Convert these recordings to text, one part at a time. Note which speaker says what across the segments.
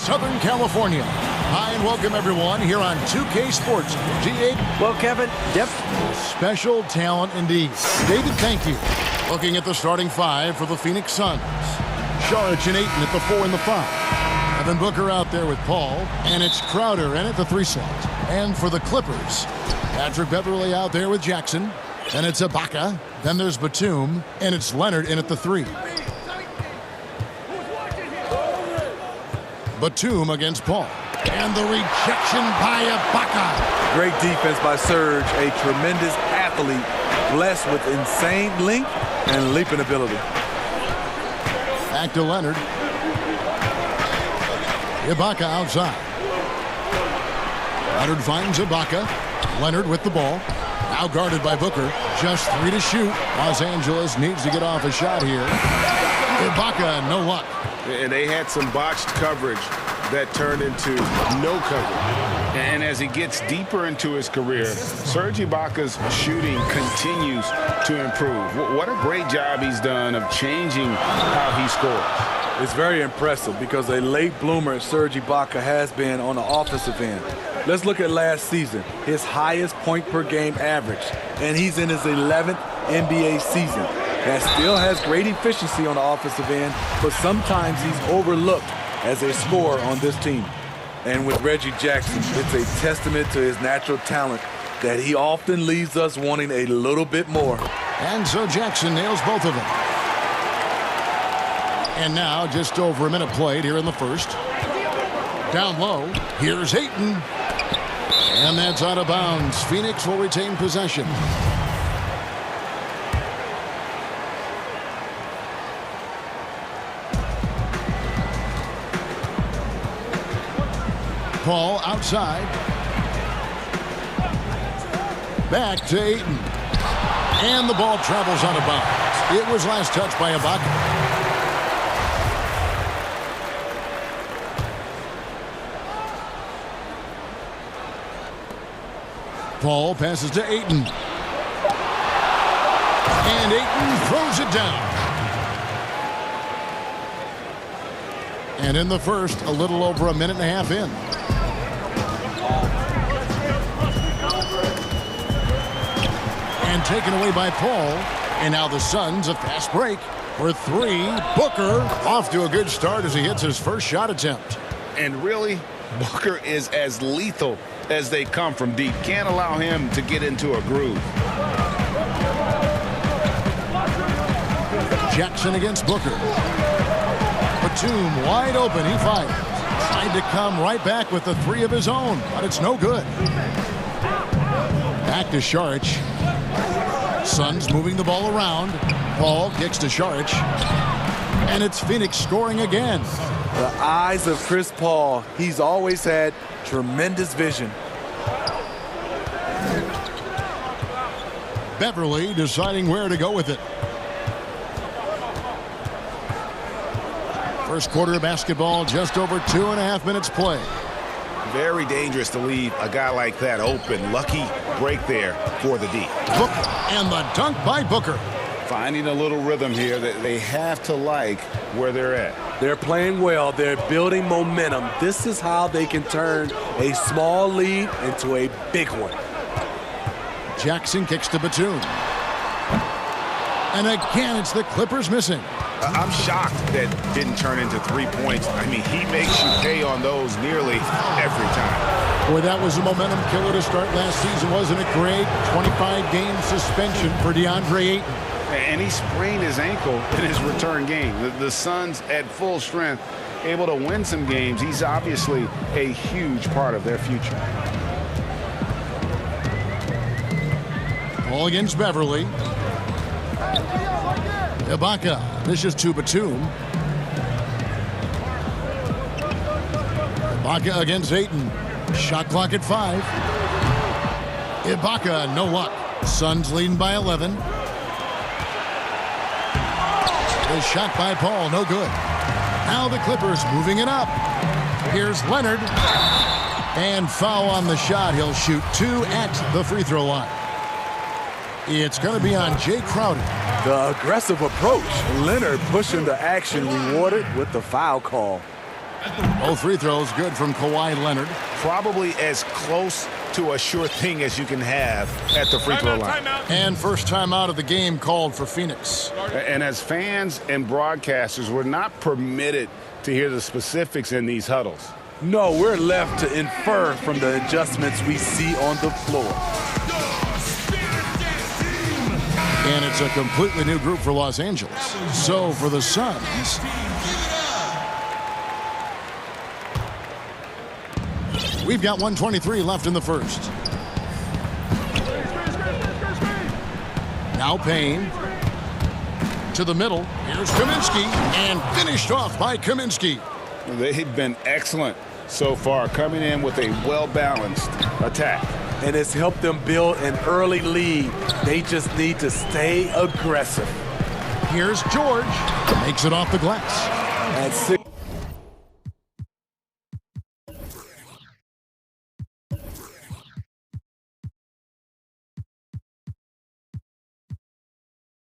Speaker 1: Southern California. Hi and welcome everyone here on 2K Sports. G8.
Speaker 2: Well, Kevin,
Speaker 1: Special talent indeed. David, thank you. Looking at the starting five for the Phoenix Suns. Saric and Ayton at the 4 and the 5. Evan Booker out there with Paul. And it's Crowder in at the 3 slot. And for the Clippers, Patrick Beverley out there with Jackson. And it's Ibaka. Then there's Batum. And it's Leonard in at the 3. Batum against Paul. And the rejection by Ibaka.
Speaker 3: Great defense by Serge, a tremendous athlete, blessed with insane length and leaping ability.
Speaker 1: Back to Leonard. Ibaka outside. Leonard finds Ibaka. Leonard with the ball. Now guarded by Booker. Just 3 to shoot. Los Angeles needs to get off a shot here. Ibaka, no luck.
Speaker 4: And they had some botched coverage that turned into no coverage. And as he gets deeper into his career, Serge Ibaka's shooting continues to improve. What a great job he's done of changing how he scores.
Speaker 3: It's very impressive because a late bloomer Serge Ibaka has been on the offensive end. Let's look at last season, his highest point per game average, and he's in his 11th NBA season. That still has great efficiency on the offensive end, but sometimes he's overlooked as a scorer on this team. And with Reggie Jackson, it's a testament to his natural talent that he often leaves us wanting a little bit more.
Speaker 1: And so Jackson nails both of them. And now just over a minute played here in the first. Down low, here's Ayton. And that's out of bounds. Phoenix will retain possession. Paul outside. Back to Ayton. And the ball travels out of bounds. It was last touched by Ibaka. Paul passes to Ayton. And Ayton throws it down. And in the first, a little over a minute and a half in. And taken away by Paul. And now the Suns, a fast break for 3. Booker off to a good start as he hits his first shot attempt.
Speaker 4: And really, Booker is as lethal as they come from deep. Can't allow him to get into a groove.
Speaker 1: Jackson against Booker. Batum wide open. He fires. Tried to come right back with the 3 of his own, but it's no good. Back to Saric. Suns moving the ball around. Paul kicks to Saric. And it's Phoenix scoring again.
Speaker 3: The eyes of Chris Paul. He's always had tremendous vision.
Speaker 1: Beverley deciding where to go with it. First quarter of basketball, just over 2.5 minutes play.
Speaker 4: Very dangerous to leave a guy like that open. Lucky break there for the D.
Speaker 1: Booker, and the dunk by Booker.
Speaker 4: Finding a little rhythm here that they have to like where they're at.
Speaker 3: They're playing well. They're building momentum. This is how they can turn a small lead into a big one.
Speaker 1: Jackson kicks to Batum. And again, it's the Clippers missing.
Speaker 4: I'm shocked that didn't turn into 3 points. I mean, he makes you pay on those nearly every time.
Speaker 1: Boy, that was a momentum killer to start last season, wasn't it, Greg? 25-game suspension for DeAndre Ayton.
Speaker 4: And he sprained his ankle in his return game. The Suns at full strength, able to win some games. He's obviously a huge part of their future.
Speaker 1: Ball against Beverley. Ibaka. This is to Batum. Ibaka against Ayton. Shot clock at 5. Ibaka, no luck. Suns leading by 11. The shot by Paul, no good. Now the Clippers moving it up. Here's Leonard. And foul on the shot. He'll shoot 2 at the free throw line. It's going to be on Jay Crowder.
Speaker 3: The aggressive approach. Leonard pushing the action, rewarded with the foul call.
Speaker 1: Both free throws good from Kawhi Leonard.
Speaker 4: Probably as close to a sure thing as you can have at the free throw line.
Speaker 1: And first time out of the game called for Phoenix.
Speaker 4: And as fans and broadcasters, we're not permitted to hear the specifics in these huddles.
Speaker 3: No, we're left to infer from the adjustments we see on the floor.
Speaker 1: And it's a completely new group for Los Angeles. So for the Suns, we've got 1:23 left in the first. Now Payne to the middle. Here's Kaminsky, and finished off by Kaminsky.
Speaker 4: They've been excellent so far, coming in with a well-balanced attack.
Speaker 3: And it's helped them build an early lead. They just need to stay aggressive.
Speaker 1: Here's George. Makes it off the glass.
Speaker 3: At 6.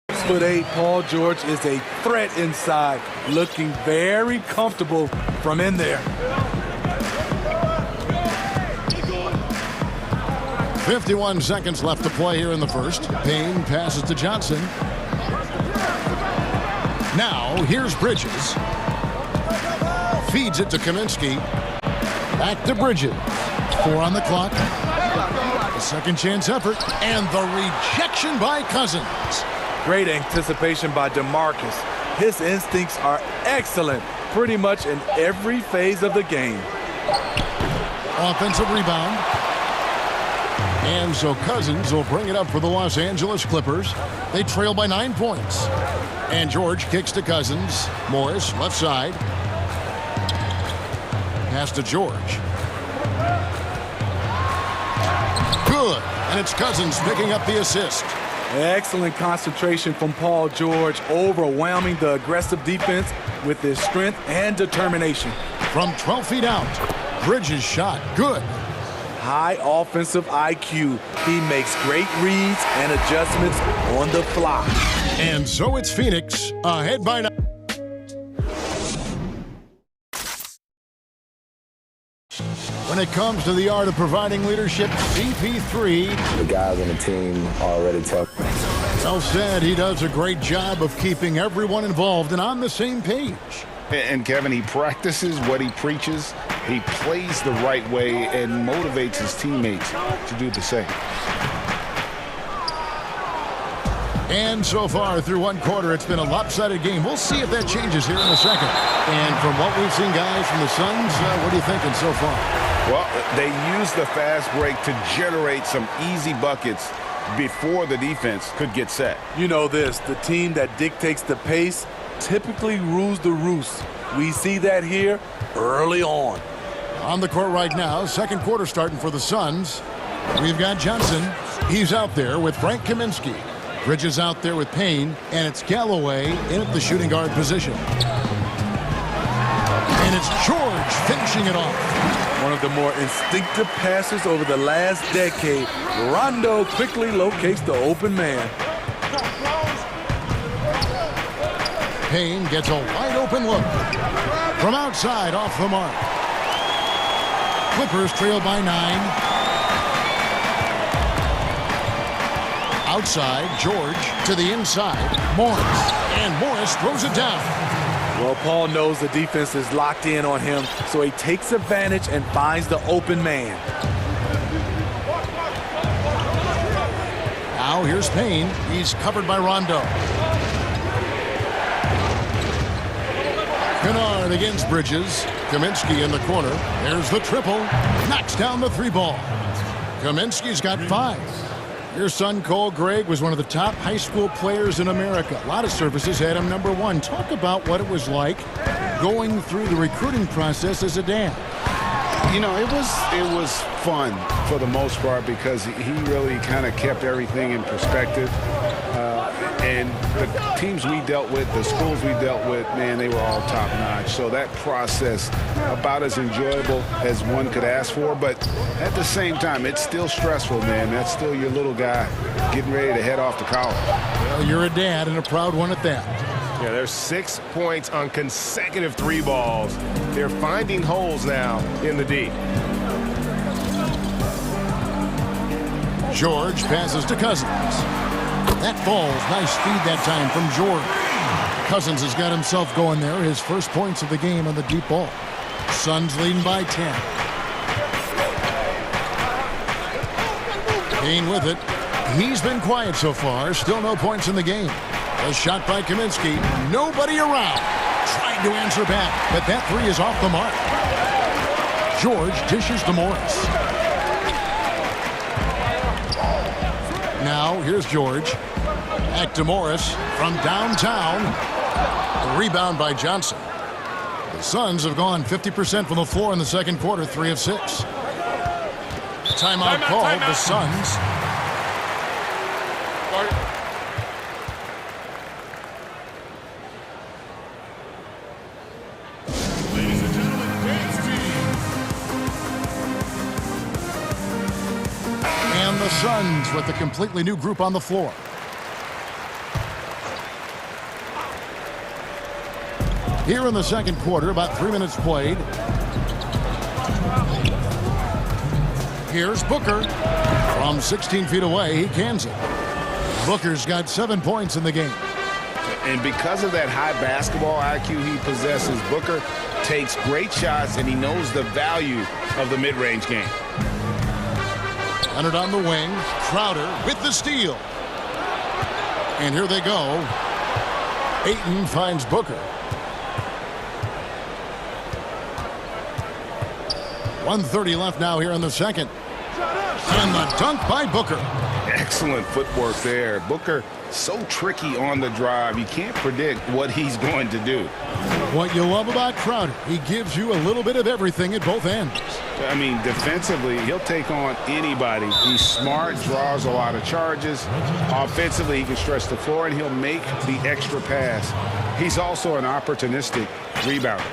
Speaker 3: Foot 8, Paul George is a threat inside, looking very comfortable from in there.
Speaker 1: 51 seconds left to play here in the first. Payne passes to Johnson. Now, here's Bridges. Feeds it to Kaminsky. Back to Bridges. 4 on the clock. A second chance effort. And the rejection by Cousins.
Speaker 3: Great anticipation by DeMarcus. His instincts are excellent pretty much in every phase of the game.
Speaker 1: Offensive rebound. And so Cousins will bring it up for the Los Angeles Clippers. They trail by 9 points. And George kicks to Cousins. Morris, left side. Pass to George. Good. And it's Cousins picking up the assist.
Speaker 3: Excellent concentration from Paul George, overwhelming the aggressive defense with his strength and determination.
Speaker 1: From 12 feet out, Bridges' shot, good.
Speaker 3: High offensive IQ. He makes great reads and adjustments on the fly.
Speaker 1: And so it's Phoenix, ahead by 9. When it comes to the art of providing leadership, CP3.
Speaker 2: The guys on the team are already tough.
Speaker 1: Well said, he does a great job of keeping everyone involved and on the same page.
Speaker 4: And Kevin, he practices what he preaches. He plays the right way and motivates his teammates to do the same.
Speaker 1: And so far through one quarter, it's been a lopsided game. We'll see if that changes here in a second. And from what we've seen, guys, from the Suns, what are you thinking so far?
Speaker 4: Well, they use the fast break to generate some easy buckets before the defense could get set.
Speaker 3: You know this, the team that dictates the pace typically rules the roost. We see that here early on.
Speaker 1: On the court right now, second quarter starting for the Suns. We've got Johnson. He's out there with Frank Kaminsky. Bridges out there with Payne, and it's Galloway in at the shooting guard position. And it's George finishing it off.
Speaker 3: One of the more instinctive passes over the last decade. Rondo quickly locates the open man.
Speaker 1: Payne gets a wide open look. From outside, off the mark. Clippers trail by 9. Outside, George to the inside. Morris. And Morris throws it down.
Speaker 3: Well, Paul knows the defense is locked in on him, so he takes advantage and finds the open man.
Speaker 1: Now here's Payne. He's covered by Rondo. Kennard against Bridges. Kaminsky in the corner. There's the triple. Knocks down the 3 ball. Kaminsky's got 5. Your son, Cole Gregg, was one of the top high school players in America. A lot of services had him number 1. Talk about what it was like going through the recruiting process as a dad.
Speaker 4: You know, it was fun for the most part because he really kind of kept everything in perspective. And the teams we dealt with, the schools we dealt with, man, they were all top-notch. So that process, about as enjoyable as one could ask for. But at the same time, it's still stressful, man. That's still your little guy getting ready to head off to college.
Speaker 1: Well, you're a dad and a proud one at that.
Speaker 4: Yeah, there's 6 points on consecutive 3 balls. They're finding holes now in the D.
Speaker 1: George passes to Cousins. That ball's nice feed that time from George. Cousins has got himself going there. His first points of the game on the deep ball. Suns leading by 10. Kane with it. He's been quiet so far. Still no points in the game. A shot by Kaminsky. Nobody around. Trying to answer back, but that three is off the mark. George dishes to Morris. Now, here's George. Back to Morris from downtown. A rebound by Johnson. The Suns have gone 50% from the floor in the second quarter, 3 of 6. Timeout called. The Suns. Ladies and gentlemen, dance team. And the Suns with a completely new group on the floor. Here in the second quarter, about 3 minutes played. Here's Booker. From 16 feet away, he cans it. Booker's got 7 points in the game.
Speaker 4: And because of that high basketball IQ he possesses, Booker takes great shots and he knows the value of the mid-range game.
Speaker 1: Leonard on the wing. Crowder with the steal. And here they go. Ayton finds Booker. 1:30 left now here in the second. And the dunk by Booker.
Speaker 4: Excellent footwork there. Booker, so tricky on the drive. You can't predict what he's going to do.
Speaker 1: What you love about Crowder, he gives you a little bit of everything at both ends.
Speaker 4: I mean, defensively, he'll take on anybody. He's smart, draws a lot of charges. Offensively, he can stretch the floor, and he'll make the extra pass. He's also an opportunistic rebounder.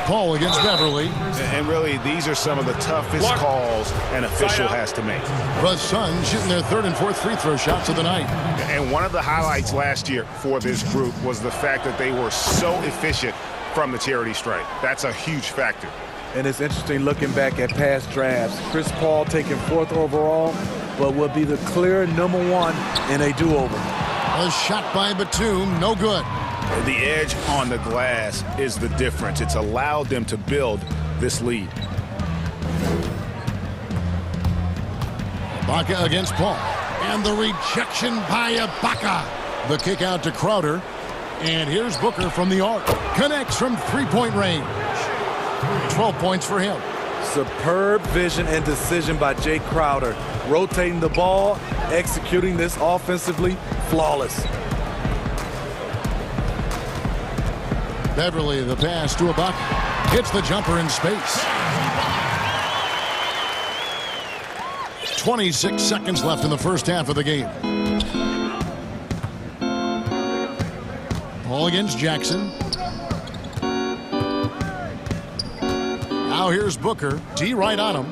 Speaker 1: Paul against Beverly.
Speaker 4: And really, these are some of the toughest calls an official has to make.
Speaker 1: The Suns shooting their third and fourth free throw shots of the night.
Speaker 4: And one of the highlights last year for this group was the fact that they were so efficient from the charity stripe. That's a huge factor.
Speaker 3: And it's interesting looking back at past drafts. Chris Paul taken 4th overall, but will be the clear #1 in a do-over.
Speaker 1: A shot by Batum, no good.
Speaker 4: The edge on the glass is the difference. It's allowed them to build this lead.
Speaker 1: Ibaka against Paul. And the rejection by Ibaka. The kick out to Crowder. And here's Booker from the arc. Connects from three-point range. 12 points for him.
Speaker 3: Superb vision and decision by Jay Crowder. Rotating the ball, executing this offensively, flawless.
Speaker 1: Beverly, the pass to Ibaka. Hits the jumper in space. 26 seconds left in the first half of the game. Paul against Jackson. Now here's Booker. D right on him.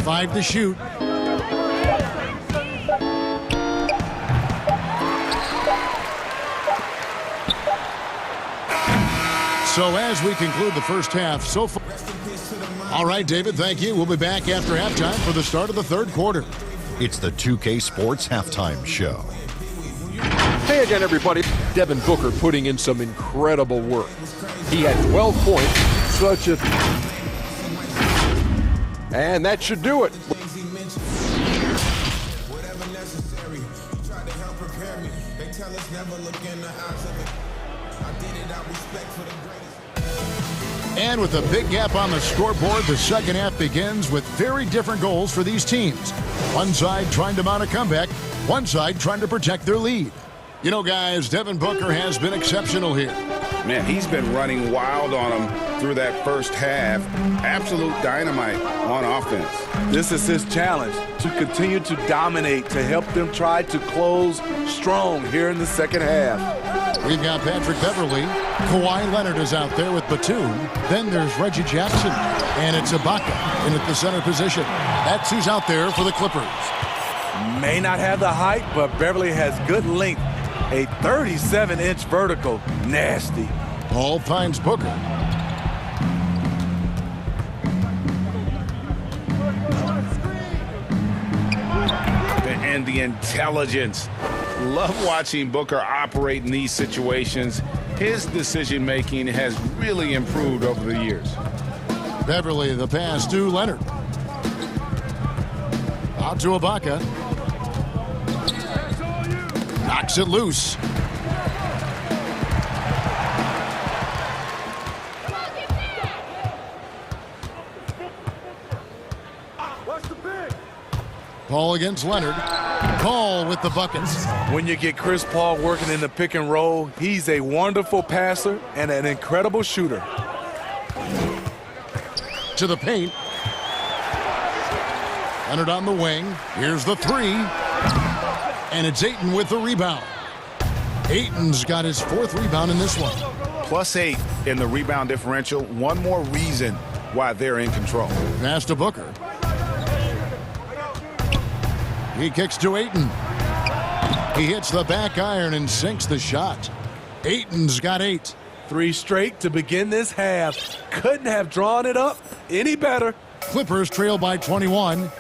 Speaker 1: 5 to shoot. So as we conclude the first half so far. All right, David, thank you. We'll be back after halftime for the start of the third quarter.
Speaker 5: It's the 2K Sports Halftime Show.
Speaker 6: Hey again, everybody. Devin Booker putting in some incredible work. He had 12 points. And that should do it.
Speaker 1: And with a big gap on the scoreboard, the second half begins with very different goals for these teams. One side trying to mount a comeback, one side trying to protect their lead. You know, guys, Devin Booker has been exceptional here.
Speaker 4: Man, he's been running wild on them through that first half. Absolute dynamite on offense.
Speaker 3: This is his challenge, to continue to dominate, to help them try to close strong here in the second half.
Speaker 1: We've got Patrick Beverley. Kawhi Leonard is out there with Batum. Then there's Reggie Jackson. And it's Ibaka in at the center position. That's who's out there for the Clippers.
Speaker 3: May not have the height, but Beverly has good length. A 37-inch vertical. Nasty.
Speaker 1: Paul finds Booker.
Speaker 4: And the intelligence. Love watching Booker operate in these situations. His decision-making has really improved over the years.
Speaker 1: Beverly, the pass to Leonard. Out to Ibaka. Knocks it loose. Paul against Leonard. Paul with the buckets.
Speaker 3: When you get Chris Paul working in the pick and roll, he's a wonderful passer and an incredible shooter.
Speaker 1: To the paint. Leonard on the wing. Here's the three. And it's Ayton with the rebound. Ayton's got his 4th rebound in this one.
Speaker 4: +8 in the rebound differential. One more reason why they're in control.
Speaker 1: Pass to Booker. He kicks to Ayton. He hits the back iron and sinks the shot. Ayton's got 8.
Speaker 3: 3 straight to begin this half. Couldn't have drawn it up any better.
Speaker 1: Clippers trail by 21.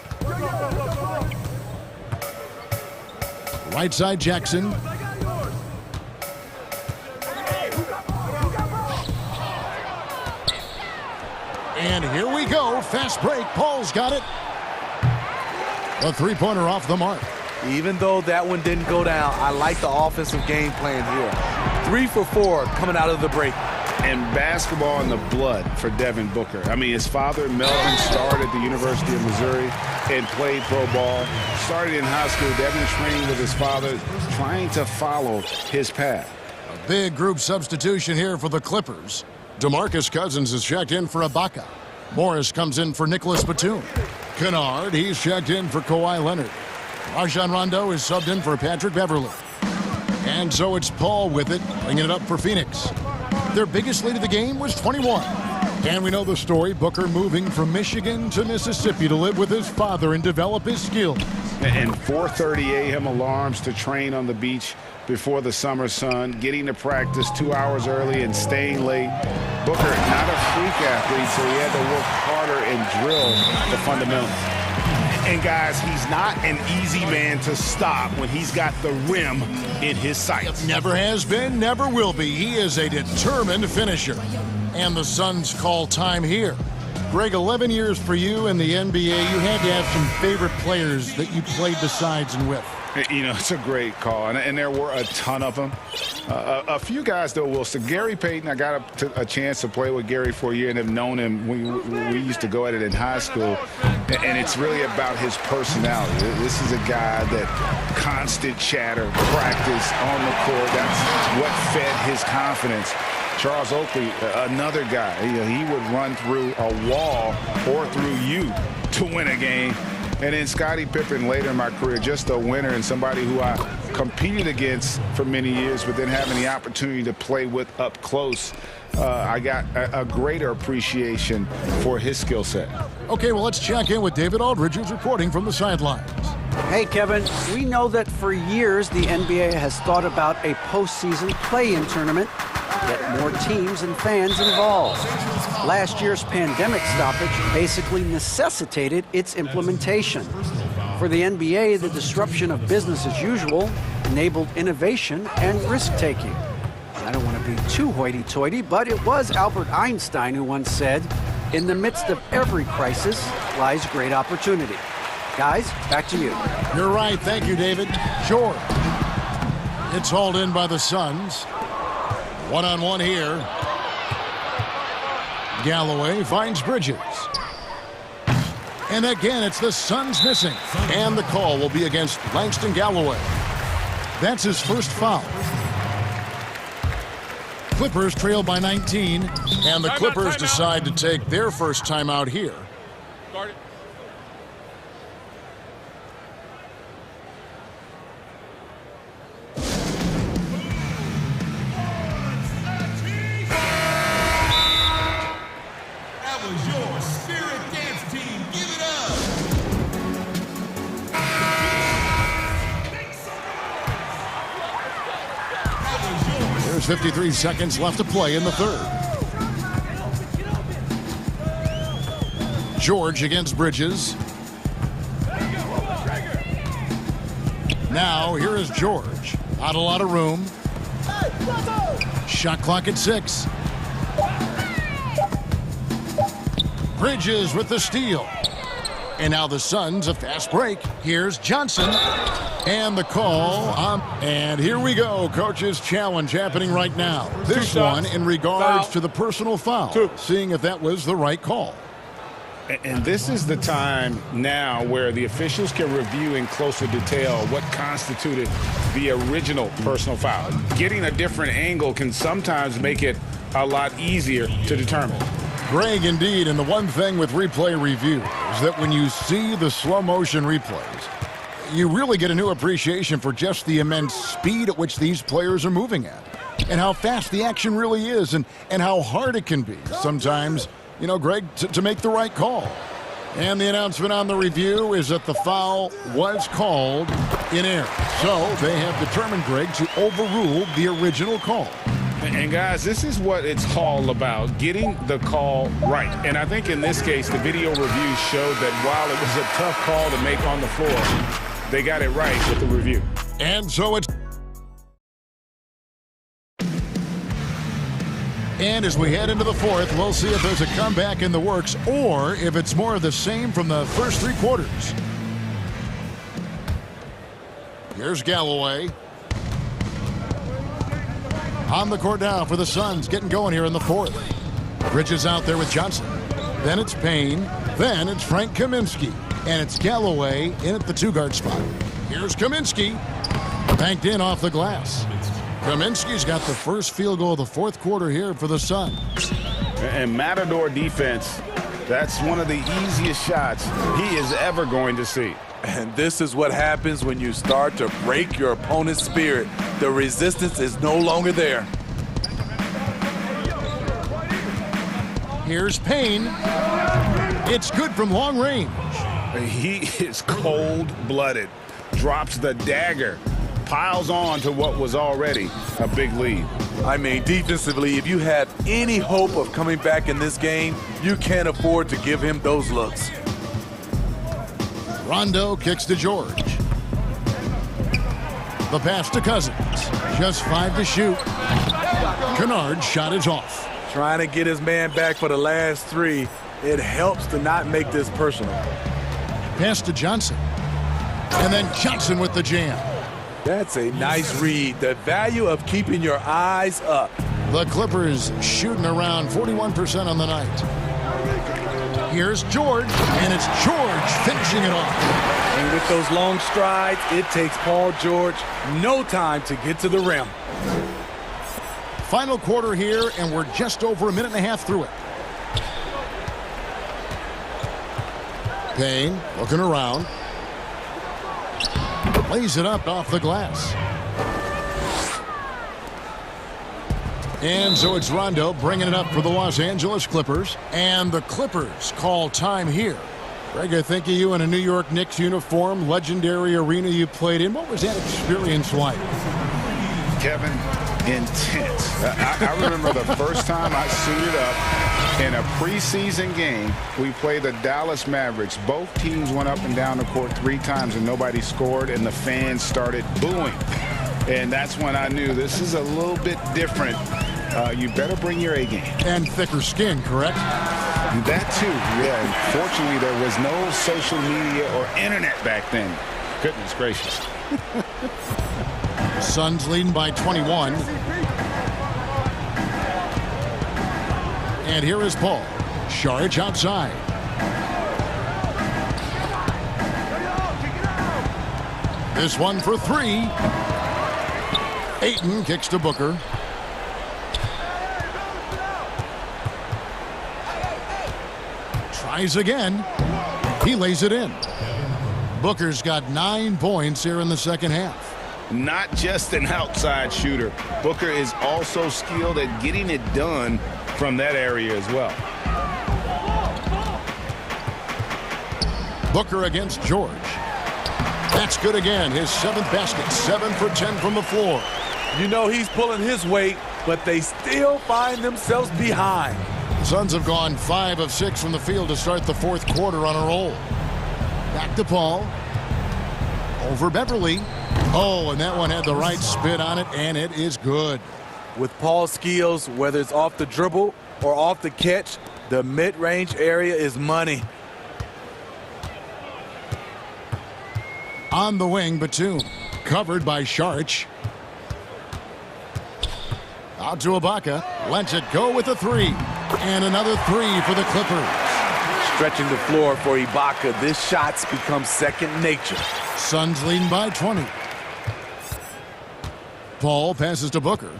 Speaker 1: Right side Jackson. And here we go. Fast break. Paul's got it. A 3-pointer off the mark.
Speaker 3: Even though that one didn't go down, I like the offensive game plan here. 3 for 4 coming out of the break.
Speaker 4: And basketball in the blood for Devin Booker. I mean, his father, Melvin, started at the University of Missouri and played pro ball. Started in high school. Devin trained with his father, trying to follow his path.
Speaker 1: A big group substitution here for the Clippers. DeMarcus Cousins is checked in for Ibaka. Morris comes in for Nicholas Batum. Kennard, he's checked in for Kawhi Leonard. Rajon Rondo is subbed in for Patrick Beverley. And so it's Paul with it, bringing it up for Phoenix. Their biggest lead of the game was 21. And we know the story, Booker moving from Michigan to Mississippi to live with his father and develop his skills.
Speaker 4: And 4:30 a.m. alarms to train on the beach before the summer sun, getting to practice 2 hours early and staying late. Booker, not a freak athlete, so he had to work harder and drill the fundamentals. And guys, he's not an easy man to stop when he's got the rim in his sights.
Speaker 1: Never has been, never will be. He is a determined finisher. And the Suns call time here. Greg, 11 years for you in the NBA. You had to have some favorite players that you played besides and with.
Speaker 4: You know, it's a great call, and there were a ton of them. A few guys, though, Wilson. Gary Payton, I got a chance to play with Gary for a year and have known him. We used to go at it in high school, and it's really about his personality. This is a guy that constant chatter, practice on the court. That's what fed his confidence. Charles Oakley, another guy, he would run through a wall or through you to win a game. And then Scottie Pippen later in my career, just a winner and somebody who I competed against for many years, but then having the opportunity to play with up close, I got a greater appreciation for his skill set.
Speaker 1: Okay, well, let's check in with David Aldridge, who's reporting from the sidelines.
Speaker 7: Hey, Kevin, we know that for years the NBA has thought about a postseason play-in tournament to get more teams and fans involved. Last year's pandemic stoppage basically necessitated its implementation. For the NBA, the disruption of business as usual enabled innovation and risk-taking. I don't want to be too hoity-toity, but it was Albert Einstein who once said, "In the midst of every crisis lies great opportunity." Guys, back to you.
Speaker 1: You're right. Thank you, David. Sure. It's hauled in by the Suns. One-on-one here. Galloway finds Bridges. And again, it's the Suns missing. And the call will be against Langston Galloway. That's his first foul. Clippers trail by 19. And the Clippers decide to take their first timeout here. There's 53 seconds left to play in the third. George against Bridges. Now, here is George. Not a lot of room. Shot clock at 6. Bridges with the steal. And now the Suns, a fast break. Here's Johnson. And the call. And here we go. Coach's challenge happening right now. This one in regards to the personal foul. Seeing if that was the right call.
Speaker 4: And this is the time now where the officials can review in closer detail what constituted the original personal foul. Getting a different angle can sometimes make it a lot easier to determine.
Speaker 1: Greg, indeed, and the one thing with replay review is that when you see the slow motion replays, you really get a new appreciation for just the immense speed at which these players are moving at and how fast the action really is and how hard it can be sometimes, you know, Greg, to make the right call. And the announcement on the review is that the foul was called in error. So they have determined, Greg, to overrule the original call.
Speaker 4: And guys, this is what it's all about, getting the call right. And I think in this case, the video review showed that while it was a tough call to make on the floor, they got it right with the review.
Speaker 1: And so it's... And as we head into the fourth, we'll see if there's a comeback in the works or if it's more of the same from the first 3 quarters. Here's Galloway. On the court now for the Suns, getting going here in the fourth. Bridges out there with Johnson. Then it's Payne. Then it's Frank Kaminsky. And it's Galloway in at the 2-guard spot. Here's Kaminsky. Banked in off the glass. Kaminsky's got the first field goal of the fourth quarter here for the Suns.
Speaker 4: And Matador defense, that's one of the easiest shots he is ever going to see.
Speaker 3: And this is what happens when you start to break your opponent's spirit. The resistance is no longer there.
Speaker 1: Here's Payne. It's good from long range.
Speaker 4: He is cold-blooded. Drops the dagger. Piles on to what was already a big lead.
Speaker 3: I mean, defensively, if you had any hope of coming back in this game, you can't afford to give him those looks.
Speaker 1: Rondo kicks to George. The pass to Cousins. Just 5 to shoot. Kennard's shot is off.
Speaker 3: Trying to get his man back for the last 3. It helps to not make this personal.
Speaker 1: Pass to Johnson. And then Johnson with the jam.
Speaker 3: That's a nice read. The value of keeping your eyes up.
Speaker 1: The Clippers shooting around 41% on the night. Here's George, and it's George finishing it off.
Speaker 3: And with those long strides, it takes Paul George no time to get to the rim.
Speaker 1: Final quarter here, and we're just over a minute and a half through it. Payne looking around. Lays it up off the glass. And so it's Rondo bringing it up for the Los Angeles Clippers. And the Clippers call time here. Greg, I think of you in a New York Knicks uniform, legendary arena you played in. What was that experience like?
Speaker 4: Kevin, intense. I remember the first time I suited up in a preseason game. We played the Dallas Mavericks. Both teams went up and down the court 3 times and nobody scored, and the fans started booing. And that's when I knew this is a little bit different. You better bring your A game.
Speaker 1: And thicker skin, correct?
Speaker 4: That too, yeah. Fortunately, there was no social media or internet back then. Goodness gracious.
Speaker 1: Suns leading by 21. And here is Paul. Saric outside. This one for 3. Ayton kicks to Booker. Tries again. He lays it in. Booker's got 9 points here in the second half.
Speaker 4: Not just an outside shooter. Booker is also skilled at getting it done from that area as well.
Speaker 1: Booker against George. That's good again. His 7th basket. 7 for 10 from the floor.
Speaker 3: You know he's pulling his weight but they still find themselves behind.
Speaker 1: The Suns have gone 5 of 6 from the field to start the fourth quarter on a roll. Back to Paul. Over Beverly. Oh, and that one had the right spin on it, and it is good.
Speaker 3: With Paul's skills, whether it's off the dribble or off the catch, the mid-range area is money.
Speaker 1: On the wing, Batum. Covered by Sharch. Out to Ibaka. Lets it go with a 3. And another 3 for the Clippers.
Speaker 3: Stretching the floor for Ibaka, this shot's become second nature.
Speaker 1: Suns leading by 20. Paul passes to Booker.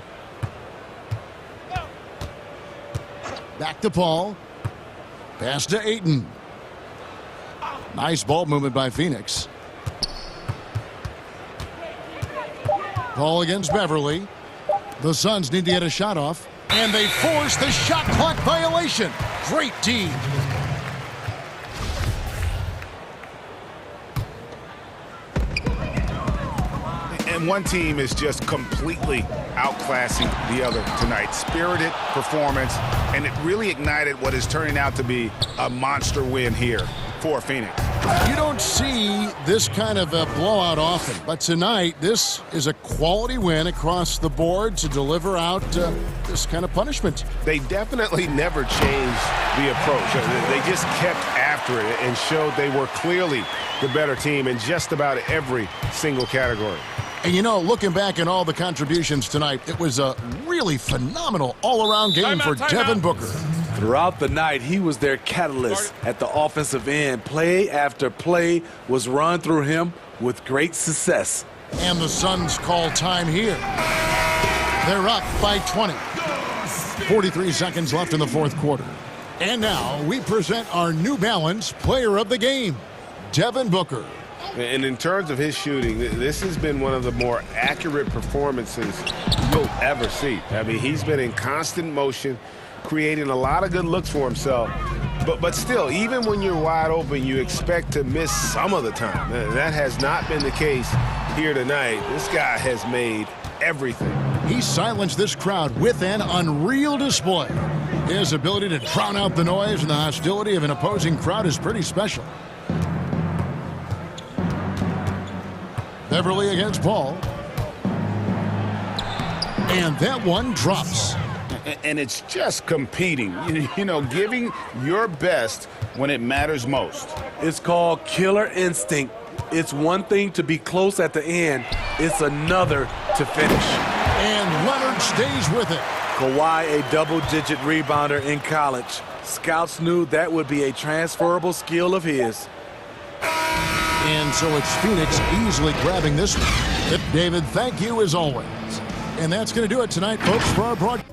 Speaker 1: Back to Paul. Pass to Ayton. Nice ball movement by Phoenix. Paul against Beverly. The Suns need to get a shot off. And they force the shot clock violation. Great D.
Speaker 4: And one team is just completely outclassing the other tonight. Spirited performance, and it really ignited what is turning out to be a monster win here for Phoenix.
Speaker 1: You don't see this kind of a blowout often, but tonight this is a quality win across the board to deliver out this kind of punishment.
Speaker 4: They definitely never changed the approach. They just kept after it and showed they were clearly the better team in just about every single category.
Speaker 1: And you know, looking back at all the contributions tonight, it was a really phenomenal all-around game for Devin Booker.
Speaker 3: Throughout the night, he was their catalyst at the offensive end. Play after play was run through him with great success.
Speaker 1: And the Suns call time here. They're up by 20. 43 seconds left in the fourth quarter. And now we present our New Balance Player of the Game, Devin Booker.
Speaker 4: And in terms of his shooting, this has been one of the more accurate performances you'll ever see. I mean, he's been in constant motion, creating a lot of good looks for himself. But still, even when you're wide open, you expect to miss some of the time. That has not been the case here tonight. This guy has made everything.
Speaker 1: He silenced this crowd with an unreal display. His ability to drown out the noise and the hostility of an opposing crowd is pretty special. Beverly against Paul. And that one drops.
Speaker 4: And it's just competing, you know, giving your best when it matters most.
Speaker 3: It's called killer instinct. It's one thing to be close at the end. It's another to finish.
Speaker 1: And Leonard stays with it.
Speaker 3: Kawhi, a double-digit rebounder in college. Scouts knew that would be a transferable skill of his.
Speaker 1: And so it's Phoenix easily grabbing this one. David, thank you as always. And that's going to do it tonight, folks, for our broadcast.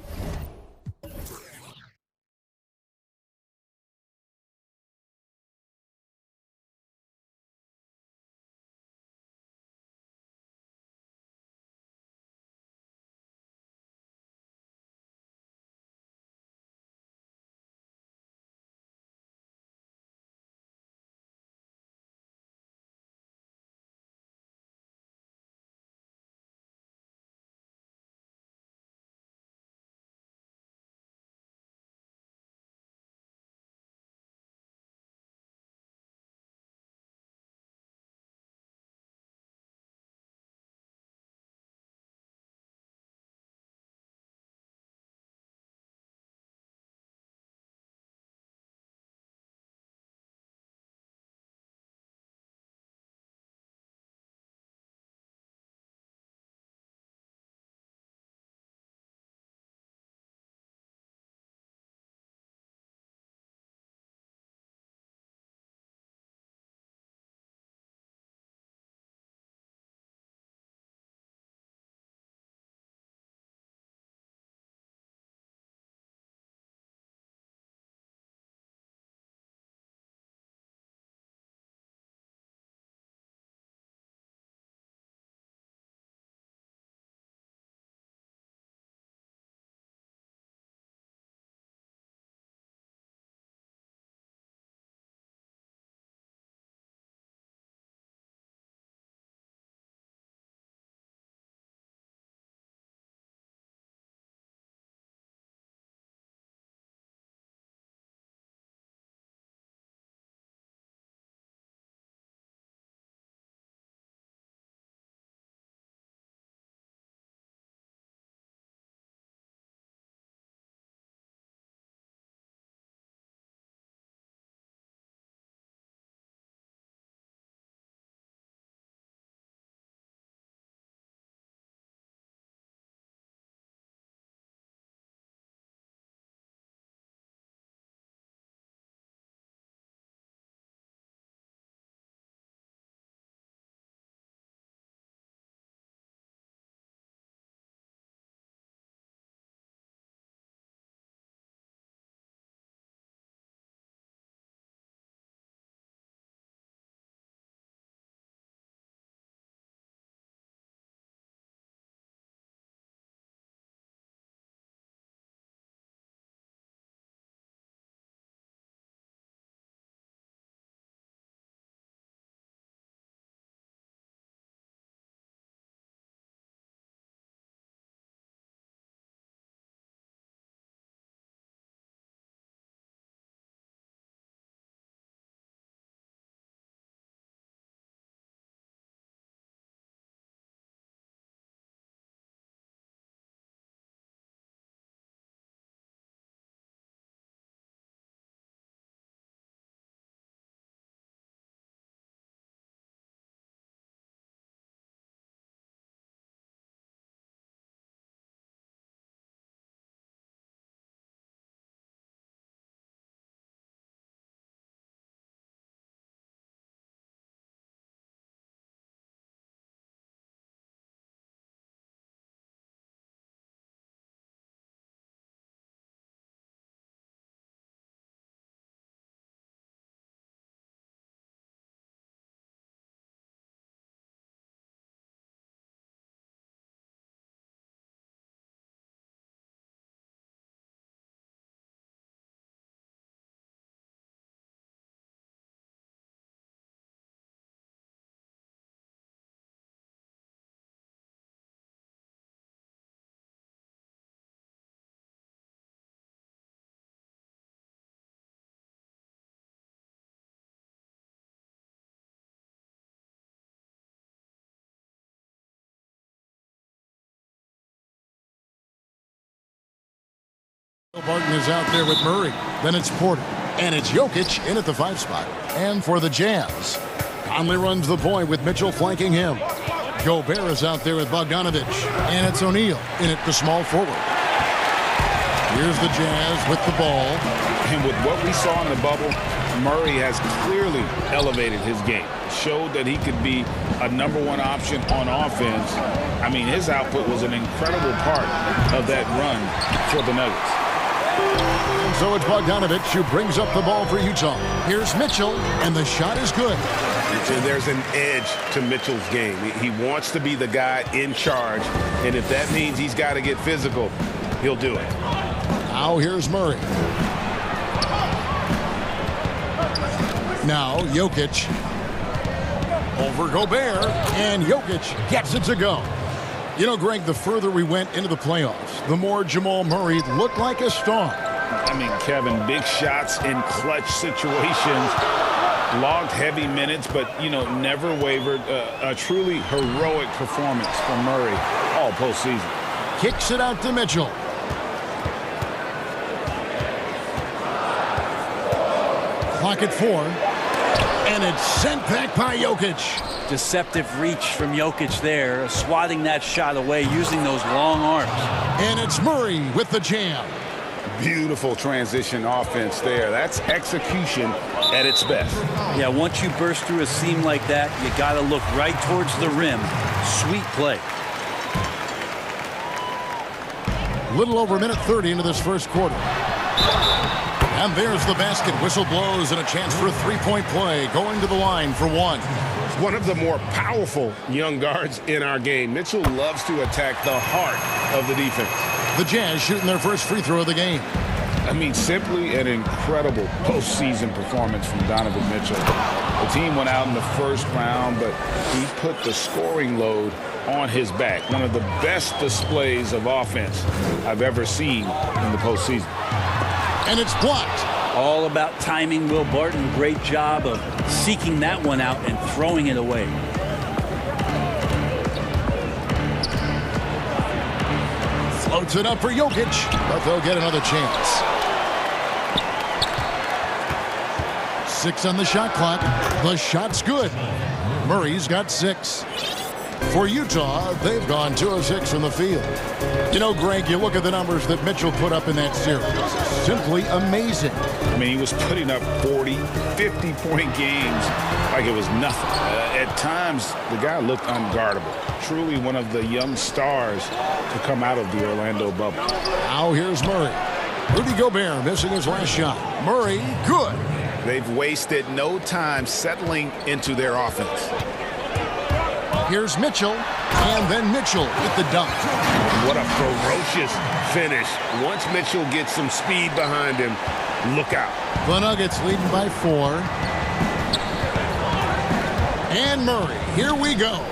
Speaker 1: Barton is out there with Murray. Then it's Porter. And it's Jokic in at the 5 spot. And for the Jazz, Conley runs the point with Mitchell flanking him. Gobert is out there with Bogdanovic. And it's O'Neal in at the small forward. Here's the Jazz with the ball.
Speaker 4: And with what we saw in the bubble, Murray has clearly elevated his game. Showed that he could be a #1 option on offense. I mean, his output was an incredible part of that run for the Nuggets.
Speaker 1: And so it's Bogdanovic who brings up the ball for Utah. Here's Mitchell, and the shot is good.
Speaker 4: There's an edge to Mitchell's game. He wants to be the guy in charge, and if that means he's got to get physical, he'll do it.
Speaker 1: Now here's Murray. Now Jokic over Gobert, and Jokic gets it to go. You know, Greg, the further we went into the playoffs, the more Jamal Murray looked like a star.
Speaker 4: I mean, Kevin, big shots in clutch situations, logged heavy minutes, but, you know, never wavered. A truly heroic performance from Murray all postseason.
Speaker 1: Kicks it out to Mitchell. Clock at 4. And it's sent back by Jokic.
Speaker 8: Deceptive reach from Jokic there, swatting that shot away using those long arms.
Speaker 1: And it's Murray with the jam.
Speaker 4: Beautiful transition offense there. That's execution at its best.
Speaker 8: Yeah, once you burst through a seam like that, you got to look right towards the rim. Sweet play.
Speaker 1: Little over a minute 30 into this first quarter. And there's the basket. Whistle blows and a chance for a three-point play. Going to the line for one.
Speaker 4: One of the more powerful young guards in our game. Mitchell loves to attack the heart of the defense.
Speaker 1: The Jazz shooting their first free throw of the game.
Speaker 4: I mean, simply an incredible postseason performance from Donovan Mitchell. The team went out in the first round, but he put the scoring load on his back. One of the best displays of offense I've ever seen in the postseason.
Speaker 1: And it's blocked.
Speaker 8: All about timing, Will Barton. Great job of seeking that one out and throwing it away.
Speaker 1: Floats it up for Jokic, but they'll get another chance. 6 on the shot clock. The shot's good. Murray's got 6. For Utah, they've gone 2 of 6 from the field. You know, Greg, you look at the numbers that Mitchell put up in that series. Simply amazing.
Speaker 4: I mean, he was putting up 40, 50-point games like it was nothing. At times, the guy looked unguardable. Truly one of the young stars to come out of the Orlando bubble.
Speaker 1: Now here's Murray. Rudy Gobert missing his last shot. Murray, good.
Speaker 4: They've wasted no time settling into their offense.
Speaker 1: Here's Mitchell, and then Mitchell with the dunk.
Speaker 4: What a ferocious finish. Once Mitchell gets some speed behind him, look out.
Speaker 1: The Nuggets leading by 4. And Murray, here we go.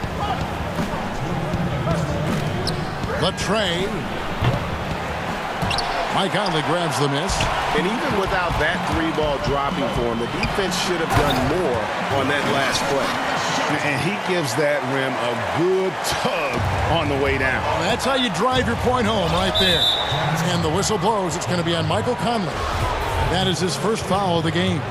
Speaker 1: The tray. Mike Conley grabs the miss.
Speaker 4: And even without that 3-ball dropping for him, the defense should have done more on that last play. And he gives that rim a good tug on the way down.
Speaker 1: That's how you drive your point home right there. And the whistle blows. It's going to be on Michael Conley. That is his first foul of the game.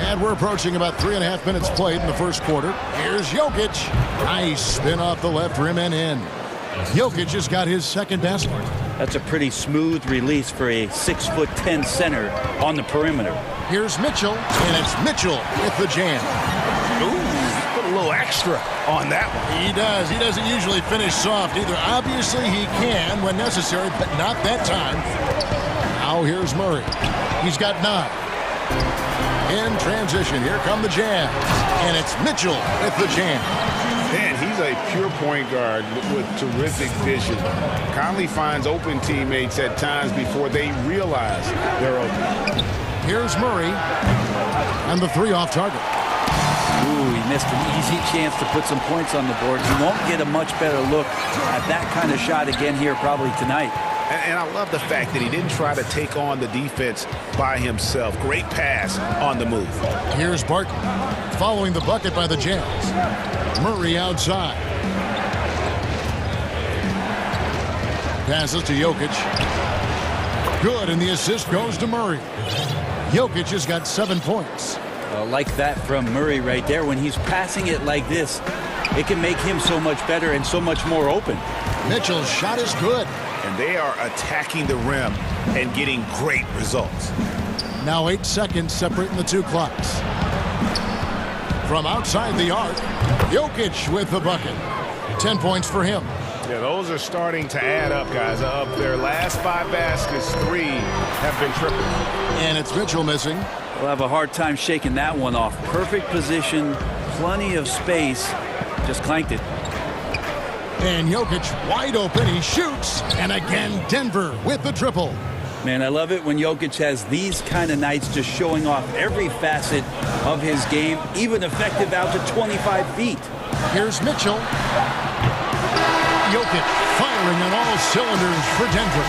Speaker 1: And we're approaching about 3.5 minutes played in the first quarter. Here's Jokic. Nice spin off the left rim and in. Jokic has got his second basket.
Speaker 8: That's a pretty smooth release for a 6'10" center on the perimeter.
Speaker 1: Here's Mitchell, and it's Mitchell with the jam.
Speaker 4: Ooh, he put a little extra on that one.
Speaker 1: He does. He doesn't usually finish soft either. Obviously, he can when necessary, but not that time. Now here's Murray. He's got 9. In transition, here come the Jazz. And it's Mitchell with the jam.
Speaker 4: Man, he's a pure point guard with terrific vision. Conley finds open teammates at times before they realize they're open.
Speaker 1: Here's Murray. And the 3 off target.
Speaker 8: Ooh, he missed an easy chance to put some points on the board. He won't get a much better look at that kind of shot again here probably tonight.
Speaker 4: And I love the fact that he didn't try to take on the defense by himself. Great pass on the move.
Speaker 1: Here's Barton following the bucket by the Jazz. Murray outside. passes to Jokic. Good, and the assist goes to Murray. Jokic has got 7 points.
Speaker 8: Like that from Murray right there. When he's passing it like this, it can make him so much better and so much more open.
Speaker 1: Mitchell's shot is good.
Speaker 4: And they are attacking the rim and getting great results.
Speaker 1: Now 8 seconds separating the two clocks. From outside the arc, Jokic with the bucket. 10 points for him.
Speaker 4: Yeah, those are starting to add up, guys. Of their last 5 baskets, 3 have been triples.
Speaker 1: And it's Mitchell missing.
Speaker 8: We'll have a hard time shaking that one off. Perfect position, plenty of space. Just clanked it.
Speaker 1: And Jokic wide open. He shoots. And again, Denver with the triple.
Speaker 8: Man, I love it when Jokic has these kind of nights, just showing off every facet of his game, even effective out to 25 feet.
Speaker 1: Here's Mitchell. Jokic firing on all cylinders for Denver.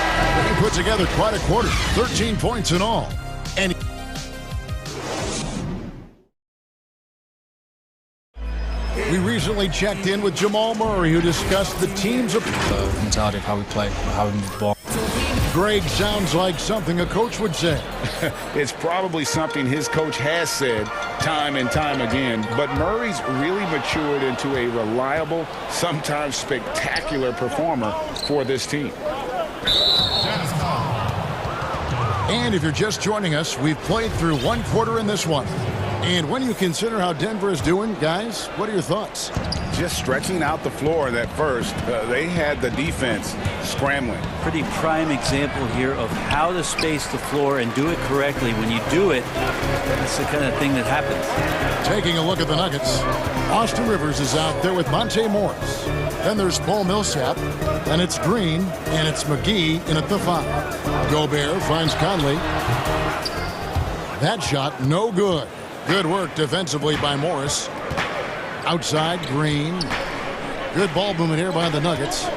Speaker 1: He put together quite a quarter, 13 points in all. And we recently checked in with Jamal Murray, who discussed the team's
Speaker 9: mentality of how we play, how we move the ball.
Speaker 1: Greg sounds like something a coach would say.
Speaker 4: It's probably something his coach has said time and time again, but Murray's really matured into a reliable, sometimes spectacular performer for this team.
Speaker 1: And if you're just joining us, we've played through 1 quarter in this one. And when you consider how Denver is doing, guys, what are your thoughts?
Speaker 4: Just stretching out the floor in that first, they had the defense scrambling.
Speaker 8: Pretty prime example here of how to space the floor and do it correctly. When you do it, that's the kind of thing that happens.
Speaker 1: Taking a look at the Nuggets, Austin Rivers is out there with Monte Morris. Then there's Paul Millsap, and it's Green, and it's McGee in at the 5. Gobert finds Conley. That shot, no good. Good work defensively by Morris. Outside, Green. Good ball movement here by the Nuggets.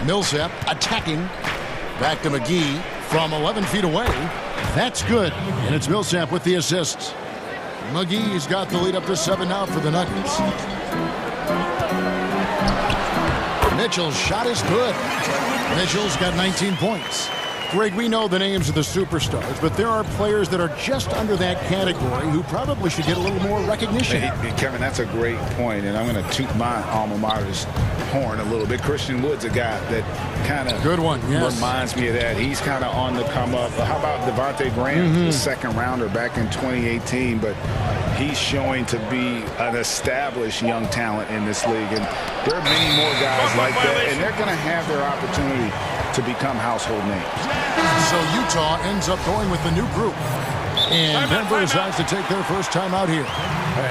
Speaker 1: Millsap attacking. Back to McGee from 11 feet away. That's good. And it's Millsap with the assist. McGee's got the lead up to 7 now for the Nuggets. Mitchell's shot is good. Mitchell's got 19 points. Greg, we know the names of the superstars, but there are players that are just under that category who probably should get a little more recognition.
Speaker 4: Hey, Kevin, that's a great point, and I'm going to toot my alma mater's horn a little bit. Christian Wood's a guy that kind of reminds me of that. He's kind of on the come up. How about Devontae Graham, the second rounder back in 2018, but he's showing to be an established young talent in this league, and there are many more guys like that, and they're going to have their opportunity to become household names.
Speaker 1: So Utah ends up going with the new group. And Denver decides to take their first time out here.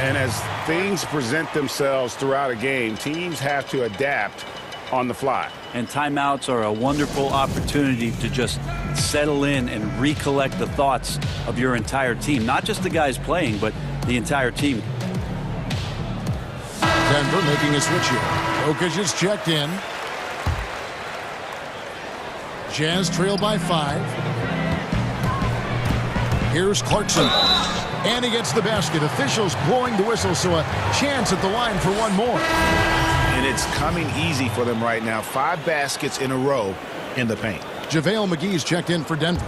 Speaker 4: And as things present themselves throughout a game, teams have to adapt on the fly.
Speaker 8: And timeouts are a wonderful opportunity to just settle in and recollect the thoughts of your entire team. Not just the guys playing, but the entire team.
Speaker 1: Denver making a switch here. Jokic is checked in. Jazz trail by 5. Here's Clarkson. And he gets the basket. Officials blowing the whistle, so a chance at the line for one more.
Speaker 4: And it's coming easy for them right now. 5 baskets in a row in the paint.
Speaker 1: JaVale McGee's checked in for Denver.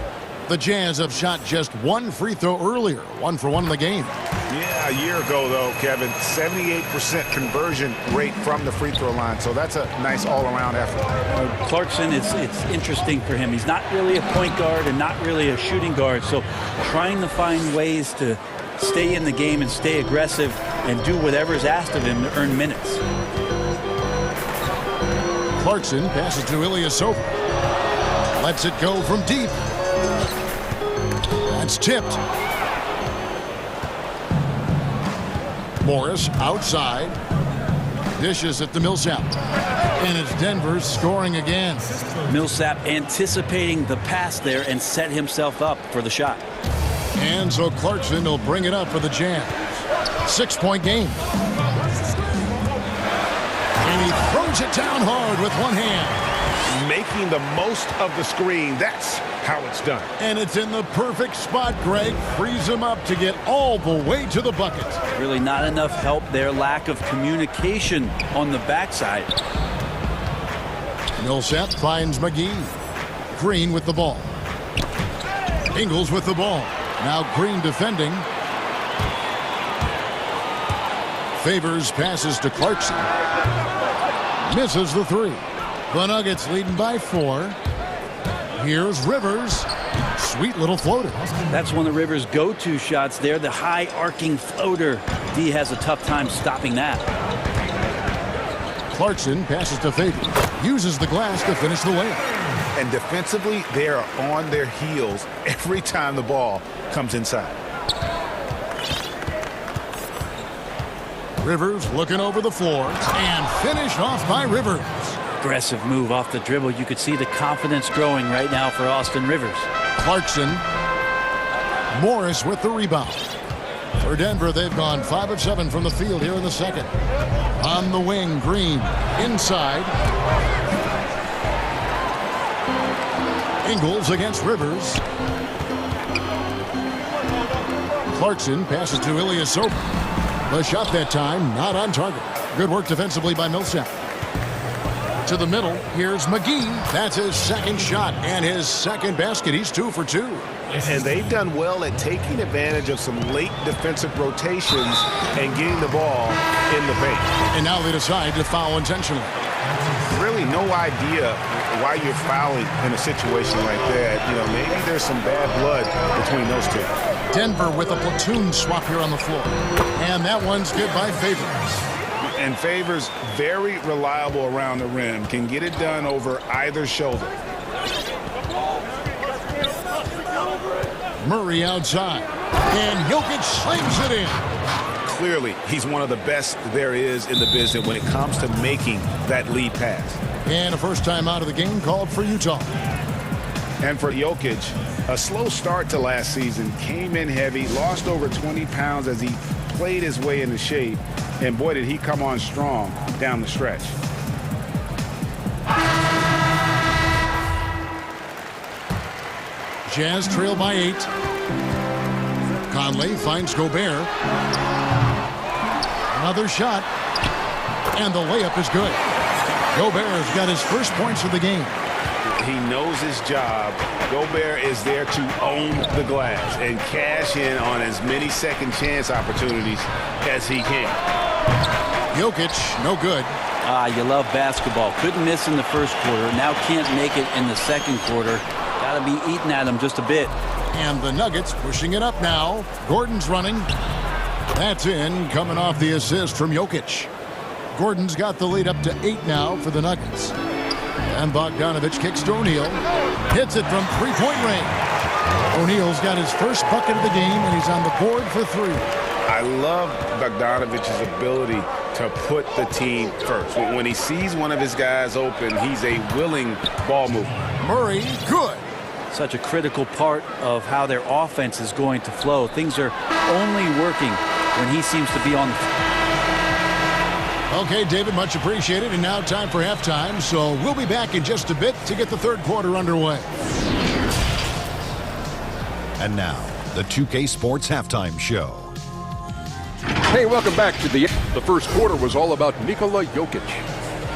Speaker 1: The Jazz have shot just 1 free throw earlier. 1 for 1 in the game.
Speaker 4: Yeah, a year ago, though, Kevin, 78% conversion rate from the free throw line. So that's a nice all-around effort.
Speaker 8: Clarkson, it's interesting for him. He's not really a point guard and not really a shooting guard. So trying to find ways to stay in the game and stay aggressive and do whatever's asked of him to earn minutes.
Speaker 1: Clarkson passes to Ilyasova. Lets it go from deep. That's tipped. Morris outside. Dishes it to Millsap. And it's Denver scoring again.
Speaker 8: Millsap anticipating the pass there and set himself up for the shot.
Speaker 1: And so Clarkson will bring it up for the Jazz. 6-point game. And he throws it down hard with one hand.
Speaker 4: Making the most of the screen. That's how it's done.
Speaker 1: And it's in the perfect spot, Greg. Frees him up to get all the way to the bucket.
Speaker 8: Really not enough help there. Lack of communication on the backside.
Speaker 1: Millsap finds McGee. Green with the ball. Ingles with the ball. Now Green defending. Favors passes to Clarkson. Misses the three. The Nuggets leading by 4. Here's Rivers. Sweet little floater.
Speaker 8: That's one of Rivers' go-to shots there, the high arcing floater. D has a tough time stopping that.
Speaker 1: Clarkson passes to Favors. Uses the glass to finish the layup.
Speaker 4: And defensively, they are on their heels every time the ball comes inside.
Speaker 1: Rivers looking over the floor and finished off by Rivers.
Speaker 8: Aggressive move off the dribble. You could see the confidence growing right now for Austin Rivers.
Speaker 1: Clarkson. Morris with the rebound. For Denver, they've gone 5 of 7 from the field here in the second. On the wing, Green. Inside. Ingles against Rivers. Clarkson passes to Ilyasova. The shot that time, not on target. Good work defensively by Millsap. To the middle, here's McGee. That's his second shot and his second basket. He's 2 for 2.
Speaker 4: And they've done well at taking advantage of some late defensive rotations and getting the ball in the paint.
Speaker 1: And now they decide to foul intentionally.
Speaker 4: Really no idea why you're fouling in a situation like that. You know, maybe there's some bad blood between those two.
Speaker 1: Denver with a platoon swap here on the floor. And that one's good by Favors.
Speaker 4: And Favors, very reliable around the rim, can get it done over either shoulder.
Speaker 1: Murray outside. And Jokic slams it in.
Speaker 4: Clearly, he's one of the best there is in the business when it comes to making that lead pass.
Speaker 1: And a first time out of the game called for Utah.
Speaker 4: And for Jokic, a slow start to last season, came in heavy, lost over 20 pounds as he played his way into shape. And boy, did he come on strong down the stretch.
Speaker 1: Jazz trail by 8. Conley finds Gobert. Another shot. And the layup is good. Gobert's got his first points of the game.
Speaker 4: He knows his job. Gobert is there to own the glass and cash in on as many second chance opportunities as he can.
Speaker 1: Jokic, no good.
Speaker 8: You love basketball. Couldn't miss in the first quarter. Now can't make it in the second quarter. Got to be eating at him just a bit.
Speaker 1: And the Nuggets pushing it up now. Gordon's running. That's in, coming off the assist from Jokic. Gordon's got the lead up to 8 now for the Nuggets. And Bogdanovich kicks to O'Neal. Hits it from three-point range. O'Neal's got his first bucket of the game, and he's on the board for 3.
Speaker 4: I love Bogdanovich's ability to put the team first. When he sees one of his guys open, he's a willing ball mover.
Speaker 1: Murray, good.
Speaker 8: Such a critical part of how their offense is going to flow. Things are only working when he seems to be on the field.
Speaker 1: Okay, David, much appreciated. And now time for halftime. So we'll be back in just a bit to get the third quarter underway.
Speaker 5: And now, the 2K Sports Halftime Show.
Speaker 6: Hey, welcome back to the first quarter was all about Nikola Jokic.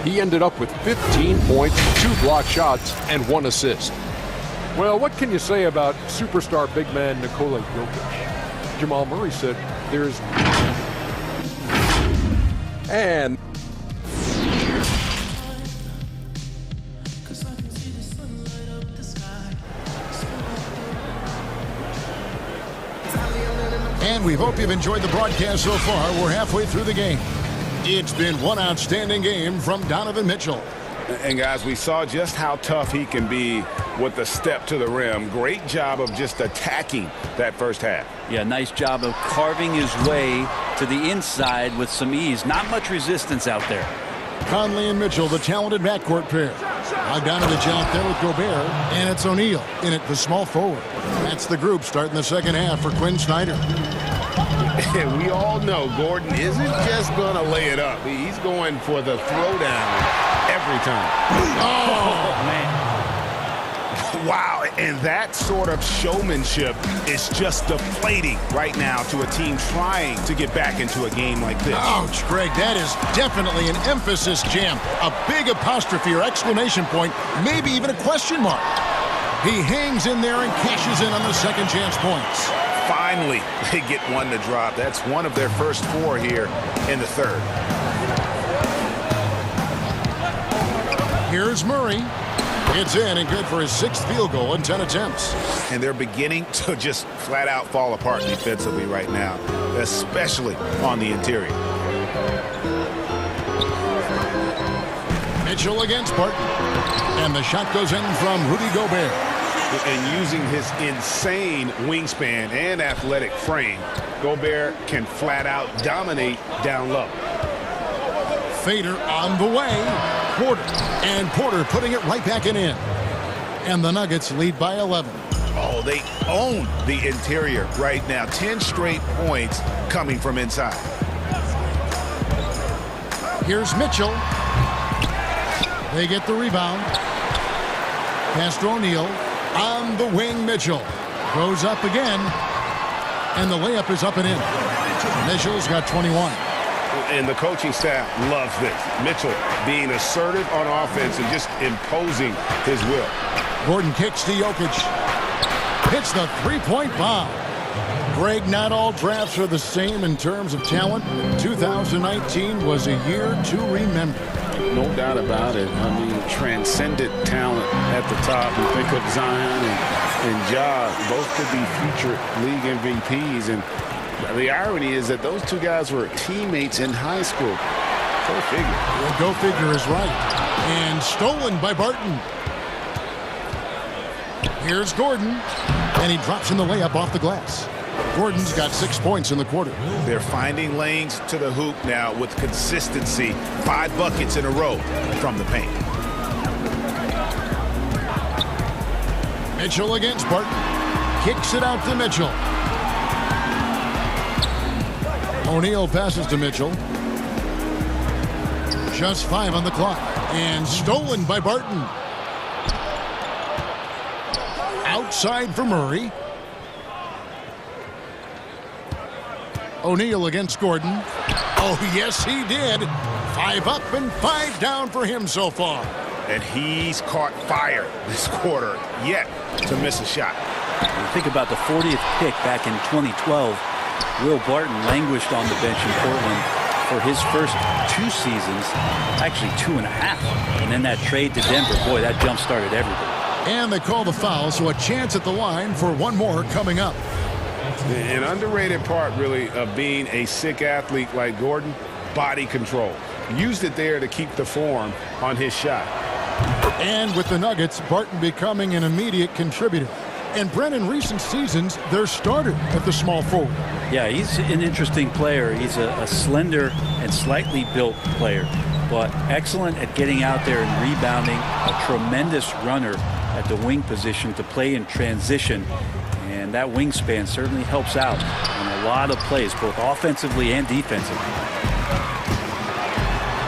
Speaker 6: He ended up with 15 points, 2 block shots, and 1 assist. Well, what can you say about superstar big man Nikola Jokic? Jamal Murray said there's... And...
Speaker 1: And we hope you've enjoyed the broadcast so far. We're halfway through the game. It's been one outstanding game from Donovan Mitchell.
Speaker 4: And guys, we saw just how tough he can be with the step to the rim. Great job of just attacking that first half.
Speaker 8: Yeah, nice job of carving his way to the inside with some ease. Not much resistance out there.
Speaker 1: Conley and Mitchell, the talented backcourt pair. Bogdanovich out there with Gobert, and it's O'Neal in at the small forward. That's the group starting the second half for Quinn Snyder.
Speaker 4: We all know Gordon isn't just going to lay it up. He's going for the throwdown every time.
Speaker 1: Oh,
Speaker 4: man. Wow, and that sort of showmanship is just deflating right now to a team trying to get back into a game like this.
Speaker 1: Ouch, Greg, that is definitely an emphasis jam. A big apostrophe or exclamation point, maybe even a question mark. He hangs in there and cashes in on the second chance points.
Speaker 4: Finally, they get one to drop. That's one of their first 4 here in the third.
Speaker 1: Here's Murray. It's in and good for his 6th field goal in 10 attempts.
Speaker 4: And they're beginning to just flat out fall apart defensively right now, especially on the interior.
Speaker 1: Mitchell against Barton. And the shot goes in from Rudy Gobert.
Speaker 4: And using his insane wingspan and athletic frame, Gobert can flat out dominate down low.
Speaker 1: Fader on the way. Porter. And Porter putting it right back in. And the Nuggets lead by 11.
Speaker 4: Oh, they own the interior right now. 10 straight points coming from inside.
Speaker 1: Here's Mitchell. They get the rebound. Pass to O'Neal. On the wing, Mitchell. Goes up again. And the layup is up and in. Mitchell's got 21.
Speaker 4: And the coaching staff loves this. Mitchell being assertive on offense and just imposing his will.
Speaker 1: Gordon kicks to Jokic. Hits the three-point bomb. Greg, not all drafts are the same in terms of talent. 2019 was a year to remember.
Speaker 4: No doubt about it. I mean, transcendent talent at the top. You think of Zion and Ja, both could be future league MVPs. And the irony is that those two guys were teammates in high school. Go figure.
Speaker 1: Well, go figure is right. And stolen by Barton. Here's Gordon. And he drops in the layup off the glass. Gordon's got 6 points in the quarter.
Speaker 4: They're finding lanes to the hoop now with consistency. 5 buckets in a row from the paint.
Speaker 1: Mitchell against Barton. Kicks it out to Mitchell. O'Neal passes to Mitchell. Just 5 on the clock. And stolen by Barton. Outside for Murray. O'Neal against Gordon. Oh, yes, he did. 5 up and 5 down for him so far.
Speaker 4: And he's caught fire this quarter, yet to miss a shot.
Speaker 8: You think about the 40th pick back in 2012. Will Barton languished on the bench in Portland for his first 2 seasons, actually 2.5. And then that trade to Denver, boy, that jump-started everything.
Speaker 1: And they call the foul, so a chance at the line for one more coming up.
Speaker 4: An underrated part, really, of being a sick athlete like Gordon, body control. Used it there to keep the form on his shot.
Speaker 1: And with the Nuggets, Barton becoming an immediate contributor. And Brent, in recent seasons, their starter at the small forward.
Speaker 8: Yeah, he's an interesting player. He's a slender and slightly built player, but excellent at getting out there and rebounding, a tremendous runner at the wing position to play in transition. And that wingspan certainly helps out in a lot of plays, both offensively and defensively.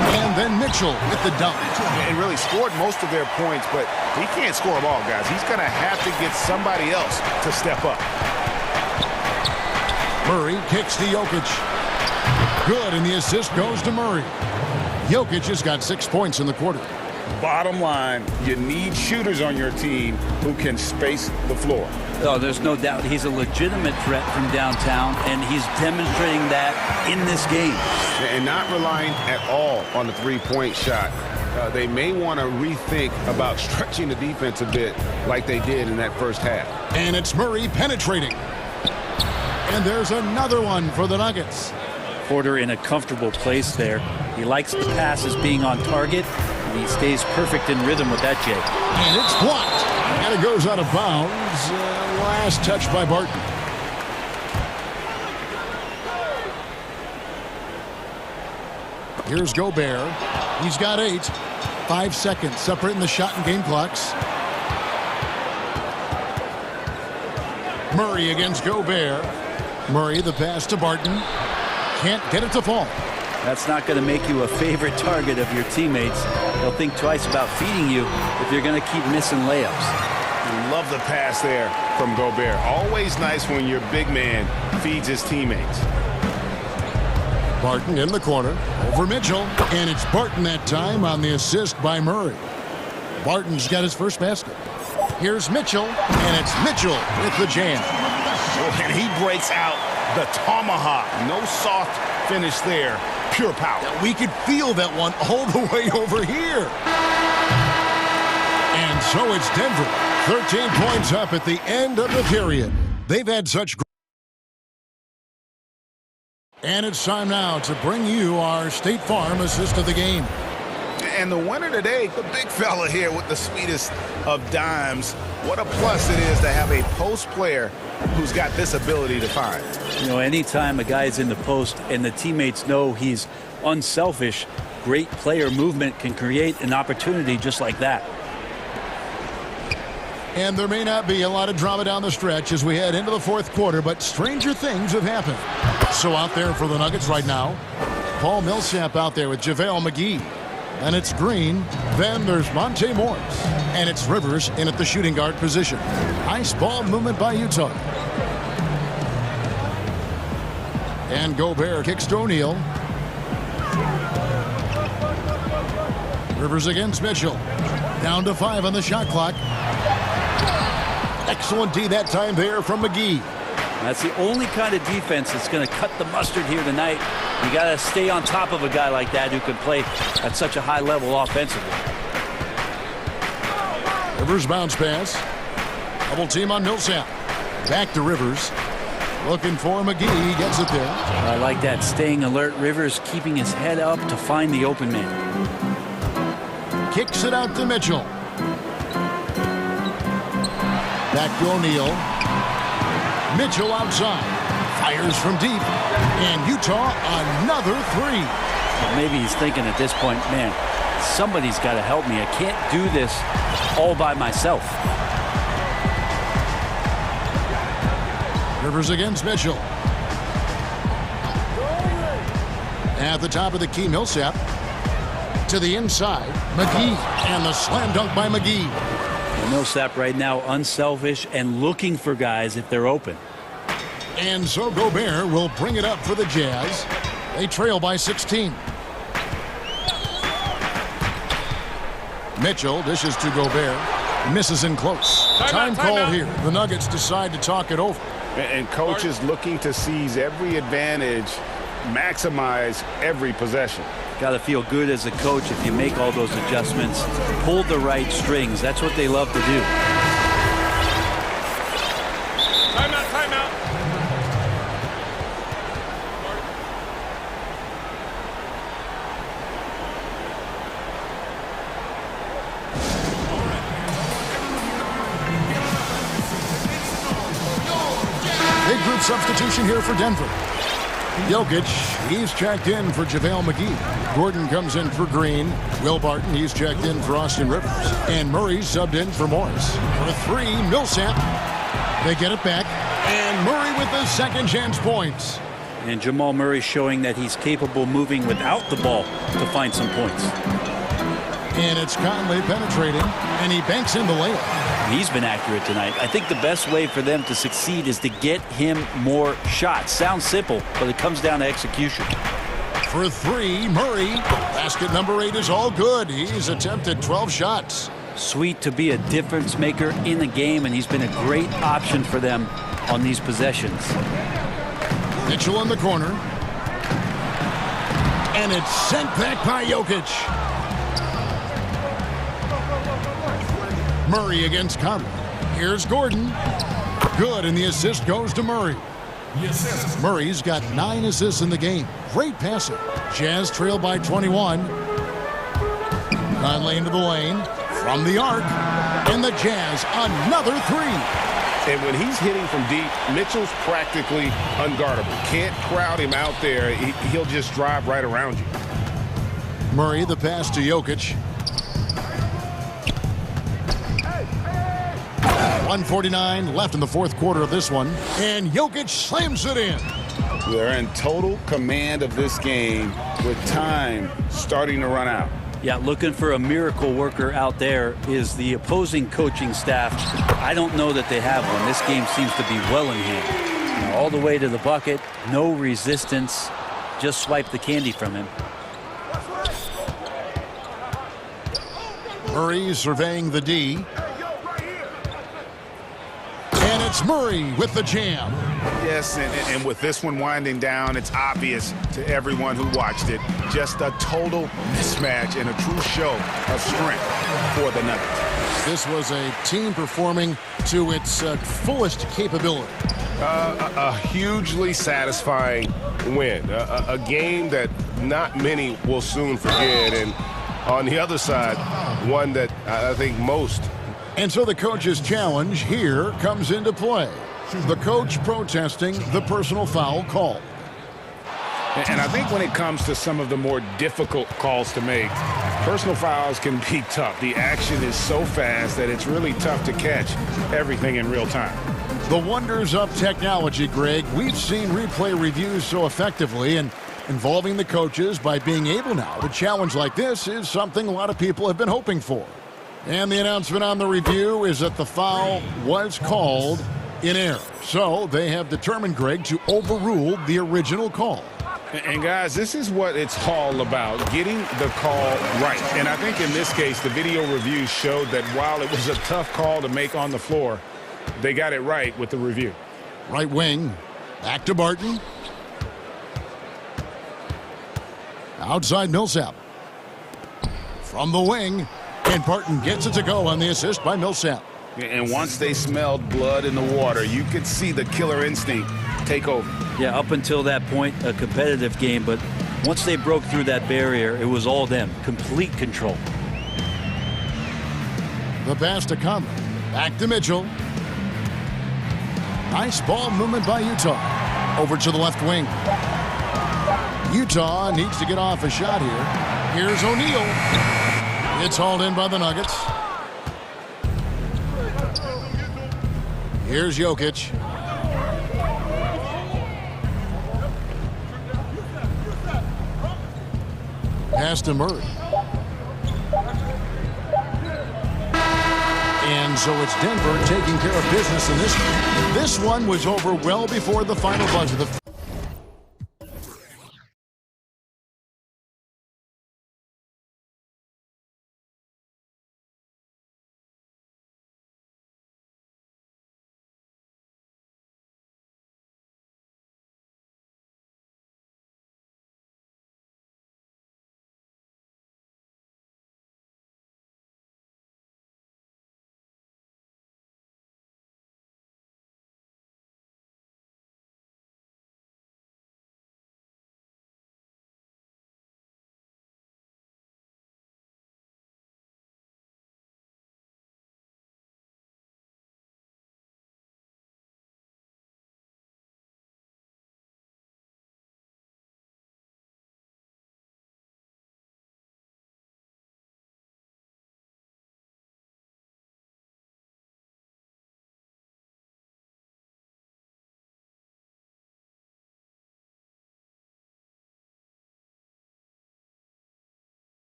Speaker 1: And then Mitchell with the dunk.
Speaker 4: And really scored most of their points, but he can't score them all, guys. He's going to have to get somebody else to step up.
Speaker 1: Murray kicks to Jokic. Good, and the assist goes to Murray. Jokic has got 6 points in the quarter.
Speaker 4: Bottom line, you need shooters on your team who can space the floor.
Speaker 8: Oh, there's no doubt he's a legitimate threat from downtown, and he's demonstrating that in this game.
Speaker 4: And not relying at all on the three-point shot. They may want to rethink about stretching the defense a bit like they did in that first half.
Speaker 1: And it's Murray penetrating. And there's another one for the Nuggets.
Speaker 8: Porter in a comfortable place there. He likes the passes being on target, and he stays perfect in rhythm with that, Jake.
Speaker 1: And it's blocked. And it goes out of bounds. Last touch by Barton. Here's Gobert. He's got 8. 5 seconds separating the shot and game clocks. Murray against Gobert. Murray, the pass to Barton. Can't get it to fall.
Speaker 8: That's not going to make you a favorite target of your teammates. They'll think twice about feeding you if you're going to keep missing layups.
Speaker 4: Love the pass there from Gobert. Always nice when your big man feeds his teammates.
Speaker 1: Barton in the corner over Mitchell, and it's Barton that time on the assist by Murray. Barton's got his first basket. Here's Mitchell, and it's Mitchell with the jam.
Speaker 4: And he breaks out the tomahawk. No soft finish there. Pure power.
Speaker 1: We could feel that one all the way over here. And so it's Denver. 13 points up at the end of the period. They've had such great... And it's time now to bring you our State Farm assist of the game.
Speaker 4: And the winner today, the big fella here with the sweetest of dimes. What a plus it is to have a post player who's got this ability to find.
Speaker 8: You know, anytime a guy's in the post and the teammates know he's unselfish, great player movement can create an opportunity just like that.
Speaker 1: And there may not be a lot of drama down the stretch as we head into the fourth quarter, but stranger things have happened. So out there for the Nuggets right now, Paul Millsap out there with JaVale McGee. And it's Green. Then there's Monte Morris. And it's Rivers in at the shooting guard position. Nice ball movement by Utah. And Gobert kicks to O'Neal. Rivers against Mitchell. Down to 5 on the shot clock. Excellent D that time there from McGee.
Speaker 8: That's the only kind of defense that's going to cut the mustard here tonight. You got to stay on top of a guy like that who can play at such a high level offensively.
Speaker 1: Rivers bounce pass. Double team on Millsap. Back to Rivers. Looking for McGee. He gets it there.
Speaker 8: I like that. Staying alert. Rivers keeping his head up to find the open man.
Speaker 1: Kicks it out to Mitchell. Back to O'Neal. Mitchell outside. Fires from deep. And Utah another three.
Speaker 8: Well, maybe he's thinking at this point, man, somebody's got to help me. I can't do this all by myself.
Speaker 1: Rivers against Mitchell. At the top of the key, Millsap. To the inside, McGee. And the slam dunk by McGee.
Speaker 8: Well, Millsap right now unselfish and looking for guys if they're open.
Speaker 1: And so Gobert will bring it up for the Jazz. They trail by 16. Mitchell dishes to Gobert. Misses in close. Time call here. The Nuggets decide to talk it over.
Speaker 4: And coach is looking to seize every advantage, maximize every possession.
Speaker 8: Got to feel good as a coach if you make all those adjustments. Pull the right strings. That's what they love to do.
Speaker 10: Timeout, timeout.
Speaker 1: Big group substitution here for Denver. Jokic, he's checked in for JaVale McGee. Gordon comes in for Green. Will Barton, he's checked in for Austin Rivers. And Murray subbed in for Morris. For 3, Millsap. They get it back. And Murray with the second chance points.
Speaker 8: And Jamal Murray showing that he's capable moving without the ball to find some points.
Speaker 1: And it's Conley penetrating. And he banks in the layup.
Speaker 8: He's been accurate tonight. I think the best way for them to succeed is to get him more shots. Sounds simple, but it comes down to execution.
Speaker 1: For 3, Murray. Basket number 8 is all good. He's attempted 12 shots.
Speaker 8: Sweet to be a difference maker in the game, and he's been a great option for them on these possessions.
Speaker 1: Mitchell in the corner. And it's sent back by Jokic. Murray against Conley. Here's Gordon. Good, and the assist goes to Murray. Murray's got 9 assists in the game. Great passing. Jazz trail by 21. Conley into the lane. From the arc. And the Jazz another 3.
Speaker 4: And when he's hitting from deep, Mitchell's practically unguardable. Can't crowd him out there. He'll just drive right around you.
Speaker 1: Murray, the pass to Jokic. 1:49 left in the fourth quarter of this one. And Jokic slams it in.
Speaker 4: They're in total command of this game with time starting to run out.
Speaker 8: Yeah, looking for a miracle worker out there is the opposing coaching staff. I don't know that they have one. This game seems to be well in hand. All the way to the bucket, no resistance, just swipe the candy from him.
Speaker 1: Murray surveying the D. And it's Murray with the jam.
Speaker 4: Yes, and with this one winding down, it's obvious to everyone who watched it. Just a total mismatch and a true show of strength for the Nuggets.
Speaker 1: This was a team performing to its fullest capability.
Speaker 11: A hugely satisfying win. A game that not many will soon forget. And on the other side, one that I think most.
Speaker 1: And so the coach's challenge here comes into play. The coach protesting the personal foul call.
Speaker 4: And I think when it comes to some of the more difficult calls to make, personal fouls can be tough. The action is so fast that it's really tough to catch everything in real time.
Speaker 1: The wonders of technology, Greg. We've seen replay reviews so effectively, and involving the coaches by being able now to challenge like this is something a lot of people have been hoping for. And the announcement on the review is that the foul was called in error. So they have determined, Greg, to overrule the original call.
Speaker 4: And guys, this is what it's all about, getting the call right. And I think in this case, the video review showed that while it was a tough call to make on the floor, they got it right with the review.
Speaker 1: Right wing, back to Barton. Outside Millsap. From the wing, and Barton gets it to go on the assist by Millsap.
Speaker 4: And once they smelled blood in the water, you could see the killer instinct take over.
Speaker 8: Yeah, up until that point, a competitive game, but once they broke through that barrier, it was all them. Complete control.
Speaker 1: The pass to Conley. Back to Mitchell. Nice ball movement by Utah. Over to the left wing. Utah needs to get off a shot here. Here's O'Neal. It's hauled in by the Nuggets. Here's Jokic. Pass to Murray. And so it's Denver taking care of business in this one. This one was over well before the final buzzer.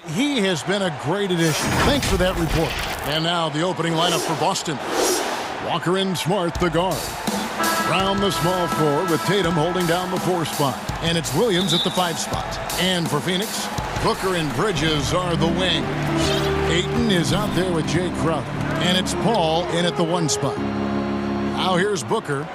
Speaker 1: He has been a great addition. Thanks for that report. And now the opening lineup for Boston. Walker and Smart, the guard. Brown, the small forward, with Tatum holding down the 4 spot. And it's Williams at the 5 spot. And for Phoenix, Booker and Bridges are the wings. Ayton is out there with Jay Crowder. And it's Paul in at the 1 spot. Now here's Booker.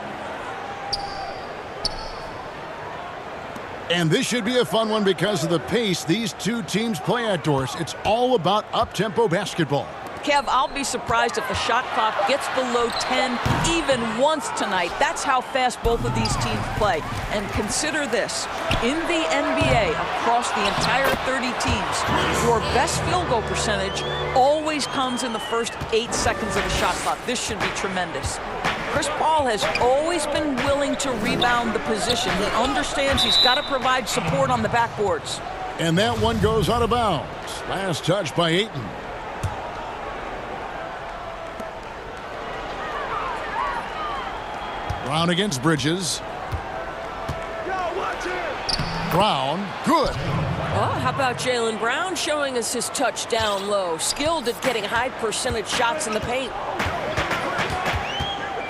Speaker 1: And this should be a fun one because of the pace these two teams play outdoors. It's all about up-tempo basketball.
Speaker 12: Kev, I'll be surprised if the shot clock gets below 10 even once tonight. That's how fast both of these teams play. And consider this. In the NBA, across the entire 30 teams, your best field goal percentage always comes in the first 8 seconds of the shot clock. This should be tremendous. Chris Paul has always been willing to rebound the position. He understands he's got to provide support on the backboards.
Speaker 1: And that one goes out of bounds. Last touch by Ayton. Brown against Bridges. Brown, good.
Speaker 13: Oh, how about Jaylen Brown showing us his touch down low. Skilled at getting high percentage shots in the paint.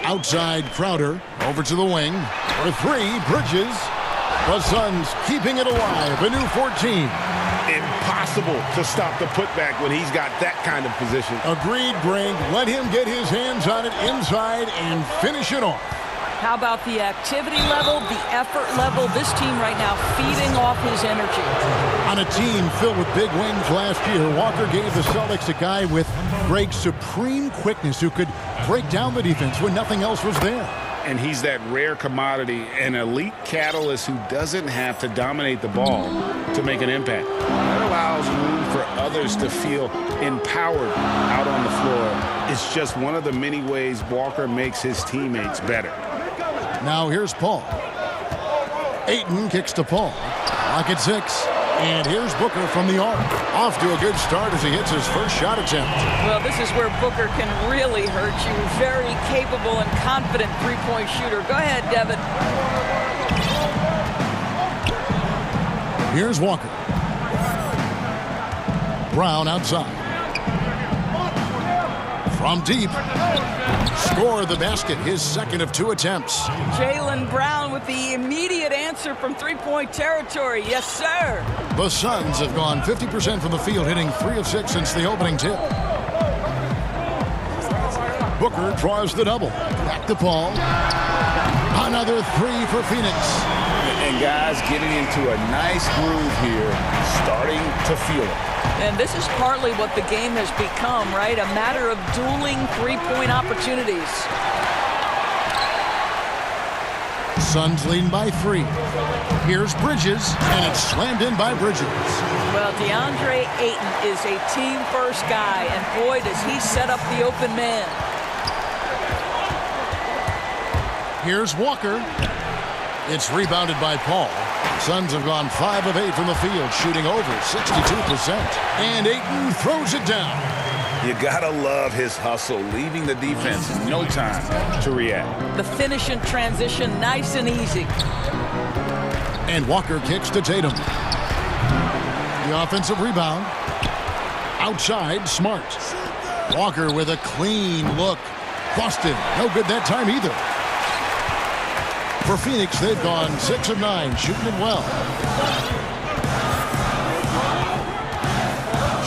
Speaker 1: Outside Crowder, over to the wing. For 3, Bridges. The Suns keeping it alive, a new 14.
Speaker 11: Impossible to stop the putback when he's got that kind of position.
Speaker 1: Agreed, Greg. Let him get his hands on it inside and finish it off.
Speaker 12: How about the activity level, the effort level? This team right now feeding off his energy.
Speaker 1: On a team filled with big wings last year, Walker gave the Celtics a guy with great supreme quickness who could break down the defense when nothing else was there.
Speaker 4: And he's that rare commodity, an elite catalyst who doesn't have to dominate the ball to make an impact. That allows room for others to feel empowered out on the floor. It's just one of the many ways Walker makes his teammates better.
Speaker 1: Now here's Paul. Ayton kicks to Paul. Lock at 6. And here's Booker from the arc. Off to a good start as he hits his first shot attempt.
Speaker 12: Well, this is where Booker can really hurt you. Very capable and confident three-point shooter. Go ahead, Devin.
Speaker 1: Here's Walker. Brown outside. From deep. Score the basket, his second of 2 attempts.
Speaker 12: Jaylen Brown with the immediate answer from three-point territory. Yes, sir.
Speaker 1: The Suns have gone 50% from the field, hitting 3 of 6 since the opening tip. Booker draws the double. Back to Paul. Another 3 for Phoenix.
Speaker 14: And guys getting into a nice groove here, starting to feel it.
Speaker 12: And this is partly what the game has become, right? A matter of dueling three-point opportunities.
Speaker 1: Suns leading by 3. Here's Bridges, and it's slammed in by Bridges.
Speaker 12: Well, DeAndre Ayton is a team-first guy, and boy, does he set up the open man.
Speaker 1: Here's Walker. It's rebounded by Paul. Suns have gone 5 of 8 from the field, shooting over 62%. And Ayton throws it down.
Speaker 14: You gotta love his hustle, leaving the defense no time to react.
Speaker 12: The finish in transition, nice and easy.
Speaker 1: And Walker kicks to Tatum. The offensive rebound. Outside, Smart. Walker with a clean look. Busted. No good that time either. For Phoenix, they've gone 6 of 9, shooting it well.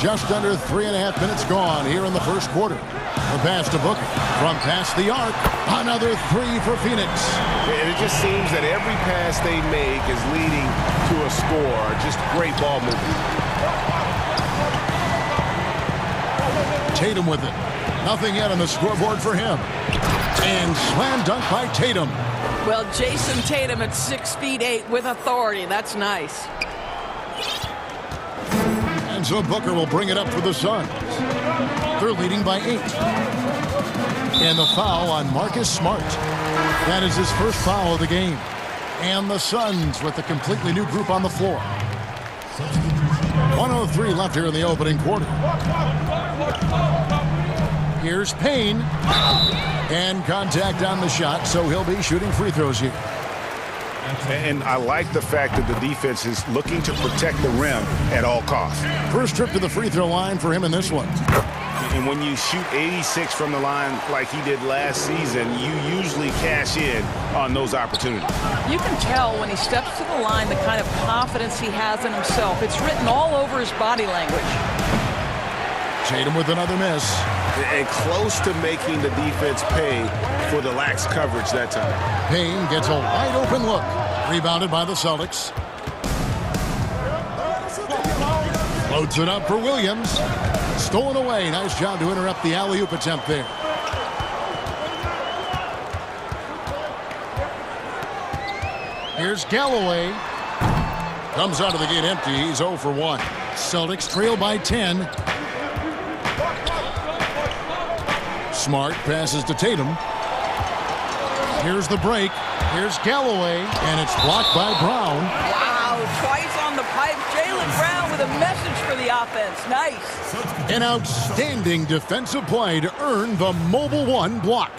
Speaker 1: Just under 3.5 minutes gone here in the first quarter. The pass to Booker from past the arc. Another 3 for Phoenix.
Speaker 11: And it just seems that every pass they make is leading to a score. Just great ball movement.
Speaker 1: Tatum with it. Nothing yet on the scoreboard for him. And slam dunk by Tatum.
Speaker 12: Well, Jason Tatum at 6'8" with authority. That's nice.
Speaker 1: And so Booker will bring it up for the Suns. They're leading by 8. And the foul on Marcus Smart. That is his first foul of the game. And the Suns with a completely new group on the floor. 1:03 left here in the opening quarter. Here's Payne. And contact on the shot, so he'll be shooting free throws here.
Speaker 4: And I like the fact that the defense is looking to protect the rim at all costs.
Speaker 1: First trip to the free throw line for him in this one.
Speaker 4: And when you shoot 86 from the line like he did last season, you usually cash in on those opportunities.
Speaker 12: You can tell when he steps to the line the kind of confidence he has in himself. It's written all over his body language.
Speaker 1: Tatum with another miss.
Speaker 4: And close to making the defense pay for the lax coverage that time.
Speaker 1: Payne gets a wide open look. Rebounded by the Celtics. Loads it up for Williams. Stolen away. Nice job to interrupt the alley-oop attempt there. Here's Galloway. Comes out of the gate empty. He's 0 for 1. Celtics trail by 10. Smart passes to Tatum. Here's the break. Here's Galloway, and it's blocked by Brown.
Speaker 12: Wow, twice on the pipe. Jaylen Brown with a message for the offense. Nice.
Speaker 1: An outstanding defensive play to earn the Mobile One block.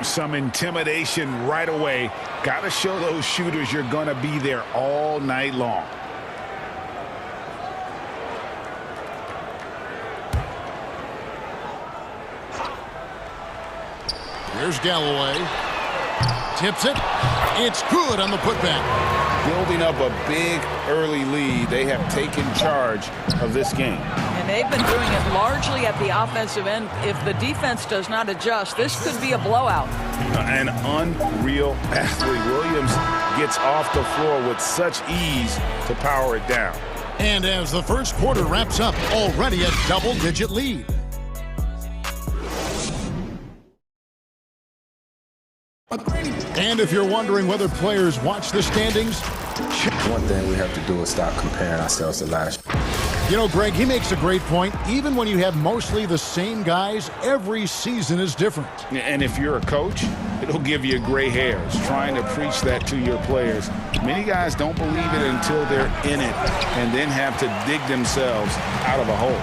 Speaker 4: Some intimidation right away. Got to show those shooters you're going to be there all night long.
Speaker 1: Here's Galloway. Tips it. It's good on the putback.
Speaker 4: Building up a big early lead. They have taken charge of this game.
Speaker 12: And they've been doing it largely at the offensive end. If the defense does not adjust, this could be a blowout.
Speaker 4: An unreal athlete. Williams gets off the floor with such ease to power it down.
Speaker 1: And as the first quarter wraps up, already a double-digit lead. And if you're wondering whether players watch the standings,
Speaker 2: one thing we have to do is stop comparing ourselves to last year.
Speaker 1: You know, Greg, he makes a great point. Even when you have mostly the same guys, every season is different.
Speaker 4: And if you're a coach, it'll give you gray hairs trying to preach that to your players. Many guys don't believe it until they're in it and then have to dig themselves out of a hole.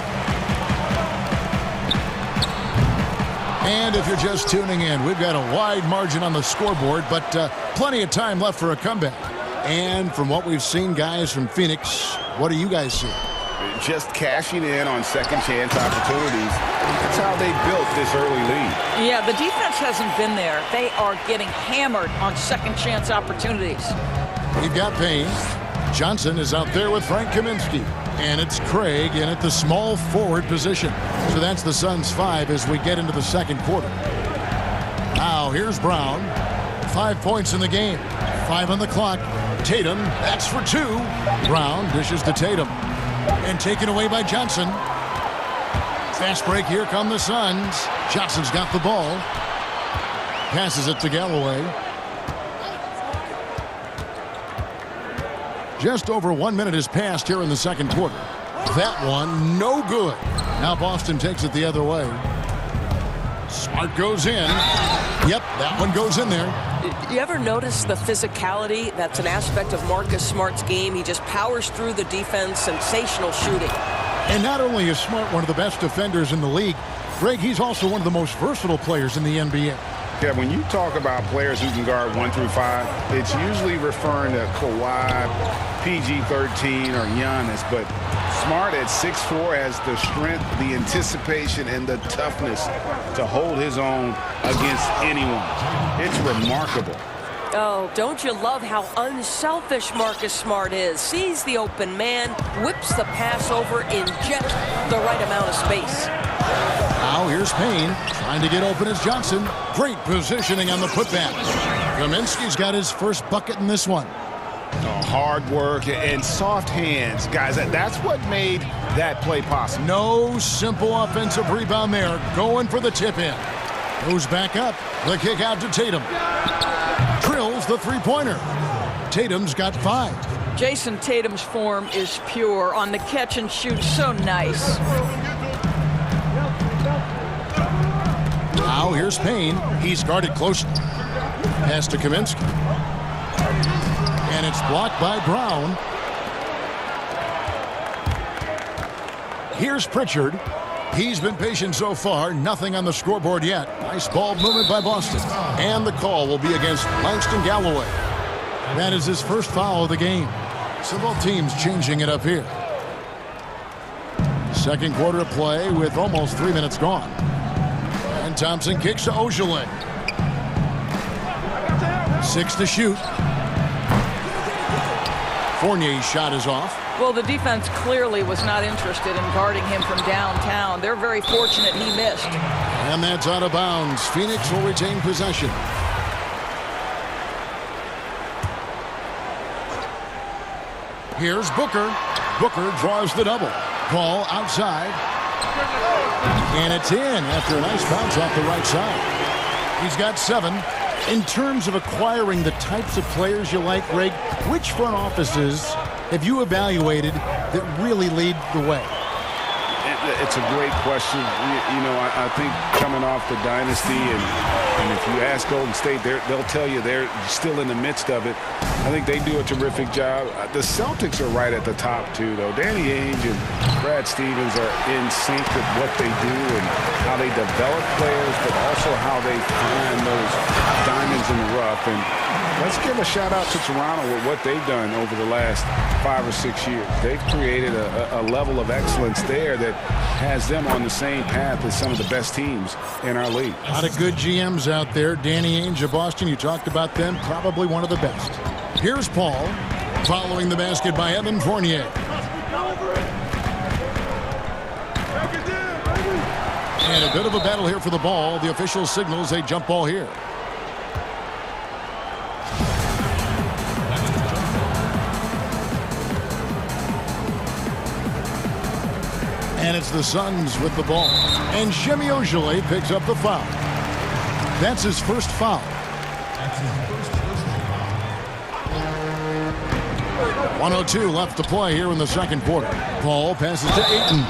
Speaker 1: And if you're just tuning in, we've got a wide margin on the scoreboard, but plenty of time left for a comeback. And from what we've seen, guys, from Phoenix, what do you guys see?
Speaker 4: Just cashing in on second chance opportunities. That's how they built this early lead.
Speaker 12: Yeah, the defense hasn't been there. They are getting hammered on second chance opportunities.
Speaker 1: We've got Payne. Johnson is out there with Frank Kaminsky. And it's Craig in at the small forward position. So that's the Suns' 5 as we get into the second quarter. Now here's Brown. 5 points in the game. 5 on the clock. Tatum, that's for 2. Brown dishes to Tatum. And taken away by Johnson. Fast break, here come the Suns. Johnson's got the ball. Passes it to Galloway. Just over 1 minute has passed here in the second quarter. That one, no good. Now Boston takes it the other way. Smart goes in. Yep, that one goes in there.
Speaker 13: You ever notice the physicality? That's an aspect of Marcus Smart's game. He just powers through the defense. Sensational shooting.
Speaker 1: And not only is Smart one of the best defenders in the league, Greg, he's also one of the most versatile players in the NBA.
Speaker 4: Yeah, when you talk about players who can guard 1 through 5, it's usually referring to Kawhi, PG-13, or Giannis. But Smart at 6'4" has the strength, the anticipation, and the toughness to hold his own against anyone. It's remarkable.
Speaker 13: Oh, don't you love how unselfish Marcus Smart is? Sees the open man, whips the pass over in just the right amount of space.
Speaker 1: Now here's Payne trying to get open as Johnson. Great positioning on the putback. Kaminsky's got his first bucket in this one.
Speaker 4: Hard work and soft hands, guys. That's what made that play possible.
Speaker 1: No simple offensive rebound there. Going for the tip-in. Goes back up. The kick out to Tatum. Drills the three-pointer. Tatum's got 5.
Speaker 12: Jason Tatum's form is pure on the catch and shoot. So nice.
Speaker 1: Now here's Payne. He's guarded close. Pass to Kaminsky. And it's blocked by Brown. Here's Pritchard. He's been patient so far. Nothing on the scoreboard yet. Nice ball movement by Boston. And the call will be against Langston Galloway. That is his first foul of the game. So both teams changing it up here. Second quarter of play with almost 3 minutes gone. And Thompson kicks to Ojale. 6 to shoot. Fournier's shot is off.
Speaker 12: Well, the defense clearly was not interested in guarding him from downtown. They're very fortunate he missed.
Speaker 1: And that's out of bounds. Phoenix will retain possession. Here's Booker. Booker draws the double. Ball outside. And it's in after a nice bounce off the right side. He's got 7. In terms of acquiring the types of players you like, Greg, which front offices have you evaluated that really lead the way?
Speaker 4: It's a great question. You know, I think coming off the dynasty, and if you ask Golden State, they'll tell you they're still in the midst of it. I think they do a terrific job. The Celtics are right at the top, too, though. Danny Ainge and Brad Stevens are in sync with what they do and how they develop players, but also how they find those diamonds in the rough. And let's give a shout-out to Toronto with what they've done over the last 5 or 6 years. They've created a level of excellence there that has them on the same path as some of the best teams in our league.
Speaker 1: A lot of good GMs out there. Danny Ainge of Boston, you talked about them, probably one of the best. Here's Paul, following the basket by Evan Fournier. And a bit of a battle here for the ball. The official signals a jump ball here. And it's the Suns with the ball. And Shemi Ojale picks up the foul. That's his first foul. 1:02 left to play here in the second quarter. Paul passes to Ayton.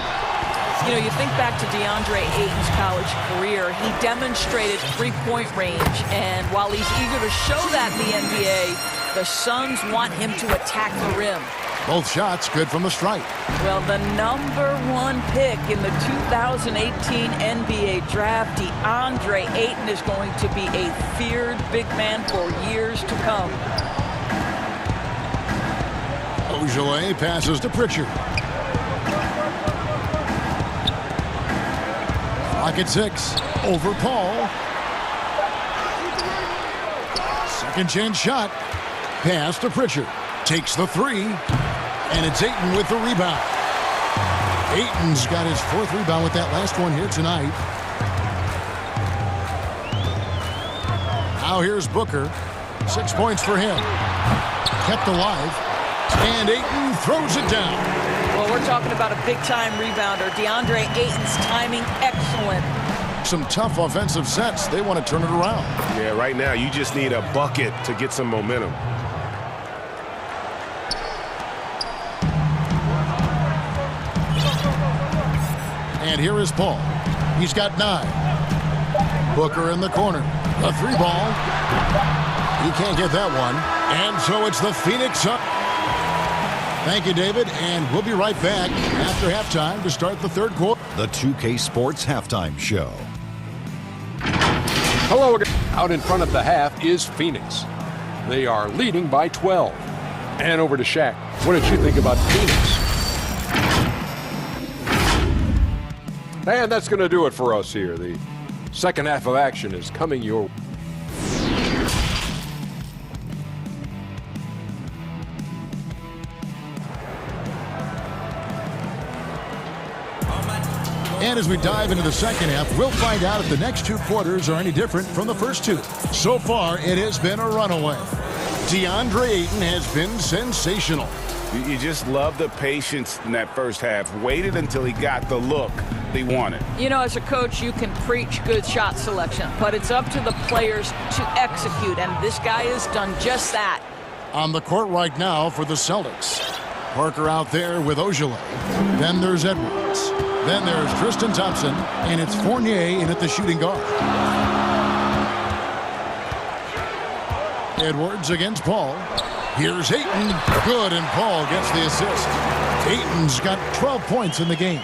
Speaker 12: You know, you think back to DeAndre Ayton's college career, he demonstrated three-point range, and while he's eager to show that in the NBA, the Suns want him to attack the rim.
Speaker 1: Both shots good from the stripe.
Speaker 12: Well, the #1 pick in the 2018 NBA draft, DeAndre Ayton, is going to be a feared big man for years to come.
Speaker 1: Ojale passes to Pritchard. Clock at 6. Over Paul. Second chance shot. Pass to Pritchard. Takes the 3. And it's Ayton with the rebound. Ayton's got his 4th rebound with that last one here tonight. Now here's Booker. 6 points for him. Kept alive. And Ayton throws it down.
Speaker 12: Well, we're talking about a big-time rebounder. DeAndre Ayton's timing excellent.
Speaker 1: Some tough offensive sets. They want to turn it around.
Speaker 11: Yeah, right now you just need a bucket to get some momentum.
Speaker 1: And here is Paul. He's got 9. Booker in the corner. A 3 ball. He can't get that one. And so it's the Phoenix Suns. Thank you, David. And we'll be right back after halftime to start the third quarter.
Speaker 5: The 2K Sports Halftime Show.
Speaker 6: Hello again. Out in front of the half is Phoenix. They are leading by 12. And over to Shaq. What did you think about Phoenix? And that's going to do it for us here. The second half of action is coming your way.
Speaker 1: And as we dive into the second half, we'll find out if the next 2 quarters are any different from the first 2. So far, it has been a runaway. DeAndre Ayton has been sensational.
Speaker 4: You just love the patience in that first half. Waited until he got the look he wanted.
Speaker 12: You know, as a coach, you can preach good shot selection, but it's up to the players to execute, and this guy has done just that.
Speaker 1: On the court right now for the Celtics. Parker out there with Ojale. Then there's Edwards. Then there's Tristan Thompson, and it's Fournier in at the shooting guard. Edwards against Paul. Here's Ayton. Good, and Paul gets the assist. Ayton's got 12 points in the game.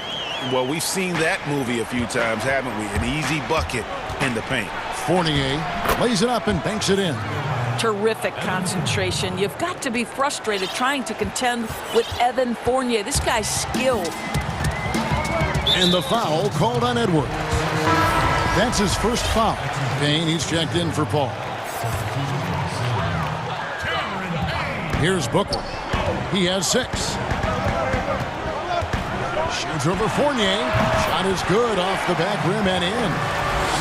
Speaker 14: Well, we've seen that movie a few times, haven't we? An easy bucket in the paint.
Speaker 1: Fournier lays it up and banks it in.
Speaker 12: Terrific concentration. You've got to be frustrated trying to contend with Evan Fournier. This guy's skilled.
Speaker 1: And the foul called on Edwards. That's his first foul. Payne, he's checked in for Paul. Here's Booker. He has 6. Shoots over Fournier. Shot is good off the back rim and in.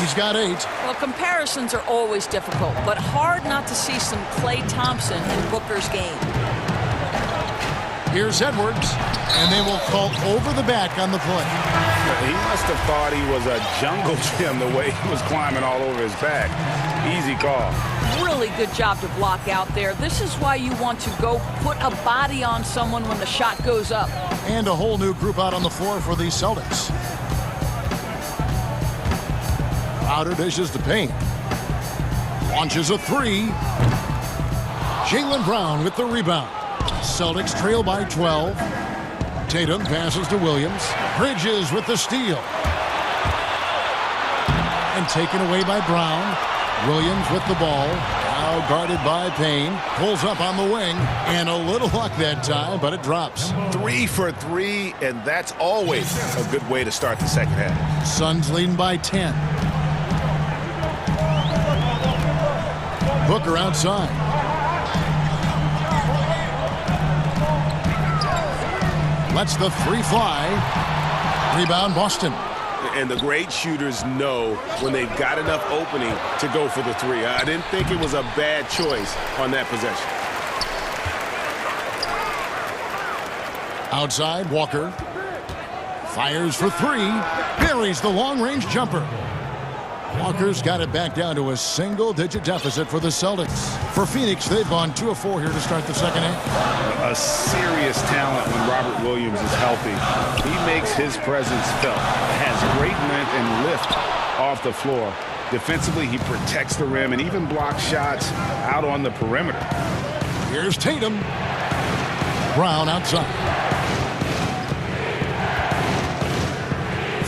Speaker 1: He's got 8.
Speaker 12: Well, comparisons are always difficult, but hard not to see some Klay Thompson in Booker's game.
Speaker 1: Here's Edwards, and they will call over the back on the play.
Speaker 4: He must have thought he was a jungle gym the way he was climbing all over his back. Easy call.
Speaker 12: Really good job to block out there. This is why you want to go put a body on someone when the shot goes up.
Speaker 1: And a whole new group out on the floor for the Celtics. Outer dishes to Payne. Launches a 3. Jaylen Brown with the rebound. Celtics trail by 12. Tatum passes to Williams. Bridges with the steal. And taken away by Brown. Williams with the ball. Now guarded by Payne. Pulls up on the wing. And a little luck that time, but it drops.
Speaker 11: 3 for 3, and that's always a good way to start the second half.
Speaker 1: Suns leading by 10. Booker outside. Lets the 3 fly. Rebound Boston.
Speaker 11: And the great shooters know when they've got enough opening to go for the 3. I didn't think it was a bad choice on that possession.
Speaker 1: Outside, Walker. Fires for 3. Buries the long-range jumper. Walker's got it back down to a single-digit deficit for the Celtics. For Phoenix, they've gone 2 of 4 here to start the second half.
Speaker 4: A serious talent when Robert Williams is healthy. He makes his presence felt. Has great length and lift off the floor. Defensively, he protects the rim and even blocks shots out on the perimeter.
Speaker 1: Here's Tatum. Brown outside.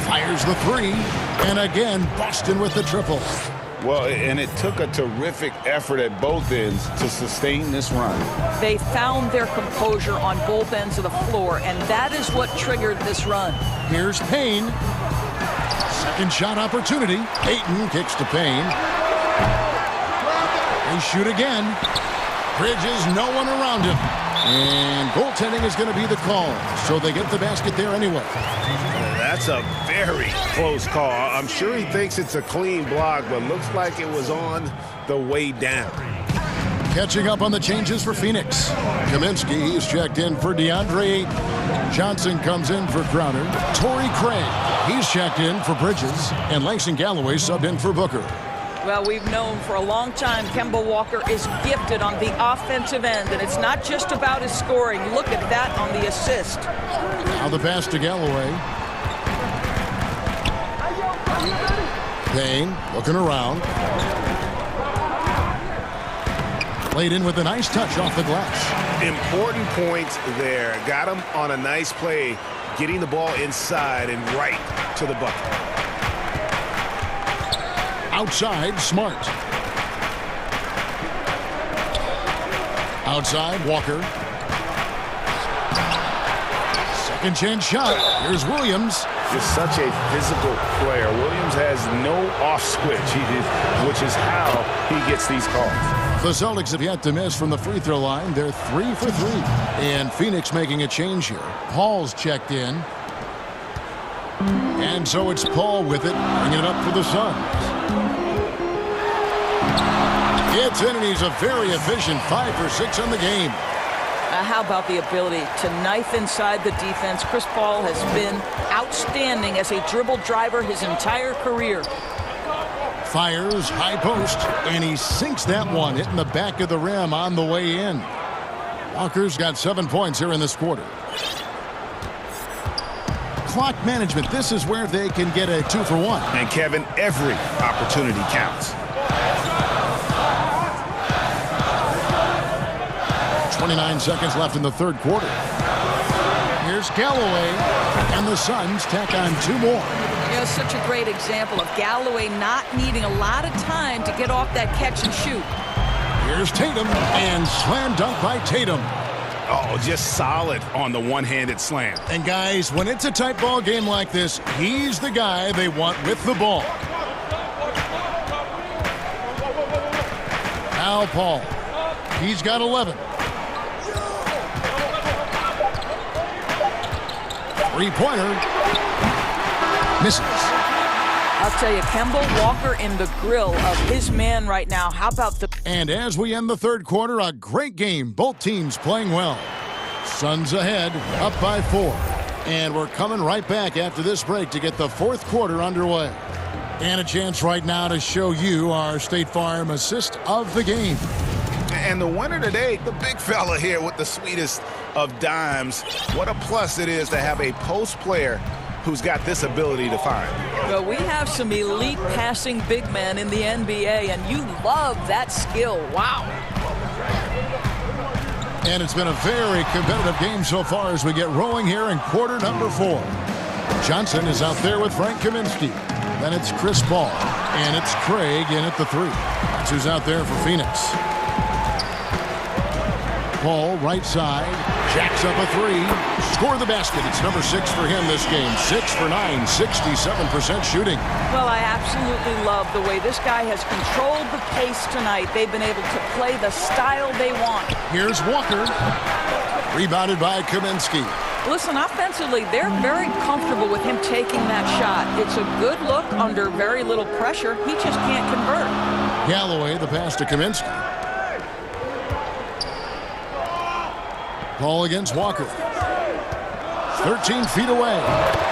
Speaker 1: Fires the 3. And again, Boston with the triple.
Speaker 4: Well, and it took a terrific effort at both ends to sustain this run.
Speaker 12: They found their composure on both ends of the floor, and that is what triggered this run.
Speaker 1: Here's Payne. Second shot opportunity. Ayton kicks to Payne. They shoot again. Bridges, no one around him. And goaltending is going to be the call, so they get the basket there anyway.
Speaker 11: That's a very close call. I'm sure he thinks it's a clean block, but looks like it was on the way down.
Speaker 1: Catching up on the changes for Phoenix. Kaminsky is checked in for DeAndre Ayton. Johnson comes in for Crowder. Torrey Craig, he's checked in for Bridges. And Langston Galloway subbed in for Booker.
Speaker 12: Well, we've known for a long time Kemba Walker is gifted on the offensive end, and it's not just about his scoring. Look at that on the assist.
Speaker 1: Now the pass to Galloway. Payne looking around. Played in with a nice touch off the glass.
Speaker 11: Important points there. Got him on a nice play, getting the ball inside and right to the bucket.
Speaker 1: Outside, Smart. Outside, Walker. Second chance shot. Here's Williams.
Speaker 4: Just such a physical player. Williams has no off switch, which is how he gets these calls.
Speaker 1: The Celtics have yet to miss from the free throw line. They're 3 for 3. And Phoenix making a change here. Paul's checked in. And so it's Paul with it, bringing it up for the Suns. Gets in, and he's a very efficient 5 for 6 on the game.
Speaker 12: How about the ability to knife inside the defense? Chris Paul has been outstanding as a dribble driver his entire career.
Speaker 1: Fires, high post, and he sinks that one, hitting the back of the rim on the way in. Walker's got 7 points here in this quarter. Clock management, this is where they can get a 2 for 1.
Speaker 4: And Kevin, every opportunity counts.
Speaker 1: 29 seconds left in the third quarter. Here's Galloway, and the Suns tack on 2 more.
Speaker 12: You know, such a great example of Galloway not needing a lot of time to get off that catch and shoot.
Speaker 1: Here's Tatum, and slam dunk by Tatum.
Speaker 4: Oh, just solid on the one-handed slam.
Speaker 1: And guys, when it's a tight ball game like this, he's the guy they want with the ball. Now Paul. He's got 11. Three-pointer. Misses.
Speaker 12: I'll tell you, Kemba Walker in the grill of his man right now. How about the...
Speaker 1: And as we end the third quarter, a great game. Both teams playing well. Suns ahead, up by 4. And we're coming right back after this break to get the fourth quarter underway. And a chance right now to show you our State Farm assist of the game.
Speaker 4: And the winner today, the big fella here with the sweetest of dimes. What a plus it is to have a post player who's got this ability to find.
Speaker 12: Well, we have some elite passing big men in the NBA, and you love that skill. Wow.
Speaker 1: And it's been a very competitive game so far as we get rolling here in quarter number 4. Johnson is out there with Frank Kaminsky. Then it's Chris Paul. And it's Craig in at the 3. That's who's out there for Phoenix. Paul, right side, jacks up a 3. Score the basket. It's number 6 for him this game. 6 for 9, 67% shooting.
Speaker 12: Well, I absolutely love the way this guy has controlled the pace tonight. They've been able to play the style they want.
Speaker 1: Here's Walker. Rebounded by Kaminsky.
Speaker 12: Listen, offensively, they're very comfortable with him taking that shot. It's a good look under very little pressure. He just can't convert.
Speaker 1: Galloway, the pass to Kaminsky. Paul against Walker. 13 feet away.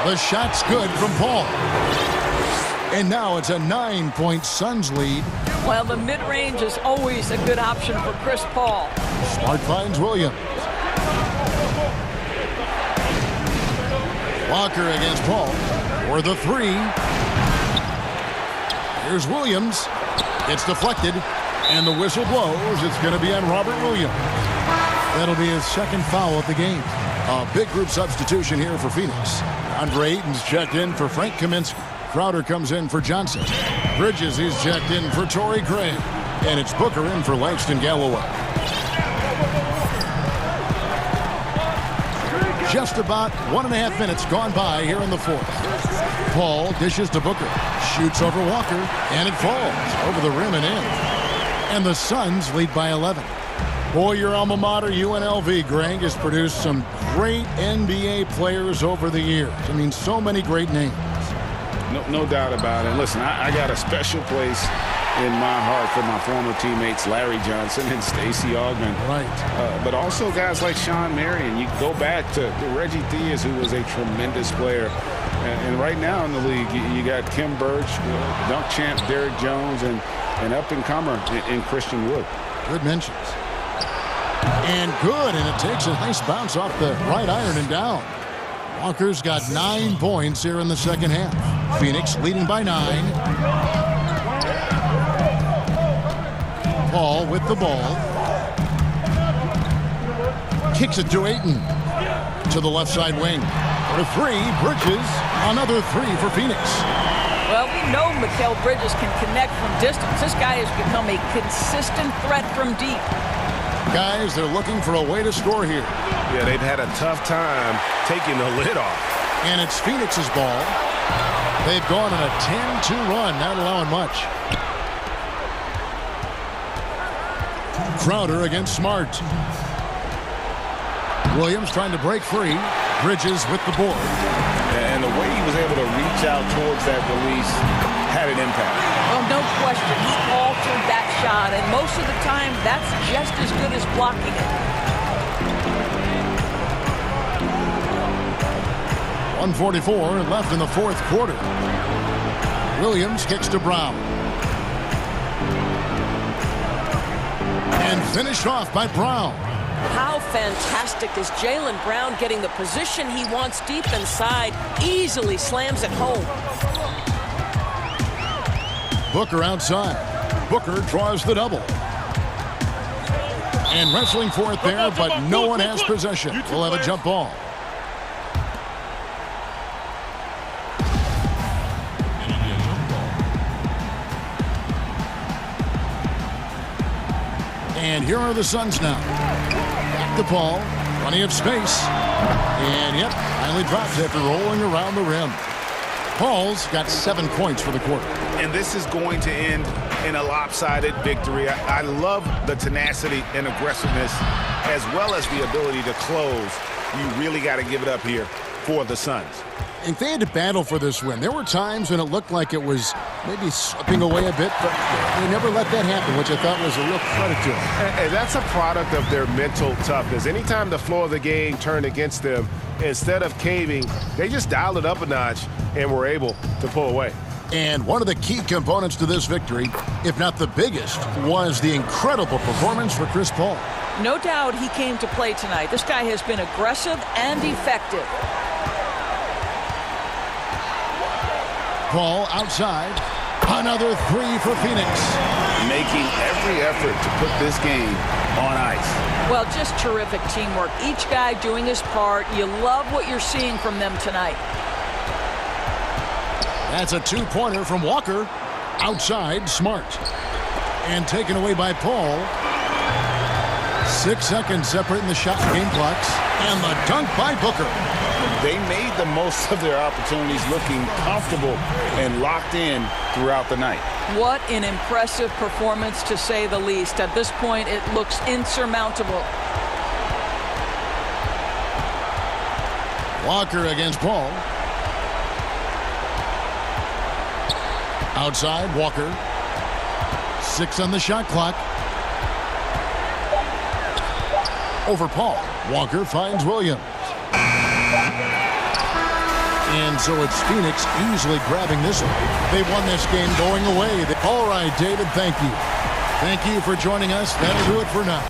Speaker 1: The shot's good from Paul. And now it's a 9-point Suns lead.
Speaker 12: Well, the mid-range is always a good option for Chris Paul.
Speaker 1: Smart finds Williams. Walker against Paul for the 3. Here's Williams. It's deflected, and the whistle blows. It's going to be on Robert Williams. That'll be his second foul of the game. A big group substitution here for Phoenix. Andre Ayton's checked in for Frank Kaminsky. Crowder comes in for Johnson. Bridges is checked in for Torrey Craig. And it's Booker in for Langston Galloway. Just about 1.5 minutes gone by here in the fourth. Paul dishes to Booker. Shoots over Walker. And it falls over the rim and in. And the Suns lead by 11. Boy, your alma mater, UNLV, Greg, has produced some great NBA players over the years. I mean, so many great names.
Speaker 4: No doubt about it. Listen, I got a special place in my heart for my former teammates Larry Johnson and Stacey Augmon.
Speaker 1: Right.
Speaker 4: But also guys like Sean Marion. You go back to Reggie Theus, who was a tremendous player. And right now in the league, you got Kim Birch, dunk champ Derrick Jones, and an up-and-comer in Christian Wood.
Speaker 1: Good mentions. And good, and it takes a nice bounce off the right iron and down. Walker's got 9 points here in the second half. Phoenix leading by 9. Paul with the ball. Kicks it to Ayton. To the left side wing. For 3, Bridges. Another 3 for Phoenix.
Speaker 12: Well, we know Mikal Bridges can connect from distance. This guy has become a consistent threat from deep.
Speaker 1: Guys, they're looking for a way to score here.
Speaker 11: Yeah, they've had a tough time taking the lid off.
Speaker 1: And it's Phoenix's ball. They've gone on a 10-2 run, not allowing much. Crowder against Smart. Williams trying to break free. Bridges with the board.
Speaker 14: And the way he was able to reach out towards that release had an impact.
Speaker 12: Well, no question. He altered that shot, and most of the time, that's just as good as blocking it.
Speaker 1: 1:44 left in the fourth quarter. Williams kicks to Brown. And finished off by Brown.
Speaker 13: How fantastic is Jaylen Brown getting the position he wants deep inside, easily slams it home.
Speaker 1: Booker outside. Booker draws the double. And wrestling for it there, but no one has possession. We'll have a jump ball. And here are the Suns now. Back to Paul. Plenty of space. And, yep, finally drops after rolling around the rim. Paul's got 7 points for the quarter.
Speaker 4: And this is going to end in a lopsided victory. I love the tenacity and aggressiveness as well as the ability to close. You really got to give it up here for the Suns.
Speaker 1: If they had to battle for this win, there were times when it looked like it was maybe slipping away a bit, but they never let that happen, which I thought was a real credit to them.
Speaker 11: And that's a product of their mental toughness. Anytime the floor of the game turned against them, instead of caving, they just dialed it up a notch and were able to pull away.
Speaker 1: And one of the key components to this victory, if not the biggest, was the incredible performance for Chris Paul.
Speaker 12: No doubt he came to play tonight. This guy has been aggressive and effective.
Speaker 1: Paul outside. Another 3 for Phoenix.
Speaker 14: Making every effort to put this game on ice.
Speaker 12: Well, just terrific teamwork. Each guy doing his part. You love what you're seeing from them tonight.
Speaker 1: That's a 2-pointer from Walker. Outside, Smart. And taken away by Paul. 6 seconds separating the shot and game clocks. And the dunk by Booker.
Speaker 14: They made the most of their opportunities, looking comfortable and locked in throughout the night.
Speaker 12: What an impressive performance, to say the least. At this point, it looks insurmountable.
Speaker 1: Walker against Paul. Outside, Walker. 6 on the shot clock. Over Paul. Walker finds Williams. And so it's Phoenix easily grabbing this one. They won this game going away. All right, David, thank you. Thank you for joining us. That'll do it for now.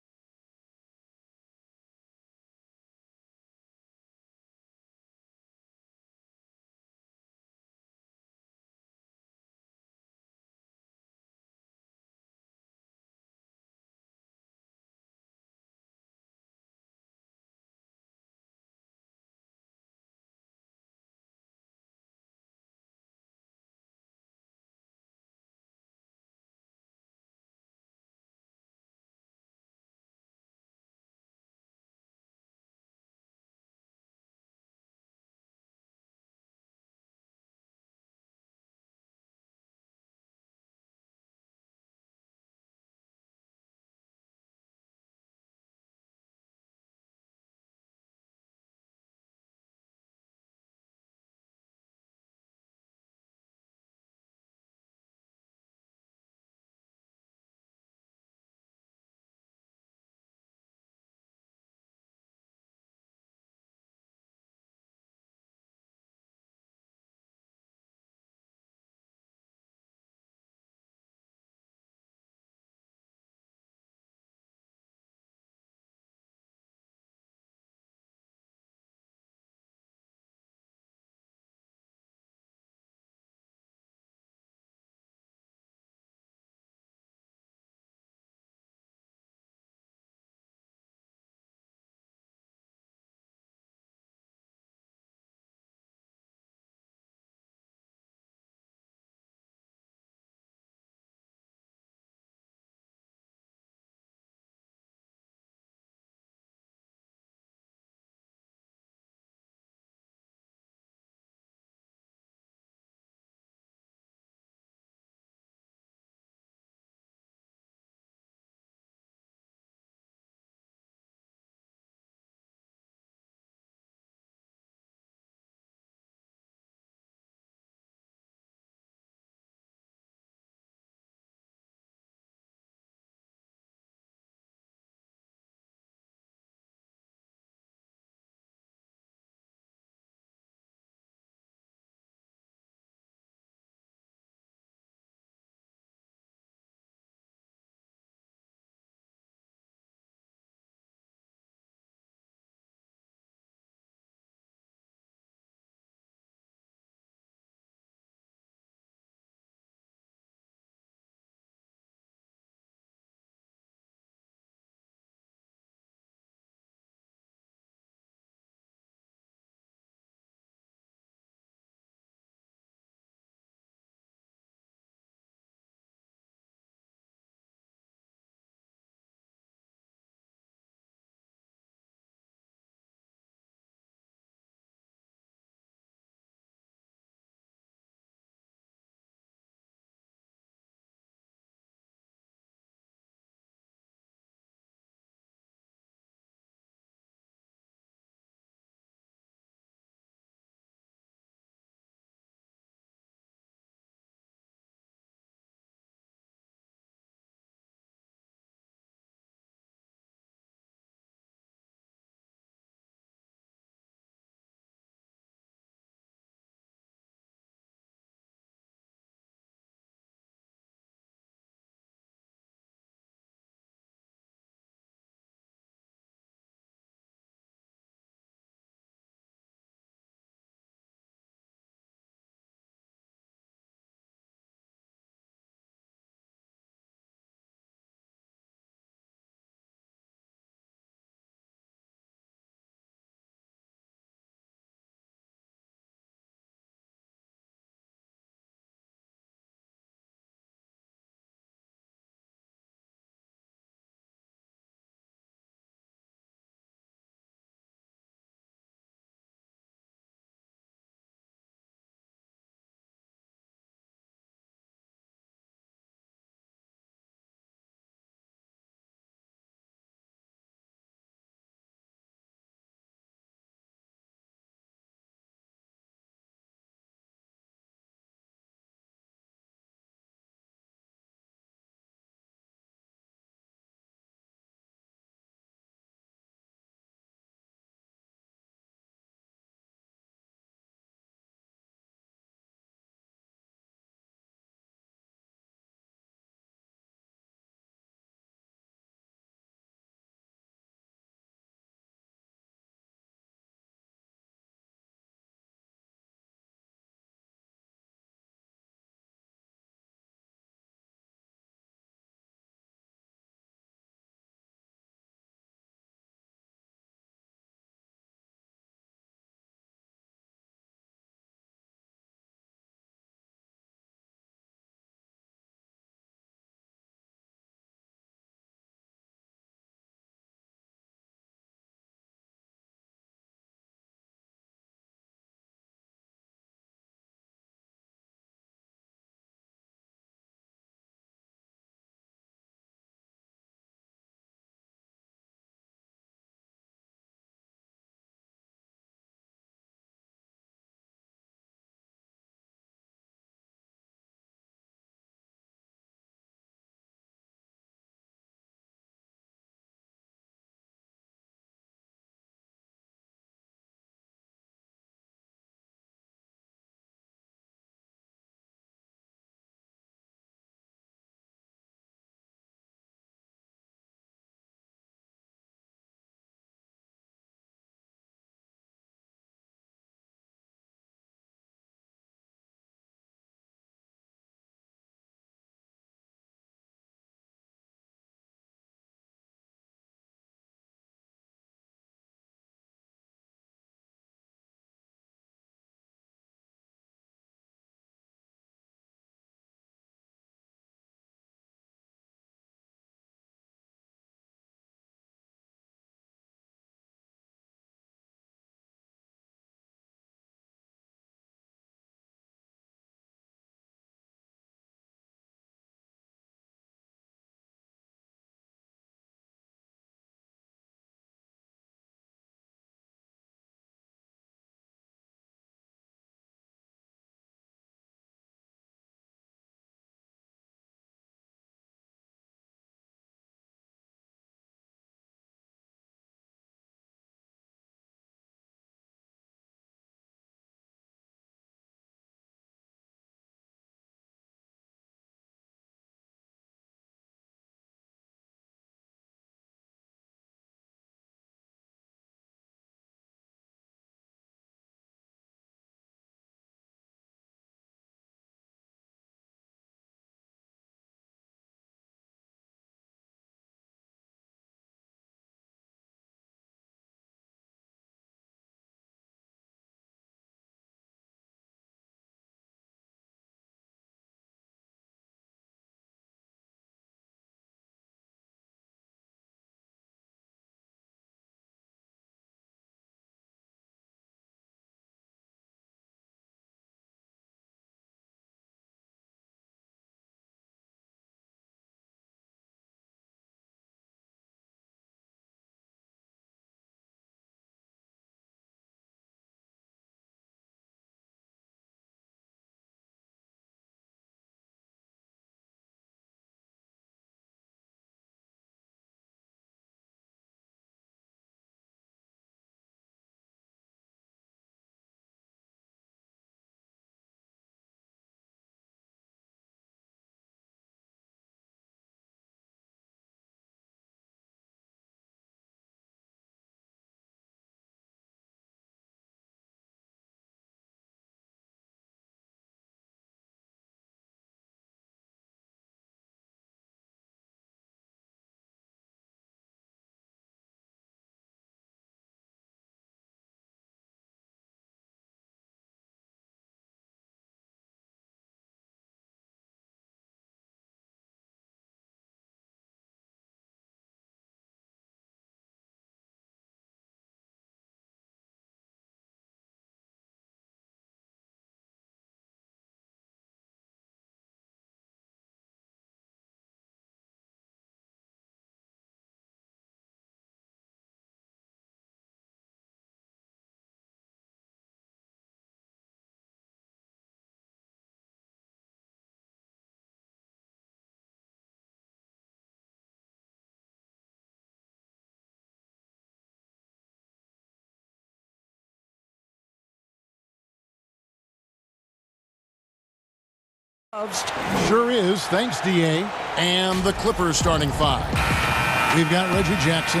Speaker 1: Sure is, thanks, D.A. And the Clippers starting 5. We've got Reggie Jackson.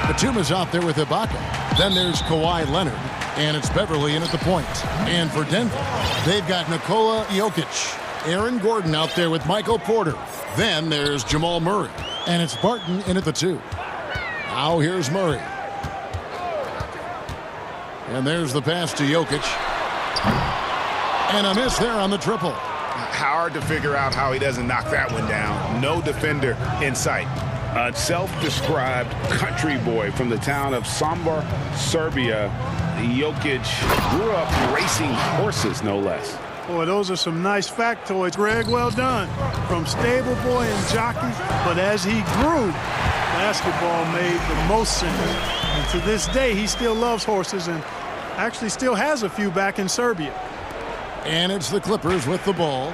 Speaker 1: Batum is out there with Ibaka. Then there's Kawhi Leonard. And it's Beverly in at the point. And for Denver, they've got Nikola Jokic. Aaron Gordon out there with Michael Porter. Then there's Jamal Murray. And it's Barton in at the 2. Now here's Murray. And there's the pass to Jokic. And a miss there on the triple.
Speaker 4: Hard to figure out how he doesn't knock that one down. No defender in sight. A self-described country boy from the town of Sombor, Serbia. Jokic grew up racing horses, no less.
Speaker 15: Boy, those are some nice factoids, Greg. Well done. From stable boy and jockey, but as he grew, basketball made the most sense. And to this day, he still loves horses and actually still has a few back in Serbia.
Speaker 1: And it's the Clippers with the ball.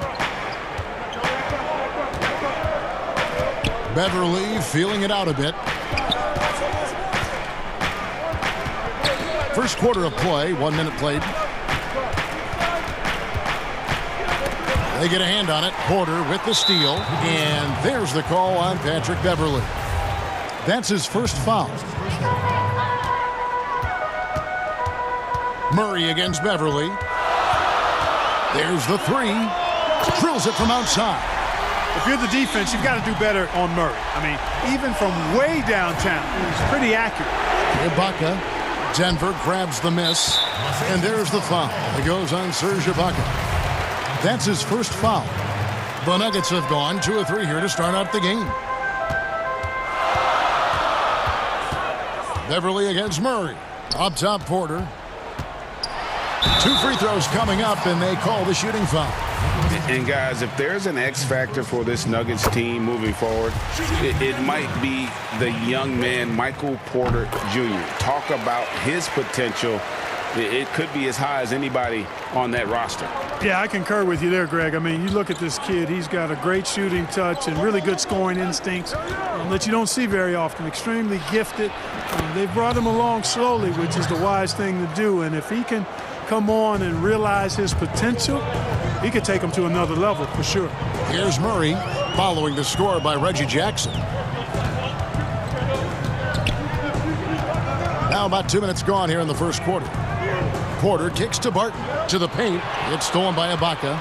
Speaker 1: Beverly feeling it out a bit. First quarter of play, 1 minute played. They get a hand on it. Porter with the steal. And there's the call on Patrick Beverly. That's his first foul. Murray against Beverly. There's the 3. Drills it from outside.
Speaker 15: If you're the defense, you've got to do better on Murray. I mean, even from way downtown, he's pretty accurate.
Speaker 1: Ibaka. Denver grabs the miss. And there's the foul. It goes on Serge Ibaka. That's his first foul. The Nuggets have gone 2 of 3 here to start out the game. Beverly against Murray. Up top, Porter. 2 free throws coming up, and they call the shooting foul.
Speaker 4: And guys, if there's an X factor for this Nuggets team moving forward, it might be the young man, Michael Porter Jr. Talk about his potential. It could be as high as anybody on that roster.
Speaker 15: Yeah, I concur with you there, Greg. I mean, you look at this kid, he's got a great shooting touch and really good scoring instincts that you don't see very often. Extremely gifted. They've brought him along slowly, which is the wise thing to do. And if he can come on and realize his potential, he could take him to another level for sure.
Speaker 1: Here's Murray following the score by Reggie Jackson. Now about 2 minutes gone here in the first quarter. Porter kicks to Barton to the paint. It's stolen by Ibaka.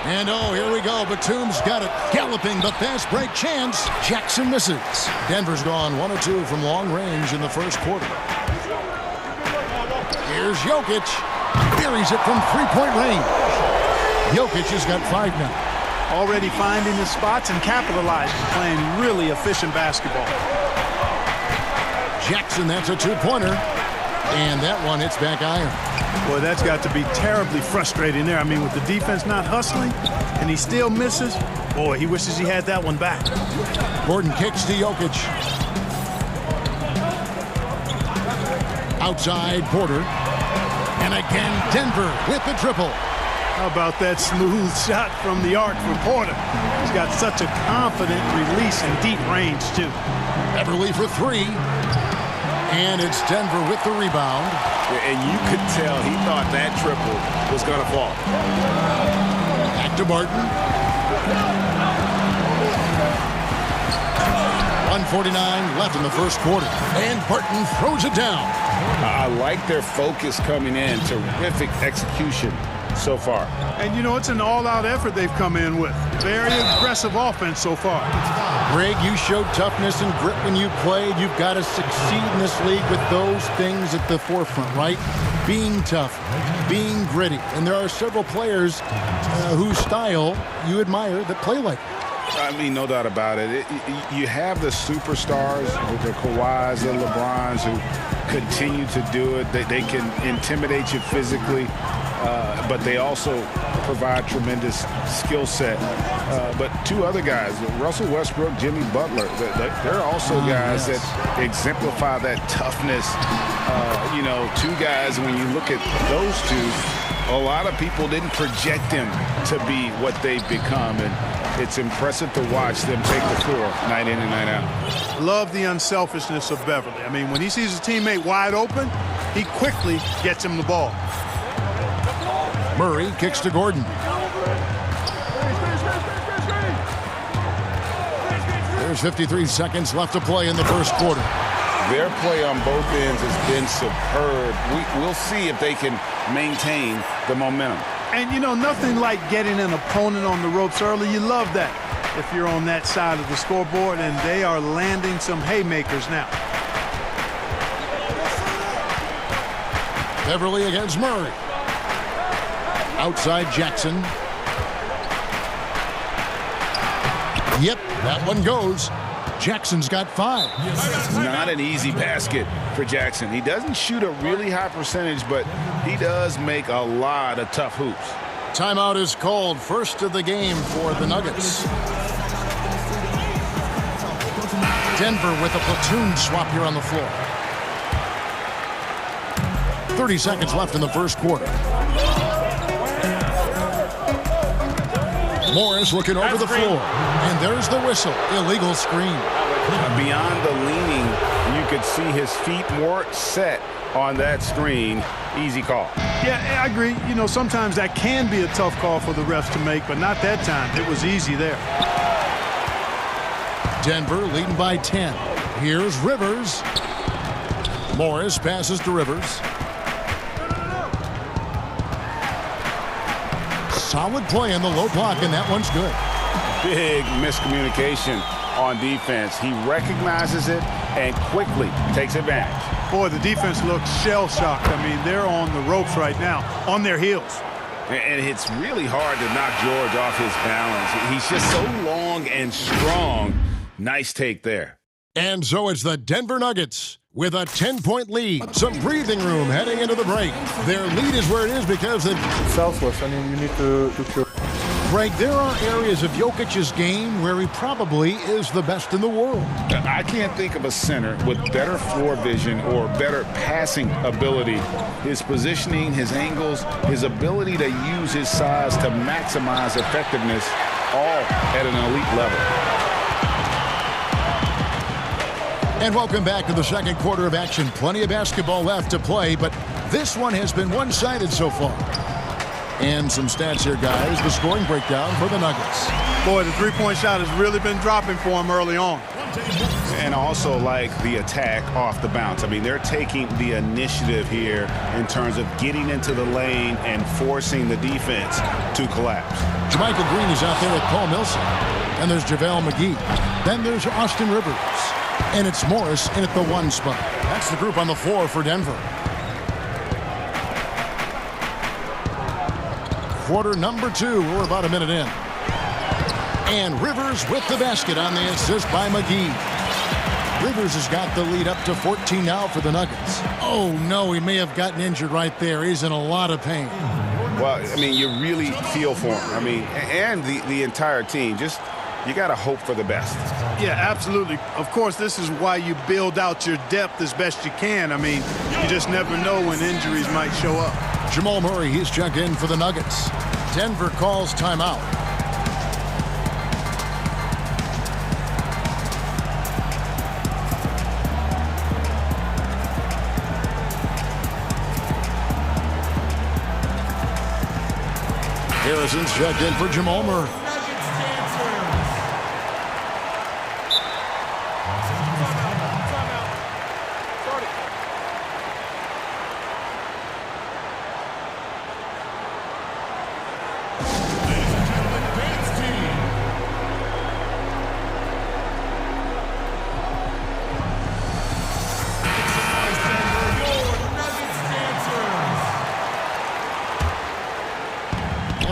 Speaker 1: And oh, here we go. Batum's got it. Galloping, the fast break chance. Jackson misses. Denver's gone 1 of 2 from long range in the first quarter. Here's Jokic. Buries it from 3-point range. Jokic has got 5 now.
Speaker 15: Already finding his spots and capitalizing, playing really efficient basketball.
Speaker 1: Jackson, that's a 2-pointer. And that one hits back iron.
Speaker 15: Boy, that's got to be terribly frustrating there. I mean, with the defense not hustling and he still misses, boy, he wishes he had that one back.
Speaker 1: Gordon kicks to Jokic. Outside, Porter. And again, Denver with the triple.
Speaker 15: How about that smooth shot from the arc for Porter? He's got such a confident release and deep range, too.
Speaker 1: Beverly for 3. And it's Denver with the rebound.
Speaker 14: And you could tell he thought that triple was going to fall.
Speaker 1: Back to Barton. 1:49 left in the first quarter. And Barton throws it down.
Speaker 4: I like their focus coming in. Terrific execution so far.
Speaker 15: And, you know, it's an all-out effort they've come in with. Very aggressive offense so far.
Speaker 1: Greg, you showed toughness and grit when you played. You've got to succeed in this league with those things at the forefront, right? Being tough, being gritty. And there are several players whose style you admire that play like that.
Speaker 4: I mean, no doubt about it. You have the superstars, the Kawhis, the LeBrons, who continue to do it. They can intimidate you physically, but they also provide tremendous skill set. But 2 other guys, Russell Westbrook, Jimmy Butler, they're also guys that exemplify that toughness. You know, 2 guys, when you look at those 2, a lot of people didn't project them to be what they've become, and it's impressive to watch them take the floor night in and night out.
Speaker 15: Love the unselfishness of Beverly. I mean, when he sees his teammate wide open, he quickly gets him the ball.
Speaker 1: Murray kicks to Gordon. There's 53 seconds left to play in the first quarter.
Speaker 14: Their play on both ends has been superb. We'll see if they can maintain the momentum.
Speaker 15: And, you know, nothing like getting an opponent on the ropes early. You love that if you're on that side of the scoreboard, and they are landing some haymakers now.
Speaker 1: Beverly against Murray. Outside Jackson. Yep, that one goes. Jackson's got 5.
Speaker 14: Not an easy basket for Jackson. He doesn't shoot a really high percentage, but he does make a lot of tough hoops.
Speaker 1: Timeout is called. First of the game for the Nuggets. Denver with a platoon swap here on the floor. 30 seconds left in the first quarter. Morris looking over the floor. And there's the whistle. Illegal screen.
Speaker 14: Beyond the leaning, you could see his feet more set on that screen. Easy call.
Speaker 15: Yeah, I agree. You know, sometimes that can be a tough call for the refs to make, but not that time. It was easy there.
Speaker 1: Denver leading by 10. Here's Rivers. Morris passes to Rivers. Solid play in the low block, and that one's good.
Speaker 14: Big miscommunication on defense. He recognizes it and quickly takes advantage.
Speaker 15: Boy, the defense looks shell-shocked. I mean, they're on the ropes right now, on their heels.
Speaker 14: And it's really hard to knock George off his balance. He's just so long and strong. Nice take there.
Speaker 1: And so it's the Denver Nuggets with a 10-point lead. Some breathing room heading into the break. Their lead is where it is because of
Speaker 16: selfless. I mean, you need to kill.
Speaker 1: Greg, there are areas of Jokic's game where he probably is the best in the world.
Speaker 14: I can't think of a center with better floor vision or better passing ability. His positioning, his angles, his ability to use his size to maximize effectiveness, all at an elite level.
Speaker 1: And welcome back to the second quarter of action. Plenty of basketball left to play, but this one has been one-sided so far. And some stats here, guys. The scoring breakdown for the Nuggets.
Speaker 15: Boy, the three-point shot has really been dropping for him early on.
Speaker 14: And also like the attack off the bounce. I mean, they're taking the initiative here in terms of getting into the lane and forcing the defense to collapse.
Speaker 1: JaMychal Green is out there with Paul Millsap. And there's JaVale McGee. Then there's Austin Rivers. And it's Morris in at the 1 spot. That's the group on the floor for Denver. Quarter number 2. We're about a minute in. And Rivers with the basket on the assist by McGee. Rivers has got the lead up to 14 now for the Nuggets. Oh, no, he may have gotten injured right there. He's in a lot of pain.
Speaker 14: Well, I mean, you really feel for him. I mean, and the entire team. Just, you got to hope for the best.
Speaker 15: Yeah, absolutely. Of course, this is why you build out your depth as best you can. I mean, you just never know when injuries might show up.
Speaker 1: Jamal Murray, he's checked in for the Nuggets. Denver calls timeout. Harrison's checked in for Jamal Murray.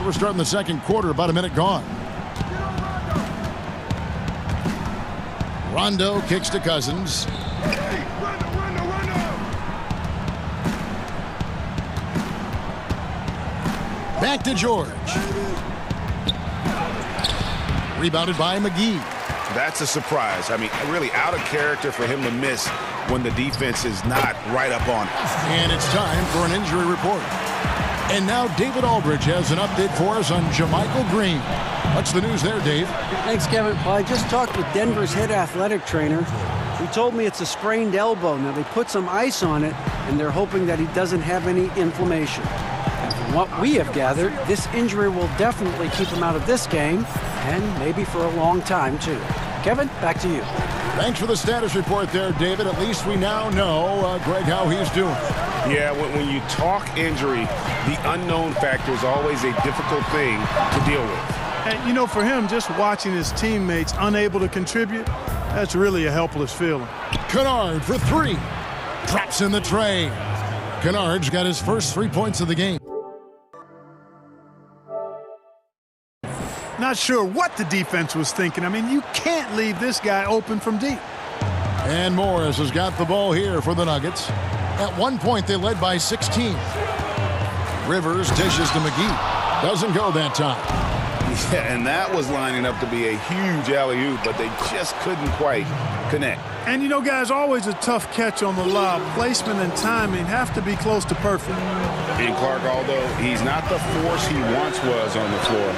Speaker 1: We're starting the second quarter, about a minute gone. Rondo kicks to Cousins. Back to George. Rebounded by McGee.
Speaker 14: That's a surprise. I mean, really out of character for him to miss when the defense is not right up on it.
Speaker 1: And it's time for an injury report. And now David Aldridge has an update for us on JaMychal Green. What's the news there, Dave?
Speaker 7: Thanks, Kevin. Well, I just talked with Denver's head athletic trainer. He told me it's a sprained elbow. Now, they put some ice on it, and they're hoping that he doesn't have any inflammation. And from what we have gathered, this injury will definitely keep him out of this game, and maybe for a long time, too. Kevin, back to you.
Speaker 1: Thanks for the status report there, David. At least we now know, Greg, how he's doing.
Speaker 4: Yeah, when you talk injury, the unknown factor is always a difficult thing to deal with.
Speaker 15: And, you know, for him, just watching his teammates unable to contribute, that's really a helpless feeling.
Speaker 1: Kennard for three. Drops in the tray. Kennard's got his first 3 points of the game.
Speaker 15: Not sure what the defense was thinking. I mean, you can't leave this guy open from deep.
Speaker 1: And Morris has got the ball here for the Nuggets. At one point, they led by 16. Rivers dishes to McGee. Doesn't go that time.
Speaker 4: Yeah, and that was lining up to be a huge alley-oop, but they just couldn't quite connect.
Speaker 15: And, you know, guys, always a tough catch on the lob. Placement and timing have to be close to perfect.
Speaker 4: And Clark, although he's not the force he once was on the floor,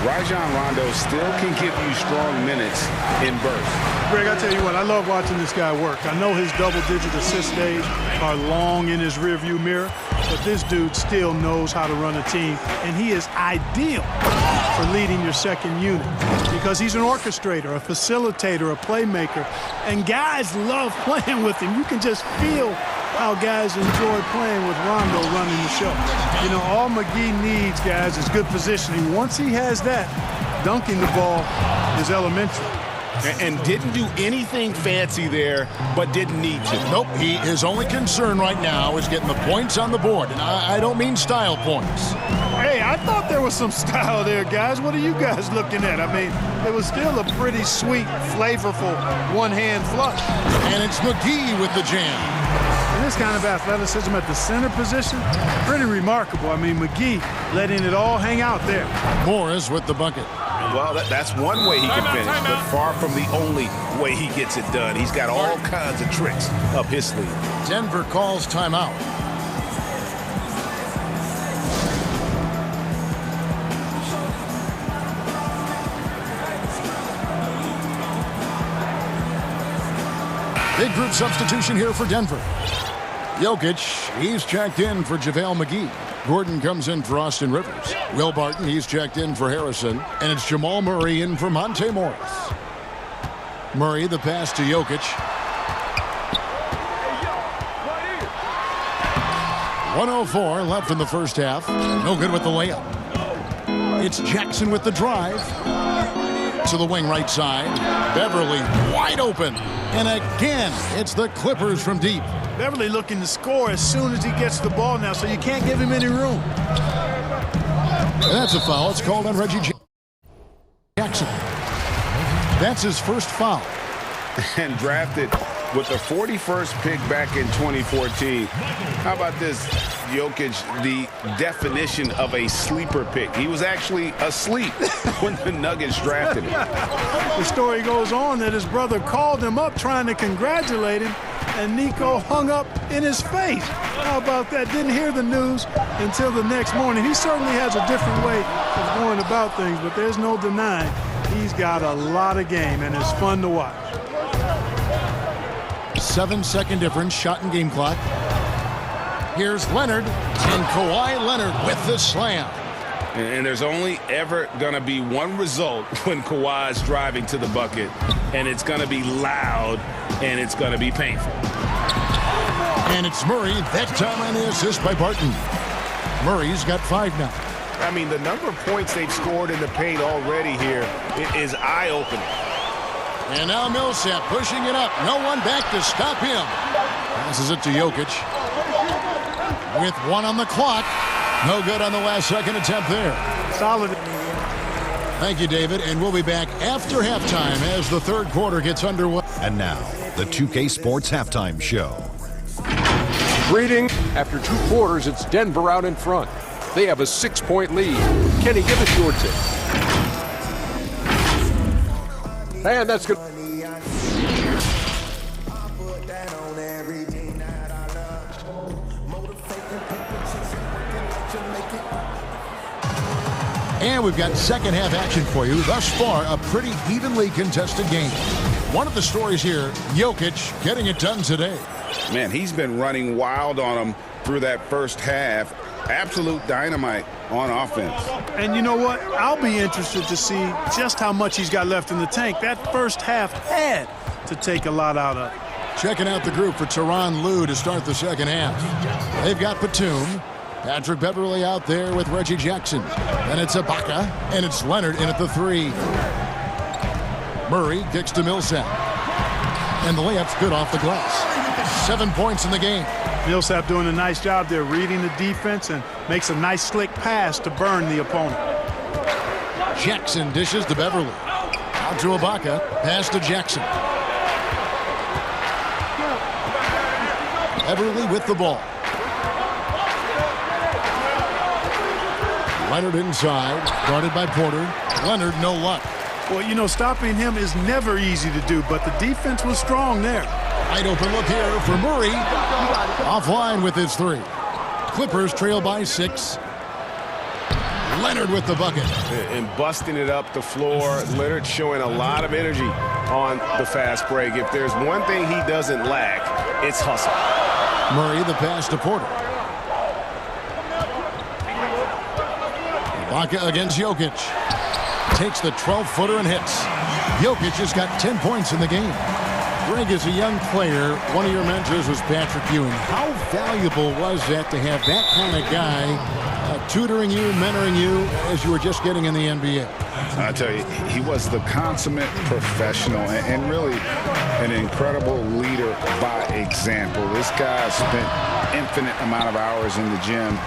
Speaker 4: Rajon Rondo still can give you strong minutes in bursts.
Speaker 15: Greg, I tell you what, I love watching this guy work. I know his double-digit assist days are long in his rearview mirror, but this dude still knows how to run a team, and he is ideal for leading your second unit because he's an orchestrator, a facilitator, a playmaker, and guys love playing with him. You can just feel how guys enjoy playing with Rondo running the show. You know, all McGee needs, guys, is good positioning. Once he has that, dunking the ball is elementary.
Speaker 4: And didn't do anything fancy there, but didn't need to.
Speaker 1: Nope, his only concern right now is getting the points on the board. And I don't mean style points.
Speaker 15: Hey, I thought there was some style there, guys. What are you guys looking at? I mean, it was still a pretty sweet, flavorful one-hand flush.
Speaker 1: And it's McGee with the jam.
Speaker 15: And this kind of athleticism at the center position, pretty remarkable. I mean, McGee letting it all hang out there.
Speaker 1: Morris with the bucket.
Speaker 4: Well, that's one way he can finish, but far from the only way he gets it done. He's got all kinds of tricks up his sleeve.
Speaker 1: Denver calls timeout. Big group substitution here for Denver. Jokic, he's checked in for JaVale McGee. Gordon comes in for Austin Rivers. Will Barton, he's checked in for Harrison. And it's Jamal Murray in for Monte Morris. Murray, the pass to Jokic. 1:04 left in the first half. No good with the layup. It's Jackson with the drive. To the wing right side. Beverly wide open. And again, it's the Clippers from deep.
Speaker 15: Beverly looking to score as soon as he gets the ball now, so you can't give him any room.
Speaker 1: That's a foul. It's called on Reggie Jackson. That's his first foul.
Speaker 4: And drafted with the 41st pick back in 2014. How about this? Jokic, the definition of a sleeper pick. He was actually asleep when the Nuggets drafted him.
Speaker 15: The story goes on that his brother called him up trying to congratulate him, and Nico hung up in his face. How about that? Didn't hear the news until the next morning. He certainly has a different way of going about things, but there's no denying he's got a lot of game, and it's fun to watch.
Speaker 1: 7-second difference, shot and game clock. Here's Leonard, and Kawhi Leonard with the slam.
Speaker 4: And there's only ever going to be one result when Kawhi's driving to the bucket, and it's going to be loud, and it's going to be painful.
Speaker 1: And it's Murray, that time on the assist by Barton. Murray's got 5 now.
Speaker 11: I mean, the number of points they've scored in the paint already here is eye-opening.
Speaker 1: And now Millsap pushing it up. No one back to stop him. Passes it to Jokic. With 1 on the clock. No good on the last second attempt there.
Speaker 15: Solid.
Speaker 1: Thank you, David. And we'll be back after halftime as the third quarter gets underway.
Speaker 5: And now, the 2K Sports Halftime Show.
Speaker 6: Greeting. After 2 quarters, it's Denver out in front. They have a 6-point lead. Kenny, give us your tip. And that's good.
Speaker 1: And we've got second half action for you. Thus far, a pretty evenly contested game. One of the stories here, Jokic getting it done today.
Speaker 4: Man, he's been running wild on him through that first half. absolute dynamite on offense.
Speaker 15: And you know what? I'll be interested to see just how much he's got left in the tank. That first half had to take a lot out of it.
Speaker 1: Checking out the group for Tyronn Lue to start the second half. They've got Batum, Patrick Beverly out there with Reggie Jackson. And it's Ibaka, and it's Leonard in at the 3. Murray kicks to Millsap. And the layup's good off the glass. 7 points in the game.
Speaker 15: Millsap doing a nice job there, reading the defense, and makes a nice slick pass to burn the opponent.
Speaker 1: Jackson dishes to Beverly. Out to Ibaka. Pass to Jackson. Beverly with the ball. Leonard inside, guarded by Porter. Leonard, no luck.
Speaker 15: Well, you know, stopping him is never easy to do, but the defense was strong there.
Speaker 1: Wide open look here for Murray. Offline with his 3. Clippers trail by 6. Leonard with the bucket.
Speaker 11: And busting it up the floor. Leonard showing a lot of energy on the fast break. If there's one thing he doesn't lack, it's hustle.
Speaker 1: Murray the pass to Porter. Ibaka against Jokic. Takes the 12-footer and hits. Jokic has got 10 points in the game. Greg, as a young player, one of your mentors was Patrick Ewing. How valuable was that to have that kind of guy tutoring you, mentoring you as you were just getting in the NBA?
Speaker 14: I tell you, he was the consummate professional and really an incredible leader by example. This guy spent infinite amount of hours in the gym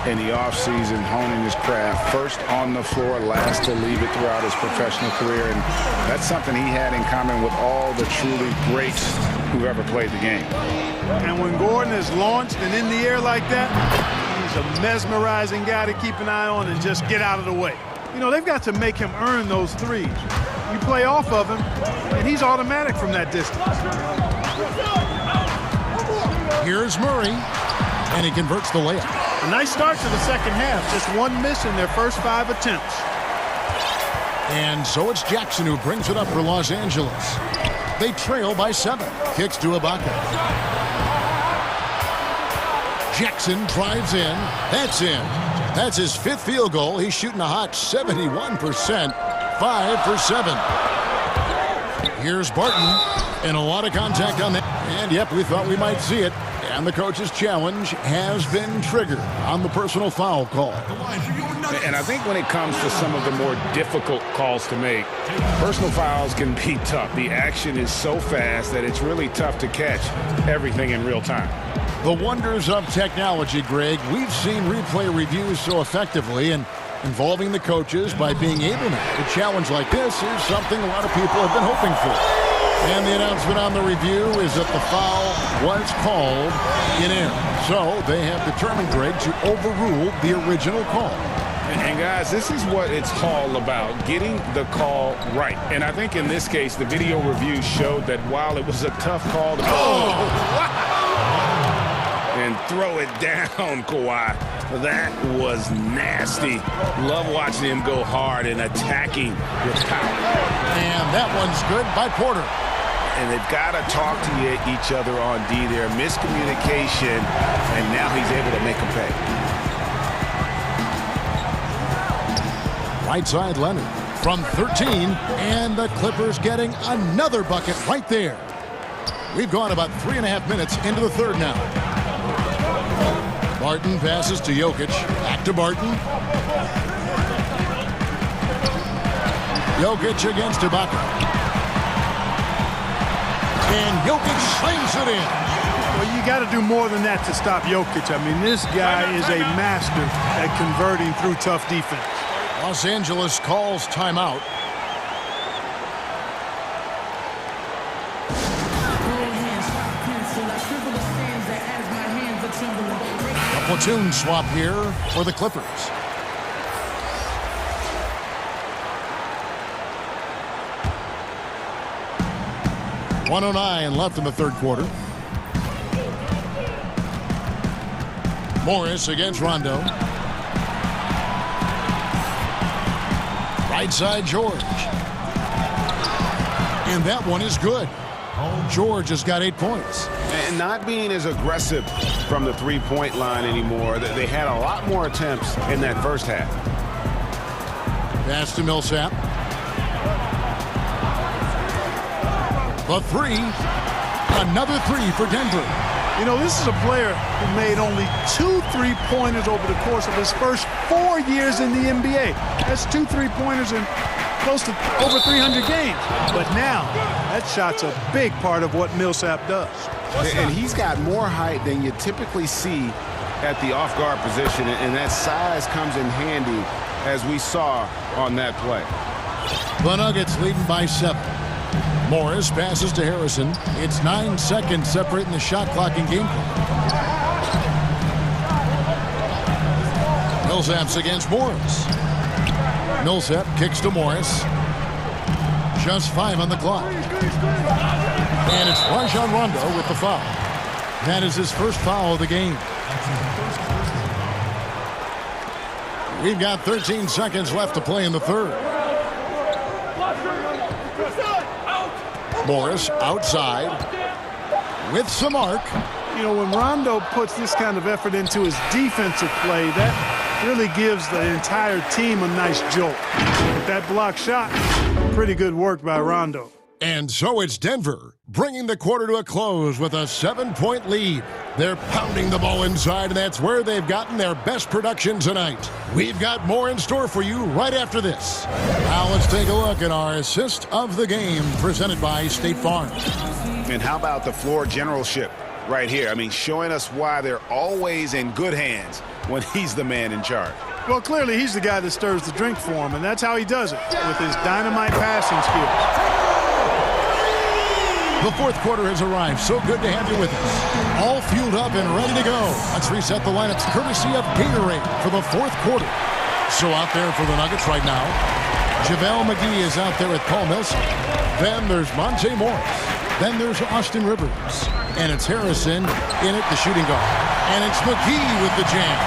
Speaker 14: in the offseason honing his craft, first on the floor, last to leave it throughout his professional career. And that's something he had in common with all the truly greats who've ever played the game.
Speaker 15: And when Gordon is launched and in the air like that, he's a mesmerizing guy to keep an eye on and just get out of the way. You know, they've got to make him earn those threes. You play off of him, and he's automatic from that distance.
Speaker 1: Here's Murray, and he converts the layup.
Speaker 15: A nice start to the second half. Just one miss in their first 5 attempts.
Speaker 1: And so it's Jackson who brings it up for Los Angeles. They trail by 7. Kicks to Ibaka. Jackson drives in. That's in. That's his 5th field goal. He's shooting a hot 71%. 5 for 7. Here's Barton. And a lot of contact on that. And, yep, we thought we might see it. And the coach's challenge has been triggered on the personal foul call.
Speaker 4: And I think when it comes to some of the more difficult calls to make, personal fouls can be tough. The action is so fast that it's really tough to catch everything in real time.
Speaker 1: The wonders of technology, Greg. We've seen replay reviews so effectively, and involving the coaches by being able now to challenge like this is something a lot of people have been hoping for. And the announcement on the review is that the foul was called in error. So they have determined, Greg, to overrule the original call.
Speaker 4: And guys, this is what it's all about, getting the call right. And I think in this case, the video review showed that while it was a tough call to and throw it down, Kawhi, that was nasty. Love watching him go hard and attacking with power.
Speaker 1: And that one's good by Porter.
Speaker 4: And they've got to talk to each other on D there. Miscommunication, and now he's able to make them pay.
Speaker 1: Right side Leonard from 13, and the Clippers getting another bucket right there. We've gone about 3.5 minutes into the third now. Barton passes to Jokic. Back to Barton. Jokic against Ibaka. And Jokic slings it in.
Speaker 15: Well, you got to do more than that to stop Jokic. I mean, this guy is a master at converting through tough defense.
Speaker 1: Los Angeles calls timeout. A platoon swap here for the Clippers. .109 left in the third quarter. Morris against Rondo. Right side George. And that one is good. George has got 8 points.
Speaker 11: And not being as aggressive
Speaker 4: from the three-point line anymore. They had a lot more attempts in that first half.
Speaker 1: Pass to Millsap. The three. Another three for Denver.
Speaker 15: You know, this is a player who made only 2 3-pointers over the course of his first 4 years in the NBA. That's 2 3-pointers in close to over 300 games. But now, that shot's a big part of what Millsap does.
Speaker 4: And he's got more height than you typically see at the off-guard position, and that size comes in handy, as we saw on that play.
Speaker 1: The Nuggets leading by 7. Morris passes to Harrison. It's 9 seconds separating the shot clock and game clock. Millsap's against Morris. Millsap kicks to Morris. Just 5 on the clock. And it's Rajon Rondo with the foul. That is his first foul of the game. We've got 13 seconds left to play in the third. Morris outside with some arc.
Speaker 15: You know, when Rondo puts this kind of effort into his defensive play, that really gives the entire team a nice jolt. With that block shot, pretty good work by Rondo.
Speaker 1: And so it's Denver, bringing the quarter to a close with a 7-point lead. They're pounding the ball inside, and that's where they've gotten their best production tonight. We've got more in store for you right after this. Now let's take a look at our assist of the game, presented by State Farm.
Speaker 4: And how about the floor generalship right here? I mean, showing us why they're always in good hands when he's the man in charge.
Speaker 15: Well, clearly he's the guy that stirs the drink for him, and that's how he does it, with his dynamite passing skills.
Speaker 1: The fourth quarter has arrived. So good to have you with us. All fueled up and ready to go. Let's reset the lineups courtesy of Gatorade for the fourth quarter. So out there for the Nuggets right now, JaVale McGee is out there with Paul Millsap. Then there's Monte Morris. Then there's Austin Rivers. And it's Harrison in at the shooting guard. And it's McGee with the jam.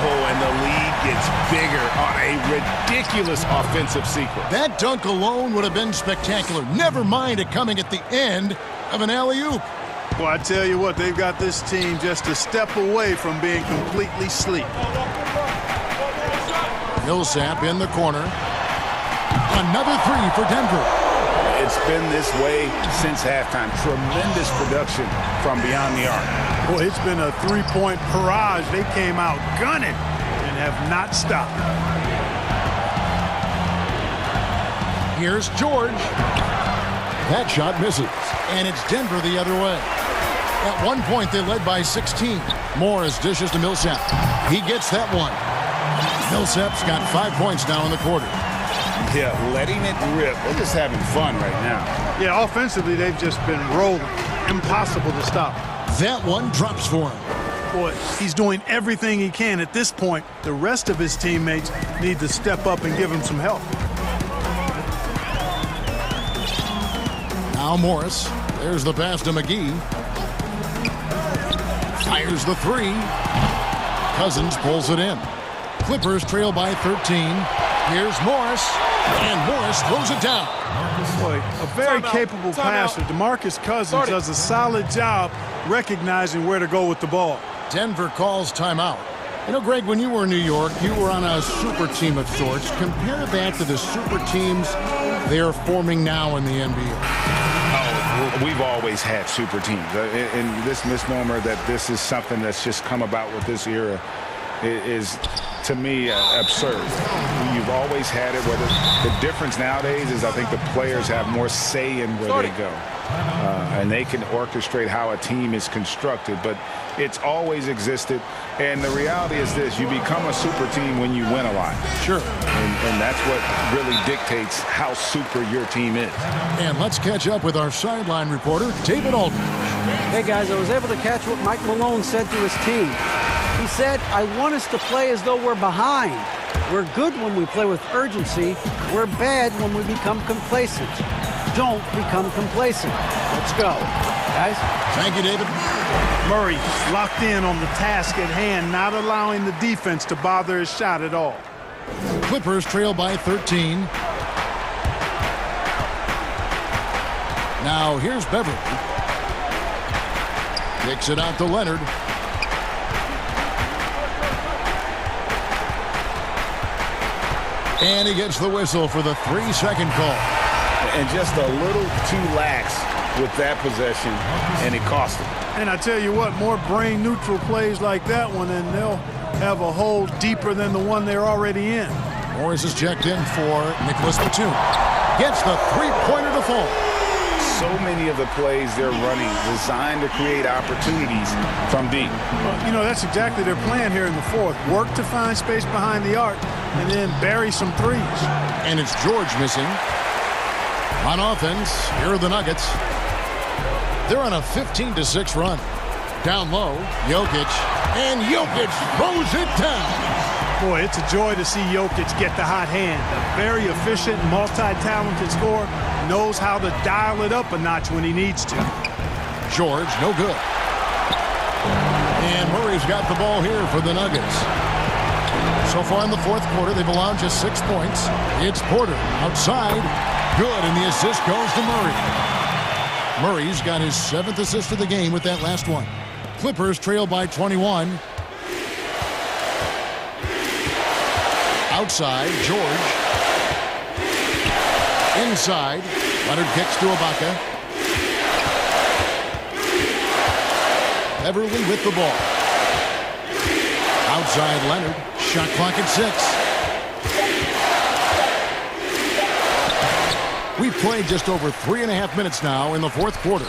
Speaker 4: Oh, and the lead gets bigger on a ridiculous offensive sequence.
Speaker 1: That dunk alone would have been spectacular. Never mind it coming at the end of an alley-oop.
Speaker 15: Well, I tell you what, they've got this team just a step away from being completely asleep.
Speaker 1: Millsap in the corner. Another three for Denver.
Speaker 4: It's been this way since halftime. Tremendous production from beyond the arc.
Speaker 15: Boy, it's been a three-point barrage. They came out gunning and have not stopped.
Speaker 1: Here's George. That shot misses, and it's Denver the other way. At one point, they led by 16. Morris dishes to Millsap. He gets that one. Millsap's got 5 points now in the quarter.
Speaker 4: Yeah, letting it rip. They're just having fun right now.
Speaker 15: Yeah, offensively, they've just been rolling. Impossible to stop.
Speaker 1: That one drops for him.
Speaker 15: Boy, he's doing everything he can at this point. The rest of his teammates need to step up and give him some help.
Speaker 1: Now Morris. There's the pass to McGee. Fires the three. Cousins pulls it in. Clippers trail by 13. Here's Morris. And Morris throws it down.
Speaker 15: Boy, a very capable passer. DeMarcus Cousins does a solid job recognizing where to go with the ball.
Speaker 1: Denver calls timeout. You know, Greg, when you were in New York, you were on a super team of sorts. Compare that to the super teams they are forming now in the NBA.
Speaker 4: Oh, we've always had super teams. And this misnomer that this is something that's just come about with this era is, to me, absurd. You've always had it. Whether the difference nowadays is I think the players have more say in where they go. And they can orchestrate how a team is constructed. But it's always existed. And the reality is this. You become a super team when you win a lot.
Speaker 1: Sure.
Speaker 4: And that's what really dictates how super your team is.
Speaker 1: And let's catch up with our sideline reporter, David Aldridge.
Speaker 7: Hey, guys, I was able to catch what Mike Malone said to his team. He said, I want us to play as though we're behind. We're good when we play with urgency. We're bad when we become complacent. Don't become complacent. Let's go. Guys?
Speaker 1: Thank you, David.
Speaker 15: Murray locked in on the task at hand, not allowing the defense to bother his shot at all.
Speaker 1: Clippers trail by 13. Now here's Beverly. Kicks it out to Leonard. And he gets the whistle for the 3-second call.
Speaker 14: And just a little too lax with that possession, and it cost him.
Speaker 15: And I tell you what, more brain-neutral plays like that one, and they'll have a hole deeper than the one they're already in.
Speaker 1: Morris is checked in for Nicholas Batum. Gets the three-pointer to fall.
Speaker 14: So many of the plays they're running designed to create opportunities from deep.
Speaker 15: Well, you know, that's exactly their plan here in the fourth. Work to find space behind the arc and then bury some threes.
Speaker 1: And it's George missing. On offense, here are the Nuggets. They're on a 15-6 run. Down low, Jokic. And Jokic throws it down.
Speaker 15: Boy, it's a joy to see Jokic get the hot hand. A very efficient, multi-talented scorer. Knows how to dial it up a notch when he needs to.
Speaker 1: George, no good. And Murray's got the ball here for the Nuggets. So far in the fourth quarter, they've allowed just 6 points. It's Porter outside. Good, and the assist goes to Murray. Murray's got his 7th assist of the game with that last one. Clippers trail by 21. Outside, George. Inside, Leonard kicks to Ibaka. Beverly with the ball. Outside, Leonard. Shot clock at 6. We've played just over 3.5 minutes now in the fourth quarter.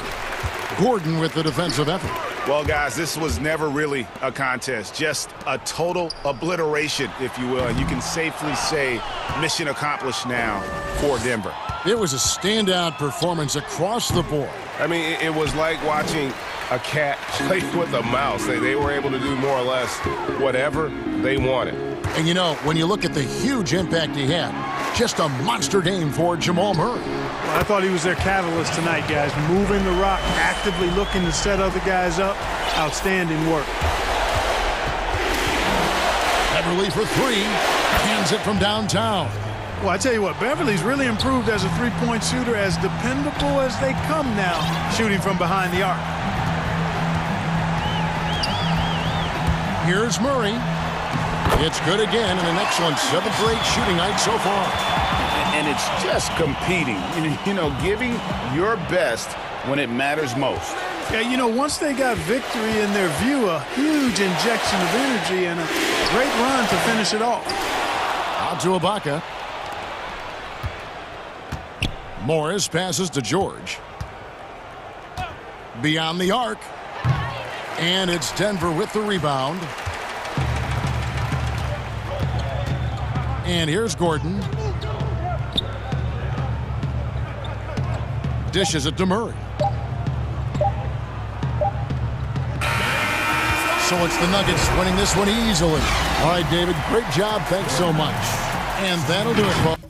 Speaker 1: Gordon with the defensive effort.
Speaker 14: Well, guys, this was never really a contest. Just a total obliteration, if you will. And you can safely say mission accomplished now for Denver.
Speaker 1: It was a standout performance across the board.
Speaker 11: I mean, it was like watching a cat play with a mouse. They were able to do more or less whatever they wanted.
Speaker 1: And, you know, when you look at the huge impact he had, just a monster game for Jamal Murray.
Speaker 15: Well, I thought he was their catalyst tonight, guys. Moving the rock, actively looking to set other guys up. Outstanding work.
Speaker 1: Beverly for 3. Hands it from downtown.
Speaker 15: Well, I tell you what, Beverly's really improved as a three-point shooter, as dependable as they come now, shooting from behind the arc.
Speaker 1: Here's Murray. It's good again, and an excellent 7th or 8th shooting night so far.
Speaker 14: And it's just competing, you know, giving your best when it matters most.
Speaker 15: Yeah, you know, once they got victory in their view, a huge injection of energy and a great run to finish it off.
Speaker 1: Out to Ibaka. Morris passes to George. Beyond the arc. And it's Denver with the rebound. And here's Gordon. Dishes it to Murray. So it's the Nuggets winning this one easily. All right, David, great job. Thanks so much. And that'll do it, folks.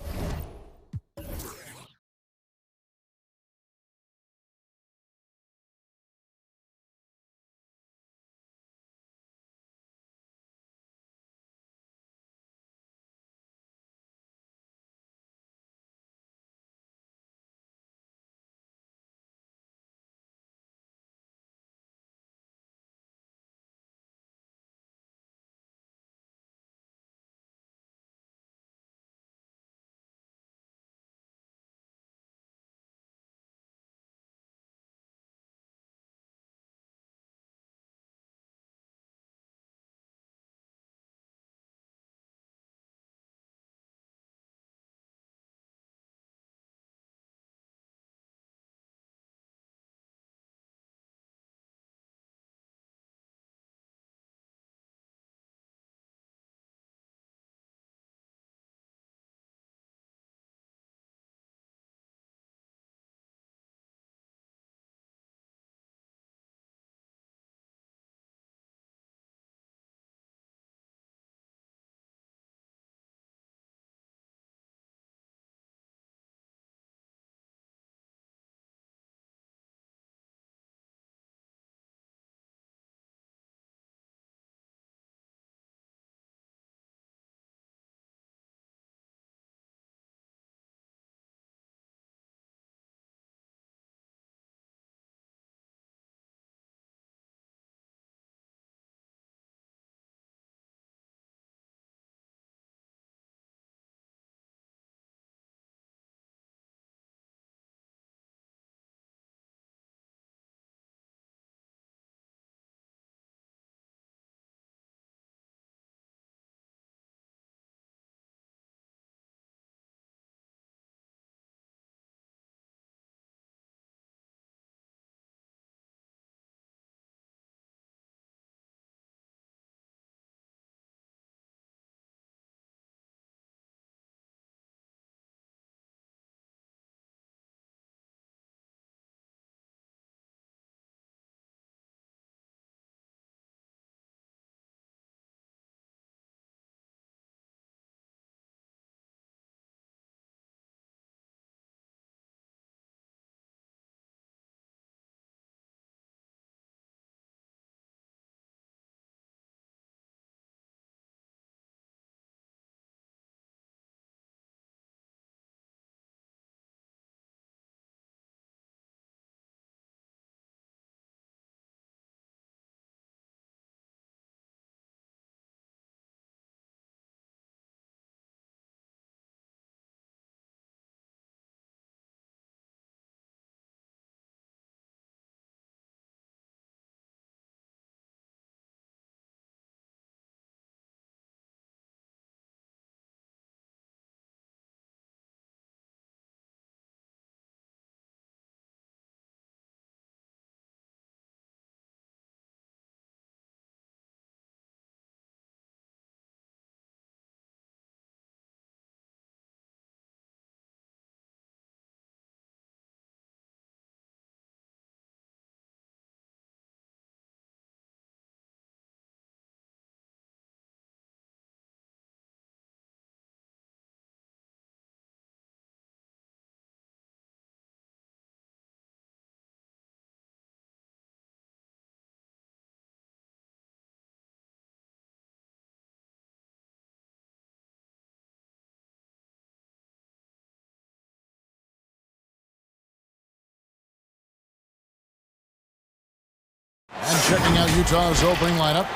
Speaker 1: Checking out Utah's opening lineup.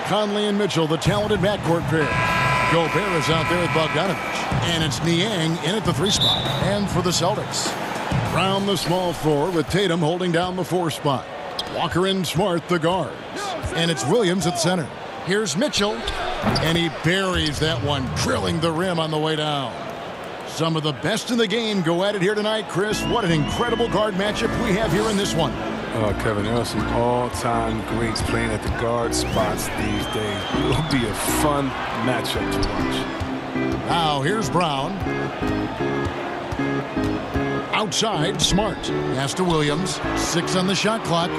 Speaker 1: Conley and Mitchell, the talented backcourt pair. Gobert is out there with Bogdanovich. And it's Niang in at the 3 spot. And for the Celtics, Brown the small forward with Tatum holding down the 4 spot. Walker and Smart the guards. And it's Williams at center. Here's Mitchell. And he buries that one, drilling the rim on the way down. Some of the best in the game go at it here tonight, Chris. What an incredible guard matchup we have here in this one.
Speaker 3: Kevin, there are some all-time greats playing at the guard spots these days. It will be a fun matchup to watch.
Speaker 1: Now here's Brown. Outside, Smart. Pass to Williams. 6 on the shot clock.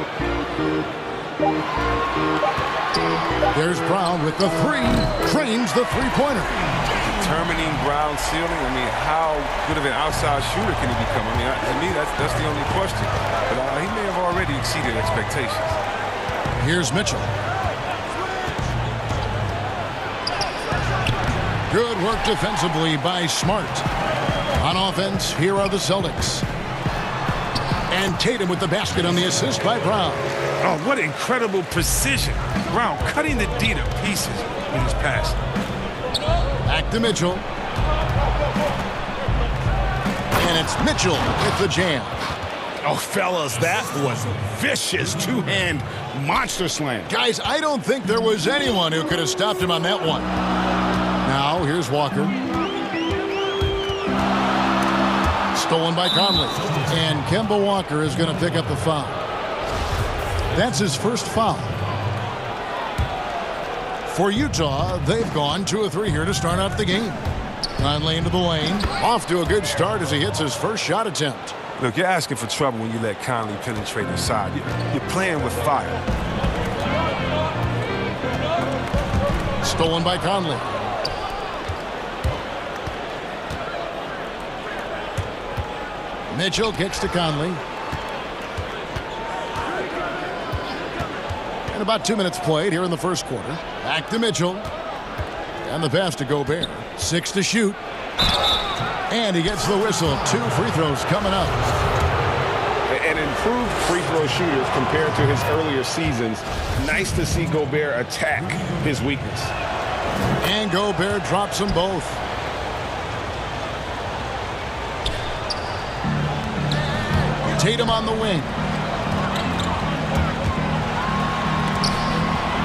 Speaker 1: There's Brown with the 3. Trains the three-pointer.
Speaker 10: Determining Brown's ceiling. I mean, how good of an outside shooter can he become? I mean, to me, that's the only question. But he may have already exceeded expectations.
Speaker 1: Here's Mitchell. Good work defensively by Smart. On offense, here are the Celtics. And Tatum with the basket on the assist by Brown.
Speaker 10: Oh, what incredible precision. Brown cutting the D to pieces in his pass.
Speaker 1: Back to Mitchell. And it's Mitchell with the jam.
Speaker 14: Oh, fellas, that was vicious two-hand monster slam.
Speaker 1: Guys, I don't think there was anyone who could have stopped him on that one. Now, here's Walker. Stolen by Conley. And Kemba Walker is going to pick up the foul. That's his first foul. For Utah, they've gone 2 of 3 here to start out the game. Conley into the lane. Off to a good start as he hits his first shot attempt.
Speaker 10: Look, you're asking for trouble when you let Conley penetrate inside. You're playing with fire.
Speaker 1: Stolen by Conley. Mitchell kicks to Conley. And about 2 minutes played here in the first quarter. Back to Mitchell. And the pass to Gobert. 6 to shoot. And he gets the whistle. 2 free throws coming up.
Speaker 11: An improved free throw shooter compared to his earlier seasons. Nice to see Gobert attack his weakness.
Speaker 1: And Gobert drops them both. Tatum on the wing.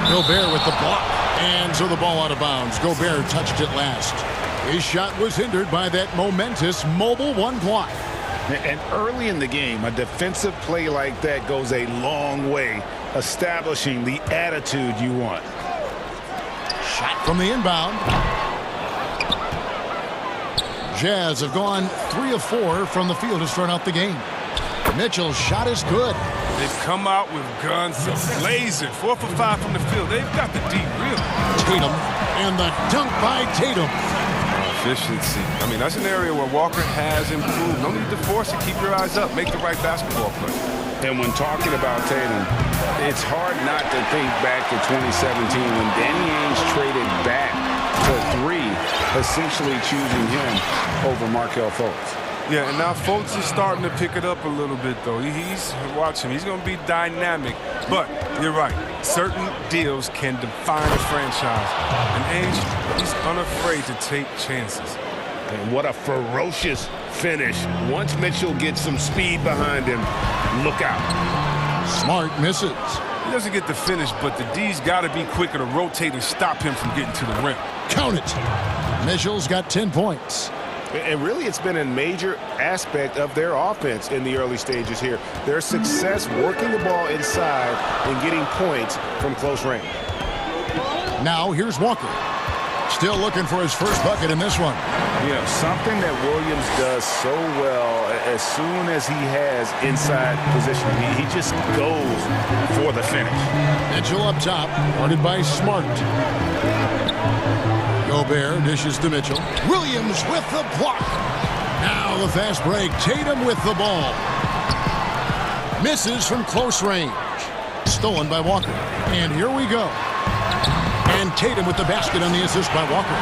Speaker 1: Gobert with the block. And so the ball out of bounds. Gobert touched it last. His shot was hindered by that momentous mobile 1 block.
Speaker 14: And early in the game, a defensive play like that goes a long way, establishing the attitude you want.
Speaker 1: Shot from the inbound. Jazz have gone 3 of 4 from the field to start out the game. Mitchell's shot is good.
Speaker 10: They've come out with guns blazing. 4 for 5 from the field. They've got the deep real.
Speaker 1: Tatum and the dunk by Tatum.
Speaker 10: Efficiency. I mean, that's an area where Walker has improved. No need to force it. Keep your eyes up. Make the right basketball play.
Speaker 14: And when talking about Tatum, it's hard not to think back to 2017 when Danny Ainge traded back to 3, essentially choosing him over Markelle Fultz.
Speaker 10: Yeah, and now Fultz is starting to pick it up a little bit, though. Watch him. He's going to be dynamic. But you're right. Certain deals can define a franchise. And Ainge, he's unafraid to take chances.
Speaker 14: And what a ferocious finish. Once Mitchell gets some speed behind him, look out.
Speaker 1: Smart misses.
Speaker 10: He doesn't get the finish, but the D's got to be quicker to rotate and stop him from getting to the rim.
Speaker 1: Count it. Mitchell's got 10 points.
Speaker 11: And really, it's been a major aspect of their offense in the early stages here. Their success working the ball inside and getting points from close range.
Speaker 1: Now, here's Walker. Still looking for his first bucket in this one.
Speaker 14: You know, something that Williams does so well as soon as he has inside position, he just goes for the finish.
Speaker 1: Mitchell up top, guarded by Smart. Gobert dishes to Mitchell. Williams with the block. Now the fast break. Tatum with the ball. Misses from close range. Stolen by Walker. And here we go. And Tatum with the basket on the assist by Walker.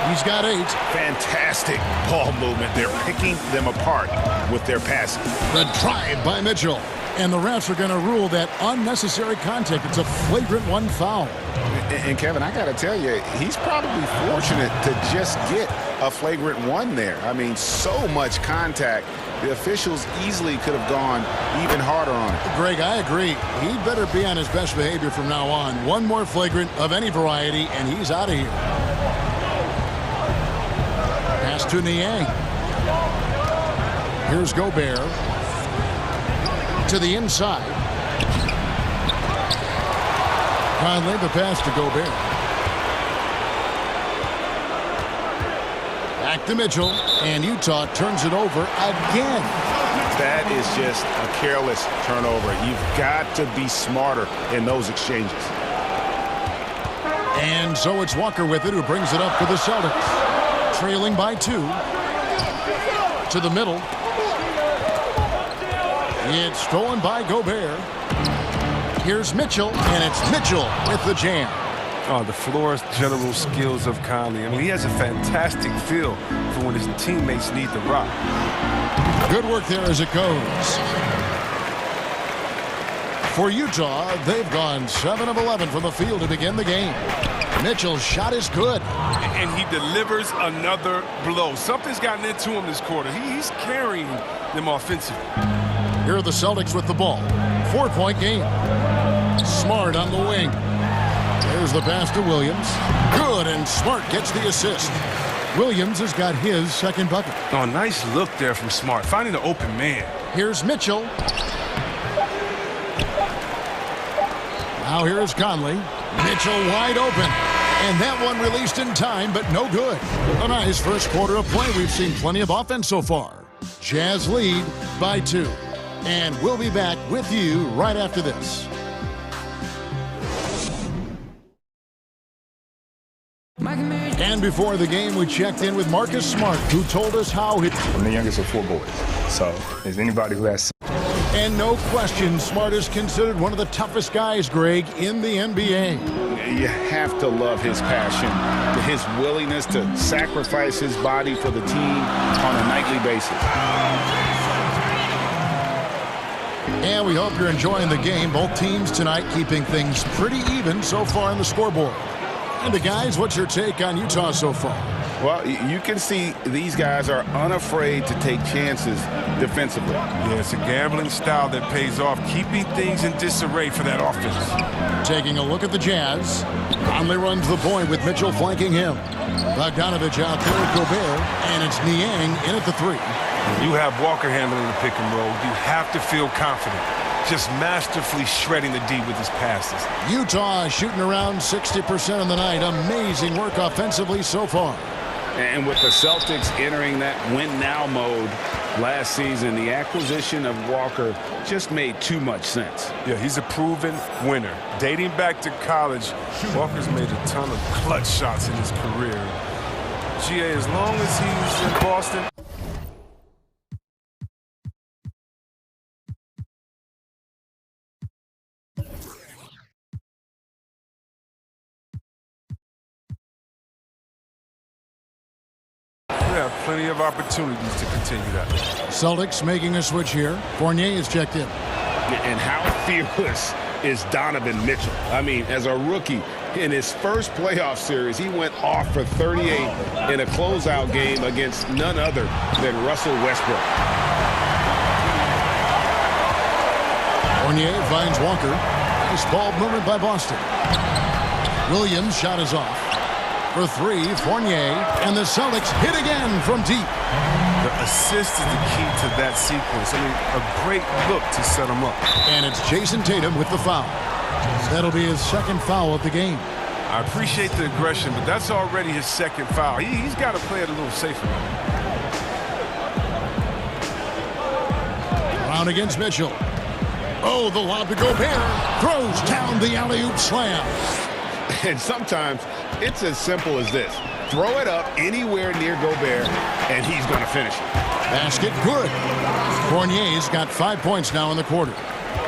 Speaker 1: He's got 8.
Speaker 14: Fantastic ball movement. They're picking them apart with their passing.
Speaker 1: The drive by Mitchell. And the refs are going to rule that unnecessary contact. It's a flagrant one foul.
Speaker 14: And Kevin, I got to tell you, he's probably fortunate to just get a flagrant one there. I mean, so much contact. The officials easily could have gone even harder on it.
Speaker 1: Greg, I agree. He better be on his best behavior from now on. One more flagrant of any variety, and he's out of here. Pass to Niang. Here's Gobert. To the inside. Conley, the pass to Gobert. Back to Mitchell, and Utah turns it over again.
Speaker 14: That is just a careless turnover. You've got to be smarter in those exchanges.
Speaker 1: And so it's Walker with it, who brings it up for the Celtics. Trailing by 2. To the middle. It's stolen by Gobert. Here's Mitchell, and it's Mitchell with the jam.
Speaker 10: Oh, the floor's general skills of Conley. I mean, he has a fantastic feel for when his teammates need the rock.
Speaker 1: Good work there as it goes. For Utah, they've gone 7 of 11 from the field to begin the game. Mitchell's shot is good.
Speaker 10: And he delivers another blow. Something's gotten into him this quarter. He's carrying them offensively.
Speaker 1: Here are the Celtics with the ball. 4-point game. Smart on the wing. There's the pass to Williams. Good, and Smart gets the assist. Williams has got his second bucket.
Speaker 10: Oh, nice look there from Smart, finding the open man.
Speaker 1: Here's Mitchell. Now here is Conley. Mitchell wide open. And that one released in time, but no good. A nice first quarter of play. We've seen plenty of offense so far. Jazz lead by 2. And we'll be back with you right after this. And before the game, we checked in with Marcus Smart, who told us how he...
Speaker 17: I'm the youngest of 4 boys, so there's anybody who has...
Speaker 1: And no question, Smart is considered one of the toughest guys, Greg, in the NBA.
Speaker 14: You have to love his passion, his willingness to sacrifice his body for the team on a nightly basis.
Speaker 1: And we hope you're enjoying the game. Both teams tonight keeping things pretty even so far on the scoreboard. And the guys, what's your take on Utah so far?
Speaker 14: Well, you can see these guys are unafraid to take chances defensively.
Speaker 10: Yeah, it's a gambling style that pays off, keeping things in disarray for that offense.
Speaker 1: Taking a look at the Jazz. Conley runs the point with Mitchell flanking him. Bogdanovich out there with Gobert, and it's Niang in at the 3.
Speaker 10: When you have Walker handling the pick and roll, you have to feel confident. Just masterfully shredding the D with his passes.
Speaker 1: Utah shooting around 60% on the night. Amazing work offensively so far.
Speaker 14: And with the Celtics entering that win-now mode last season, the acquisition of Walker just made too much sense.
Speaker 10: Yeah, he's a proven winner. Dating back to college, Walker's made a ton of clutch shots in his career. GA, as long as he's in Boston... plenty of opportunities to continue that.
Speaker 1: Celtics making a switch here. Fournier is checked in.
Speaker 14: And how fearless is Donovan Mitchell? I mean, as a rookie, in his first playoff series, he went off for 38 in a closeout game against none other than Russell Westbrook.
Speaker 1: Fournier finds Walker. Nice ball movement by Boston. Williams' shot is off. For 3, Fournier, and the Celtics hit again from deep.
Speaker 10: The assist is the key to that sequence. I mean, a great look to set him up.
Speaker 1: And it's Jason Tatum with the foul. That'll be his second foul of the game.
Speaker 10: I appreciate the aggression, but that's already his second foul. He's got to play it a little safer.
Speaker 1: Brown against Mitchell. Oh, the lob to Gobert. Throws down the alley-oop slam.
Speaker 14: And sometimes it's as simple as this. Throw it up anywhere near Gobert, and he's going to finish it.
Speaker 1: Basket good. Fournier's got 5 points now in the quarter.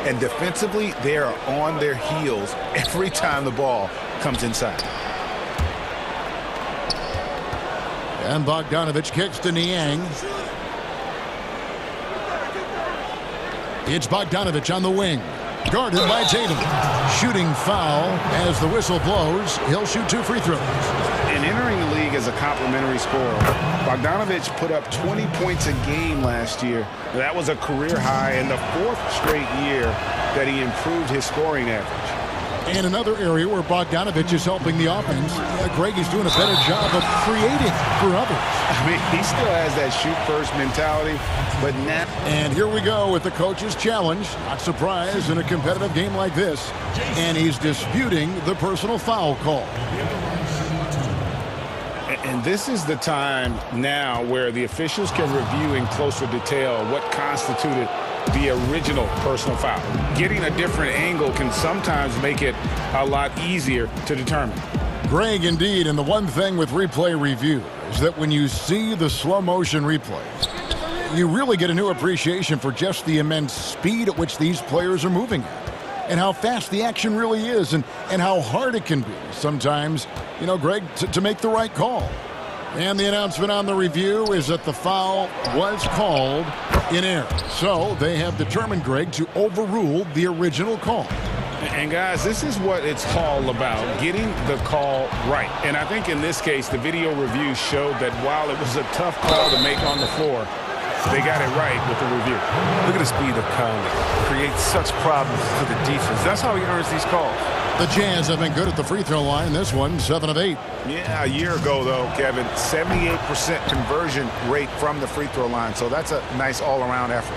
Speaker 14: And defensively, they are on their heels every time the ball comes inside.
Speaker 1: And Bogdanovich kicks to Niang. It's Bogdanovich on the wing. Guarded by Tatum. Shooting foul as the whistle blows. He'll shoot 2 free throws.
Speaker 14: And entering the league as a complimentary scorer, Bogdanovich put up 20 points a game last year. That was a career high and the 4th straight year that he improved his scoring average.
Speaker 1: And another area where Bogdanovich is helping the offense, Greg is doing a better job of creating for others.
Speaker 14: I mean, he still has that shoot-first mentality, but now...
Speaker 1: And here we go with the coach's challenge. Not surprised in a competitive game like this. And he's disputing the personal foul call.
Speaker 14: And this is the time now where the officials can review in closer detail what constituted the original personal foul. Getting a different angle can sometimes make it a lot easier to determine.
Speaker 1: Greg, indeed, and the one thing with replay review is that when you see the slow motion replays, you really get a new appreciation for just the immense speed at which these players are moving at, and how fast the action really is, and how hard it can be sometimes, you know, Greg, to make the right call. And the announcement on the review is that the foul was called in error. So they have determined, Greg, to overrule the original call.
Speaker 14: And guys, this is what it's all about, getting the call right. And I think in this case, the video review showed that while it was a tough call to make on the floor, they got it right with the review.
Speaker 10: Look at the speed of Conley. Creates such problems for the defense. That's how he earns these calls.
Speaker 1: The Jazz have been good at the free throw line. This one, 7 of 8.
Speaker 14: Yeah, a year ago, though, Kevin, 78% conversion rate from the free throw line. So that's a nice all-around effort.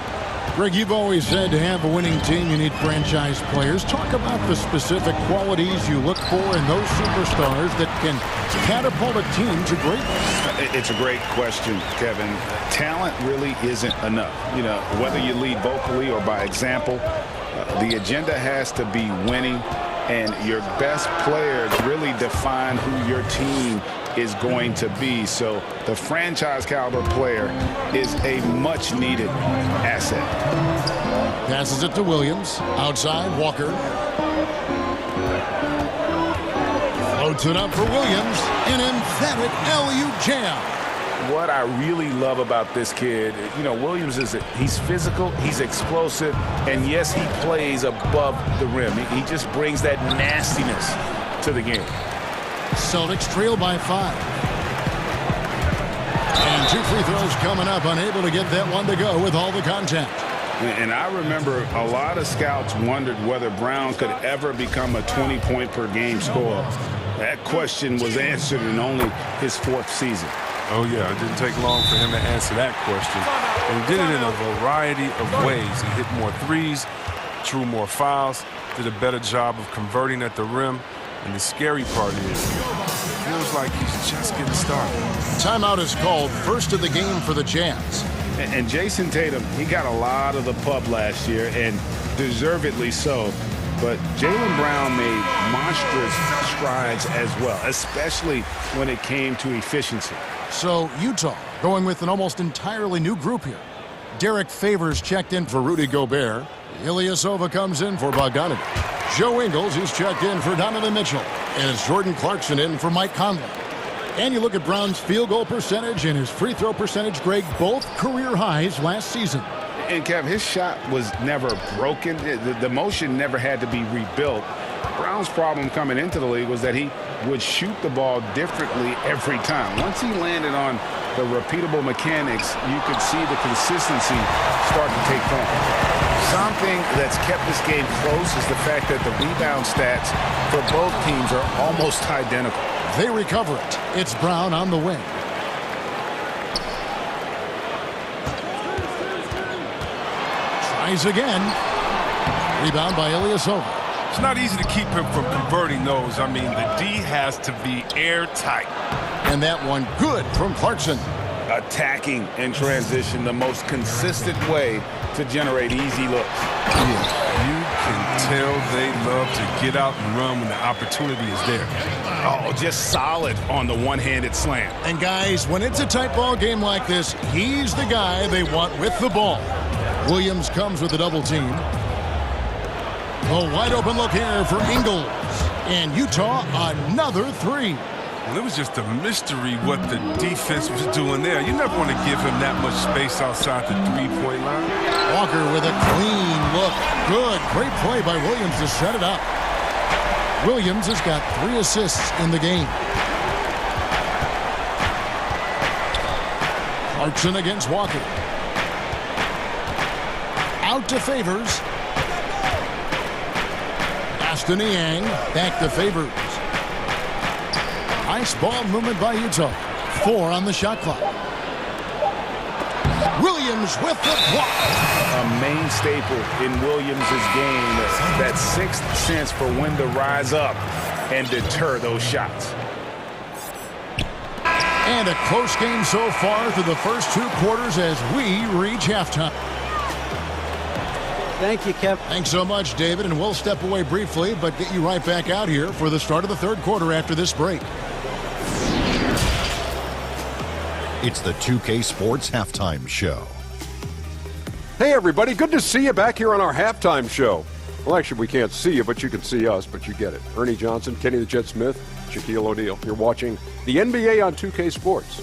Speaker 1: Greg, you've always said to have a winning team, you need franchise players. Talk about the specific qualities you look for in those superstars that can catapult a team to greatness.
Speaker 14: It's a great question, Kevin. Talent really isn't enough. You know, whether you lead vocally or by example, the agenda has to be winning. And your best players really define who your team is going to be. So the franchise caliber player is a much needed asset.
Speaker 1: Passes it to Williams. Outside, Walker. Floats it up for Williams. An emphatic alley-oop jam.
Speaker 14: What I really love about this kid, you know, Williams he's physical, he's explosive, and yes, he plays above the rim. He just brings that nastiness to the game.
Speaker 1: Celtics trail by 5. And 2 free throws coming up, unable to get that one to go with all the contact.
Speaker 14: And I remember a lot of scouts wondered whether Brown could ever become a 20-point-per-game scorer. That question was answered in only his 4th season.
Speaker 10: Oh, yeah, it didn't take long for him to answer that question. And he did it in a variety of ways. He hit more threes, drew more fouls, did a better job of converting at the rim. And the scary part is, it feels like he's just getting started.
Speaker 1: Timeout is called, first of the game for the Jazz.
Speaker 14: And Jason Tatum, he got a lot of the pub last year, and deservedly so. But Jaylen Brown made monstrous strides as well, especially when it came to efficiency.
Speaker 1: So Utah going with an almost entirely new group here. Derek Favors checked in for Rudy Gobert. Ilyasova comes in for Bogdanovich. Joe Ingles is checked in for Donovan Mitchell. And it's Jordan Clarkson in for Mike Conley. And you look at Brown's field goal percentage and his free throw percentage, Greg, both career highs last season.
Speaker 14: And, Kev, his shot was never broken. The motion never had to be rebuilt. Brown's problem coming into the league was that he would shoot the ball differently every time. Once he landed on the repeatable mechanics, you could see the consistency start to take form. Something that's kept this game close is the fact that the rebound stats for both teams are almost identical.
Speaker 1: They recover it. It's Brown on the wing. Tries again. Rebound by Ilyasova.
Speaker 10: It's not easy to keep him from converting those. I mean, the D has to be airtight.
Speaker 1: And that one good from Clarkson.
Speaker 14: Attacking in transition, the most consistent way to generate easy looks.
Speaker 10: Yeah, you can tell they love to get out and run when the opportunity is there.
Speaker 14: Oh, just solid on the one-handed slam.
Speaker 1: And guys, when it's a tight ball game like this, he's the guy they want with the ball. Williams comes with a double team. A wide open look here for Ingles. And Utah, another three.
Speaker 10: Well, it was just a mystery what the defense was doing there. You never want to give him that much space outside the three-point line.
Speaker 1: Walker with a clean look. Good. Great play by Williams to set it up. Williams has got 3 assists in the game. Clarkson against Walker. Out to Favors. Aston Yang back to Favors. Nice ball movement by Utah. 4 on the shot clock. Williams with the block.
Speaker 14: A main staple in Williams' game, that sixth sense for when to rise up and deter those shots.
Speaker 1: And a close game so far through the first 2 quarters as we reach halftime.
Speaker 7: Thank you, Kev.
Speaker 1: Thanks so much, David, and we'll step away briefly, but get you right back out here for the start of the 3rd quarter after this break.
Speaker 5: It's the 2K Sports Halftime Show.
Speaker 6: Hey, everybody. Good to see you back here on our halftime show. Well, actually, we can't see you, but you can see us, but you get it. Ernie Johnson, Kenny the Jet Smith, Shaquille O'Neal. You're watching the NBA on 2K Sports.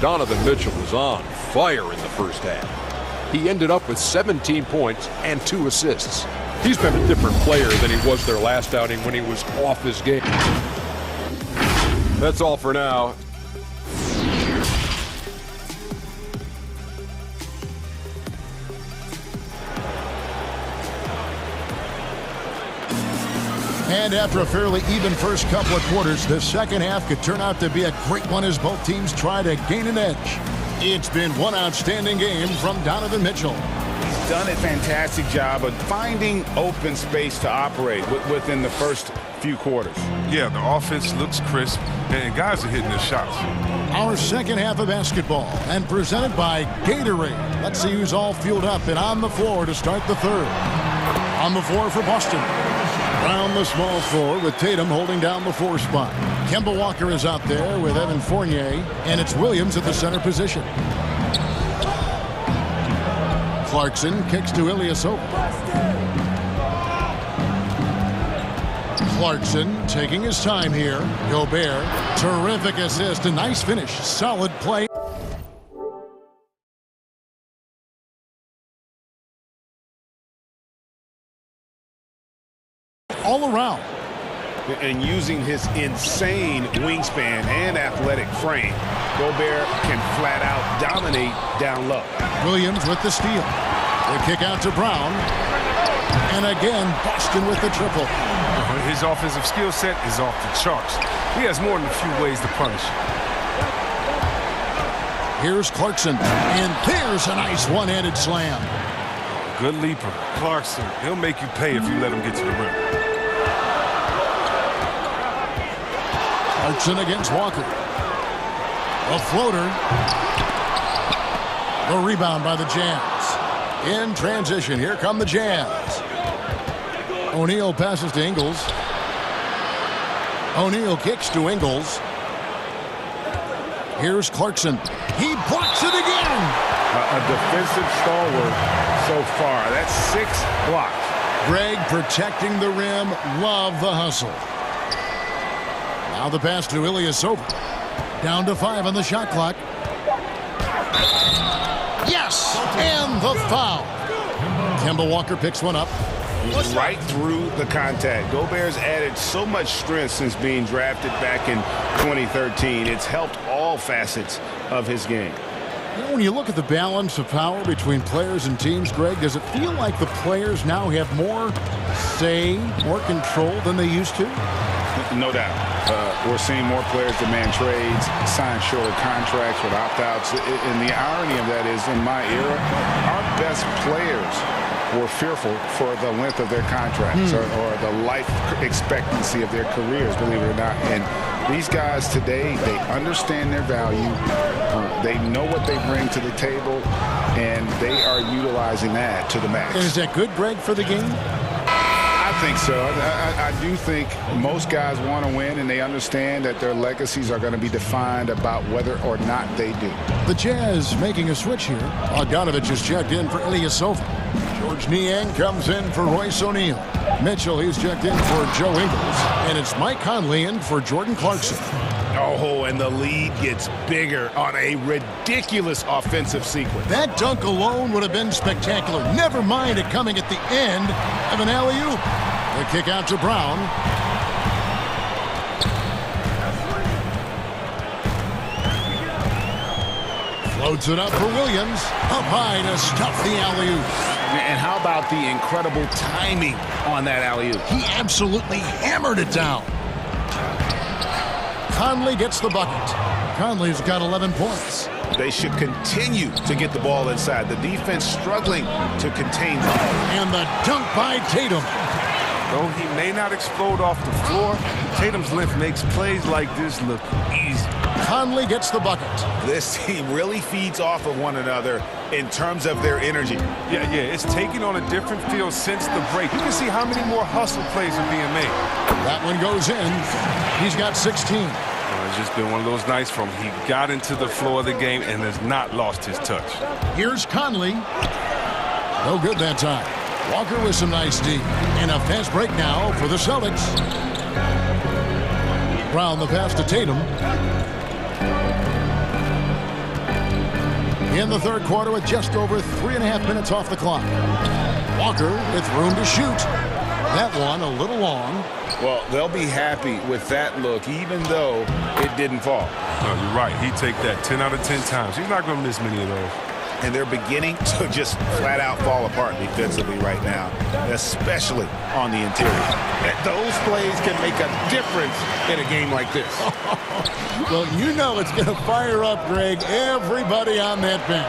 Speaker 6: Donovan Mitchell was on fire in the first half. He ended up with 17 points and 2 assists. He's been a different player than he was their last outing when he was off his game. That's all for now.
Speaker 1: And after a fairly even first couple of quarters, the second half could turn out to be a great one as both teams try to gain an edge. It's been one outstanding game from Donovan Mitchell.
Speaker 14: He's done a fantastic job of finding open space to operate within the first few quarters.
Speaker 10: Yeah, the offense looks crisp, and guys are hitting their shots.
Speaker 1: Our second half of basketball, and presented by Gatorade. Let's see who's all fueled up and on the floor to start the 3rd. On the floor for Boston. Around the small floor with Tatum holding down the 4 spot. Kemba Walker is out there with Evan Fournier, and it's Williams at the center position. Clarkson kicks to Ilyasova. Clarkson taking his time here. Gobert, terrific assist, a nice finish, solid play. All around.
Speaker 14: And using his insane wingspan and athletic frame, Gobert can flat out dominate down low.
Speaker 1: Williams with the steal. The kick out to Brown. And again, Boston with the triple.
Speaker 10: His offensive skill set is off the charts. He has more than a few ways to punish.
Speaker 1: Here's Clarkson. And there's a nice one-handed slam.
Speaker 10: Good leaper. Clarkson, he'll make you pay if you let him get to the rim.
Speaker 1: Clarkson against Walker. A floater. The rebound by the Jazz. In transition, here come the Jazz. O'Neal passes to Ingles. O'Neal kicks to Ingles. Here's Clarkson. He blocks it again.
Speaker 14: A defensive stalwart so far. That's 6 blocks.
Speaker 1: Greg protecting the rim. Love the hustle. Now the pass to Ilyasova. Down to 5 on the shot clock. Yes! And the foul. Kemba Walker picks one up.
Speaker 14: Right through the contact. Gobert's added so much strength since being drafted back in 2013. It's helped all facets of his game.
Speaker 1: You know, when you look at the balance of power between players and teams, Greg, does it feel like the players now have more say, more control than they used to?
Speaker 14: No doubt. We're seeing more players demand trades, sign shorter contracts with opt-outs. And the irony of that is, in my era, our best players were fearful for the length of their contracts or the life expectancy of their careers, believe it or not. And these guys today, they understand their value. They know what they bring to the table, and they are utilizing that to the max.
Speaker 1: And is that good, Greg, for the game?
Speaker 14: I think so. I do think most guys want to win, and they understand that their legacies are going to be defined about whether or not they do.
Speaker 1: The Jazz making a switch here. Bogdanovich is checked in for Ilyasova. George Niang comes in for Royce O'Neal. Mitchell, he's checked in for Joe Ingles. And it's Mike Conley in for Jordan Clarkson.
Speaker 11: Oh, and the lead gets bigger on a ridiculous offensive sequence.
Speaker 1: That dunk alone would have been spectacular. Never mind it coming at the end of an alley-oop. The kick out to Brown. Floats it up for Williams. Up high to stuff the alley-oop.
Speaker 14: And how about the incredible timing on that alley-oop?
Speaker 1: He absolutely hammered it down. Conley gets the bucket. Conley's got 11 points.
Speaker 14: They should continue to get the ball inside. The defense struggling to contain them.
Speaker 1: And the dunk by Tatum.
Speaker 10: Though he may not explode off the floor, Tatum's length makes plays like this look easy.
Speaker 1: Conley gets the bucket.
Speaker 14: This team really feeds off of one another in terms of their energy.
Speaker 10: Yeah, it's taking on a different feel since the break. You can see how many more hustle plays are being made.
Speaker 1: That one goes in. He's got 16.
Speaker 10: It's just been one of those nights from he got into the flow of the game and has not lost his touch.
Speaker 1: Here's Conley. No good that time. Walker with some nice D. And a fast break now for the Celtics. Brown the pass to Tatum. In the third quarter with just over 3.5 minutes off the clock. Walker with room to shoot. That one a little long.
Speaker 14: Well, they'll be happy with that look, even though it didn't fall.
Speaker 10: No, you're right. He'd take that 10 out of 10 times. He's not going to miss many of those.
Speaker 14: And they're beginning to just flat out fall apart defensively right now, especially on the interior. Those plays can make a difference in a game like this.
Speaker 1: Well, you know it's going to fire up, Greg, everybody on that bench.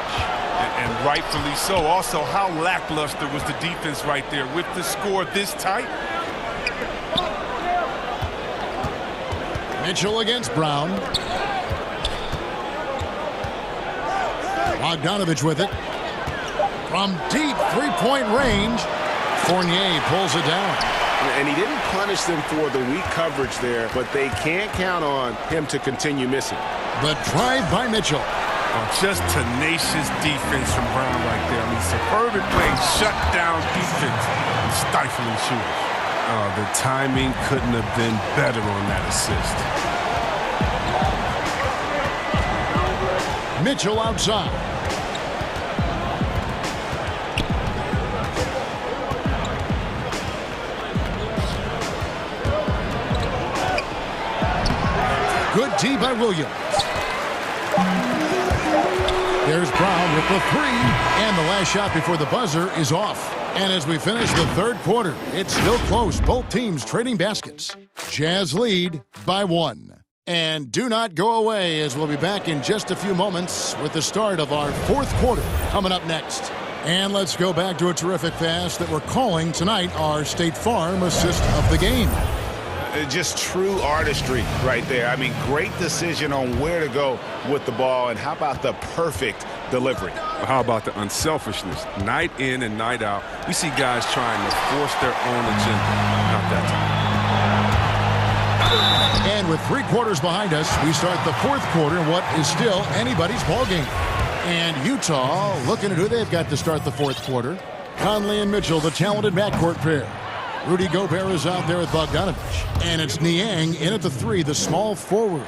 Speaker 10: And rightfully so. Also, how lackluster was the defense right there with the score this tight?
Speaker 1: Mitchell against Brown. Bogdanovich with it. From deep three-point range, Fournier pulls it down.
Speaker 11: And he didn't punish them for the weak coverage there, but they can't count on him to continue missing.
Speaker 1: The drive by Mitchell.
Speaker 10: Just tenacious defense from Brown right there. I mean, superb playing shut-down defense and stifling shooters. The timing couldn't have been better on that assist.
Speaker 1: Mitchell outside. Good D by Williams. There's Brown with the three. And the last shot before the buzzer is off. And as we finish the third quarter, it's still close. Both teams trading baskets. Jazz lead by 1. And do not go away, as we'll be back in just a few moments with the start of our fourth quarter coming up next. And let's go back to a terrific pass that we're calling tonight our State Farm assist of the game.
Speaker 14: Just true artistry right there. I mean, great decision on where to go with the ball, and how about the perfect delivery?
Speaker 10: How about the unselfishness? Night in and night out, we see guys trying to force their own agenda. Not that time.
Speaker 1: And with 3 quarters behind us, we start the fourth quarter in what is still anybody's ball game. And Utah looking at who they've got to start the fourth quarter. Conley and Mitchell, the talented backcourt pair. Rudy Gobert is out there with Bogdanovich. And it's Niang in at the 3, the small forward.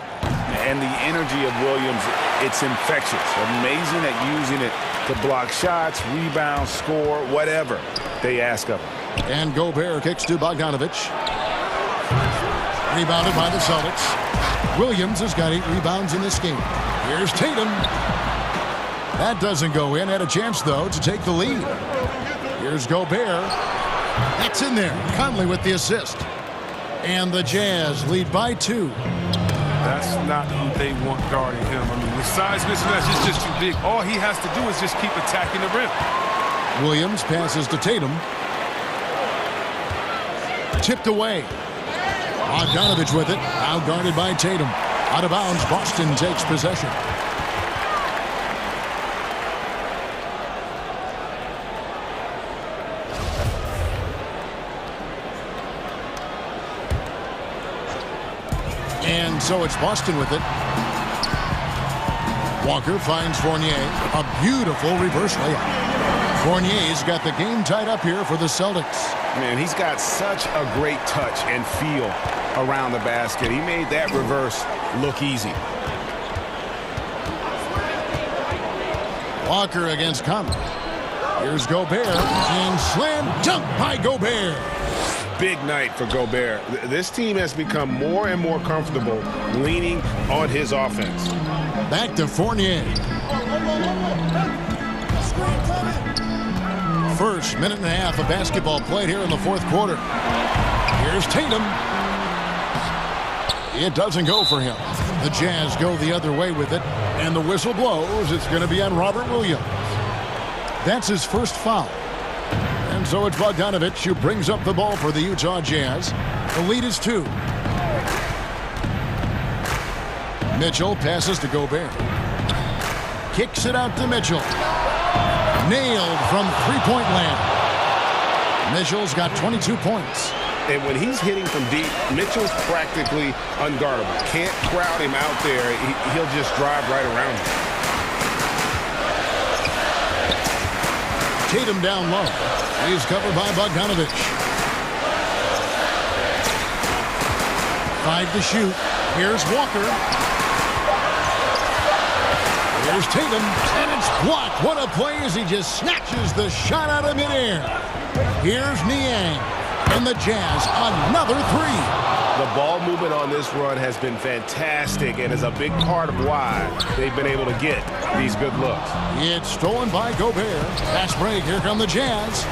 Speaker 14: And the energy of Williams, it's infectious. Amazing at using it to block shots, rebound, score, whatever they ask of him.
Speaker 1: And Gobert kicks to Bogdanovich. Rebounded by the Celtics. Williams has got 8 rebounds in this game. Here's Tatum. That doesn't go in. Had a chance, though, to take the lead. Here's Gobert. That's in there. Conley with the assist. And the Jazz lead by 2.
Speaker 10: That's not who they want guarding him. I mean, the size mismatch is just too big. All he has to do is just keep attacking the rim.
Speaker 1: Williams passes to Tatum. Tipped away. Bogdanovich with it. Out guarded by Tatum. Out of bounds. Boston takes possession. And so it's Boston with it. Walker finds Fournier. A beautiful reverse layup. Fournier's got the game tied up here for the Celtics.
Speaker 4: Man, he's got such a great touch and feel around the basket. He made that reverse look easy.
Speaker 1: Walker against Conley. Here's Gobert, and slam dunk by Gobert.
Speaker 11: Big night for Gobert. This team has become more and more comfortable leaning on his offense.
Speaker 1: Back to Fournier. First minute and a half of basketball played here in the fourth quarter. Here's Tatum. It doesn't go for him. The Jazz go the other way with it, and the whistle blows. It's going to be on Robert Williams. That's his first foul. And so it's Bogdanovich who brings up the ball for the Utah Jazz. The lead is 2. Mitchell passes to Gobert. Kicks it out to Mitchell. Nailed from three-point land. Mitchell's got 22 points.
Speaker 11: And when he's hitting from deep, Mitchell's practically unguardable. Can't crowd him out there. He'll just drive right around him.
Speaker 1: Tatum down low. He's covered by Bogdanovich. 5 to shoot. Here's Walker. Here's Tatum, and it's blocked. What a play as he just snatches the shot out of midair. Here's Niang, and the Jazz another 3.
Speaker 11: The ball movement on this run has been fantastic and is a big part of why they've been able to get these good looks.
Speaker 1: It's stolen by Gobert. Fast break. Here come the Jazz.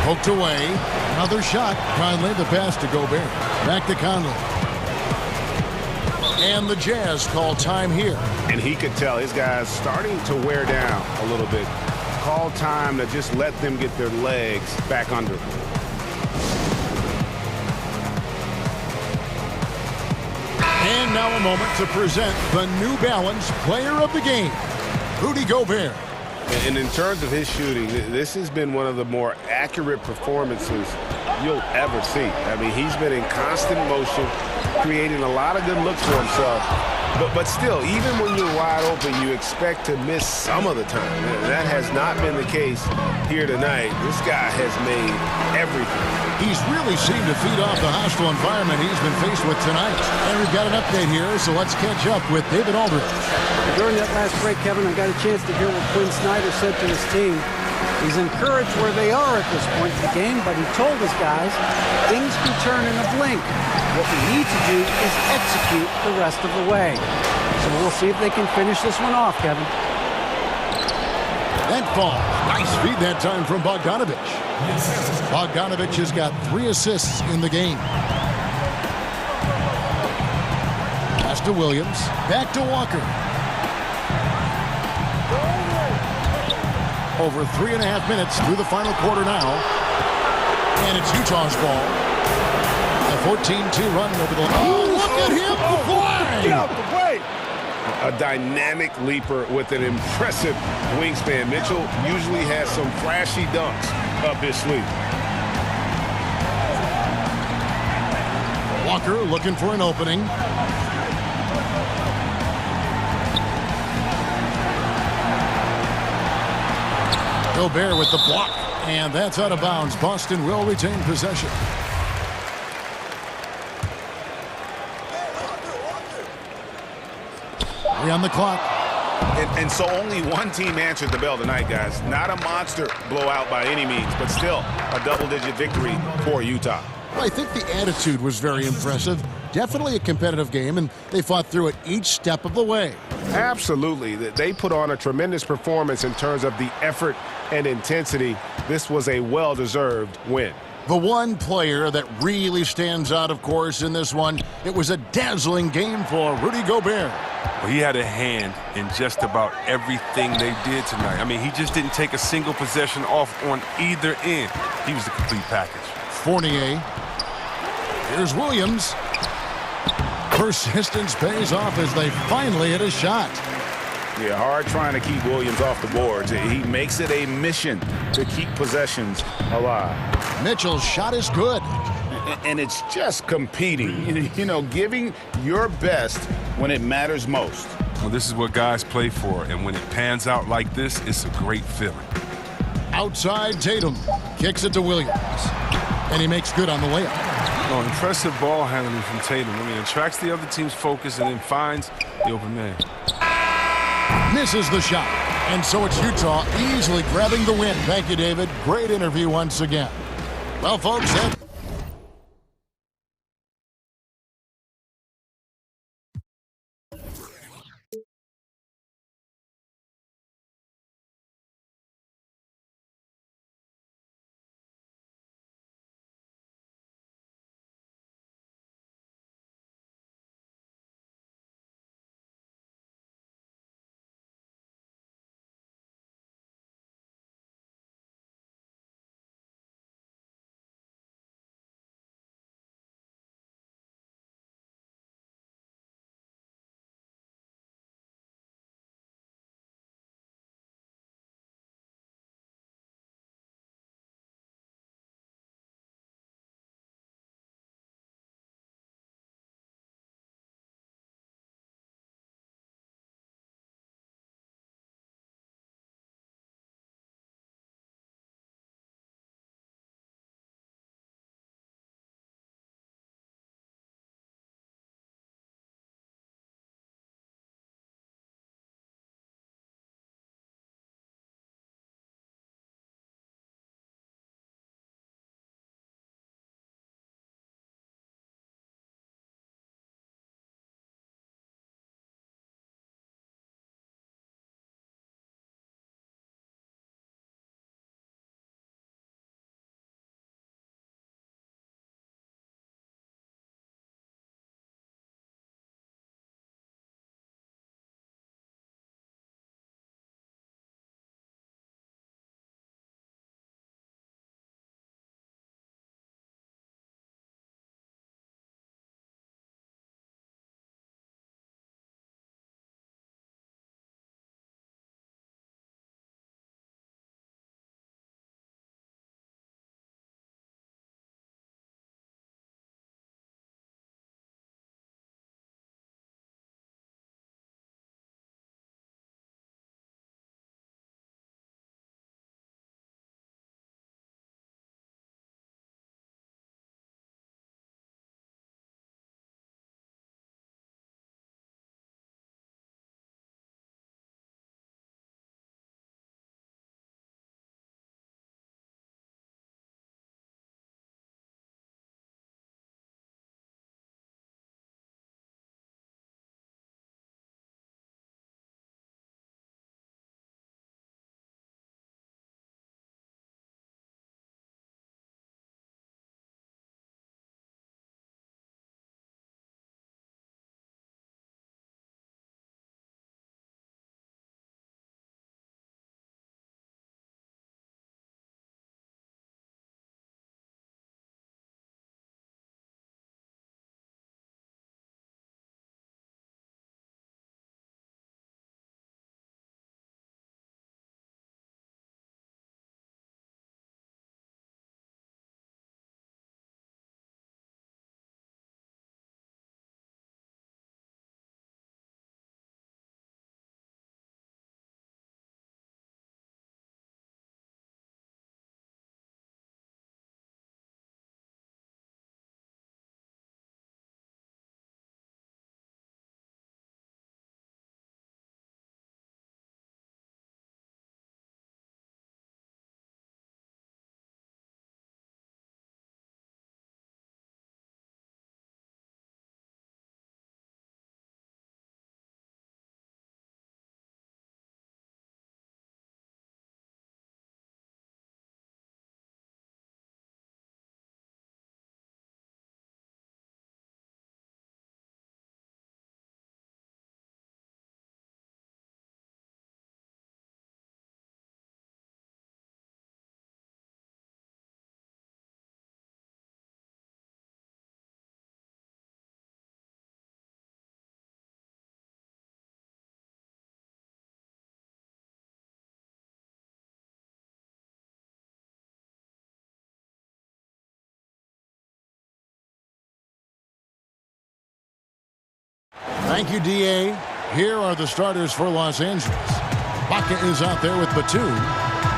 Speaker 1: Poked away. Another shot. Conley, the pass to Gobert. Back to Conley. And the Jazz call time here.
Speaker 11: And he could tell his guys starting to wear down a little bit. Call time to just let them get their legs back under them.
Speaker 1: And now a moment to present the New Balance Player of the Game, Rudy Gobert.
Speaker 11: And in terms of his shooting, this has been one of the more accurate performances you'll ever see. I mean, he's been in constant motion, creating a lot of good looks for himself. But still, even when you're wide open, you expect to miss some of the time. That has not been the case here tonight. This guy has made everything.
Speaker 1: He's really seemed to feed off the hostile environment he's been faced with tonight. And we've got an update here, so let's catch up with David Aldridge.
Speaker 7: During that last break, Kevin, I got a chance to hear what Quinn Snyder said to his team. He's encouraged where they are at this point in the game, but he told his guys things can turn in a blink. What we need to do is execute the rest of the way. So we'll see if they can finish this one off, Kevin.
Speaker 1: That ball. Nice feed that time from Bogdanovich. Bogdanovich has got 3 assists in the game. Pass to Williams. Back to Walker. Over 3.5 minutes through the final quarter now. And it's Utah's ball. A 14-2 run over the line. Oh, look at him fly!
Speaker 11: Get out the way! A dynamic leaper with an impressive wingspan. Mitchell usually has some flashy dunks up his sleeve.
Speaker 1: Walker looking for an opening. Gobert with the block, and that's out of bounds. Boston will retain possession. We're on the clock.
Speaker 4: And so only one team answered the bell tonight, guys. Not a monster blowout by any means, but still a double-digit victory for Utah.
Speaker 1: I think the attitude was very impressive. Definitely a competitive game, and they fought through it each step of the way.
Speaker 11: Absolutely. They put on a tremendous performance in terms of the effort and intensity. This was a well-deserved win.
Speaker 1: The one player that really stands out, of course, in this one, it was a dazzling game for Rudy Gobert.
Speaker 10: Well, he had a hand in just about everything they did tonight. I mean, he just didn't take a single possession off on either end. He was the complete package.
Speaker 1: Fournier. Here's Williams. Persistence pays off as they finally hit a shot.
Speaker 4: Yeah, hard trying to keep Williams off the boards. He makes it a mission to keep possessions alive.
Speaker 1: Mitchell's shot is good.
Speaker 4: And it's just competing, you know, giving your best when it matters most.
Speaker 10: Well, this is what guys play for, and when it pans out like this, it's a great feeling.
Speaker 1: Outside, Tatum kicks it to Williams, and he makes good on the layup.
Speaker 10: Oh, impressive ball handling from Tatum. I mean, attracts the other team's focus and then finds the open man.
Speaker 1: Misses the shot, and so it's Utah easily grabbing the win. Thank you, David. Great interview once again. Well, folks, that... Thank you, DA. Here are the starters for Los Angeles. Baca is out there with Batum.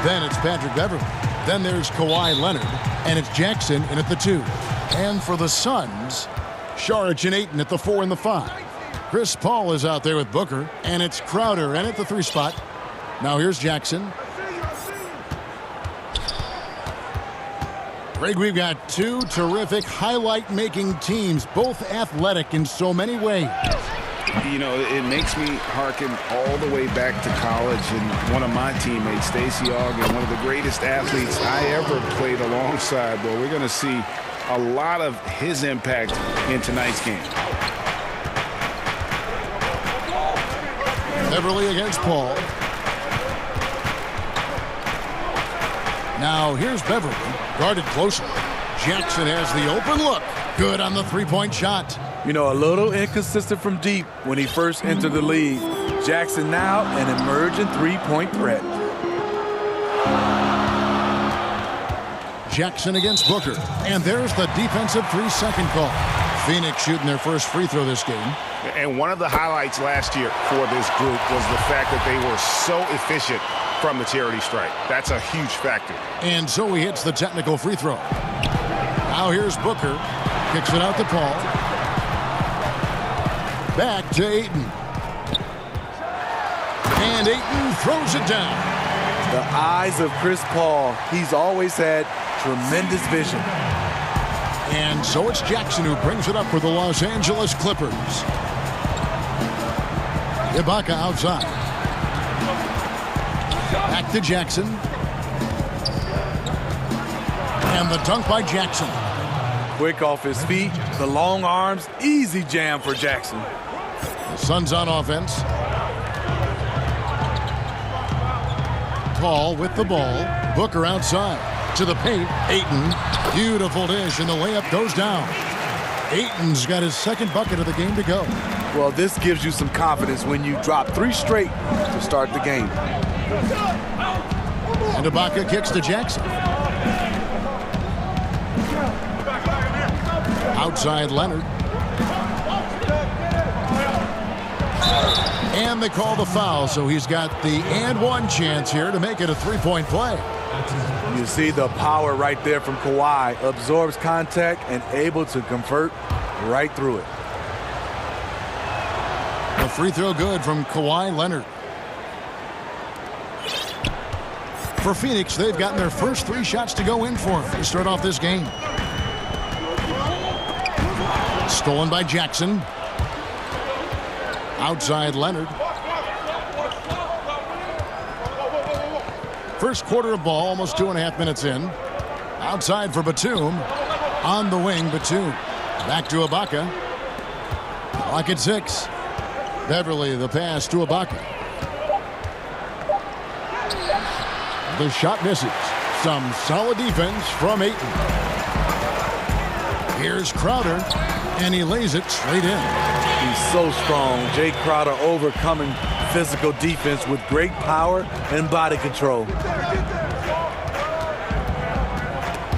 Speaker 1: Then it's Patrick Beverley. Then there's Kawhi Leonard. And it's Jackson in at the 2. And for the Suns, Saric and Ayton at the 4 and the 5. Chris Paul is out there with Booker. And it's Crowder in at the 3 spot. Now here's Jackson. Greg, we've got two terrific highlight-making teams, both athletic in so many ways.
Speaker 14: You know, it makes me hearken all the way back to college, and one of my teammates, Stacey Ogden, one of the greatest athletes I ever played alongside. But we're going to see a lot of his impact in tonight's game.
Speaker 1: Beverly against Paul. Now here's Beverly, guarded closely. Jackson has the open look. Good on the three-point shot.
Speaker 3: You know, a little inconsistent from deep when he first entered the league. Jackson now an emerging three-point threat.
Speaker 1: Jackson against Booker. And there's the defensive 3-second call. Phoenix shooting their first free throw this game.
Speaker 11: And one of the highlights last year for this group was the fact that they were so efficient from the charity stripe. That's a huge factor.
Speaker 1: And so he hits the technical free throw. Now here's Booker. Kicks it out to Paul. Back to Ayton. And Ayton throws it down.
Speaker 3: The eyes of Chris Paul. He's always had tremendous vision.
Speaker 1: And so it's Jackson who brings it up for the Los Angeles Clippers. Ibaka outside. Back to Jackson. And the dunk by Jackson.
Speaker 3: Quick off his feet, the long arms, easy jam for Jackson.
Speaker 1: The Suns on offense. Paul with the ball. Booker outside. To the paint. Ayton. Beautiful dish, and the layup goes down. Ayton's got his second bucket of the game to go.
Speaker 3: Well, this gives you some confidence when you drop 3 straight to start the game.
Speaker 1: And Ibaka kicks to Jackson. Outside Leonard. And they call the foul, so he's got the and one chance here to make it a 3-point play.
Speaker 3: You see the power right there from Kawhi. Absorbs contact and able to convert right through it.
Speaker 1: A free throw good from Kawhi Leonard. For Phoenix, they've gotten their first 3 shots to go in for him to start off this game. Stolen by Jackson. Outside Leonard. First quarter of ball, almost 2.5 minutes in. Outside for Batum. On the wing, Batum. Back to Ibaka. Clock at 6. Beverly, the pass to Ibaka. The shot misses. Some solid defense from Ayton. Here's Crowder, and he lays it straight in.
Speaker 3: He's so strong. Jay Crowder overcoming physical defense with great power and body control.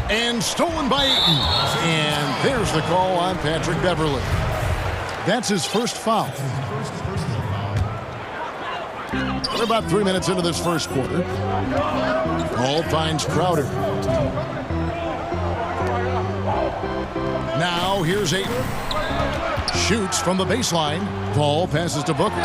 Speaker 1: And stolen by Ayton. And there's the call on Patrick Beverley. That's his first foul. We're about 3 minutes into this first quarter. Paul finds Crowder. Now here's Ayton. Shoots from the baseline. Paul passes to Booker.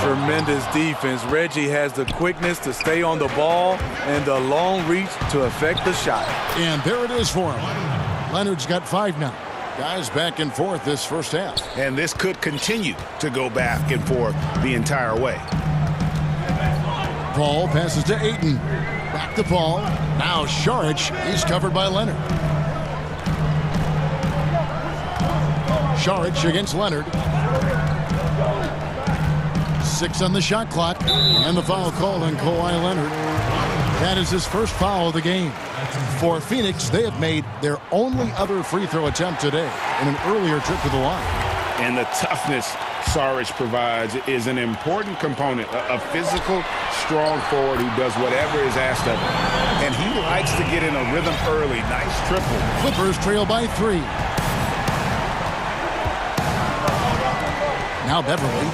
Speaker 3: Tremendous defense. Reggie has the quickness to stay on the ball and the long reach to affect the shot.
Speaker 1: And there it is for him. Leonard's got 5 now. Guys back and forth this first half.
Speaker 11: And this could continue to go back and forth the entire way.
Speaker 1: Paul passes to Ayton. Back to Paul. Now Saric. He's covered by Leonard. Saric against Leonard. 6 on the shot clock. And the foul called on Kawhi Leonard. That is his first foul of the game. For Phoenix, they have made their only other free throw attempt today in an earlier trip to the line.
Speaker 11: And the toughness Saric provides is an important component. A physical, strong forward who does whatever is asked of him. And he likes to get in a rhythm early. Nice triple.
Speaker 1: Clippers trail by 3. Now Beverly.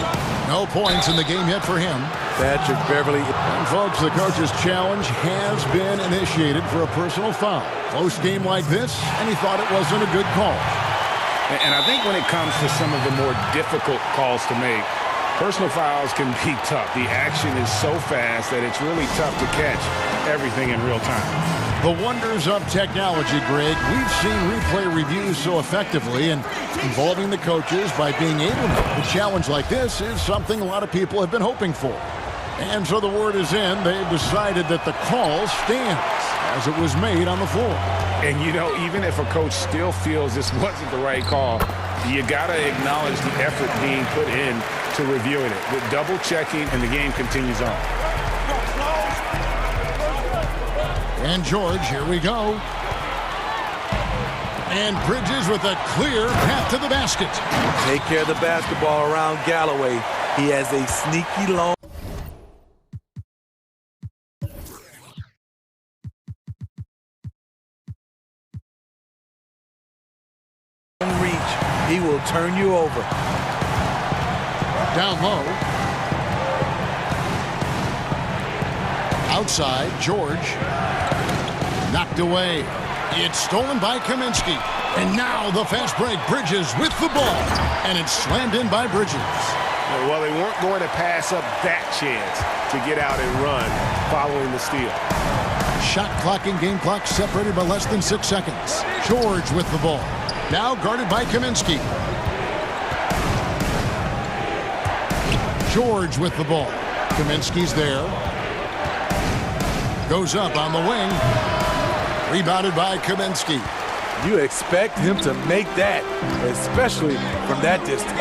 Speaker 1: No points in the game yet for him.
Speaker 3: Patrick Beverly.
Speaker 1: And folks, the coach's challenge has been initiated for a personal foul. Close game like this, and he thought it wasn't a good call.
Speaker 11: And I think when it comes to some of the more difficult calls to make, personal fouls can be tough. The action is so fast that it's really tough to catch everything in real time.
Speaker 1: The wonders of technology, Greg. We've seen replay reviews so effectively, and involving the coaches by being able to make a challenge like this is something a lot of people have been hoping for. And so the word is in. They've decided that the call stands as it was made on the floor.
Speaker 11: And, you know, even if a coach still feels this wasn't the right call, you got to acknowledge the effort being put in to reviewing it. With double checking, and the game continues on.
Speaker 1: And George, here we go. And Bridges with a clear path to the basket.
Speaker 3: Take care of the basketball around Galloway. He has a sneaky long reach. He will turn you over.
Speaker 1: Down low. Outside, George. Knocked away. It's stolen by Kaminsky. And now the fast break. Bridges with the ball. And it's slammed in by Bridges.
Speaker 11: Well, they weren't going to pass up that chance to get out and run following the steal.
Speaker 1: Shot clock and game clock separated by less than 6 seconds. George with the ball. Now guarded by Kaminsky. George with the ball. Kaminsky's there. Goes up on the wing. Rebounded by Kaminsky.
Speaker 3: You expect him to make that, especially from that distance.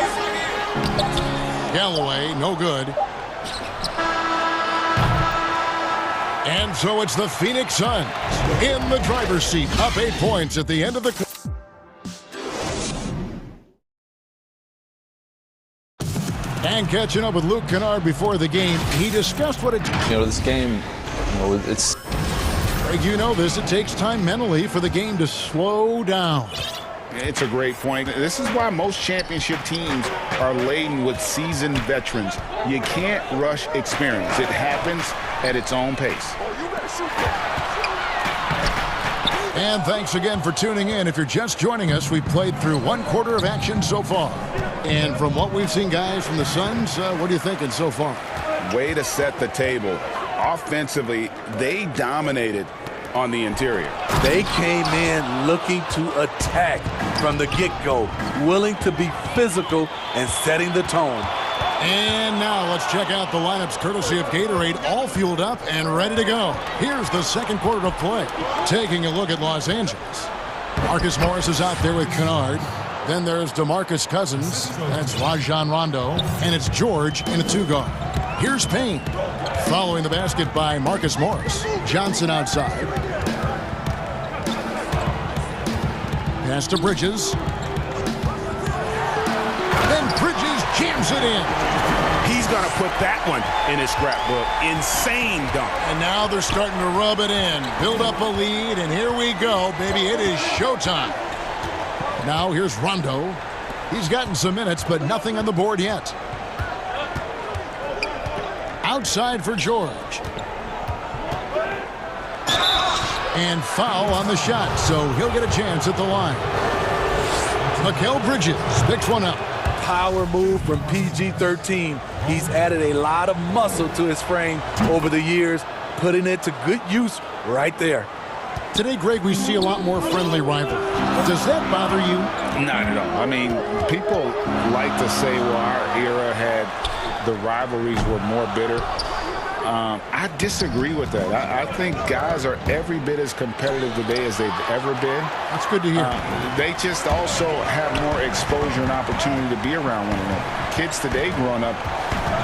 Speaker 1: Galloway, no good. And so it's the Phoenix Suns in the driver's seat, up 8 points at the end of the quarter. And catching up with Luke Kennard before the game, he discussed what it's...
Speaker 17: this game, it's...
Speaker 1: Greg, you know this. It takes time mentally for the game to slow down.
Speaker 14: It's a great point. This is why most championship teams are laden with seasoned veterans. You can't rush experience. It happens at its own pace.
Speaker 1: And thanks again for tuning in. If you're just joining us, we've played through 1 quarter of action so far. And from what we've seen, guys, from the Suns, what are you thinking so far?
Speaker 14: Way to set the table. Offensively, they dominated on the interior.
Speaker 3: They came in looking to attack from the get-go, willing to be physical and setting the tone.
Speaker 1: And now let's check out the lineups courtesy of Gatorade, all fueled up and ready to go. Here's the second quarter of play. Taking a look at Los Angeles. Marcus Morris is out there with Kennard. Then there's DeMarcus Cousins. That's Rajon Rondo. And it's George in a 2-guard. Here's Payne. Following the basket by Marcus Morris. Johnson outside. Pass to Bridges. Then Bridges jams it in.
Speaker 11: He's going to put that one in his scrapbook. Insane dunk.
Speaker 1: And now they're starting to rub it in. Build up a lead, and here we go, baby. It is showtime. Now here's Rondo. He's gotten some minutes, but nothing on the board yet. Outside for George. And foul on the shot, so he'll get a chance at the line. Mikal Bridges picks one up.
Speaker 3: Power move from PG-13. He's added a lot of muscle to his frame over the years, putting it to good use right there.
Speaker 1: Today, Greg, we see a lot more friendly rivalry. Does that bother you?
Speaker 14: Not at all. I mean, people like to say, well, our era had the rivalries were more bitter. I disagree with that. I think guys are every bit as competitive today as they've ever been.
Speaker 1: That's good to hear.
Speaker 14: They just also have more exposure and opportunity to be around one another. Kids today growing up,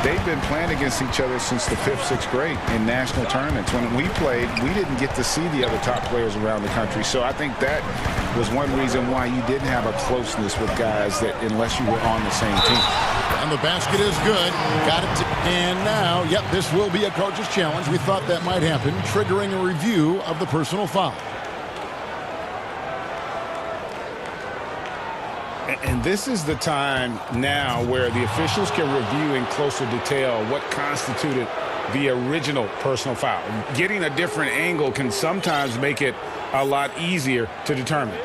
Speaker 14: they've been playing against each other since the 5th, 6th grade in national tournaments. When we played, we didn't get to see the other top players around the country. So I think that was one reason why you didn't have a closeness with guys that unless you were on the same team.
Speaker 1: And the basket is good. Got it. And now, yep, this will be a coach's challenge. We thought that might happen, triggering a review of the personal foul.
Speaker 11: And
Speaker 4: And this is the time now where the officials can review in closer detail what constituted the original personal foul. Getting a different angle can sometimes make it a lot easier to determine.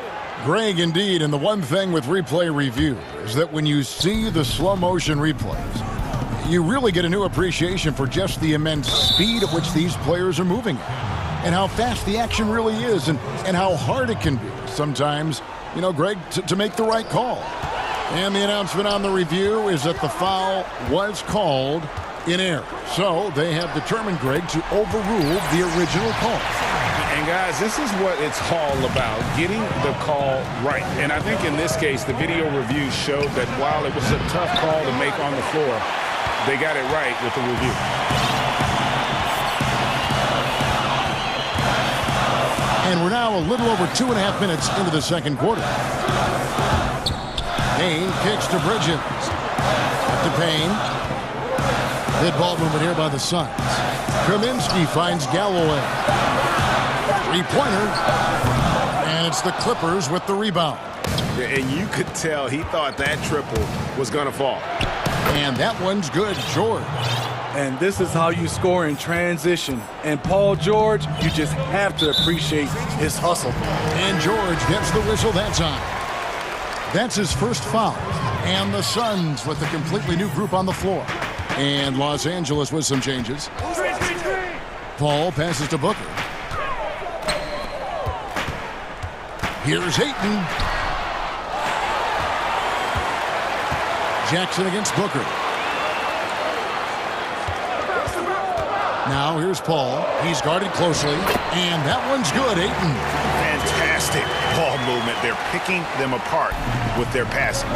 Speaker 1: Greg, indeed, and the one thing with replay review is that when you see the slow motion replays, you really get a new appreciation for just the immense speed at which these players are moving and how fast the action really is and how hard it can be sometimes, you know, Greg, to make the right call. And the announcement on the review is that the foul was called in error. So they have determined, Greg, to overrule the original call.
Speaker 4: And guys, this is what it's all about, getting the call right. And I think in this case, the video review showed that while it was a tough call to make on the floor, they got it right with the review.
Speaker 1: And we're now a little over 2.5 minutes into the second quarter. Payne kicks to Bridges. To Payne. Good ball movement here by the Suns. Kaminsky finds Galloway. Three-pointer. And it's the Clippers with the rebound.
Speaker 11: And you could tell he thought that triple was going to fall.
Speaker 1: And that one's good, George.
Speaker 3: And this is how you score in transition. And Paul George, you just have to appreciate his hustle.
Speaker 1: And George gets the whistle that time. That's his first foul. And the Suns with a completely new group on the floor. And Los Angeles with some changes. Paul passes to Booker. Here's Ayton. Jackson against Booker. Now here's Paul. He's guarded closely. And that one's good, Ayton.
Speaker 11: Fantastic ball movement. They're picking them apart with their passing.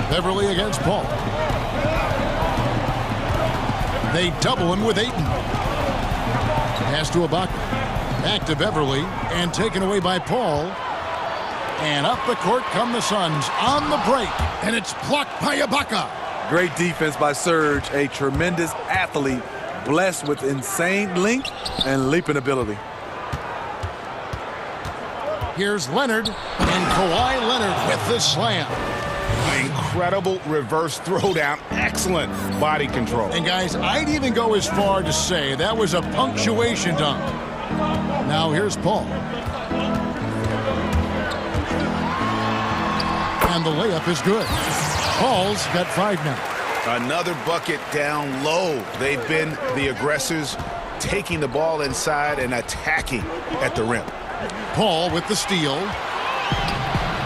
Speaker 1: Beverly against Paul. They double him with Ayton. Pass to Ibaka. Back to Beverly. And taken away by Paul. And up the court come the Suns on the break. And it's blocked by Ibaka.
Speaker 3: Great defense by Serge, a tremendous athlete, blessed with insane length and leaping ability.
Speaker 1: Here's Leonard, and Kawhi Leonard with the slam.
Speaker 11: Incredible reverse throwdown, excellent body control.
Speaker 1: And guys, I'd even go as far to say that was a punctuation dunk. Now here's Paul. And the layup is good. Paul's got 5 now.
Speaker 11: Another bucket down low. They've been the aggressors, taking the ball inside and attacking at the rim.
Speaker 1: Paul with the steal.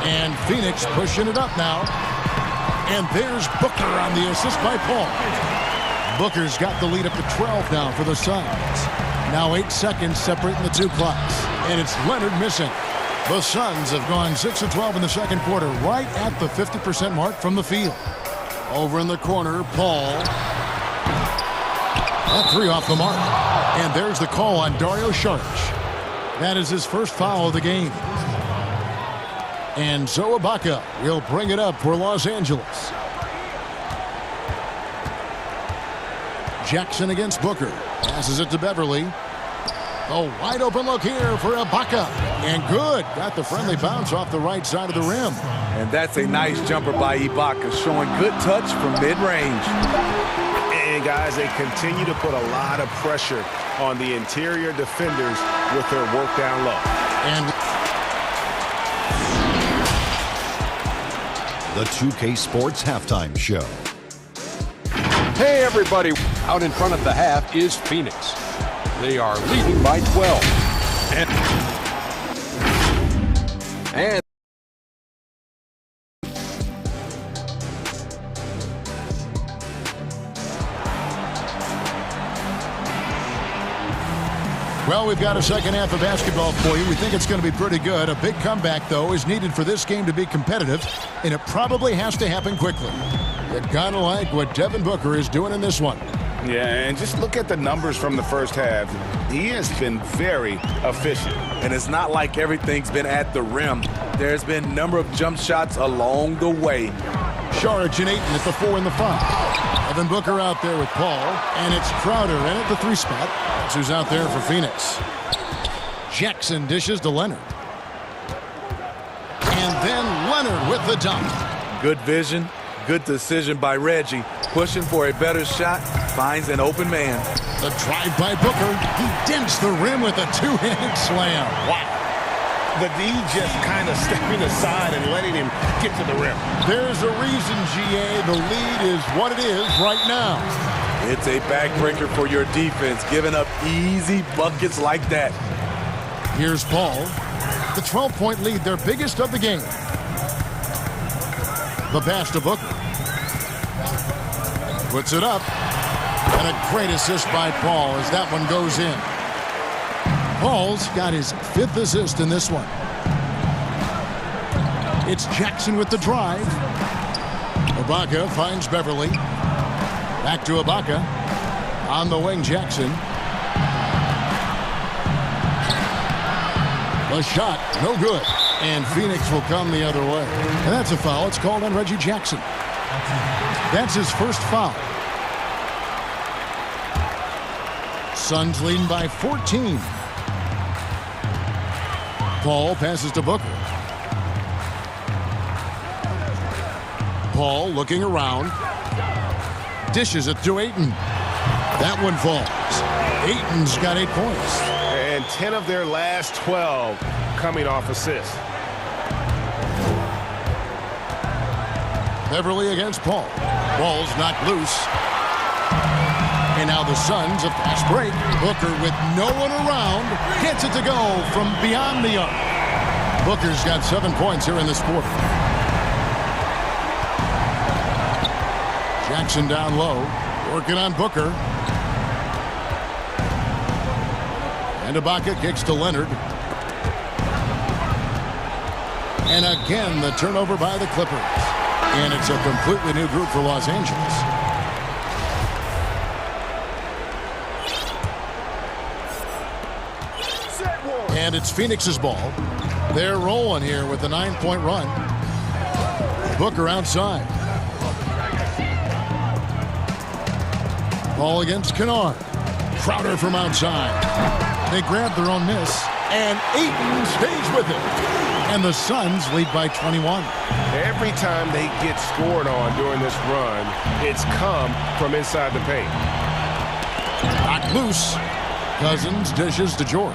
Speaker 1: And Phoenix pushing it up now. And there's Booker on the assist by Paul. Booker's got the lead up to 12 now for the Suns. Now 8 seconds separating the two clocks. And it's Leonard missing. The Suns have gone 6 of 12 in the second quarter, right at the 50% mark from the field. Over in the corner, Paul. That three off the mark. And there's the call on Dario Saric. That is his first foul of the game. And so Ibaka will bring it up for Los Angeles. Jackson against Booker. Passes it to Beverly. A wide open look here for Ibaka. And good. Got the friendly bounce off the right side of the rim.
Speaker 3: And that's a nice jumper by Ibaka, showing good touch from mid-range.
Speaker 11: And guys, they continue to put a lot of pressure on the interior defenders with their work down low.
Speaker 1: And
Speaker 5: the 2K Sports Halftime Show.
Speaker 6: Hey everybody, out in front of the half is Phoenix. They are leading by 12. And
Speaker 1: well, we've got a second half of basketball for you. We think it's going to be pretty good. A big comeback, though, is needed for this game to be competitive, and it probably has to happen quickly. You gotta like what Devin Booker is doing in this one.
Speaker 11: Yeah, and just look at the numbers from the first half. He has been very efficient.
Speaker 3: And it's not like everything's been at the rim. There's been a number of jump shots along the way.
Speaker 1: Saric and Ayton at the 4 and the 5. Devin Booker out there with Paul, and it's Crowder in at the 3 spot. That's who's out there for Phoenix. Jackson dishes to Leonard. Leonard with the dunk.
Speaker 3: Good vision, good decision by Reggie. Pushing for a better shot, finds an open man.
Speaker 1: The drive by Booker. He dents the rim with a two-handed slam. Wow.
Speaker 11: The D just kind of stepping aside and letting him get to the rim.
Speaker 1: There's a reason, GA. The lead is what it is right now.
Speaker 3: It's a backbreaker for your defense, giving up easy buckets like that.
Speaker 1: Here's Paul. The 12-point lead, their biggest of the game. The pass to Booker. Puts it up. And a great assist by Paul as that one goes in. Paul's got his 5th assist in this one. It's Jackson with the drive. Ibaka finds Beverly. Back to Ibaka. On the wing, Jackson. The shot, no good. And Phoenix will come the other way. And that's a foul. It's called on Reggie Jackson. That's his first foul. Suns leading by 14. Paul passes to Booker. Paul looking around. Dishes it to Ayton. That one falls. Ayton's got 8 points.
Speaker 11: And 10 of their last 12 coming off assists.
Speaker 1: Beverly against Paul. Ball's knocked loose. And now the Suns, a fast break. Booker with no one around gets it to go from beyond the arc. Booker's got 7 points here in this quarter. Jackson down low, working on Booker. And Ibaka kicks to Leonard. And again, the turnover by the Clippers. And it's a completely new group for Los Angeles. And it's Phoenix's ball. They're rolling here with a 9-point run. Booker outside. Ball against Kennard. Crowder from outside. They grab their own miss. And Ayton stays with it. And the Suns lead by 21.
Speaker 11: Every time they get scored on during this run, it's come from inside the paint.
Speaker 1: Knocked loose. Cousins dishes to George.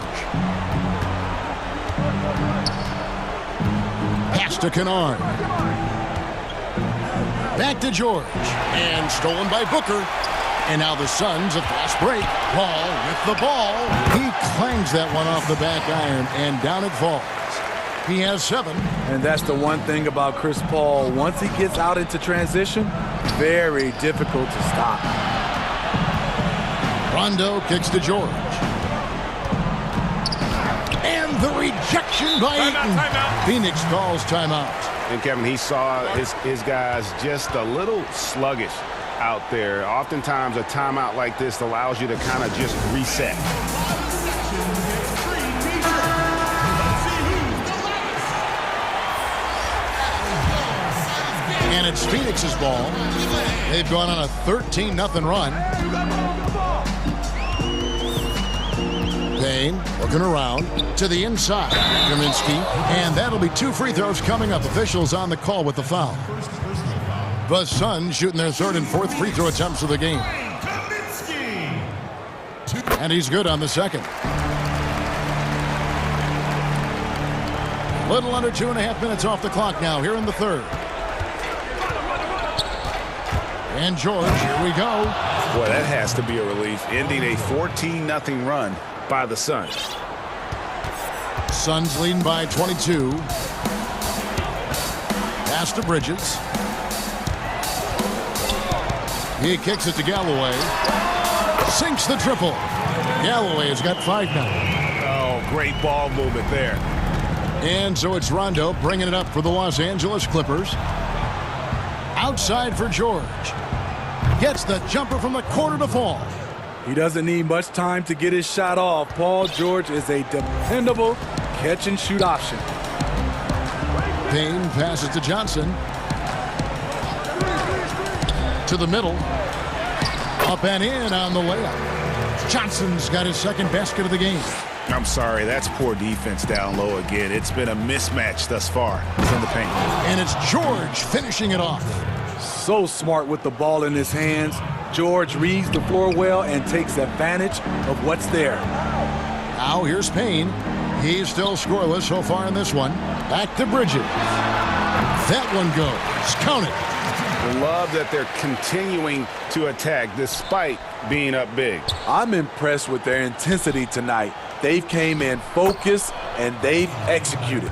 Speaker 1: Pass to Kennard. Back to George. And stolen by Booker. And now the Suns, a fast break. Paul with the ball. He clangs that one off the back iron, and down it falls. He has 7.
Speaker 3: And that's the one thing about Chris Paul. Once he gets out into transition, very difficult to stop.
Speaker 1: Rondo kicks to George. And the rejection by Ayton. Phoenix calls timeout.
Speaker 11: And Kevin, he saw his guys just a little sluggish out there. Oftentimes a timeout like this allows you to kind of just reset.
Speaker 1: And it's Phoenix's ball. They've gone on a 13-0 run. Payne looking around to the inside. Kaminsky. And that'll be 2 free throws coming up. Officials on the call with the foul. The Suns shooting their 3rd and 4th free throw attempts of the game. And he's good on the 2nd. Little under 2.5 minutes off the clock now here in the 3rd. And George, here we go.
Speaker 14: Boy, that has to be a relief, ending a 14-0 run by the Suns.
Speaker 1: Suns leading by 22. Pass to Bridges. He kicks it to Galloway. Sinks the triple. Galloway has got 5 now.
Speaker 11: Oh, great ball movement there.
Speaker 1: And so it's Rondo bringing it up for the Los Angeles Clippers. Outside for George. Gets the jumper from the corner to fall.
Speaker 3: He doesn't need much time to get his shot off. Paul George is a dependable catch-and-shoot option.
Speaker 1: Payne passes to Johnson. To the middle. Up and in on the layup. Johnson's got his 2nd basket of the game.
Speaker 14: I'm sorry, that's poor defense down low again. It's been a mismatch thus far from the paint.
Speaker 1: And it's George finishing it off.
Speaker 3: So smart with the ball in his hands. George reads the floor well and takes advantage of what's there.
Speaker 1: Now here's Payne. He's still scoreless so far in this one. Back to Bridges. That one goes. Count it.
Speaker 11: I love that they're continuing to attack despite being up big.
Speaker 3: I'm impressed with their intensity tonight. They've came in focused and they've executed.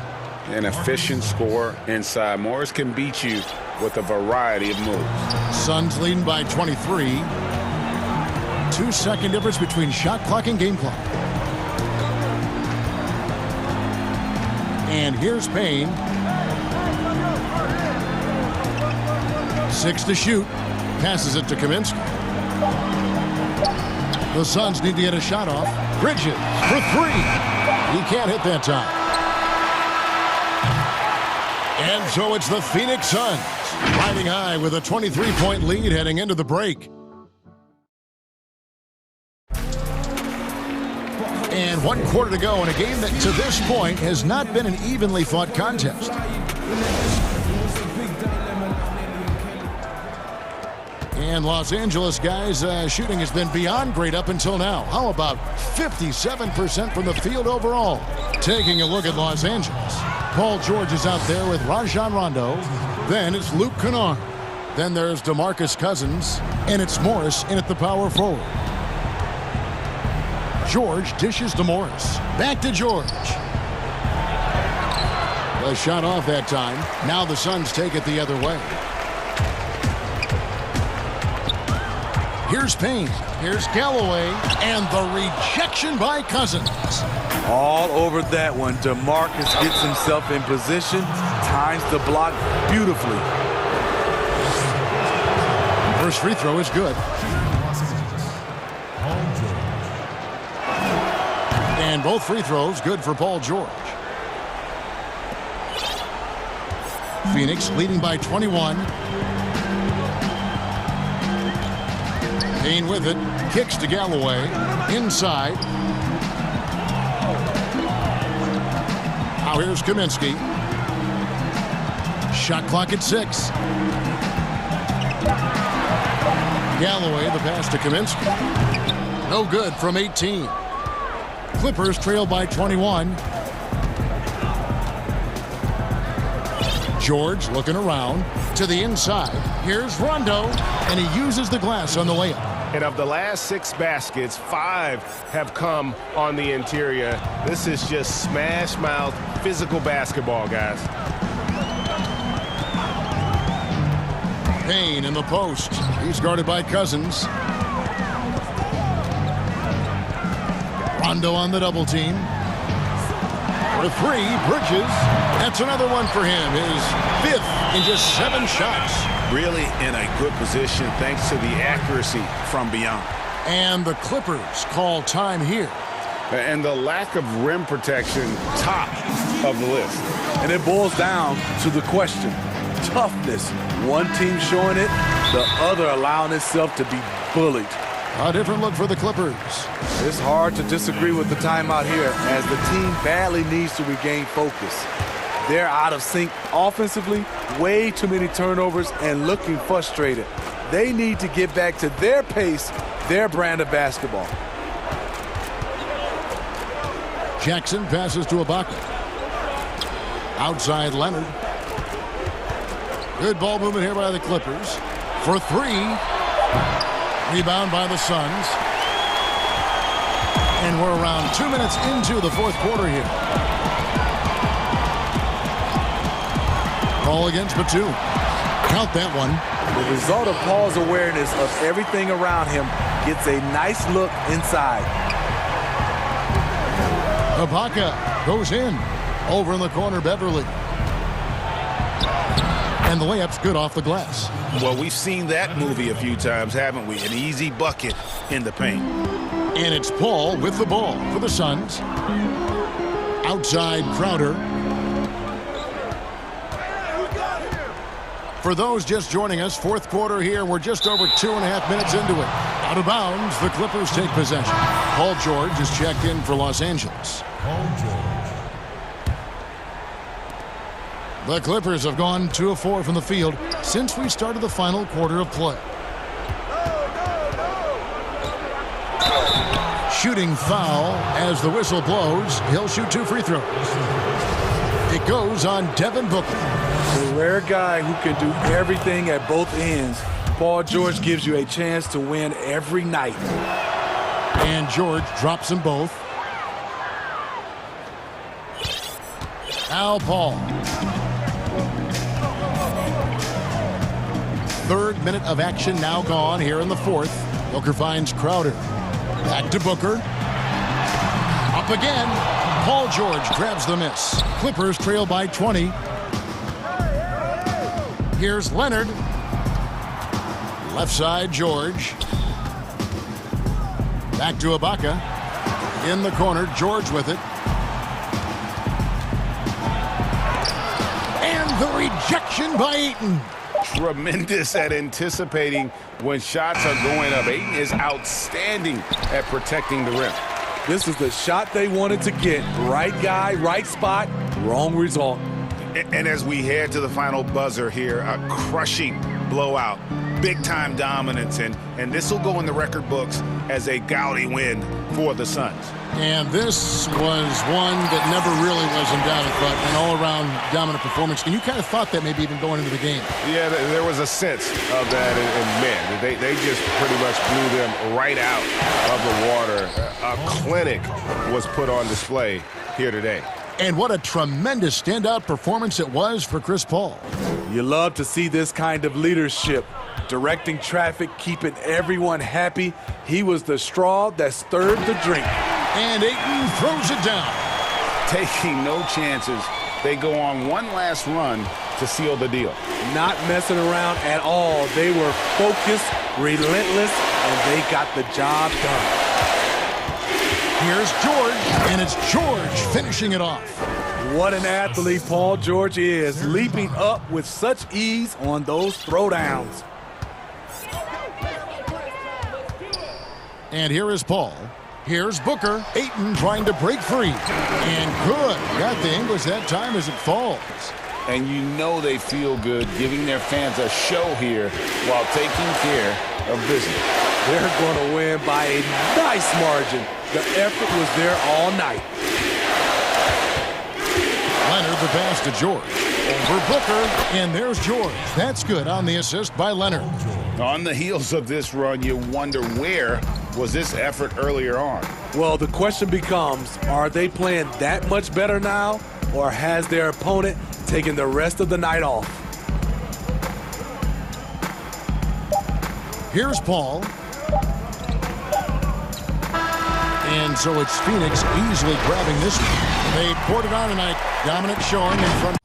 Speaker 11: An efficient score inside. Morris can beat you with a variety of moves.
Speaker 1: Suns leading by 23. 2-second difference between shot clock and game clock. And here's Payne. 6 to shoot. Passes it to Kaminsky. The Suns need to get a shot off. Bridges for 3. He can't hit that time. And so it's the Phoenix Suns riding high with a 23-point lead heading into the break. And 1 quarter to go in a game that to this point has not been an evenly fought contest. And Los Angeles guys, shooting has been beyond great up until now. How about 57% from the field overall? Taking a look at Los Angeles. Paul George is out there with Rajon Rondo. Then it's Luke Kennard. Then there's DeMarcus Cousins. And it's Morris in at the power forward. George dishes to Morris. Back to George. The shot off that time. Now the Suns take it the other way. Here's Payne. Here's Galloway. And the rejection by Cousins.
Speaker 3: All over that one. DeMarcus gets himself in position. Times the block beautifully.
Speaker 1: First free throw is good. And both free throws good for Paul George. Phoenix leading by 21. Payne with it. Kicks to Galloway. Inside. Now here's Kaminsky. Shot clock at 6. Galloway, the pass to Kaminsky. No good from 18. Clippers trail by 21. George looking around to the inside. Here's Rondo, and he uses the glass on the layup.
Speaker 11: And of the last 6 baskets, 5 have come on the interior. This is just smash mouth physical basketball, guys.
Speaker 1: Payne in the post. He's guarded by Cousins. Rondo on the double team. For 3, Bridges. That's another one for him. His 5th in just 7 shots.
Speaker 14: Really in a good position thanks to the accuracy from beyond.
Speaker 1: And the Clippers call time here.
Speaker 11: And the lack of rim protection, top of the list.
Speaker 3: And it boils down to the question. Toughness. One team showing it, the other allowing itself to be bullied.
Speaker 1: A different look for the Clippers.
Speaker 3: It's hard to disagree with the timeout here as the team badly needs to regain focus. They're out of sync offensively, way too many turnovers and looking frustrated. They need to get back to their pace, their brand of basketball.
Speaker 1: Jackson passes to Ibaka. Outside Leonard. Good ball movement here by the Clippers. For 3. Rebound by the Suns. And we're around 2 minutes into the 4th quarter here. Ball against Batum. Count that one.
Speaker 3: The result of Paul's awareness of everything around him gets a nice look inside.
Speaker 1: Ibaka goes in. Over in the corner, Beverly. And the layup's good off the glass.
Speaker 14: Well, we've seen that movie a few times, haven't we? An easy bucket in the paint.
Speaker 1: And it's Paul with the ball for the Suns. Outside Crowder. For those just joining us, 4th quarter here. We're just over 2.5 minutes into it. Out of bounds, the Clippers take possession. Paul George is checked in for Los Angeles. The Clippers have gone 2 of 4 from the field since we started the final quarter of play. Shooting foul as the whistle blows. He'll shoot 2 free throws. It goes on Devin Booker.
Speaker 3: The rare guy who can do everything at both ends. Paul George gives you a chance to win every night.
Speaker 1: And George drops them both. Now Paul. 3rd minute of action now gone here in the 4th. Booker finds Crowder. Back to Booker. Up again. Paul George grabs the miss. Clippers trail by 20. Here's Leonard. Left side, George. Back to Ibaka. In the corner, George with it. And the rejection by Ayton.
Speaker 11: Tremendous at anticipating when shots are going up. Ayton is outstanding at protecting the rim.
Speaker 3: This is the shot they wanted to get. Right guy, right spot, wrong result.
Speaker 11: And as we head to the final buzzer here, a crushing blowout, big-time dominance, and this will go in the record books as a gaudy win for the Suns.
Speaker 1: And this was one that never really was in doubt, but an all-around dominant performance. And you kind of thought that maybe even going into the game.
Speaker 11: Yeah, there was a sense of that, and man, they just pretty much blew them right out of the water. A clinic was put on display here today.
Speaker 1: And what a tremendous standout performance it was for Chris Paul.
Speaker 3: You love to see this kind of leadership. Directing traffic, keeping everyone happy. He was the straw that stirred the drink.
Speaker 1: And Ayton throws it down.
Speaker 11: Taking no chances. They go on one last run to seal the deal.
Speaker 3: Not messing around at all. They were focused, relentless, and they got the job done.
Speaker 1: Here's George, and it's George finishing it off.
Speaker 3: What an athlete Paul George is, leaping up with such ease on those throwdowns.
Speaker 1: And here is Paul. Here's Booker. Ayton trying to break free. And good. Got the English that time as it falls.
Speaker 11: And you know they feel good giving their fans a show here while taking care of business.
Speaker 3: They're going to win by a nice margin. The effort was there all night.
Speaker 1: Leonard the pass to George. Over Booker, and there's George. That's good on the assist by Leonard.
Speaker 11: On the heels of this run, you wonder where was this effort earlier on?
Speaker 3: Well, the question becomes, are they playing that much better now, or has their opponent taken the rest of the night off?
Speaker 1: Here's Paul. And so it's Phoenix easily grabbing this one. They poured it on tonight. Dominant showing in front.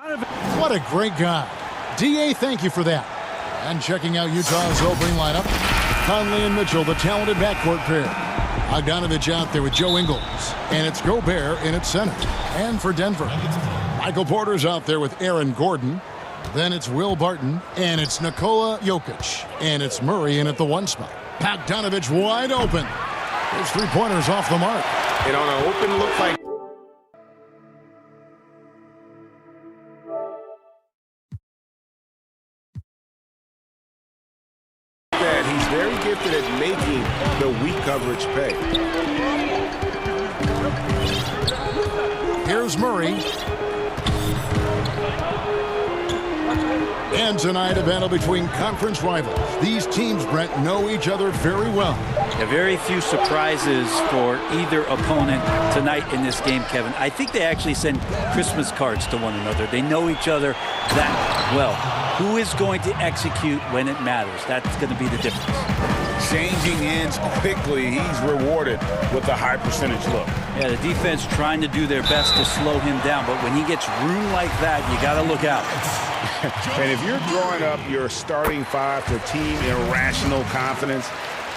Speaker 1: What a great guy. D.A., thank you for that. And checking out Utah's opening lineup, Conley and Mitchell, the talented backcourt pair. Bogdanovich out there with Joe Ingles. And it's Gobert in at center. And for Denver, Michael Porter's out there with Aaron Gordon. Then it's Will Barton. And it's Nikola Jokic. And it's Murray in at the 1 spot. Bogdanovich wide open. His three-pointer's off the mark.
Speaker 11: And on an open look like... that, he's very gifted at making the weak coverage pay.
Speaker 1: Here's Murray. And tonight, a battle between conference rivals. These teams, Brent, know each other very well.
Speaker 8: Yeah, very few surprises for either opponent tonight in this game, Kevin. I think they actually send Christmas cards to one another. They know each other that well. Who is going to execute when it matters? That's going to be the difference.
Speaker 14: Changing ends quickly, he's rewarded with a high percentage look.
Speaker 8: Yeah, the defense trying to do their best to slow him down, but when he gets room like that, you got to look out.
Speaker 14: And if you're drawing up your starting 5 for team irrational confidence,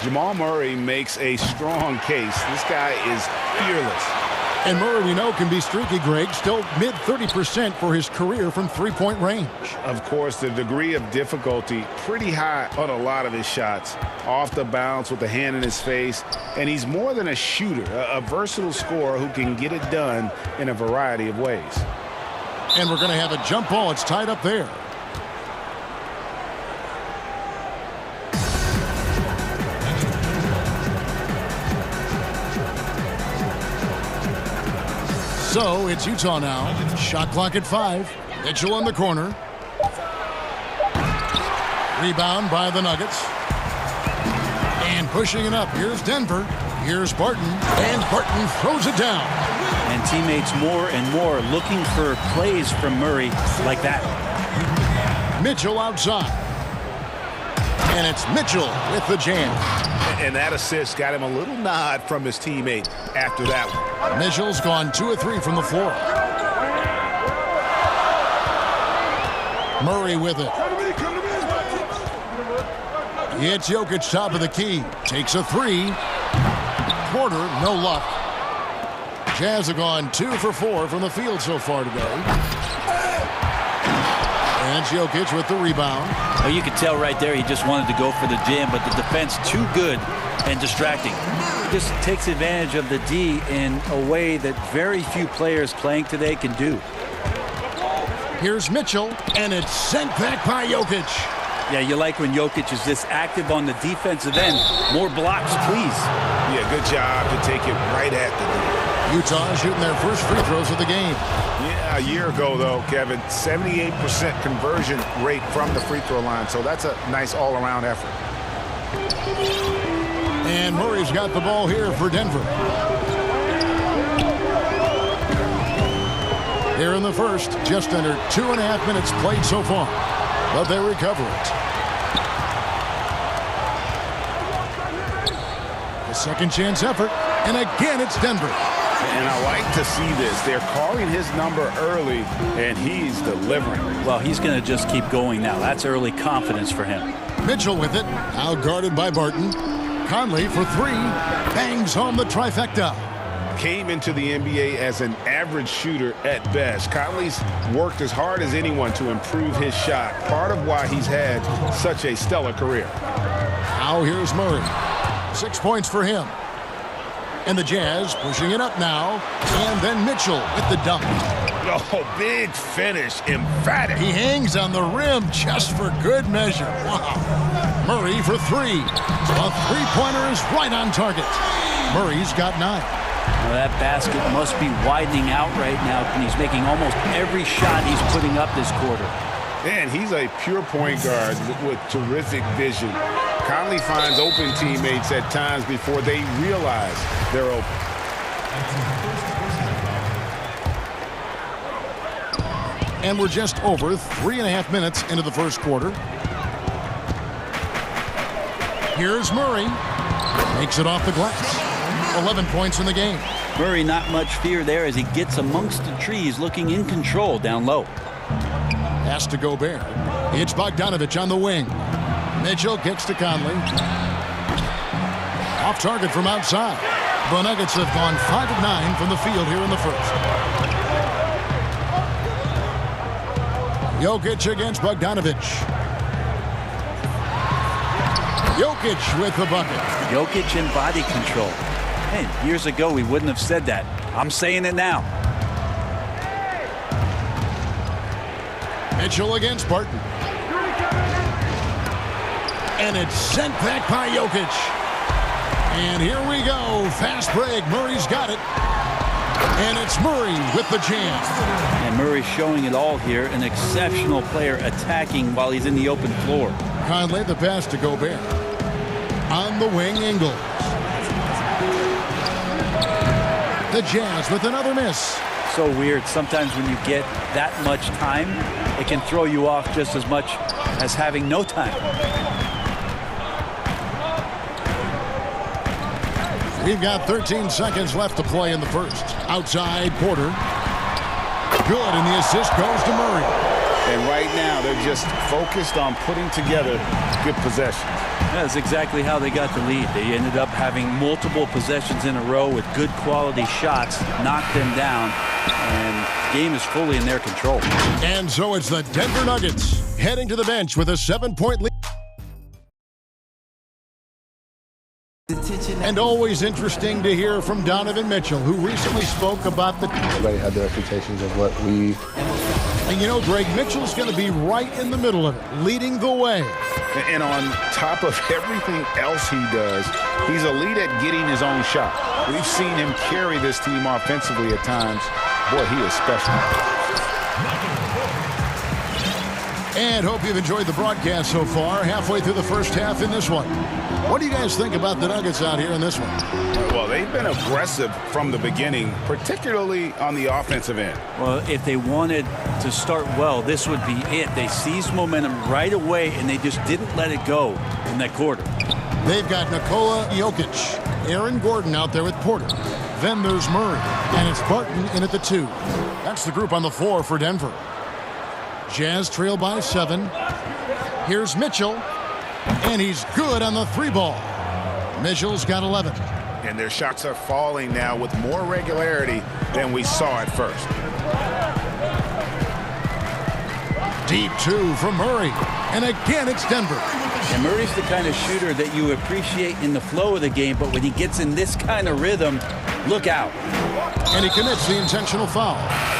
Speaker 14: Jamal Murray makes a strong case. This guy is fearless.
Speaker 1: And Murray, we know, can be streaky, Greg. Still mid-30% for his career from three-point range.
Speaker 14: Of course, the degree of difficulty pretty high on a lot of his shots. Off the bounce with the hand in his face. And he's more than a shooter, a versatile scorer who can get it done in a variety of ways.
Speaker 1: And we're going to have a jump ball. It's tied up there. So it's Utah now. Shot clock at 5. Mitchell in the corner. Rebound by the Nuggets. And pushing it up. Here's Denver. Here's Barton. And Barton throws it down.
Speaker 8: And teammates more and more looking for plays from Murray like that.
Speaker 1: Mitchell outside. And it's Mitchell with the jam.
Speaker 11: And that assist got him a little nod from his teammate after that one.
Speaker 1: Mitchell's gone 2 of 3 from the floor. Murray with it. It's Jokic top of the key. Takes a 3. Porter, no luck. Jazz have gone 2 for 4 from the field so far today. And Jokic with the rebound.
Speaker 8: Well, you could tell right there he just wanted to go for the jam, but the defense too good and distracting. Just takes advantage of the D in a way that very few players playing today can do.
Speaker 1: Here's Mitchell, and it's sent back by Jokic.
Speaker 8: Yeah, you like when Jokic is this active on the defensive end. More blocks, please.
Speaker 11: Yeah, good job to take it right at the D.
Speaker 1: Utah shooting their first free throws of the game.
Speaker 11: Yeah, a year ago, though, Kevin, 78% conversion rate from the free throw line. So that's a nice all-around effort.
Speaker 1: And Murray's got the ball here for Denver. Here in the first, just under 2.5 minutes played so far. But they recover it. A second chance effort. And again, it's Denver.
Speaker 14: And I like to see this. They're calling his number early, and he's delivering.
Speaker 8: Well, he's going to just keep going now. That's early confidence for him.
Speaker 1: Mitchell with it. Out guarded by Barton. Conley for 3. Bangs home the trifecta.
Speaker 14: Came into the NBA as an average shooter at best. Conley's worked as hard as anyone to improve his shot. Part of why he's had such a stellar career.
Speaker 1: Now here's Murray. 6 points for him. And the Jazz pushing it up now. And then Mitchell with the dunk.
Speaker 11: Oh, big finish. Emphatic.
Speaker 1: He hangs on the rim just for good measure. Wow. Murray for 3. A three-pointer is right on target. Murray's got 9.
Speaker 8: Well, that basket must be widening out right now, and he's making almost every shot he's putting up this quarter.
Speaker 14: And he's a pure point guard with terrific vision. Conley finds open teammates at times before they realize they're open.
Speaker 1: And we're just over 3.5 minutes into the first quarter. Here's Murray. Makes it off the glass. 11 points in the game.
Speaker 8: Murray, not much fear there as he gets amongst the trees, looking in control down low.
Speaker 1: Pass to Gobert. It's Bogdanovich on the wing. Mitchell kicks to Conley. Off target from outside. The Nuggets have gone 5 of 9 from the field here in the first. Jokic against Bogdanovich. Jokic with the bucket.
Speaker 8: Jokic in body control. Hey, years ago we wouldn't have said that. I'm saying it now.
Speaker 1: Mitchell against Barton. And it's sent back by Jokic. And here we go. Fast break. Murray's got it. And it's Murray with the jam.
Speaker 8: And Murray showing it all here. An exceptional player attacking while he's in the open floor.
Speaker 1: Conley, the pass to Gobert. On the wing, Ingles. The Jazz with another miss.
Speaker 8: So weird. Sometimes when you get that much time, it can throw you off just as much as having no time.
Speaker 1: We've got 13 seconds left to play in the first. Outside, Porter. Good, and the assist goes to Murray.
Speaker 14: And right now, they're just focused on putting together good possessions.
Speaker 8: That's exactly how they got the lead. They ended up having multiple possessions in a row with good quality shots, knocked them down, and the game is fully in their control.
Speaker 1: And so it's the Denver Nuggets heading to the bench with a 7-point lead. And always interesting to hear from Donovan Mitchell, who recently spoke about the...
Speaker 2: Everybody had their expectations of what we...
Speaker 1: And you know, Greg, Mitchell's going to be right in the middle of it, leading the way.
Speaker 14: And on top of everything else he does, he's elite at getting his own shot. We've seen him carry this team offensively at times. Boy, he is special.
Speaker 1: And hope you've enjoyed the broadcast so far. Halfway through the first half in this one. What do you guys think about the Nuggets out here in this one?
Speaker 14: Well, they've been aggressive from the beginning, particularly on the offensive end.
Speaker 8: Well, if they wanted to start well, this would be it. They seized momentum right away, and they just didn't let it go in that quarter.
Speaker 1: They've got Nikola Jokic, Aaron Gordon out there with Porter. Then there's Murray, and it's Barton in at the 2. That's the group on the floor for Denver. Jazz trail by 7. Here's Mitchell, and he's good on the 3-ball. Mitchell's got 11.
Speaker 14: And their shots are falling now with more regularity than we saw at first.
Speaker 1: Deep 2 from Murray, and again it's Denver.
Speaker 8: And Murray's the kind of shooter that you appreciate in the flow of the game, but when he gets in this kind of rhythm, look out.
Speaker 1: And he commits the intentional foul.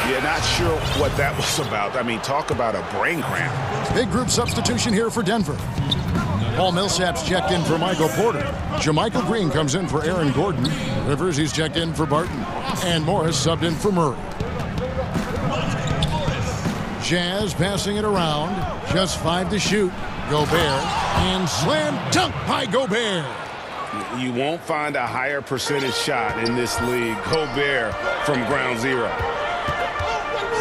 Speaker 14: Yeah, not sure what that was about. I mean, talk about a brain cramp.
Speaker 1: Big group substitution here for Denver. Paul Millsap's checked in for Michael Porter. Jermichael Green comes in for Aaron Gordon. Rivers, he's checked in for Barton. And Morris subbed in for Murray. Jazz passing it around. Just 5 to shoot. Gobert. And slam dunk by Gobert.
Speaker 14: You won't find a higher percentage shot in this league. Gobert from ground zero.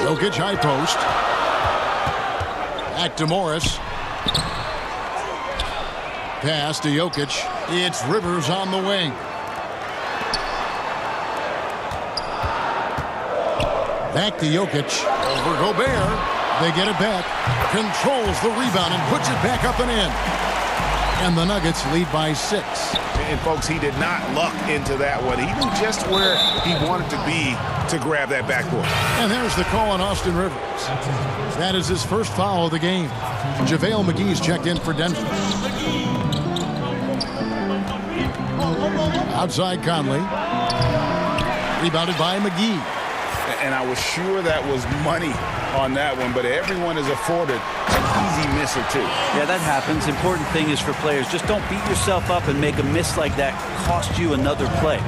Speaker 1: Jokic high post. Back to Morris. Pass to Jokic. It's Rivers on the wing. Back to Jokic. Over Gobert. They get it back. Controls the rebound and puts it back up and in. And the Nuggets lead by 6.
Speaker 14: And folks, he did not luck into that one. He knew just where he wanted to be to grab that backboard.
Speaker 1: And there's the call on Austin Rivers. That is his first foul of the game. JaVale McGee's checked in for Denver. Outside Conley. Rebounded by McGee.
Speaker 14: And I was sure that was money on that one, but everyone is afforded an easy miss or 2.
Speaker 8: Yeah, that happens. Important thing is for players, just don't beat yourself up and make a miss like that cost you another play.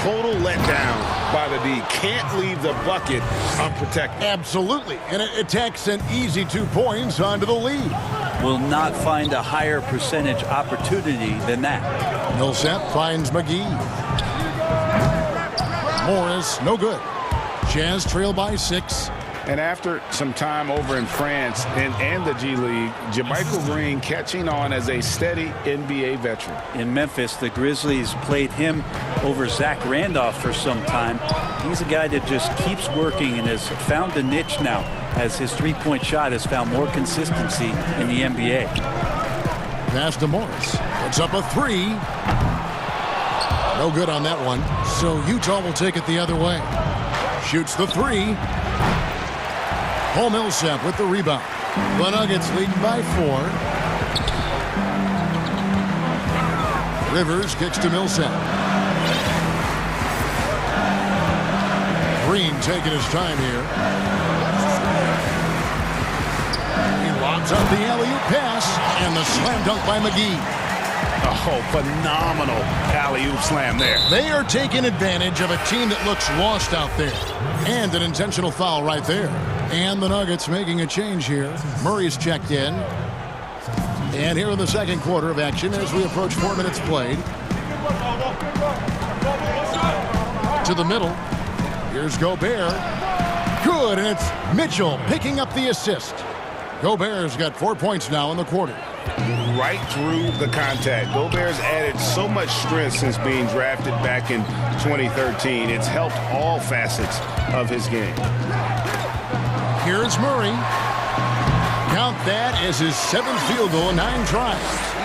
Speaker 14: Total letdown by the D. Can't leave the bucket unprotected.
Speaker 1: Absolutely. And it takes an easy 2 points onto the lead.
Speaker 8: Will not find a higher percentage opportunity than that.
Speaker 1: Millsap finds McGee. Morris, no good. Jazz trail by 6.
Speaker 14: And after some time over in France and the G League, Jermichael Green catching on as a steady NBA veteran.
Speaker 8: In Memphis, the Grizzlies played him over Zach Randolph for some time. He's a guy that just keeps working and has found a niche now as his three-point shot has found more consistency in the NBA.
Speaker 1: Pass to Morris. Puts up a three. No good on that one. So Utah will take it the other way. Shoots the three. Paul Millsap with the rebound. The Nuggets leading by 4. Rivers kicks to Millsap. Green taking his time here. He lobs up the alley-oop pass and the slam dunk by McGee.
Speaker 11: Oh, phenomenal alley-oop slam there.
Speaker 1: They are taking advantage of a team that looks lost out there. And an intentional foul right there. And the Nuggets making a change here. Murray's checked in. And here in the second quarter of action as we approach 4 minutes played. To the middle. Here's Gobert. Good, and it's Mitchell picking up the assist. Gobert's got 4 points now in the quarter.
Speaker 11: Right through the contact. Gobert's added so much strength since being drafted back in 2013. It's helped all facets of his game.
Speaker 1: Here's Murray. Count that as his 7th field goal in 9 tries.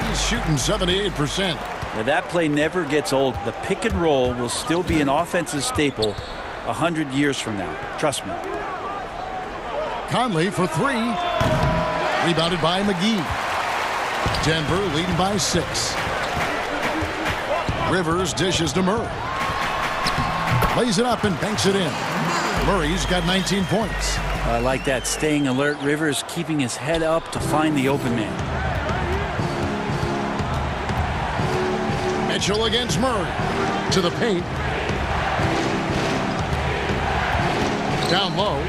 Speaker 1: He's shooting 78%.
Speaker 8: Now that play never gets old. The pick and roll will still be an offensive staple 100 years from now. Trust me.
Speaker 1: Conley for 3. Rebounded by McGee. Denver leading by 6. Rivers dishes to Murray. Lays it up and banks it in. Murray's got 19 points.
Speaker 8: I like that. Staying alert. Rivers keeping his head up to find the open man.
Speaker 1: Mitchell against Murray. To the paint. Down low.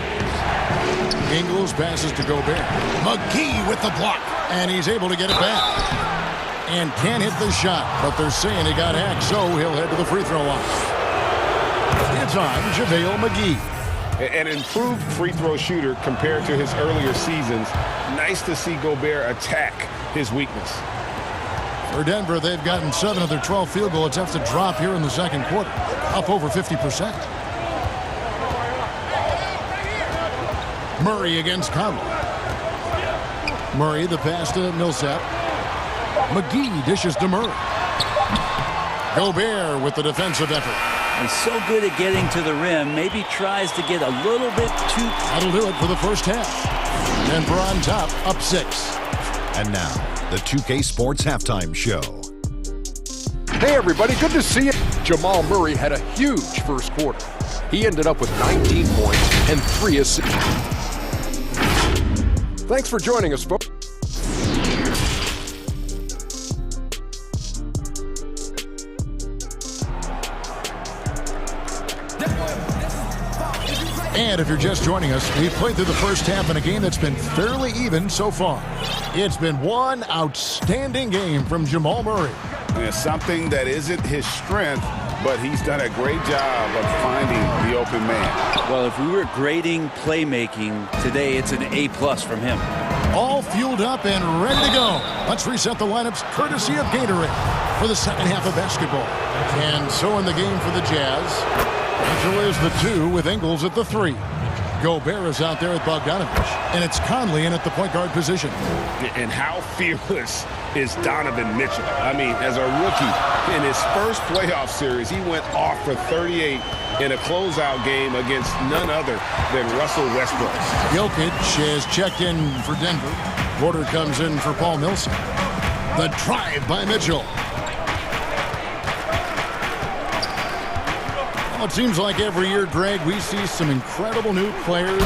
Speaker 1: Ingles passes to Gobert. McGee with the block. And he's able to get it back. And can't hit the shot. But they're saying he got hacked, so he'll head to the free throw line. It's on JaVale McGee.
Speaker 11: An improved free throw shooter compared to his earlier seasons. Nice to see Gobert attack his weakness.
Speaker 1: For Denver, they've gotten 7 of their 12 field goal attempts to drop here in the second quarter. Up over 50%. Murray against Conley. Murray, the pass to Millsap. McGee dishes to Murray. Gobert with the defensive effort.
Speaker 8: He's so good at getting to the rim. Maybe tries to get a little bit too...
Speaker 1: That'll do it for the first half. Denver on top, up 6.
Speaker 5: And now, the 2K Sports Halftime Show.
Speaker 6: Hey, everybody. Good to see you. Jamal Murray had a huge first quarter. He ended up with 19 points and 3 assists. Thanks for joining us, folks.
Speaker 1: And if you're just joining us, we've played through the first half in a game that's been fairly even so far. It's been one outstanding game from Jamal Murray.
Speaker 11: It's something that isn't his strength, but he's done a great job of finding the open man.
Speaker 8: Well, if we were grading playmaking today, it's an A+ from him.
Speaker 1: All fueled up and ready to go. Let's reset the lineups courtesy of Gatorade for the second half of basketball. And so in the game for the Jazz, Mitchell is the 2 with Ingles at the 3. Gobert is out there at Bogdanovich, and it's Conley in at the point guard position.
Speaker 11: And how fearless is Donovan Mitchell? I mean, as a rookie, in his first playoff series, he went off for 38 in a closeout game against none other than Russell Westbrook.
Speaker 1: Jokic has checked in for Denver. Porter comes in for Paul Millsap. The drive by Mitchell. Well, it seems like every year, Greg, we see some incredible new players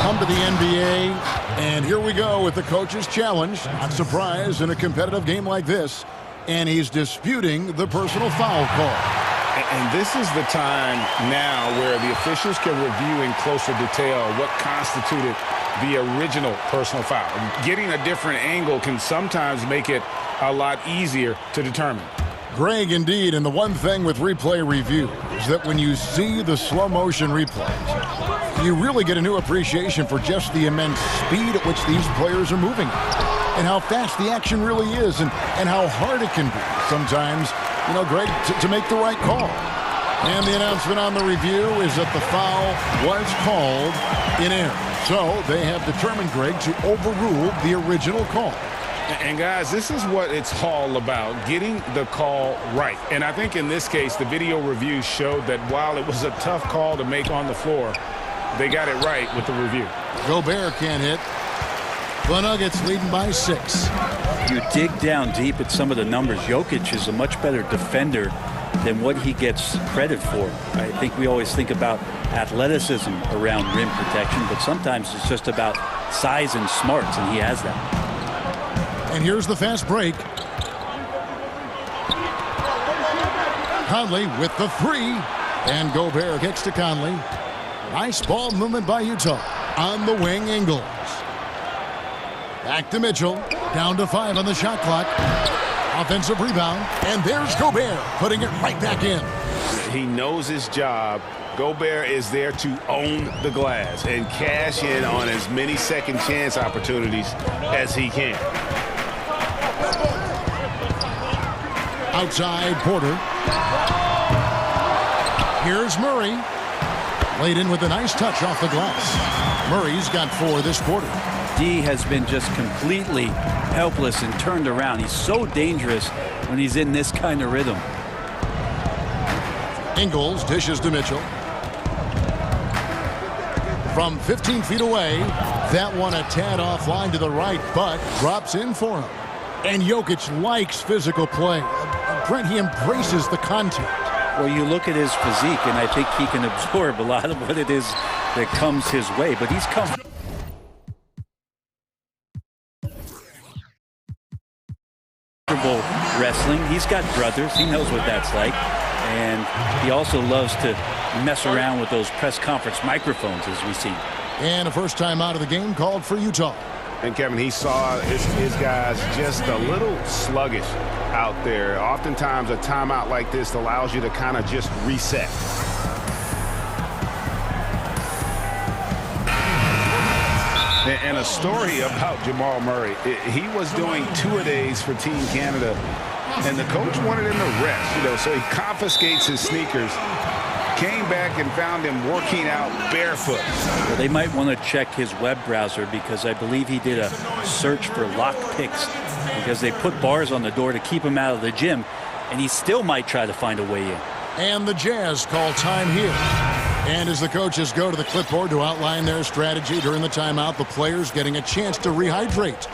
Speaker 1: come to the NBA. And here we go with the coach's challenge. Not surprised in a competitive game like this. And he's disputing the personal foul call.
Speaker 11: And this is the time now where the officials can review in closer detail what constituted the original personal foul. Getting a different angle can sometimes make it a lot easier to determine.
Speaker 1: Greg, indeed, and the one thing with replay review is that when you see the slow motion replays, you really get a new appreciation for just the immense speed at which these players are moving and how fast the action really is and how hard it can be sometimes, you know, Greg, to make the right call. And the announcement on the review is that the foul was called in error. So they have determined, Greg, to overrule the original call.
Speaker 4: And guys, this is what it's all about, getting the call right. And I think in this case, the video review showed that while it was a tough call to make on the floor, they got it right with the review.
Speaker 1: Gobert can't hit. The Nuggets leading by 6.
Speaker 8: You dig down deep at some of the numbers. Jokic is a much better defender than what he gets credit for. I think we always think about athleticism around rim protection, but sometimes it's just about size and smarts, and he has that.
Speaker 1: And here's the fast break. Conley with the 3. And Gobert kicks to Conley. Nice ball movement by Utah. On the wing, Ingles. Back to Mitchell. Down to 5 on the shot clock. Offensive rebound. And there's Gobert putting it right back in.
Speaker 11: He knows his job. Gobert is there to own the glass and cash in on as many second chance opportunities as he can.
Speaker 1: Outside Porter. Here's Murray. Laid in with a nice touch off the glass. Murray's got 4 this quarter.
Speaker 8: D has been just completely helpless and turned around. He's so dangerous when he's in this kind of rhythm.
Speaker 1: Ingles dishes to Mitchell. From 15 feet away, that one a tad offline to the right, but drops in for him. And Jokic likes physical play. Brent, he embraces the contact.
Speaker 8: Well, you look at his physique, and I think he can absorb a lot of what it is that comes his way. But he's comfortable wrestling. He's got brothers. He knows what that's like. And he also loves to mess around with those press conference microphones, as we see.
Speaker 1: And a first time out of the game called for Utah.
Speaker 11: And Kevin, he saw his guys just a little sluggish out there. Oftentimes a timeout like this allows you to kind of just reset. And a story about Jamal Murray. He was doing 2-a-days for Team Canada, and the coach wanted him to rest, so he confiscates his sneakers. Came back and found him working out barefoot.
Speaker 8: Well, they might want to check his web browser, because I believe he did a search for lock picks, because they put bars on the door to keep him out of the gym, and he still might try to find a way in.
Speaker 1: And the Jazz call time here. And as the coaches go to the clipboard to outline their strategy during the timeout, the players getting a chance to rehydrate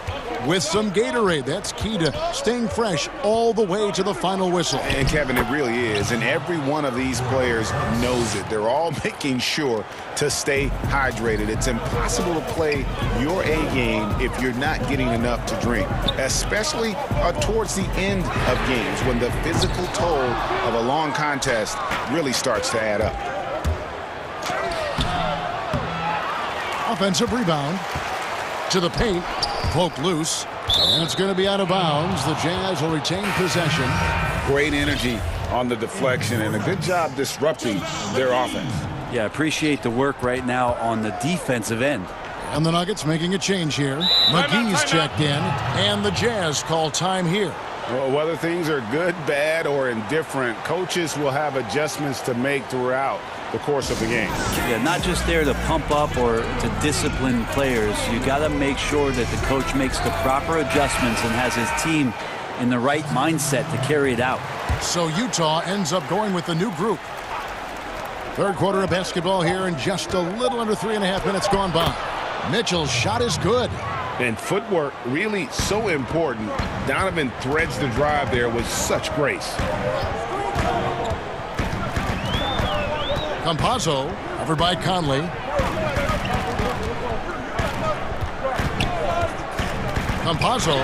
Speaker 1: with some Gatorade. That's key to staying fresh all the way to the final whistle.
Speaker 11: And Kevin, it really is. And every one of these players knows it. They're all making sure to stay hydrated. It's impossible to play your A game if you're not getting enough to drink, especially towards the end of games when the physical toll of a long contest really starts to add up.
Speaker 1: Offensive rebound to the paint. Poked loose, and it's going to be out of bounds. The Jazz will retain possession.
Speaker 11: Great energy on the deflection, and a good job disrupting their offense.
Speaker 8: Yeah, appreciate the work right now on the defensive end.
Speaker 1: And the Nuggets making a change here. McGee's checked in, and the Jazz call time here.
Speaker 11: Well, whether things are good, bad, or indifferent, coaches will have adjustments to make throughout the course of the game.
Speaker 8: Yeah, not just there to pump up or to discipline players. You got to make sure that the coach makes the proper adjustments and has his team in the right mindset to carry it out.
Speaker 1: So Utah ends up going with the new group. Third quarter of basketball here, and just a little under 3.5 minutes gone by. Mitchell's shot is good.
Speaker 11: And footwork really so important. Donovan threads the drive there with such grace.
Speaker 1: Campazzo, covered by Conley. Campazzo.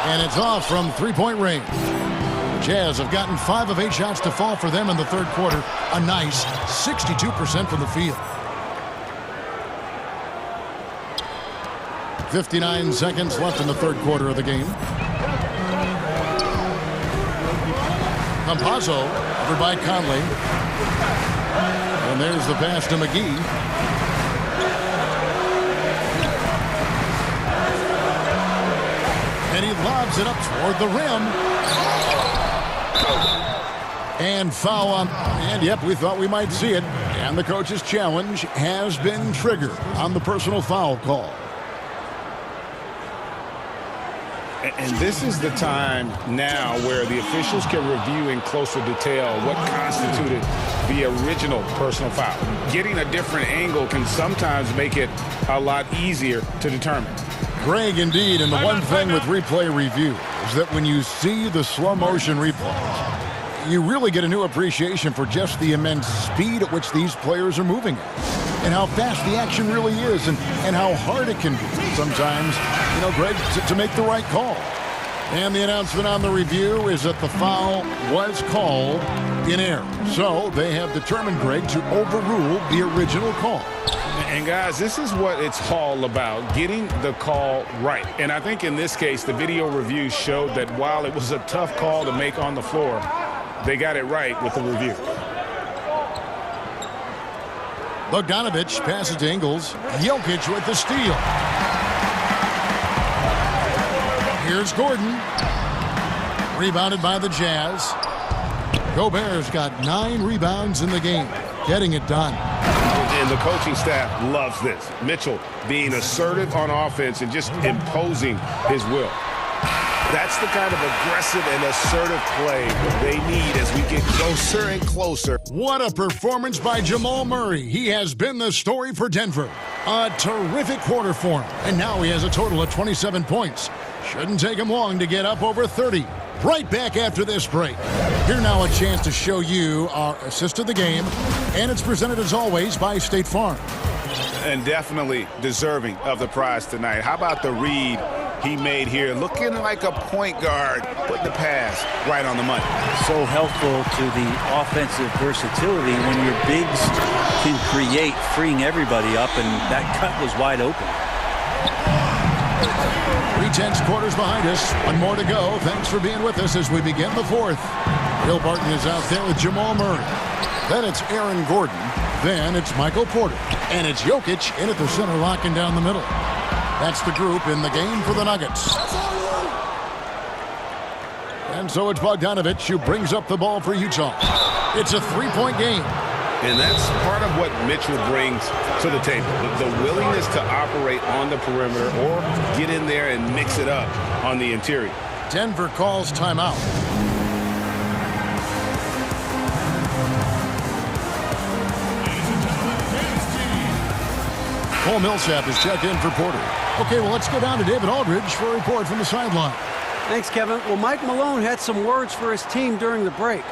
Speaker 1: And it's off from three-point range. The Jazz have gotten 5 of 8 shots to fall for them in the third quarter. A nice 62% from the field. 59 seconds left in the third quarter of the game. Campazzo, covered by Conley. And there's the pass to McGee. And he lobs it up toward the rim. And foul on, and yep, we thought we might see it. And the coach's challenge has been triggered on the personal foul call.
Speaker 11: And this is the time now where the officials can review in closer detail what constituted the original personal foul. Getting a different angle can sometimes make it a lot easier to determine.
Speaker 1: Greg, indeed, and the one thing with replay review is that when you see the slow motion replays, you really get a new appreciation for just the immense speed at which these players are moving at, and how fast the action really is, and how hard it can be sometimes, you know, Greg, to make the right call. And the announcement on the review is that the foul was called in error. So they have determined, Greg, to overrule the original call.
Speaker 11: And guys, this is what it's all about, getting the call right. And I think in this case, the video review showed that while it was a tough call to make on the floor, they got it right with the review.
Speaker 1: Bogdanovich passes to Ingles. Jokic with the steal. Here's Gordon. Rebounded by the Jazz. Gobert's got 9 rebounds in the game, getting it done.
Speaker 11: And the coaching staff loves this. Mitchell being assertive on offense and just imposing his will. That's the kind of aggressive and assertive play they need as we get closer and closer.
Speaker 1: What a performance by Jamal Murray. He has been the story for Denver. A terrific quarter for him. And now he has a total of 27 points. Shouldn't take him long to get up over 30. Right back after this break. Here now a chance to show you our assist of the game. And it's presented as always by State Farm.
Speaker 11: And definitely deserving of the prize tonight. How about the read he made here? Looking like a point guard, putting the pass right on the money.
Speaker 8: So helpful to the offensive versatility when your bigs can create, freeing everybody up, and that cut was wide open.
Speaker 1: 3/10 quarters behind us. One more to go. Thanks for being with us as we begin the fourth. Will Barton is out there with Jamal Murray. Then it's Aaron Gordon. Then it's Michael Porter. And it's Jokic in at the center, locking down the middle. That's the group in the game for the Nuggets. And so it's Bogdanovich who brings up the ball for Utah. It's a 3-point game.
Speaker 11: And that's part of what Mitchell brings to the table. The willingness to operate on the perimeter or get in there and mix it up on the interior.
Speaker 1: Denver calls timeout. Cole Millsap is checked in for Porter. Okay, well, let's go down to David Aldridge for a report from the sideline.
Speaker 7: Thanks, Kevin. Well, Mike Malone had some words for his team during the break.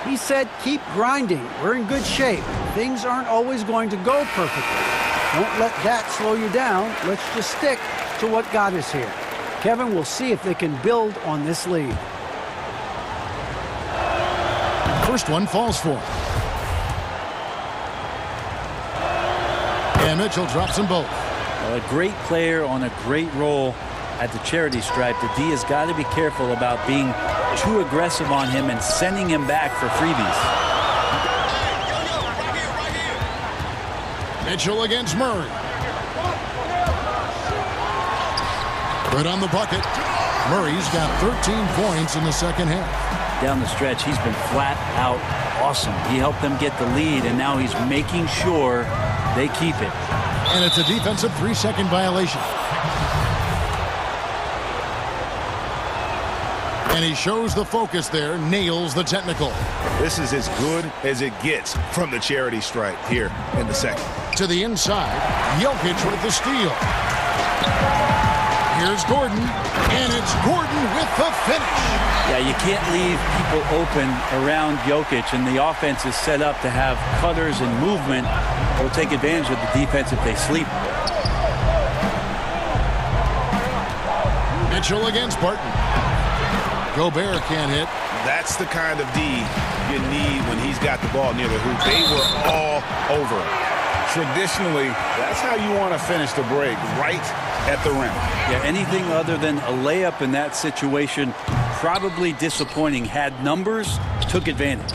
Speaker 7: He said, keep grinding. We're in good shape. Things aren't always going to go perfectly. Don't let that slow you down. Let's just stick to what got us here. Kevin, we'll see if they can build on this lead.
Speaker 1: First one falls for him. And Mitchell drops them both.
Speaker 8: Well, a great player on a great role at the charity stripe. The D has got to be careful about being too aggressive on him and sending him back for freebies.
Speaker 1: Mitchell against Murray. Good on the bucket. Murray's got 13 points in the second half.
Speaker 8: Down the stretch, he's been flat out awesome. He helped them get the lead, and now he's making sure they keep it.
Speaker 1: And it's a defensive 3-second violation. And he shows the focus there, nails the technical.
Speaker 11: This is as good as it gets from the charity stripe here in the second.
Speaker 1: To the inside, Jokic with the steal. Here's Gordon, and it's Gordon with the finish.
Speaker 8: Yeah, you can't leave people open around Jokic, and the offense is set up to have cutters and movement. They'll take advantage of the defense if they sleep.
Speaker 1: Mitchell against Barton. Gobert can't hit.
Speaker 11: That's the kind of D you need when he's got the ball near the hoop. They were all over him. Traditionally, that's how you want to finish the break, right at the rim.
Speaker 8: Yeah, anything other than a layup in that situation, probably disappointing. Had numbers, took advantage.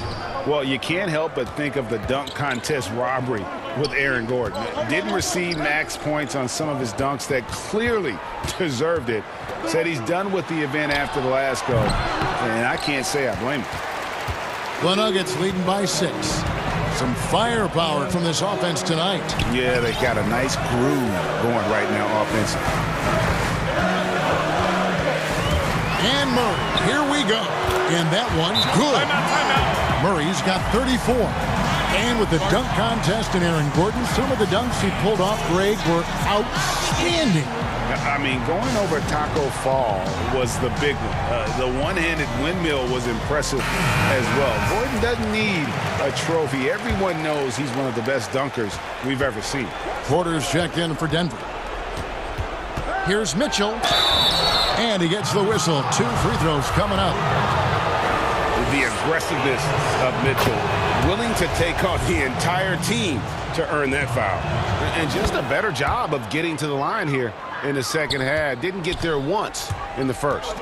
Speaker 11: Well, you can't help but think of the dunk contest robbery with Aaron Gordon. Didn't receive max points on some of his dunks that clearly deserved it. Said he's done with the event after the last go, and I can't say I blame him.
Speaker 1: The Nuggets leading by 6. Some firepower from this offense tonight.
Speaker 14: Yeah, they got a nice groove going right now offensively.
Speaker 1: And Murray, here we go. And that one's good. Murray's got 34. And with the dunk contest and Aaron Gordon, some of the dunks he pulled off, Greg, were outstanding.
Speaker 14: I mean, going over Taco Fall was the big one. The one-handed windmill was impressive as well. Gordon doesn't need a trophy. Everyone knows he's one of the best dunkers we've ever seen.
Speaker 1: Porter's checked in for Denver. Here's Mitchell. And he gets the whistle. 2 free throws coming up.
Speaker 14: The aggressiveness of Mitchell, willing to take on the entire team to earn that foul. And just a better job of getting to the line here in the second half. Didn't get there once in the first.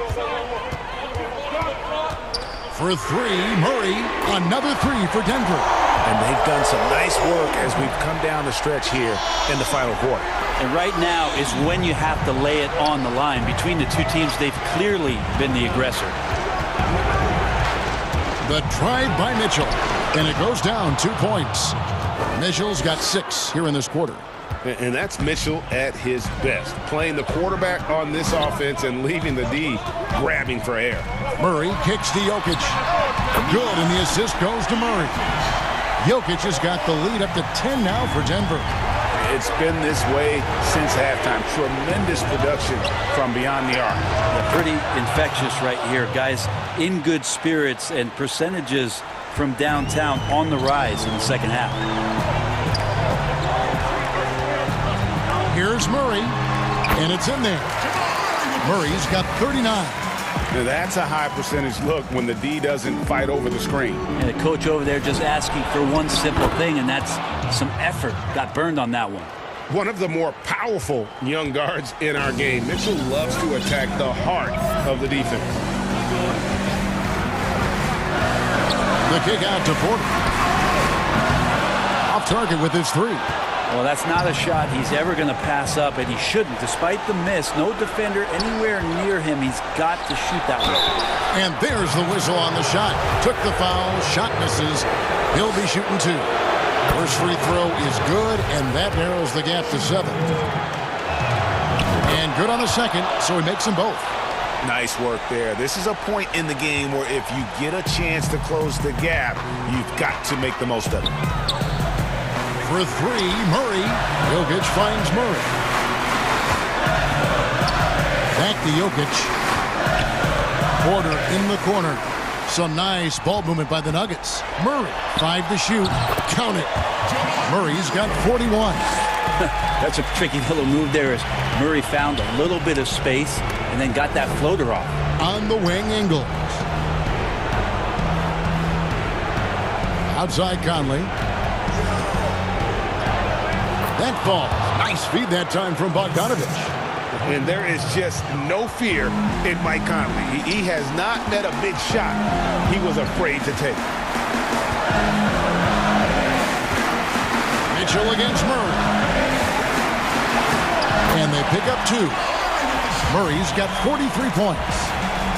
Speaker 1: For 3, Murray. Another 3 for Denver.
Speaker 18: And they've done some nice work as we've come down the stretch here in the final quarter.
Speaker 8: And right now is when you have to lay it on the line. Between the two teams, they've clearly been the aggressor.
Speaker 1: The drive by Mitchell. And it goes down 2 points. Mitchell's got 6 here in this quarter.
Speaker 14: And that's Mitchell at his best. Playing the quarterback on this offense and leaving the D grabbing for air.
Speaker 1: Murray kicks to Jokic. Good, and the assist goes to Murray. Jokic has got the lead up to 10 now for Denver.
Speaker 14: It's been this way since halftime. Tremendous production from beyond the arc.
Speaker 8: Yeah, pretty infectious right here. Guys in good spirits and percentages from downtown on the rise in the second half.
Speaker 1: Here's Murray, and it's in there. Murray's got 39.
Speaker 14: Now that's a high percentage look when the D doesn't fight over the screen.
Speaker 8: And the coach over there just asking for one simple thing, and that's some effort. Got burned on that one.
Speaker 14: One of the more powerful young guards in our game. Mitchell loves to attack the heart of the defense.
Speaker 1: The kick out to Porter. Off target with his 3.
Speaker 8: Well, that's not a shot he's ever going to pass up, and he shouldn't. Despite the miss, no defender anywhere near him. He's got to shoot that one.
Speaker 1: And there's the whistle on the shot. Took the foul, shot misses. He'll be shooting 2. First free throw is good, and that narrows the gap to 7. And good on the second, so he makes them both.
Speaker 18: Nice work there. This is a point in the game where if you get a chance to close the gap, you've got to make the most of it.
Speaker 1: For 3, Murray. Jokic finds Murray. Back to Jokic. Porter in the corner. Some nice ball movement by the Nuggets. Murray, 5 to shoot. Count it. Murray's got 41.
Speaker 8: That's a tricky little move there as Murray found a little bit of space and then got that floater off.
Speaker 1: On the wing, Ingles. Outside Conley. That ball. Nice feed that time from Bogdanovich.
Speaker 14: And there is just no fear in Mike Conley. He has not met a big shot he was afraid to take.
Speaker 1: Mitchell against Murray. And they pick up 2. Murray's got 43 points.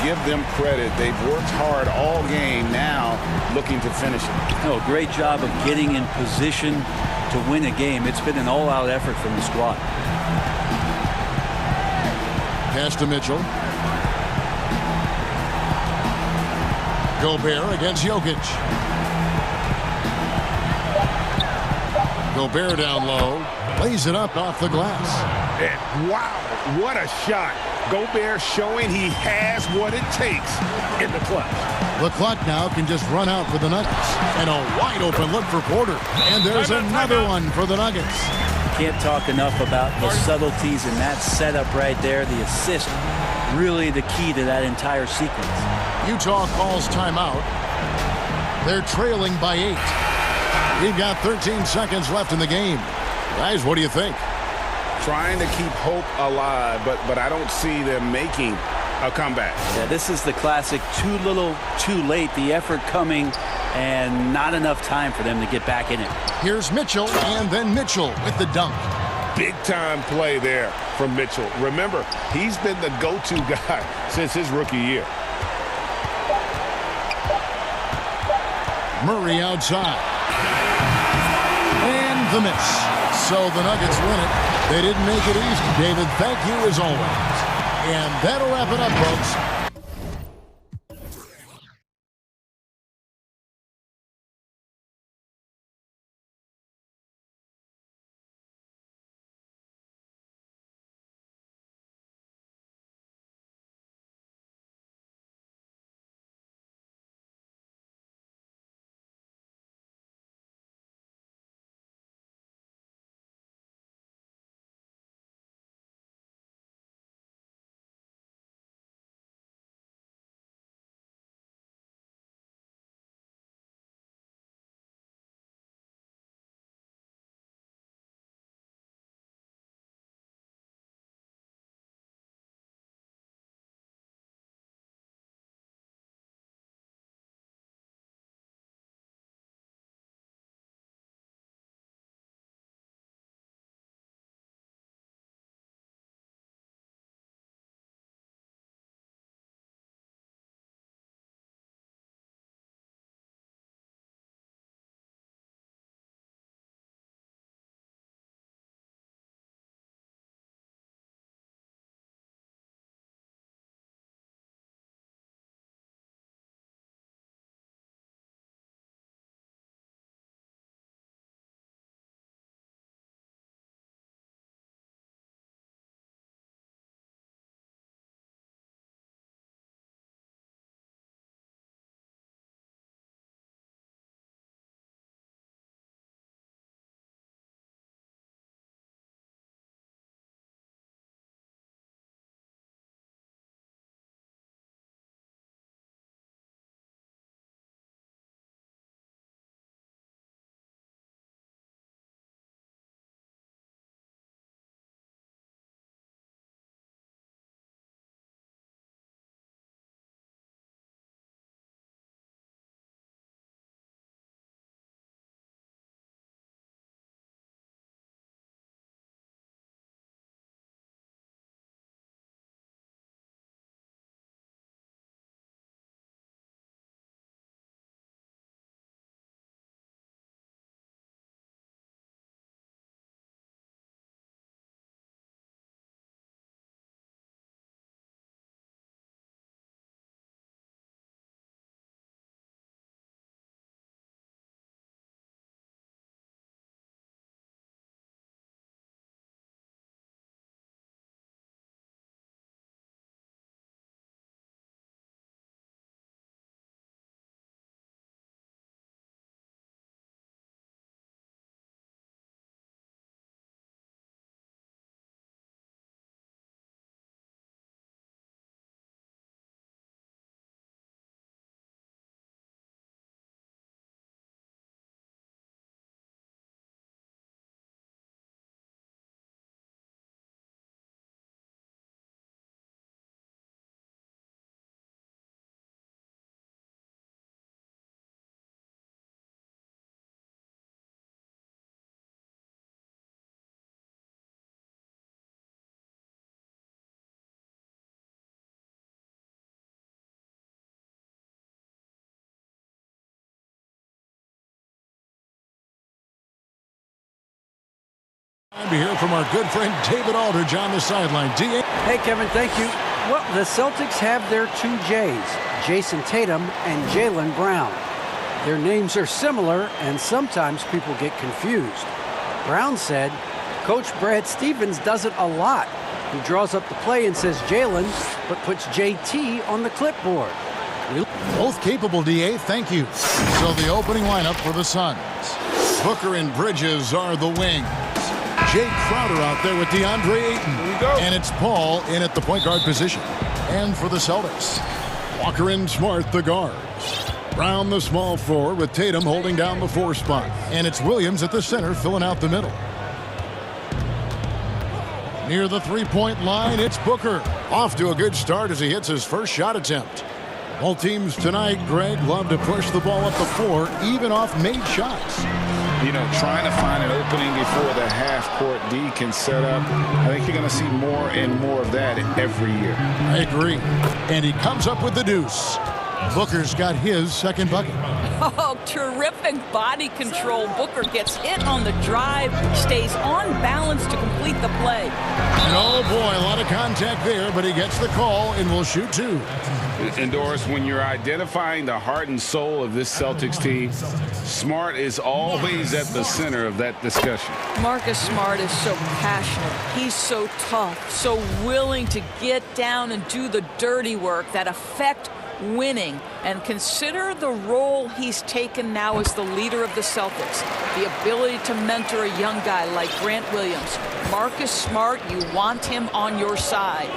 Speaker 14: Give them credit. They've worked hard all game, now looking to finish it.
Speaker 8: Oh, great job of getting in position to win a game. It's been an all-out effort from the squad.
Speaker 1: Pass to Mitchell. Gobert against Jokic. Gobert down low. Lays it up off the glass.
Speaker 14: And wow, what a shot. Gobert showing he has what it takes in the clutch.
Speaker 1: The clock now can just run out for the Nuggets. And a wide open look for Porter. And there's another one for the Nuggets.
Speaker 8: Can't talk enough about the subtleties in that setup right there. The assist, really the key to that entire sequence.
Speaker 1: Utah calls timeout. They're trailing by 8. We've got 13 seconds left in the game. Guys, what do you think?
Speaker 14: Trying to keep hope alive, but I don't see them making a comeback.
Speaker 8: Yeah, this is the classic too little, too late. The effort coming and not enough time for them to get back in it.
Speaker 1: Here's Mitchell, and then Mitchell with the dunk.
Speaker 14: Big-time play there from Mitchell. Remember, he's been the go-to guy since his rookie year.
Speaker 1: Murray outside. And the miss. So the Nuggets win it. They didn't make it easy. David, thank you as always. And that'll wrap it up, folks. Time to hear from our good friend David Aldridge on the sideline.
Speaker 7: Hey, Kevin, thank you. Well, the Celtics have their two J's, Jason Tatum and Jaylen Brown. Their names are similar, and sometimes people get confused. Brown said, Coach Brad Stevens does it a lot. He draws up the play and says Jaylen, but puts JT on the clipboard.
Speaker 1: Both capable, DA. Thank you. So the opening lineup for the Suns. Booker and Bridges are the wings. Jake Crowder out there with DeAndre Ayton. And it's Paul in at the point guard position. And for the Celtics, Walker and Smart, the guards. Brown, the small forward, with Tatum holding down the 4 spot. And it's Williams at the center, filling out the middle. Near the three-point line, it's Booker. Off to a good start as he hits his first shot attempt. Both teams tonight, Greg, love to push the ball up the floor, even off made shots.
Speaker 14: You know, trying to find an opening before the half-court D can set up. I think you're going to see more and more of that every year.
Speaker 1: I agree. And he comes up with the deuce. Booker's got his second bucket.
Speaker 12: Oh, terrific body control. Booker gets hit on the drive, stays on balance to complete the play.
Speaker 1: And oh boy, a lot of contact there, but he gets the call and will shoot two.
Speaker 4: And Doris, when you're identifying the heart and soul of this Celtics team, Smart is always at the center of that discussion.
Speaker 12: Marcus Smart is so passionate. He's so tough, so willing to get down and do the dirty work that affect winning. And consider the role he's taken now as the leader of the Celtics. The ability to mentor a young guy like Grant Williams. Marcus Smart, you want him on your side.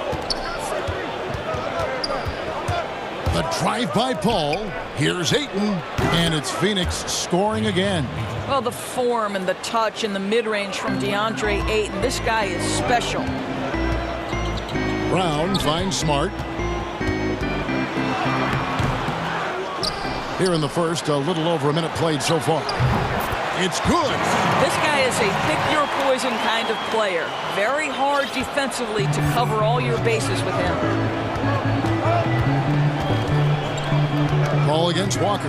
Speaker 1: The drive by Paul. Here's Ayton, and it's Phoenix scoring again.
Speaker 12: Well, the form and the touch and the mid-range from DeAndre Ayton. This guy is special.
Speaker 1: Brown finds Smart. Here in the first, a little over a minute played so far. It's good.
Speaker 12: This guy is a pick-your-poison kind of player. Very hard defensively to cover all your bases with him.
Speaker 1: Ball against Walker.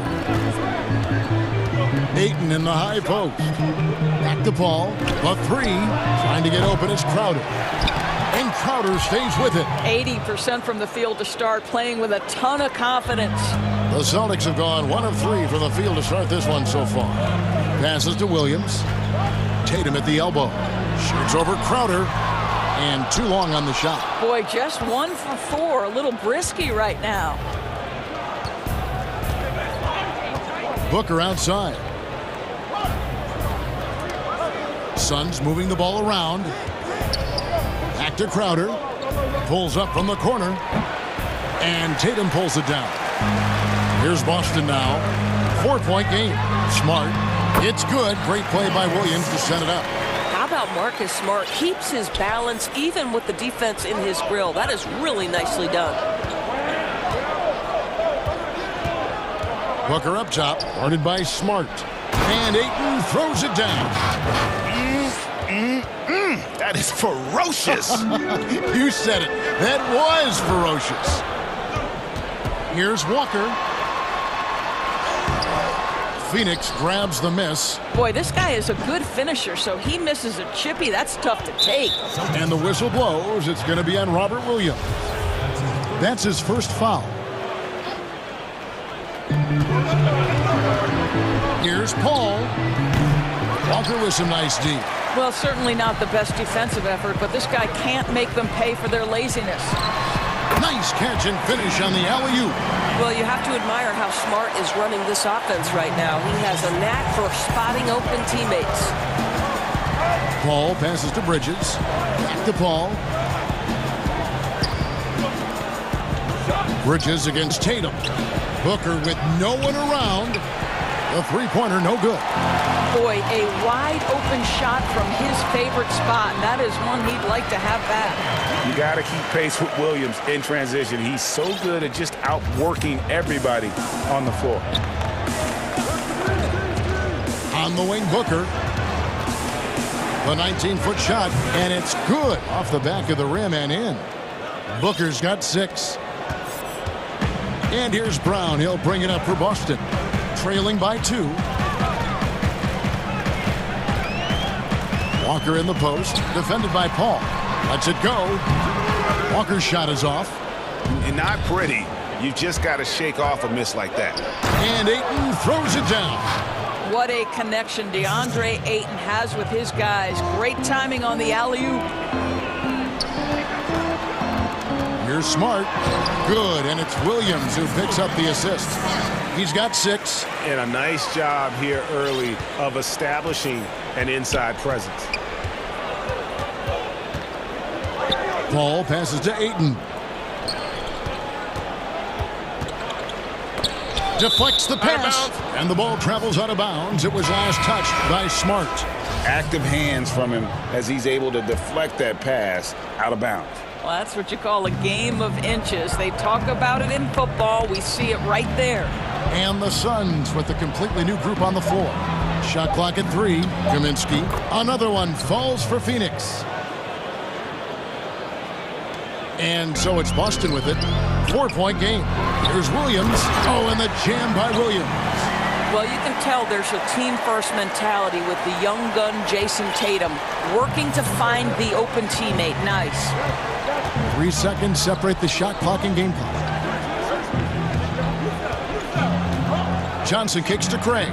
Speaker 1: Ayton in the high post. Back to Paul. A three. Trying to get open is Crowder. And Crowder stays with it.
Speaker 12: 80% from the field to start, playing with a ton of confidence.
Speaker 1: The Celtics have gone 1 of 3 from the field to start this one so far. Passes to Williams. Tatum at the elbow. Shoots over Crowder. And too long on the shot.
Speaker 12: Boy, just 1 for 4. A little brisky right now.
Speaker 1: Booker outside. Suns moving the ball around. Back to Crowder. Pulls up from the corner. And Tatum pulls it down. Here's Boston now. 4-point game. Smart. It's good. Great play by Williams to set it up.
Speaker 13: How about Marcus Smart? Keeps his balance even with the defense in his grill. That is really nicely done.
Speaker 1: Booker up top, guarded by Smart. And Ayton throws it down.
Speaker 18: That is ferocious.
Speaker 1: You said it. That was ferocious. Here's Walker. Phoenix grabs the miss.
Speaker 12: Boy, this guy is a good finisher, so he misses a chippy. That's tough to take.
Speaker 1: And the whistle blows. It's going to be on Robert Williams. That's his first foul. Here's Paul. Walker with some nice D.
Speaker 12: Well, certainly not the best defensive effort, but this guy can't make them pay for their laziness.
Speaker 1: Nice catch and finish on the alley-oop.
Speaker 13: Well, you have to admire how Smart is running this offense right now. He has a knack for spotting open teammates.
Speaker 1: Paul passes to Bridges. Back to Paul. Bridges against Tatum. Booker with no one around. The three-pointer no good.
Speaker 12: Boy, a wide open shot from his favorite spot. That is one he'd like to have back.
Speaker 4: You got to keep pace with Williams in transition. He's so good at just outworking everybody on the floor.
Speaker 1: On the wing, Booker. The 19-foot shot, and it's good off the back of the rim and in. Booker's got 6. And here's Brown. He'll bring it up for Boston. Trailing by 2. Walker in the post. Defended by Paul. Lets it go. Walker's shot is off.
Speaker 18: And not pretty. You just got to shake off a miss like that.
Speaker 1: And Ayton throws it down.
Speaker 12: What a connection DeAndre Ayton has with his guys. Great timing on the alley-oop.
Speaker 1: Here's Smart. Good, and it's Williams who picks up the assist. He's got 6.
Speaker 11: And a nice job here early of establishing an inside presence.
Speaker 1: Paul passes to Ayton. Deflects the pass, and the ball travels out of bounds. It was last touched by Smart.
Speaker 4: Active hands from him as he's able to deflect that pass out of bounds.
Speaker 12: Well, that's what you call a game of inches. They talk about it in football. We see it right there.
Speaker 1: And the Suns with a completely new group on the floor. Shot clock at 3. Kaminsky. Another one falls for Phoenix. And so it's Boston with it. 4-point game. Here's Williams. Oh, and the jam by Williams.
Speaker 12: Well, you can tell there's a team-first mentality with the young gun Jason Tatum working to find the open teammate. Nice.
Speaker 1: 3 seconds separate the shot clock and game clock. Johnson kicks to Craig.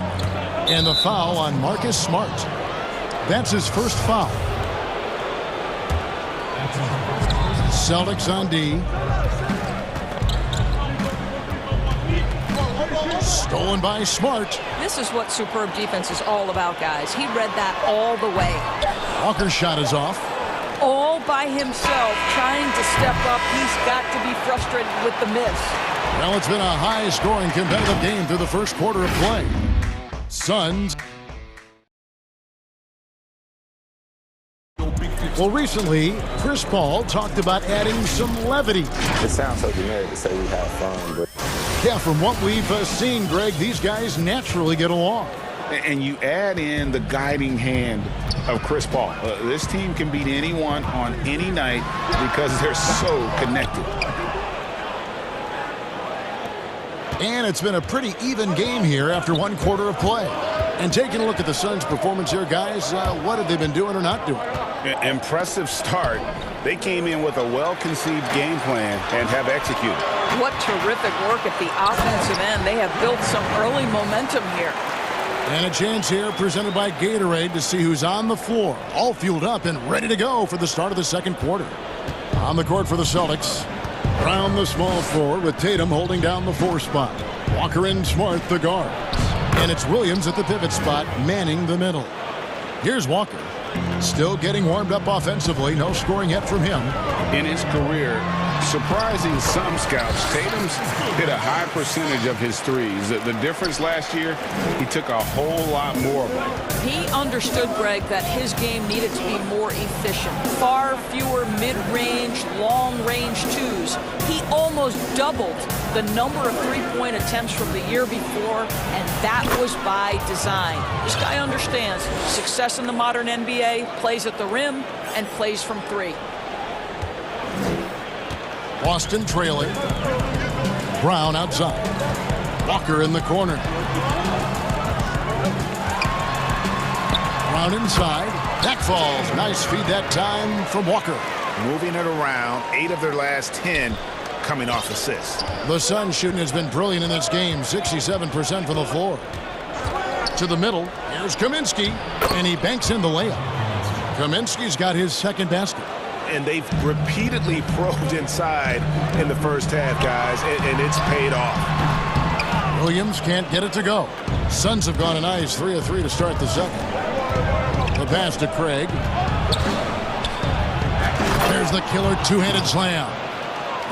Speaker 1: And the foul on Marcus Smart. That's his first foul. Celtics on D. Stolen by Smart.
Speaker 12: This is what superb defense is all about, guys. He read that all the way.
Speaker 1: Walker's shot is off.
Speaker 12: All by himself, trying to step up. He's got to be frustrated with the miss.
Speaker 1: Well, it's been a high-scoring competitive game through the first quarter of play. Suns. Well, recently, Chris Paul talked about adding some levity.
Speaker 2: It sounds so generic to say we have fun, but...
Speaker 1: Yeah, from what we've seen, Greg, these guys naturally get along.
Speaker 14: And you add in the guiding hand of Chris Paul. This team can beat anyone on any night because they're so connected.
Speaker 1: And it's been a pretty even game here after one quarter of play. And taking a look at the Suns' performance here, guys, what have they been doing or not doing?
Speaker 14: Impressive start. They came in with a well-conceived game plan and have executed.
Speaker 12: What terrific work at the offensive end. They have built some early momentum here.
Speaker 1: And a chance here presented by Gatorade to see who's on the floor, all fueled up and ready to go for the start of the second quarter. On the court for the Celtics, Brown the small forward with Tatum holding down the 4 spot. Walker and Smart the guards. And it's Williams at the pivot spot, manning the middle. Here's Walker. Still getting warmed up offensively. No scoring yet from him.
Speaker 14: In his career, surprising some scouts, Tatum's hit a high percentage of his threes. The difference last year, he took a whole lot more of them.
Speaker 12: He understood, Greg, that his game needed to be more efficient. Far fewer mid-range, long-range twos. He almost doubled the number of three-point attempts from the year before, and that was by design. This guy understands success in the modern NBA, plays at the rim, and plays from 3.
Speaker 1: Boston trailing. Brown outside. Walker in the corner. Brown inside. That falls. Nice feed that time from Walker.
Speaker 18: Moving it around. 8 of their last 10 coming off assists.
Speaker 1: The Suns shooting has been brilliant in this game. 67% from the floor. To the middle. Here's Kaminsky. And he banks in the layup. Kaminsky's got his second basket.
Speaker 18: And they've repeatedly probed inside in the first half, guys, and it's paid off.
Speaker 1: Williams can't get it to go. Suns have gone a nice 3 of 3 to start the second. The pass to Craig. There's the killer two-handed slam.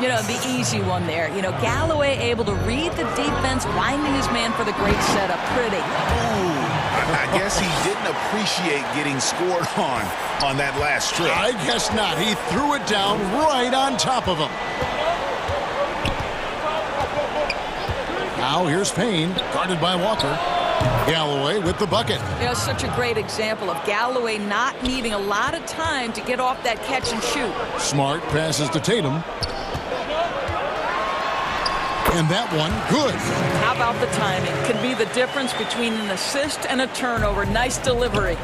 Speaker 12: You know, the easy one there. You know, Galloway able to read the defense, winding his man for the great setup. Pretty.
Speaker 18: Ooh, I guess he didn't appreciate getting scored on that last strip.
Speaker 1: I guess not. He threw it down right on top of him. Now here's Payne, guarded by Walker. Galloway with the bucket.
Speaker 12: You know, such a great example of Galloway not needing a lot of time to get off that catch and shoot.
Speaker 1: Smart passes to Tatum. And that one, good.
Speaker 12: How about the timing? Could be the difference between an assist and a turnover. Nice delivery.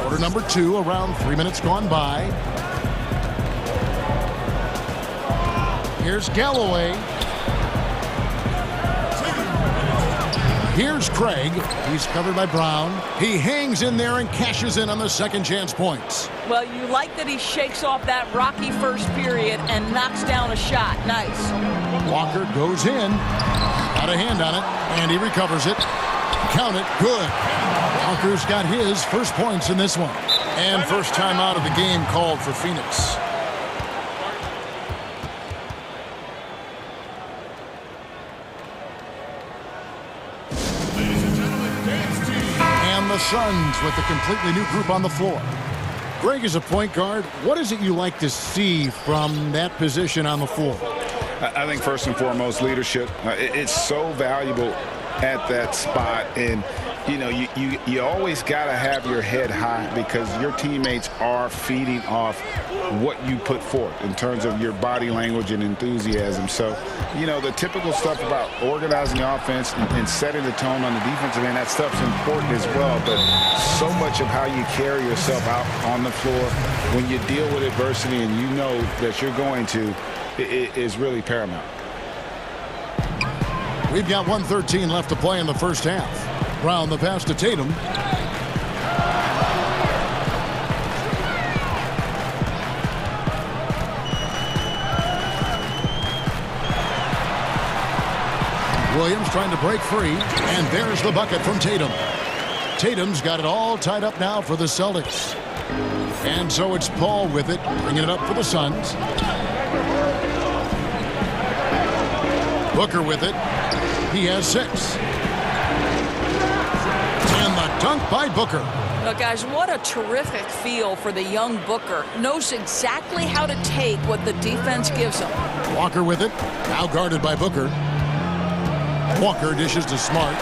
Speaker 1: Quarter number 2, around 3 minutes gone by. Here's Galloway. Here's Craig. He's covered by Brown. He hangs in there and cashes in on the second chance points.
Speaker 12: Well, you like that he shakes off that rocky first period and knocks down a shot. Nice.
Speaker 1: Walker goes in. Got a hand on it, and he recovers it. Count it. Good. Walker's got his first points in this one. And first time out of the game called for Phoenix. The Suns with a completely new group on the floor. Greg is a point guard. What is it you like to see from that position on the floor?
Speaker 14: I think first and foremost leadership. It's so valuable at that spot, and you know, you always got to have your head high because your teammates are feeding off what you put forth in terms of your body language and enthusiasm. So, you know, the typical stuff about organizing the offense and setting the tone on the defensive end, that stuff's important as well. But so much of how you carry yourself out on the floor when you deal with adversity and you know that you're going to, it is really paramount.
Speaker 1: We've got 1:13 left to play in the first half. Brown the pass to Tatum. Williams trying to break free, and there's the bucket from Tatum. Tatum's got it all tied up now for the Celtics. And so it's Paul with it, bringing it up for the Suns. Booker with it. He has 6. And the dunk by Booker.
Speaker 12: Well, guys, what a terrific feel for the young Booker. Knows exactly how to take what the defense gives him.
Speaker 1: Walker with it. Now guarded by Booker. Walker dishes to Smart.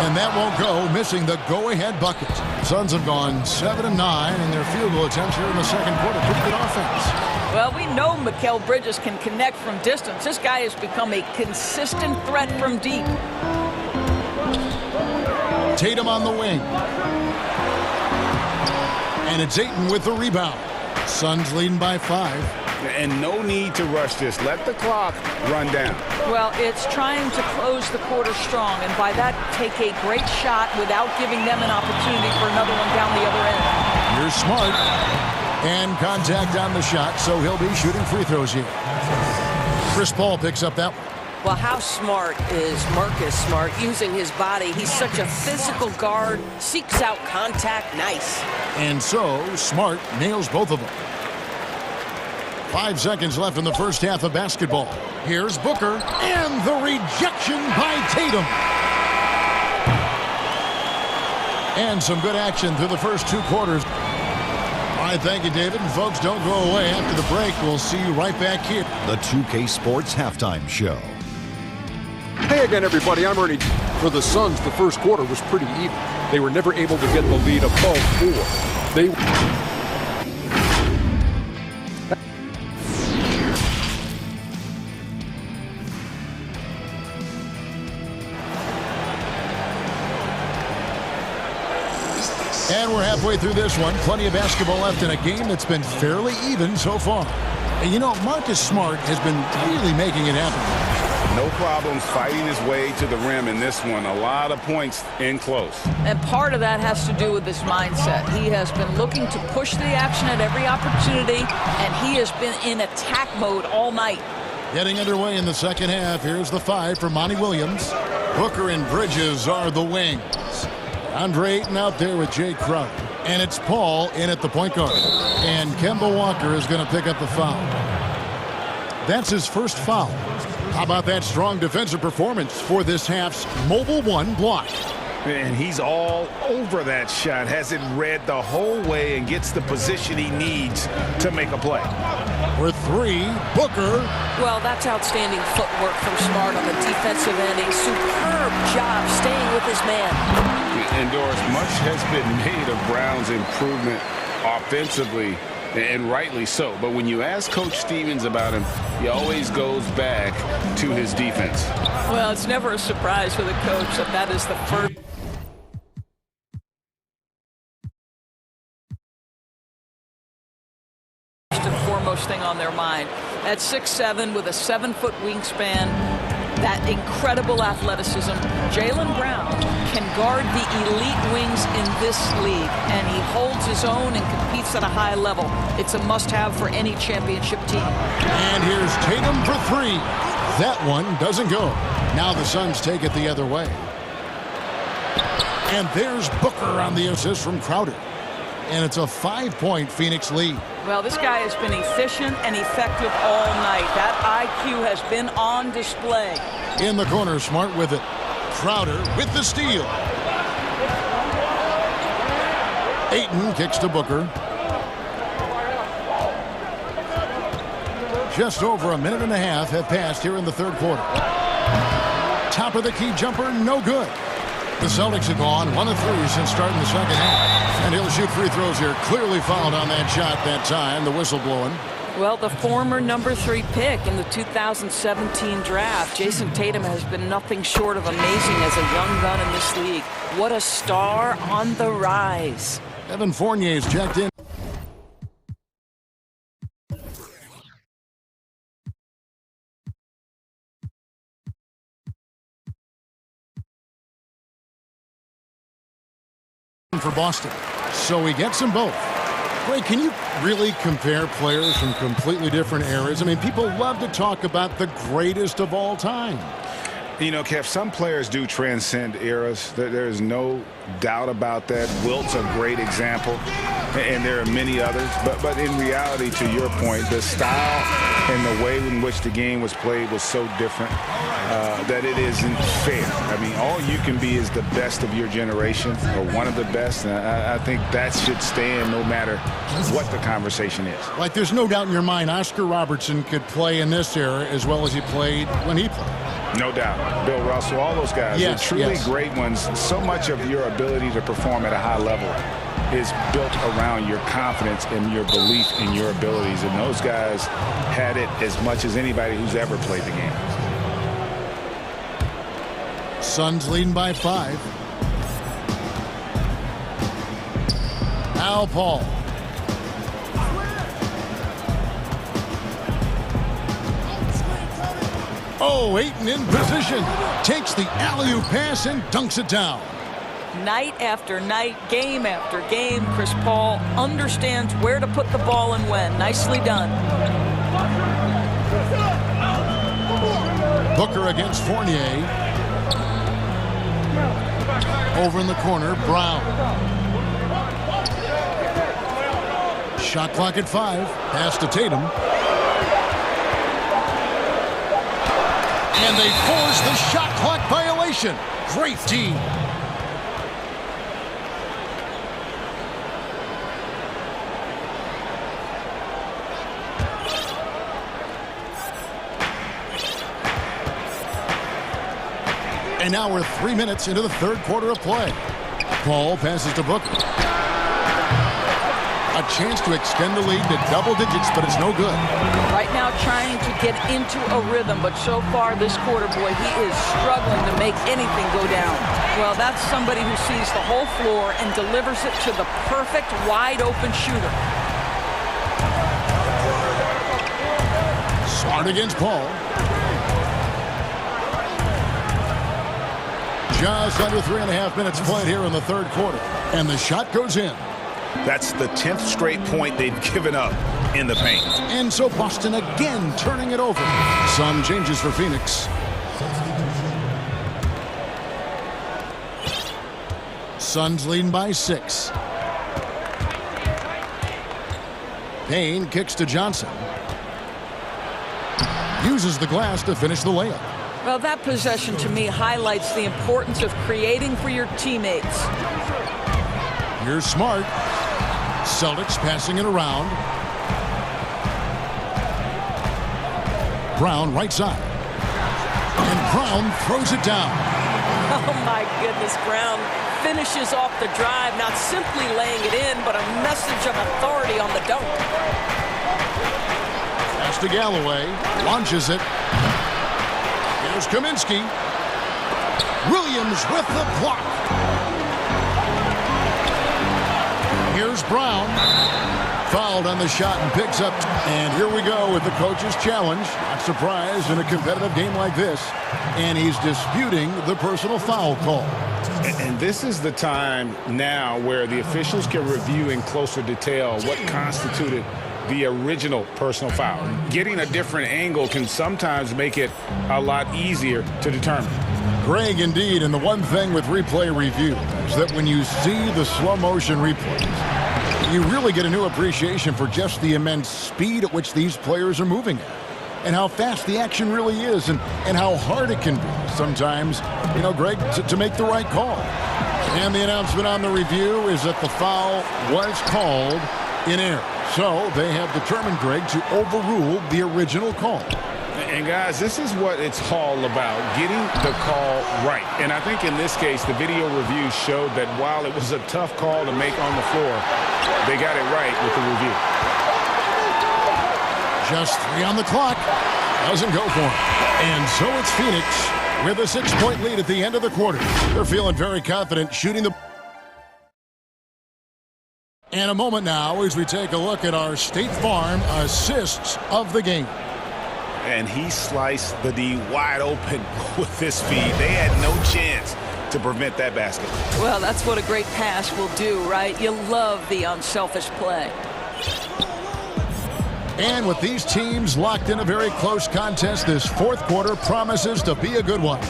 Speaker 1: And that won't go, missing the go-ahead bucket. Suns have gone 7-9 in their field goal attempts here in the second quarter. Pretty good offense.
Speaker 12: Well, we know Mikal Bridges can connect from distance. This guy has become a consistent threat from deep.
Speaker 1: Tatum on the wing. And it's Ayton with the rebound. Suns leading by 5.
Speaker 14: And no need to rush this. Let the clock run down.
Speaker 12: Well, it's trying to close the quarter strong, and by that, take a great shot without giving them an opportunity for another one down the other end.
Speaker 1: You're Smart. And contact on the shot, so he'll be shooting free throws here. Chris Paul picks up that one.
Speaker 13: Well, how smart is Marcus Smart using his body? He's such a physical guard, seeks out contact, nice.
Speaker 1: And so, Smart nails both of them. 5 seconds left in the first half of basketball. Here's Booker, and the rejection by Tatum. And some good action through the first 2 quarters. All right, thank you, David. And folks, don't go away. After the break, we'll see you right back here.
Speaker 5: The 2K Sports Halftime Show.
Speaker 6: Hey again, everybody. I'm Ernie. For the Suns, the first quarter was pretty even. They were never able to get the lead above 4. They...
Speaker 1: And we're halfway through this one. Plenty of basketball left in a game that's been fairly even so far. And you know, Marcus Smart has been really making it happen.
Speaker 14: No problems fighting his way to the rim in this one. A lot of points in close.
Speaker 12: And part of that has to do with his mindset. He has been looking to push the action at every opportunity, and he has been in attack mode all night.
Speaker 1: Getting underway in the second half. Here's the 5 for Monty Williams. Booker and Bridges are the wings. Andre Ayton out there with Jay Crowder. And it's Paul in at the point guard. And Kemba Walker is going to pick up the foul. That's his first foul. How about that strong defensive performance for this half's Mobile 1 block?
Speaker 14: And he's all over that shot. Has it read the whole way and gets the position he needs to make a play.
Speaker 1: For 3, Booker.
Speaker 13: Well, that's outstanding footwork from Smart on the defensive end. A superb job staying with his man.
Speaker 14: And Doris, much has been made of Brown's improvement offensively, and rightly so. But when you ask Coach Stevens about him, he always goes back to his defense.
Speaker 12: Well, it's never a surprise for the coach that is the first and foremost thing on their mind. At 6'7" with a 7-foot wingspan, that incredible athleticism, Jaylen Brown can guard the elite wings in this league, and he holds his own and competes at a high level. It's a must-have for any championship team.
Speaker 1: And here's Tatum for 3. That one doesn't go. Now the Suns take it the other way. And there's Booker on the assist from Crowder. And it's a 5-point Phoenix lead.
Speaker 12: Well, this guy has been efficient and effective all night. That IQ has been on display.
Speaker 1: In the corner, Smart with it. Crowder with the steal. Ayton kicks to Booker. Just over a minute and a half have passed here in the third quarter. Top of the key jumper, no good. The Celtics have gone 1 of 3 since starting the second half. And he'll shoot free throws here. Clearly fouled on that shot that time. The whistle blowing.
Speaker 12: Well, the former number 3 pick in the 2017 draft, Jason Tatum, has been nothing short of amazing as a young gun in this league. What a star on the rise.
Speaker 1: Evan Fournier's checked in. For Boston. So he gets them both. Greg, can you really compare players from completely different eras? I mean, people love to talk about the greatest of all time.
Speaker 14: You know, Kev, some players do transcend eras. There is no doubt about that. Wilt's a great example, and there are many others. But in reality, to your point, the style and the way in which the game was played was so different that it isn't fair. I mean, all you can be is the best of your generation or one of the best. And I think that should stand no matter what the conversation is.
Speaker 1: Like, there's no doubt in your mind Oscar Robertson could play in this era as well as he played when he played.
Speaker 14: No doubt. Bill Russell, all those guys,
Speaker 1: yes,
Speaker 14: they're truly
Speaker 1: yes.
Speaker 14: great ones. So much of your ability to perform at a high level is built around your confidence and your belief in your abilities. And those guys had it as much as anybody who's ever played the game.
Speaker 1: Suns leading by 5. Al Paul. Oh, Ayton in position. Takes the alley-oop pass and dunks it down.
Speaker 12: Night after night, game after game, Chris Paul understands where to put the ball and when. Nicely done.
Speaker 1: Booker against Fournier. Over in the corner, Brown. Shot clock at 5. Pass to Tatum. And they force the shot clock violation. Great team. And now we're 3 minutes into the third quarter of play. Paul passes to Booker. A chance to extend the lead to double digits, but it's no good.
Speaker 12: Right now trying to get into a rhythm, but so far this quarter, boy, he is struggling to make anything go down. Well, that's somebody who sees the whole floor and delivers it to the perfect wide-open shooter.
Speaker 1: Smart against Paul. Just under 3.5 minutes played here in the third quarter. And the shot goes in.
Speaker 18: That's the 10th straight point they've given up in the paint.
Speaker 1: And so Boston again turning it over. Some changes for Phoenix. Suns leading by 6. Payne kicks to Johnson. Uses the glass to finish the layup.
Speaker 12: Well, that possession to me highlights the importance of creating for your teammates.
Speaker 1: Here's Smart. Celtics passing it around. Brown right side. And Brown throws it down.
Speaker 12: Oh my goodness, Brown finishes off the drive, not simply laying it in, but a message of authority on the dunk.
Speaker 1: Pass to Galloway. Launches it. Here's Kaminsky. Williams with the block. Here's Brown. Fouled on the shot and picks up. And here we go with the coach's challenge. Not surprised in a competitive game like this. And he's disputing the personal foul call.
Speaker 14: And this is the time now where the officials can review in closer detail what constituted the original personal foul. Getting a different angle can sometimes make it a lot easier to determine.
Speaker 1: Greg, indeed, and the one thing with replay review is that when you see the slow motion replays, you really get a new appreciation for just the immense speed at which these players are moving at, and how fast the action really is, and how hard it can be sometimes, you know, Greg, to make the right call. And the announcement on the review is that the foul was called in error. So they have determined, Greg, to overrule the original call.
Speaker 4: And guys, this is what it's all about, getting the call right. And I think in this case, the video review showed that while it was a tough call to make on the floor, they got it right with the review.
Speaker 1: Just 3 on the clock. Doesn't go for him. And so it's Phoenix with a 6-point lead at the end of the quarter. They're feeling very confident shooting the... And a moment now as we take a look at our State Farm assists of the game.
Speaker 18: And he sliced the D wide open with this feed. They had no chance to prevent that basket.
Speaker 12: Well, that's what a great pass will do, right? You love the unselfish play.
Speaker 1: And with these teams locked in a very close contest, this fourth quarter promises to be a good one.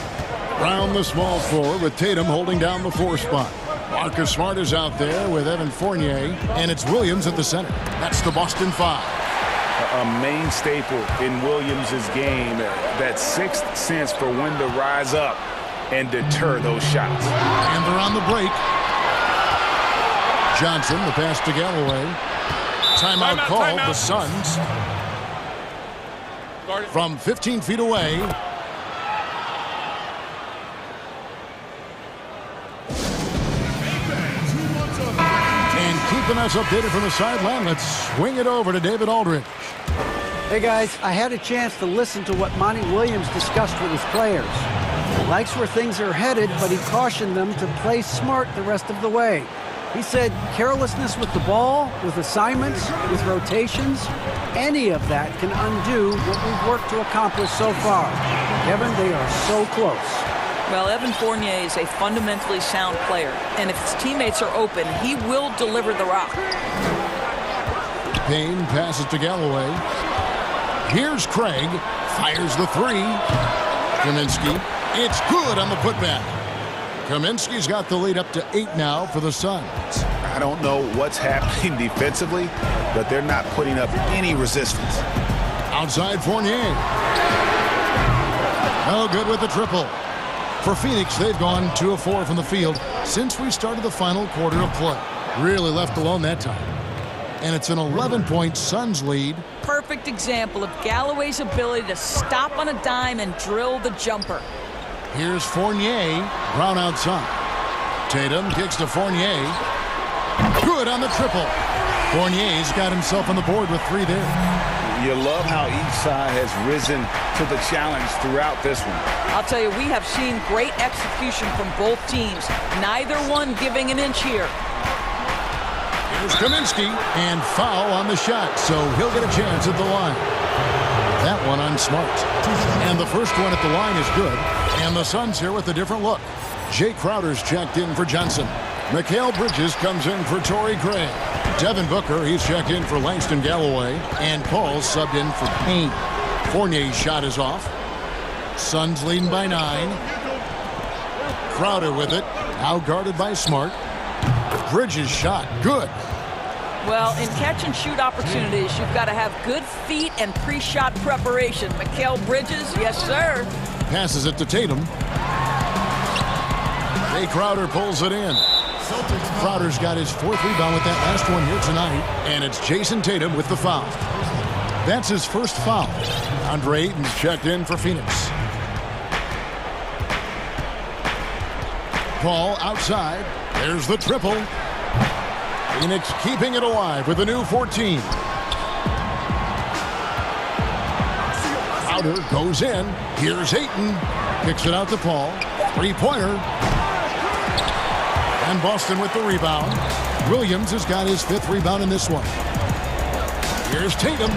Speaker 1: Round the small floor with Tatum holding down the 4 spot. Marcus Smart is out there with Evan Fournier, and it's Williams at the center. That's the Boston 5.
Speaker 4: A main staple in Williams' game, that sixth sense for when to rise up and deter those shots.
Speaker 1: And they're on the break. Johnson, the pass to Galloway. Timeout called, the Suns. From 15 feet away. And keeping us updated from the sideline, let's swing it over to David Aldridge.
Speaker 7: Hey guys, I had a chance to listen to what Monty Williams discussed with his players. He likes where things are headed, but he cautioned them to play smart the rest of the way. He said carelessness with the ball, with assignments, with rotations, any of that can undo what we've worked to accomplish so far. Kevin, they are so close.
Speaker 12: Well, Evan Fournier is a fundamentally sound player, and if his teammates are open, he will deliver the rock.
Speaker 1: Payne passes to Galloway. Here's Craig, fires the 3. Kaminsky, it's good on the putback. Kaminsky's got the lead up to 8 now for the Suns.
Speaker 18: I don't know what's happening defensively, but they're not putting up any resistance.
Speaker 1: Outside Fournier. No good with the triple. For Phoenix, they've gone 2 of 4 from the field since we started the final quarter of play. Really left alone that time. And it's an 11-point Suns lead.
Speaker 12: Perfect example of Galloway's ability to stop on a dime and drill the jumper.
Speaker 1: Here's Fournier. Brown outside. Tatum kicks to Fournier. Good on the triple. Fournier's got himself on the board with 3 there.
Speaker 14: You love how each side has risen to the challenge throughout this one.
Speaker 12: I'll tell you, we have seen great execution from both teams. Neither one giving an inch here.
Speaker 1: Here's Kaminsky, and foul on the shot, so he'll get a chance at the line. That one on Smart. And the first one at the line is good. And the Suns here with a different look. Jay Crowder's checked in for Johnson. Mikal Bridges comes in for Torrey Craig. Devin Booker, he's checked in for Langston Galloway. And Paul's subbed in for Payne. Fournier's shot is off. Suns leading by 9. Crowder with it. Now guarded by Smart. Bridges shot. Good.
Speaker 12: Well, in catch-and-shoot opportunities, you've got to have good feet and pre-shot preparation. Mikal Bridges, yes, sir.
Speaker 1: Passes it to Tatum. Jay Crowder pulls it in. Crowder's got his 4th rebound with that last one here tonight. And it's Jason Tatum with the foul. That's his first foul. Andre Ayton's checked in for Phoenix. Paul outside. There's the triple. Phoenix keeping it alive with a new 14. Crowder goes in. Here's Ayton. Kicks it out to Paul. 3-pointer. And Boston with the rebound. Williams has got his 5th rebound in this one. Here's Tatum.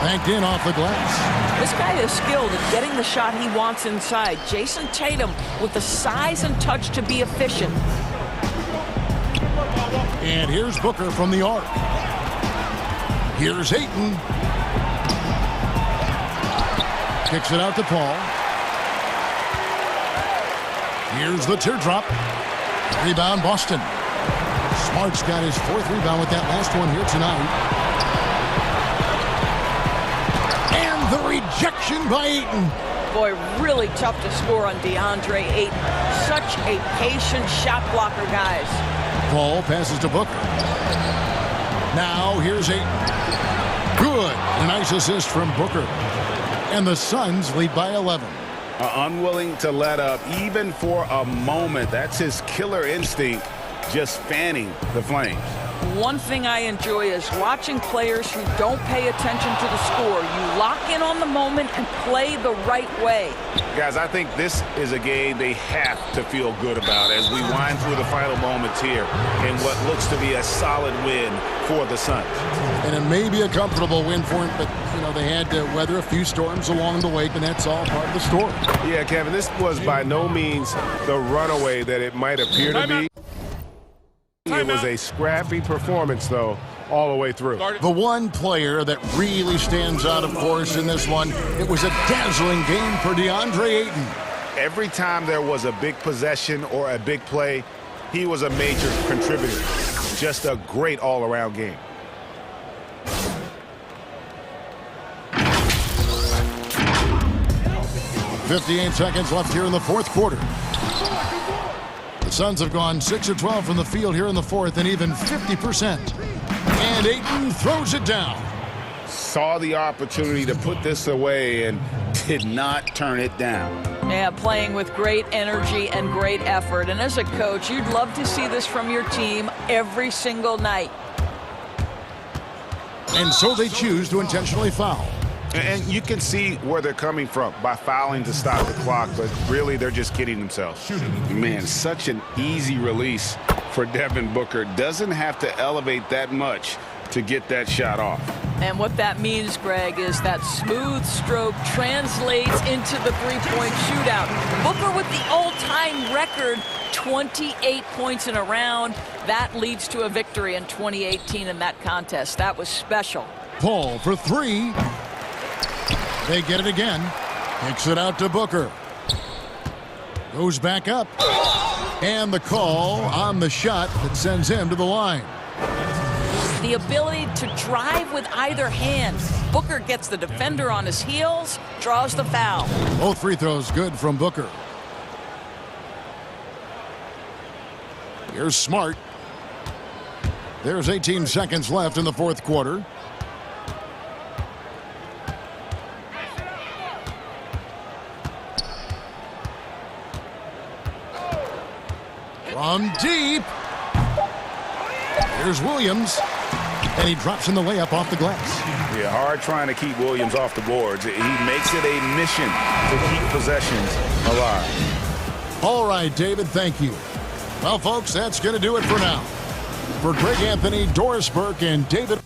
Speaker 1: Banked in off the glass.
Speaker 12: This guy is skilled at getting the shot he wants inside. Jason Tatum with the size and touch to be efficient.
Speaker 1: And here's Booker from the arc. Here's Ayton. Kicks it out to Paul. Here's the teardrop. Rebound Boston. Smart's got his 4th rebound with that last one here tonight. And the rejection by Ayton.
Speaker 12: Boy, really tough to score on DeAndre Ayton. Such a patient shot blocker, guys.
Speaker 1: Paul passes to Booker. Now here's Ayton. Good. A nice assist from Booker. And the Suns lead by 11.
Speaker 11: Unwilling to let up even for a moment. That's his killer instinct, just fanning the flames.
Speaker 12: One thing I enjoy is watching players who don't pay attention to the score. You lock in on the moment and play the right way.
Speaker 11: Guys, I think this is a game they have to feel good about as we wind through the final moments here in what looks to be a solid win for the Suns.
Speaker 1: And it may be a comfortable win for him, but, you know, they had to weather a few storms along the way, and that's all part of the story.
Speaker 11: Yeah, Kevin, this was by no means the runaway that it might appear to be. It was a scrappy performance, though, all the way through.
Speaker 1: The one player that really stands out, of course, in this one, it was a dazzling game for DeAndre Ayton.
Speaker 11: Every time there was a big possession or a big play, he was a major contributor. Just a great all-around game.
Speaker 1: .58 seconds left here in the fourth quarter. The Suns have gone 6 of 12 from the field here in the fourth, and even 50%. And Ayton throws it down.
Speaker 11: Saw the opportunity to put this away and did not turn it down.
Speaker 12: Yeah, playing with great energy and great effort. And as a coach, you'd love to see this from your team every single night.
Speaker 1: And so they choose to intentionally foul.
Speaker 11: And you can see where they're coming from by fouling to stop the clock, but really they're just kidding themselves. Man, such an easy release for Devin Booker. Doesn't have to elevate that much to get that shot off.
Speaker 12: And what that means, Greg, is that smooth stroke translates into the three-point shootout. Booker with the all-time record, 28 points in a round. That leads to a victory in 2018 in that contest. That was special.
Speaker 1: Paul for three. They get it again. Kicks it out to Booker. Goes back up. And the call on the shot that sends him to the line.
Speaker 12: The ability to drive with either hand. Booker gets the defender on his heels, draws the foul.
Speaker 1: Both free throws good from Booker. Here's Smart. There's 18 seconds left in the fourth quarter. From deep. Here's Williams. And he drops in the layup off the glass.
Speaker 11: Yeah, hard trying to keep Williams off the boards. He makes it a mission to keep possessions alive.
Speaker 1: All right, David, thank you. Well, folks, that's going to do it for now. For Greg Anthony, Doris Burke, and David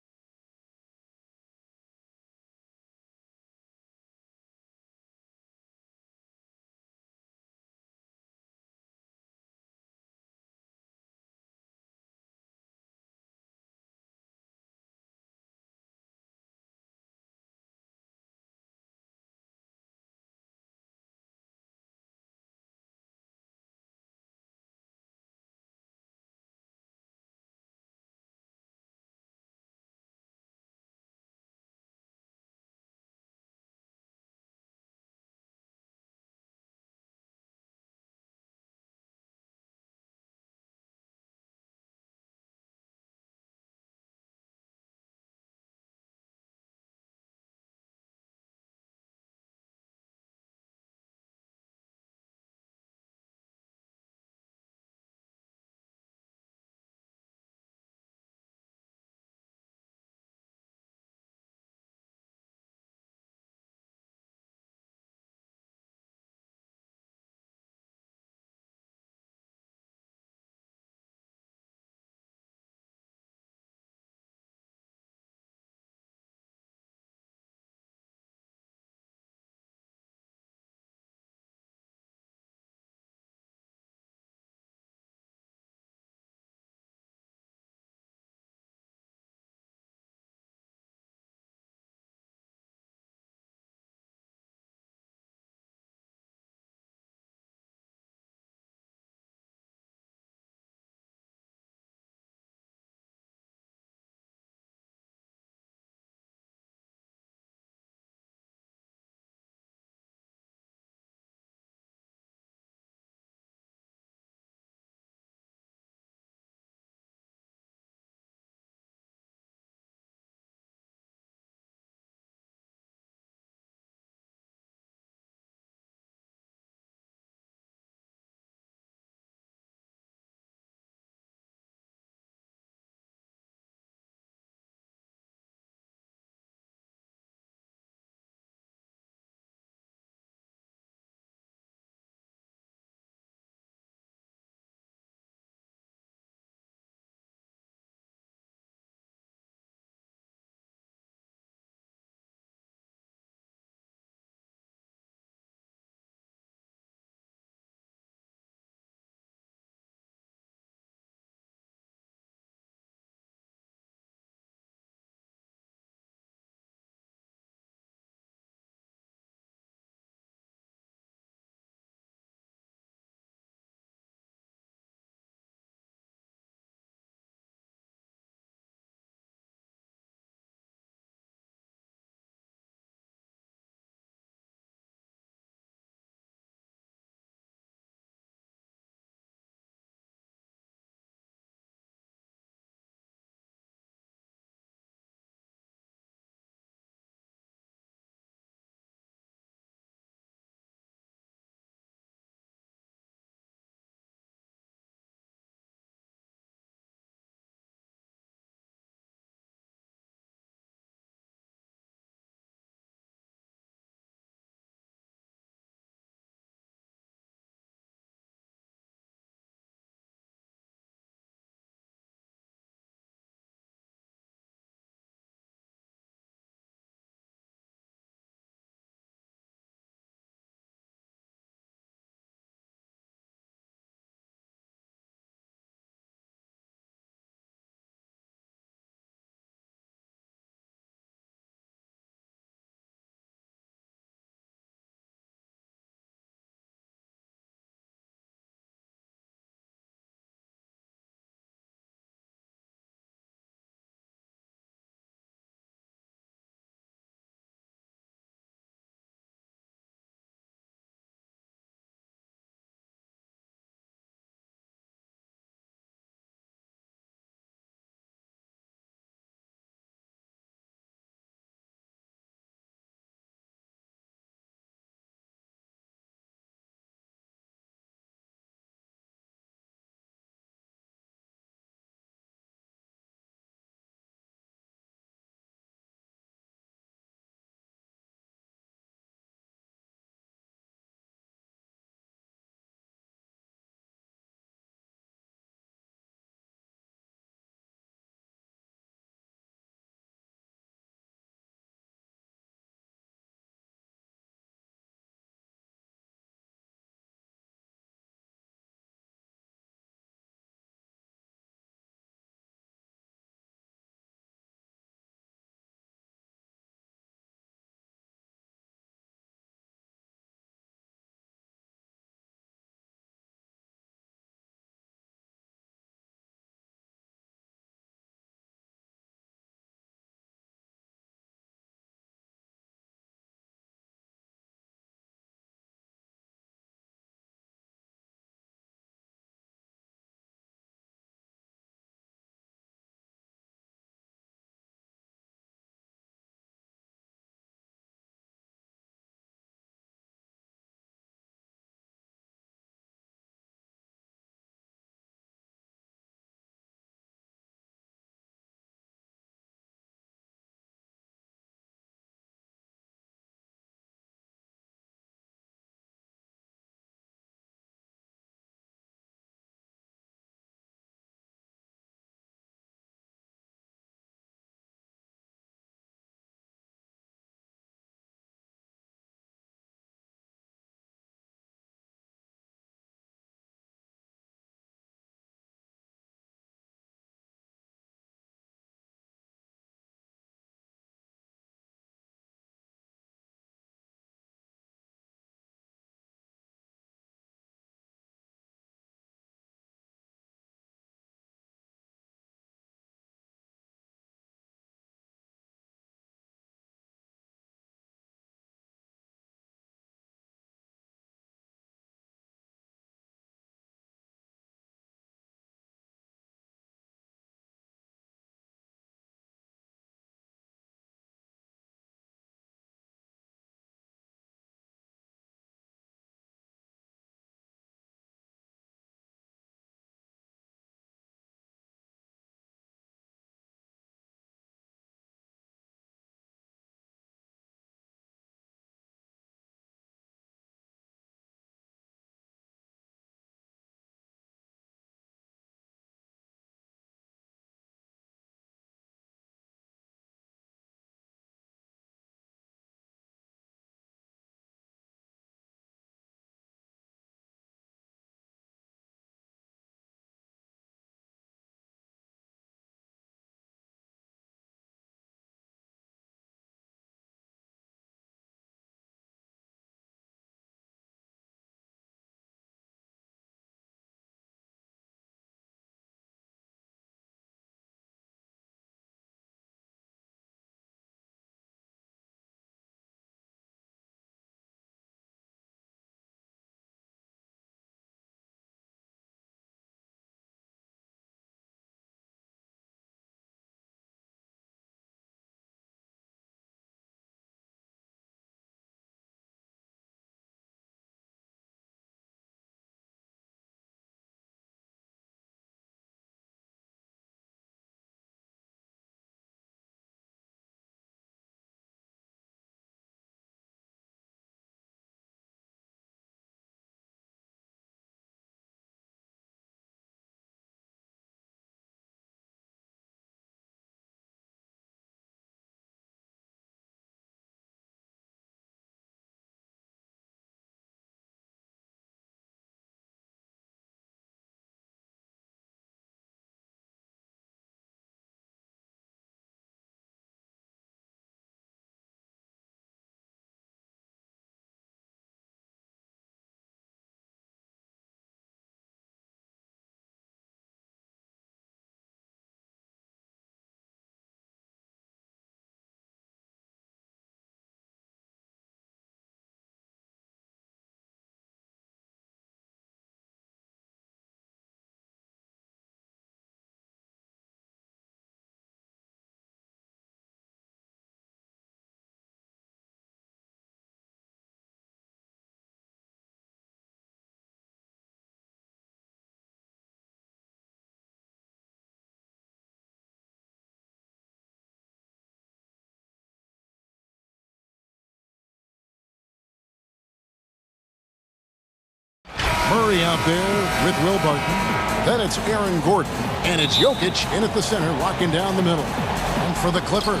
Speaker 1: Murray out there with Will Barton. Then it's Aaron Gordon. And it's Jokic in at the center, locking down the middle. And for the Clippers,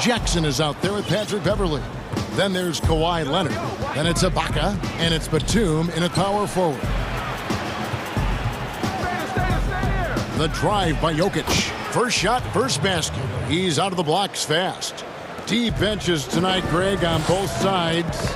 Speaker 1: Jackson is out there with Patrick Beverley. Then there's Kawhi Leonard. Then it's Ibaka. And it's Batum in at power forward. The drive by Jokic. First shot, first basket. He's out of the blocks fast. Deep benches tonight, Greg, on both sides.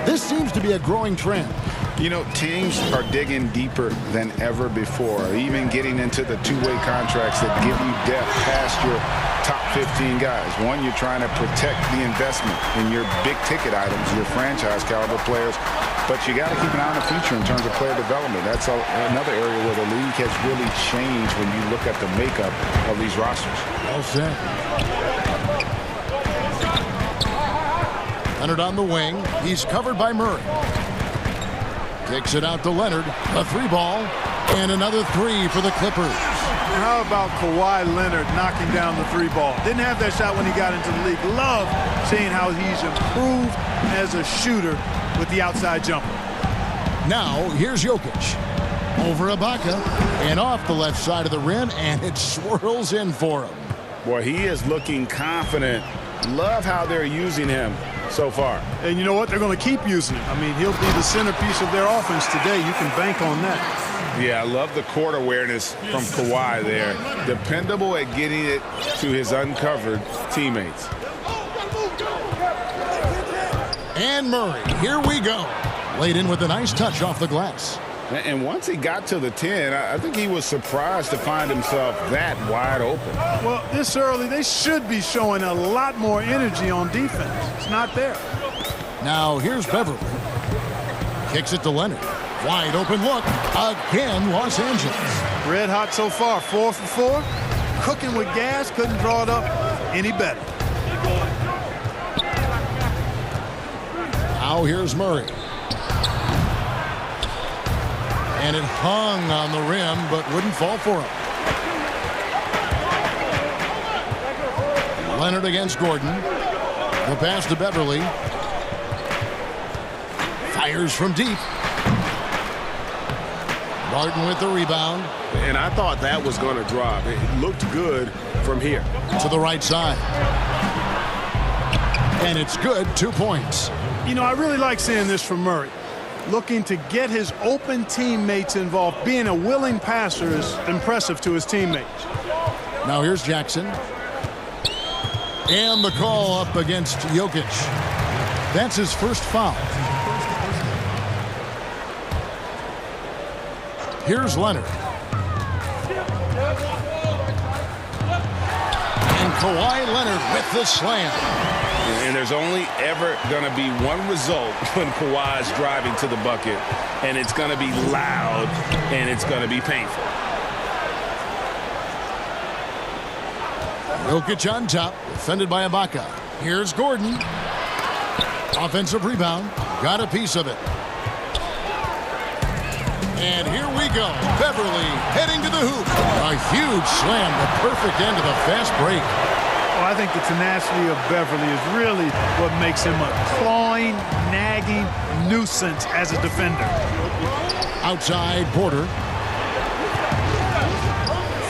Speaker 1: This seems to be a growing trend.
Speaker 14: You know, teams are digging deeper than ever before, even getting into the two-way contracts that give you depth past your top 15 guys. One, you're trying to protect the investment in your big-ticket items, your franchise-caliber players, but you got to keep an eye on the future in terms of player development. That's another area where the league has really changed when you look at the makeup of these rosters.
Speaker 1: Well said. Leonard on the wing. He's covered by Murray. Kicks it out to Leonard. A three ball. And another three for the Clippers.
Speaker 15: How about Kawhi Leonard knocking down the three ball? Didn't have that shot when he got into the league. Love seeing how he's improved as a shooter with the outside jumper.
Speaker 1: Now, here's Jokic. Over Ibaka. And off the left side of the rim. And it swirls in for him.
Speaker 11: Boy, he is looking confident. Love how they're using him so far.
Speaker 15: And you know what? They're going to keep using him. I mean, he'll be the centerpiece of their offense today. You can bank on that.
Speaker 11: Yeah, I love the court awareness from Kawhi there. Dependable at getting it to his uncovered teammates.
Speaker 1: And Murray, here we go. Laid in with a nice touch off the glass.
Speaker 11: And once he got to the 10, I think he was surprised to find himself that wide open.
Speaker 15: Well, this early, they should be showing a lot more energy on defense. It's not there.
Speaker 1: Now, here's Beverly. Kicks it to Leonard. Wide open look. Again, Los Angeles.
Speaker 15: Red hot so far. 4 for 4. Cooking with gas. Couldn't draw it up any better.
Speaker 1: Now, here's Murray. And it hung on the rim, but wouldn't fall for him. Leonard against Gordon. The pass to Beverly. Fires from deep. Barton with the rebound.
Speaker 11: And I thought that was going to drop. It looked good from here.
Speaker 1: To the right side. And it's good. 2 points.
Speaker 15: You know, I really like seeing this from Murray. Looking to get his open teammates involved. Being a willing passer is impressive to his teammates.
Speaker 1: Now here's Jackson. And the call up against Jokic. That's his first foul. Here's Leonard. And Kawhi Leonard with the slam.
Speaker 11: And there's only ever going to be one result when Kawhi's driving to the bucket, and it's going to be loud, and it's going to be painful.
Speaker 1: Jokic on top, defended by Ibaka. Here's Gordon. Offensive rebound. Got a piece of it. And here we go. Beverly heading to the hoop. A huge slam, the perfect end of the fast break.
Speaker 15: Well, I think the tenacity of Beverly is really what makes him a clawing, nagging nuisance as a defender.
Speaker 1: Outside, Porter.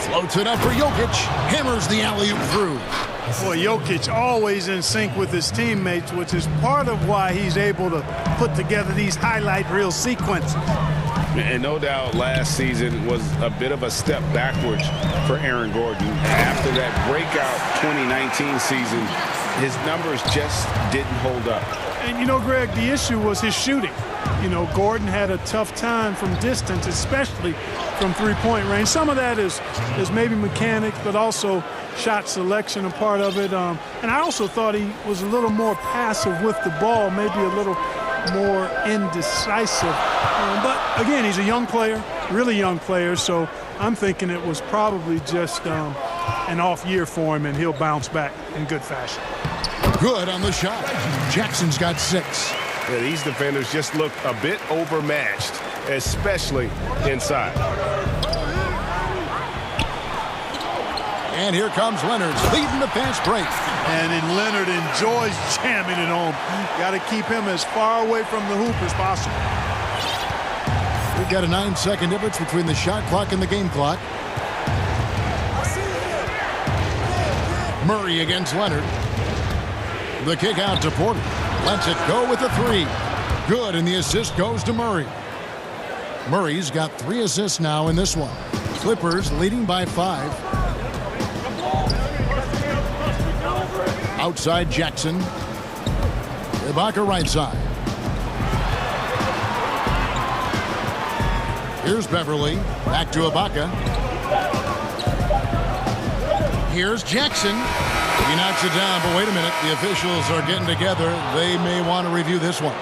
Speaker 1: Floats it up for Jokic. Hammers the alley-oop through.
Speaker 15: Boy, Jokic always in sync with his teammates, which is part of why he's able to put together these highlight reel sequences.
Speaker 11: And no doubt last season was a bit of a step backwards for Aaron Gordon. After that breakout 2019 season, his numbers just didn't hold up.
Speaker 15: And, you know, Greg, the issue was his shooting. You know, Gordon had a tough time from distance, especially from three-point range. Some of that is maybe mechanics, but also shot selection a part of it. And I also thought he was a little more passive with the ball, maybe a little more indecisive. But, again, he's a young player, really young player, so I'm thinking it was probably just an off year for him, and he'll bounce back in good fashion.
Speaker 1: Good on the shot. Jackson's got 6.
Speaker 11: Yeah, these defenders just look a bit overmatched, especially inside.
Speaker 1: And here comes Leonard leading the fast break.
Speaker 15: And Leonard enjoys jamming it home. Got to keep him as far away from the hoop as possible.
Speaker 1: We've got a 9-second difference between the shot clock and the game clock. Murray against Leonard. The kick out to Porter. Lets it go with a 3. Good, and the assist goes to Murray. Murray's got 3 assists now in this one. Clippers leading by 5. Outside Jackson. Ibaka right side. Here's Beverly. Back to Ibaka. Here's Jackson. He knocks it down, but wait a minute. The officials are getting together. They may want to review this one.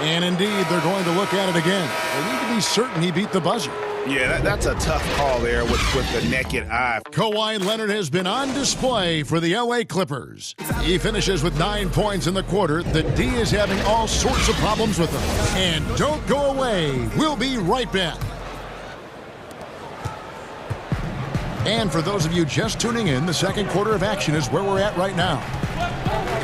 Speaker 1: And indeed, they're going to look at it again. They need to be certain he beat the buzzer.
Speaker 11: Yeah, that's a tough call there with the naked eye.
Speaker 1: Kawhi Leonard has been on display for the LA Clippers. He finishes with 9 points in the quarter. The D is having all sorts of problems with him. And don't go away. We'll be right back. And for those of you just tuning in, the second quarter of action is where we're at right now.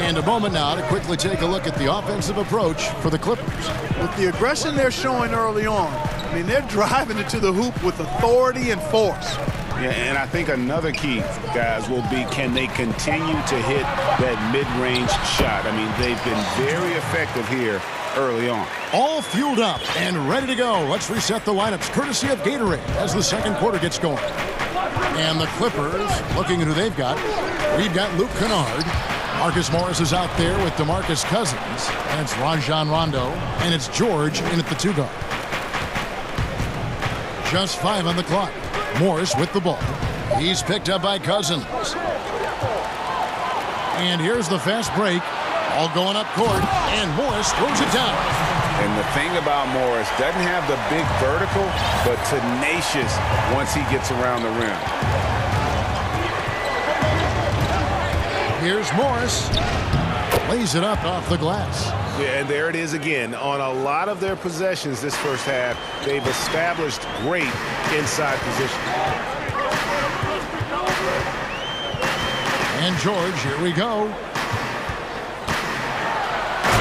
Speaker 1: And a moment now to quickly take a look at the offensive approach for the Clippers.
Speaker 15: With the aggression they're showing early on, I mean, they're driving it to the hoop with authority and force.
Speaker 11: Yeah, and I think another key, guys, will be can they continue to hit that mid-range shot? I mean, they've been very effective here early on.
Speaker 1: All fueled up and ready to go. Let's reset the lineups courtesy of Gatorade as the second quarter gets going. And the Clippers, looking at who they've got, we've got Luke Kennard. Marcus Morris is out there with DeMarcus Cousins. And it's Rajon Rondo. And it's George in at the 2 guard. Just 5 on the clock. Morris with the ball. He's picked up by Cousins. And here's the fast break. All going up court. And Morris throws it down.
Speaker 11: And the thing about Morris, doesn't have the big vertical, but tenacious once he gets around the rim.
Speaker 1: Here's Morris. Lays it up off the glass.
Speaker 11: Yeah, and there it is again. On a lot of their possessions this first half, they've established great inside position.
Speaker 1: And George, here we go.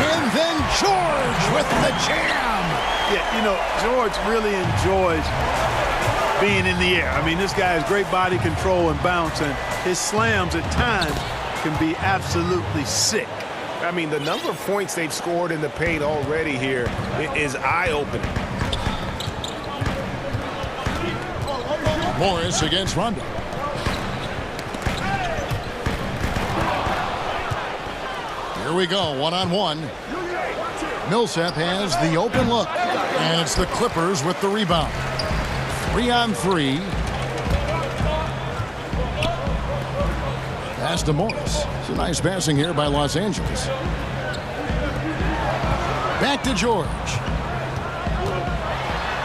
Speaker 1: And then George with the jam.
Speaker 15: Yeah, you know, George really enjoys being in the air. I mean, this guy has great body control and bounce, and his slams at times can be absolutely sick.
Speaker 11: I mean, the number of points they've scored in the paint already here is eye-opening.
Speaker 1: Morris against Rondo. Here we go, one-on-one. Millsap has the open look, and it's the Clippers with the rebound. 3-on-3. Pass to Morris. It's a nice passing here by Los Angeles. Back to George.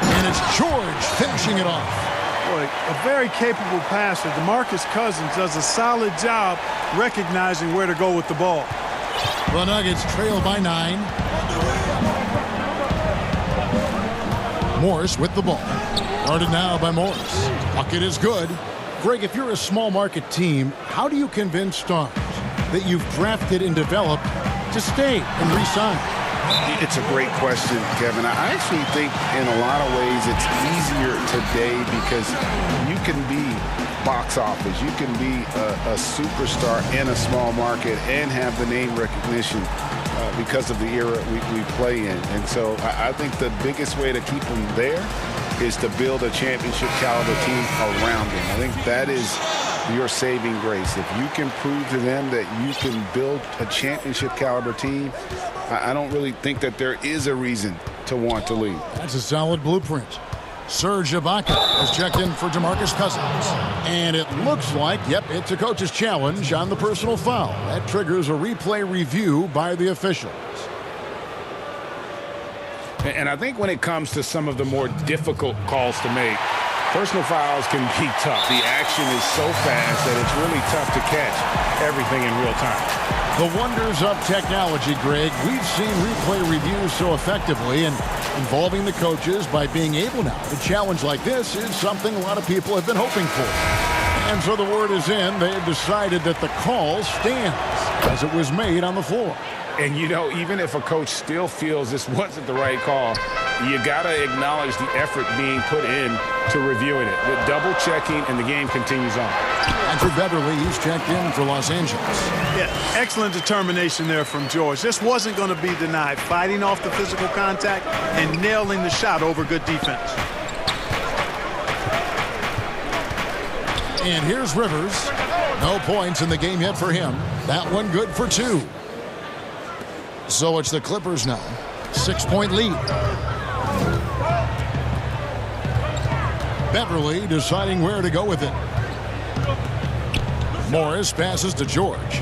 Speaker 1: And it's George finishing it off.
Speaker 15: Boy, a very capable passer. DeMarcus Cousins does a solid job recognizing where to go with the ball.
Speaker 1: The Nuggets trail by 9. Morris with the ball. Guarded now by Morris. Bucket is good. Greg, if you're a small market team, how do you convince stars that you've drafted and developed to stay and re-sign?
Speaker 11: It's a great question, Kevin. I actually think in a lot of ways it's easier today because you can be box office. You can be a superstar in a small market and have the name recognition because of the era we play in. And so I think the biggest way to keep them there is to build a championship caliber team around them. I think that is your saving grace. If you can prove to them that you can build a championship caliber team, I don't really think that there is a reason to want to leave.
Speaker 1: That's a solid blueprint. Serge Ibaka has checked in for DeMarcus Cousins. And it looks like, yep, it's a coach's challenge on the personal foul. That triggers a replay review by the officials.
Speaker 14: And I think when it comes to some of the more difficult calls to make, personal fouls can be tough. The action is so fast that it's really tough to catch everything in real time.
Speaker 1: The wonders of technology, Greg. We've seen replay reviews so effectively, and involving the coaches by being able now to challenge like this is something a lot of people have been hoping for. And so the word is in. They have decided that the call stands as it was made on the floor.
Speaker 14: And, you know, even if a coach still feels this wasn't the right call,
Speaker 4: you got to acknowledge the effort being put in to reviewing it. The double checking, and the game continues on.
Speaker 1: And for Beverly, he's checked in for Los Angeles.
Speaker 15: Yeah, excellent determination there from George. This wasn't going to be denied. Fighting off the physical contact and nailing the shot over good defense.
Speaker 1: And here's Rivers. No points in the game yet for him. That one good for 2. So it's the Clippers now. 6-point lead. Beverly deciding where to go with it. Morris passes to George.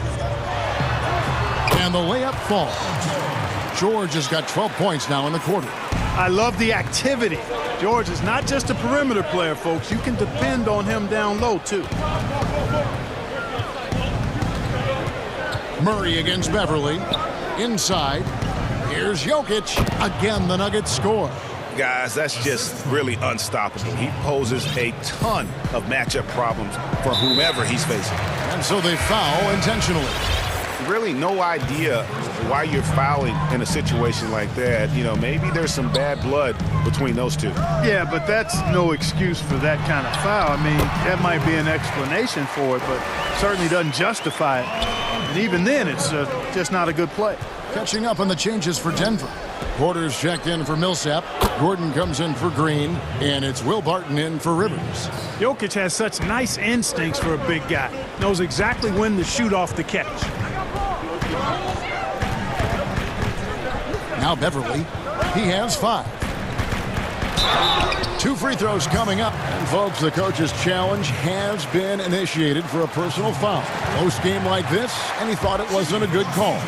Speaker 1: And the layup falls. George has got 12 points now in the quarter.
Speaker 15: I love the activity. George is not just a perimeter player, folks. You can depend on him down low, too.
Speaker 1: Murray against Beverly. Inside. Here's Jokic. Again, the Nuggets score.
Speaker 18: Guys, that's just really unstoppable. He poses a ton of matchup problems for whomever he's facing.
Speaker 1: And so they foul intentionally.
Speaker 18: Really no idea why you're fouling in a situation like that. You know, maybe there's some bad blood between those two.
Speaker 15: Yeah, but that's no excuse for that kind of foul. I mean, that might be an explanation for it, but certainly doesn't justify it. And even then, it's just not a good play.
Speaker 1: Catching up on the changes for Denver. Porter's checked in for Millsap. Gordon comes in for Green. And it's Will Barton in for Rivers.
Speaker 15: Jokic has such nice instincts for a big guy. Knows exactly when to shoot off the catch.
Speaker 1: Now Beverly. He has 5. 2 free throws coming up. And folks, the coach's challenge has been initiated for a personal foul. Most game like this, and he thought it wasn't a good call.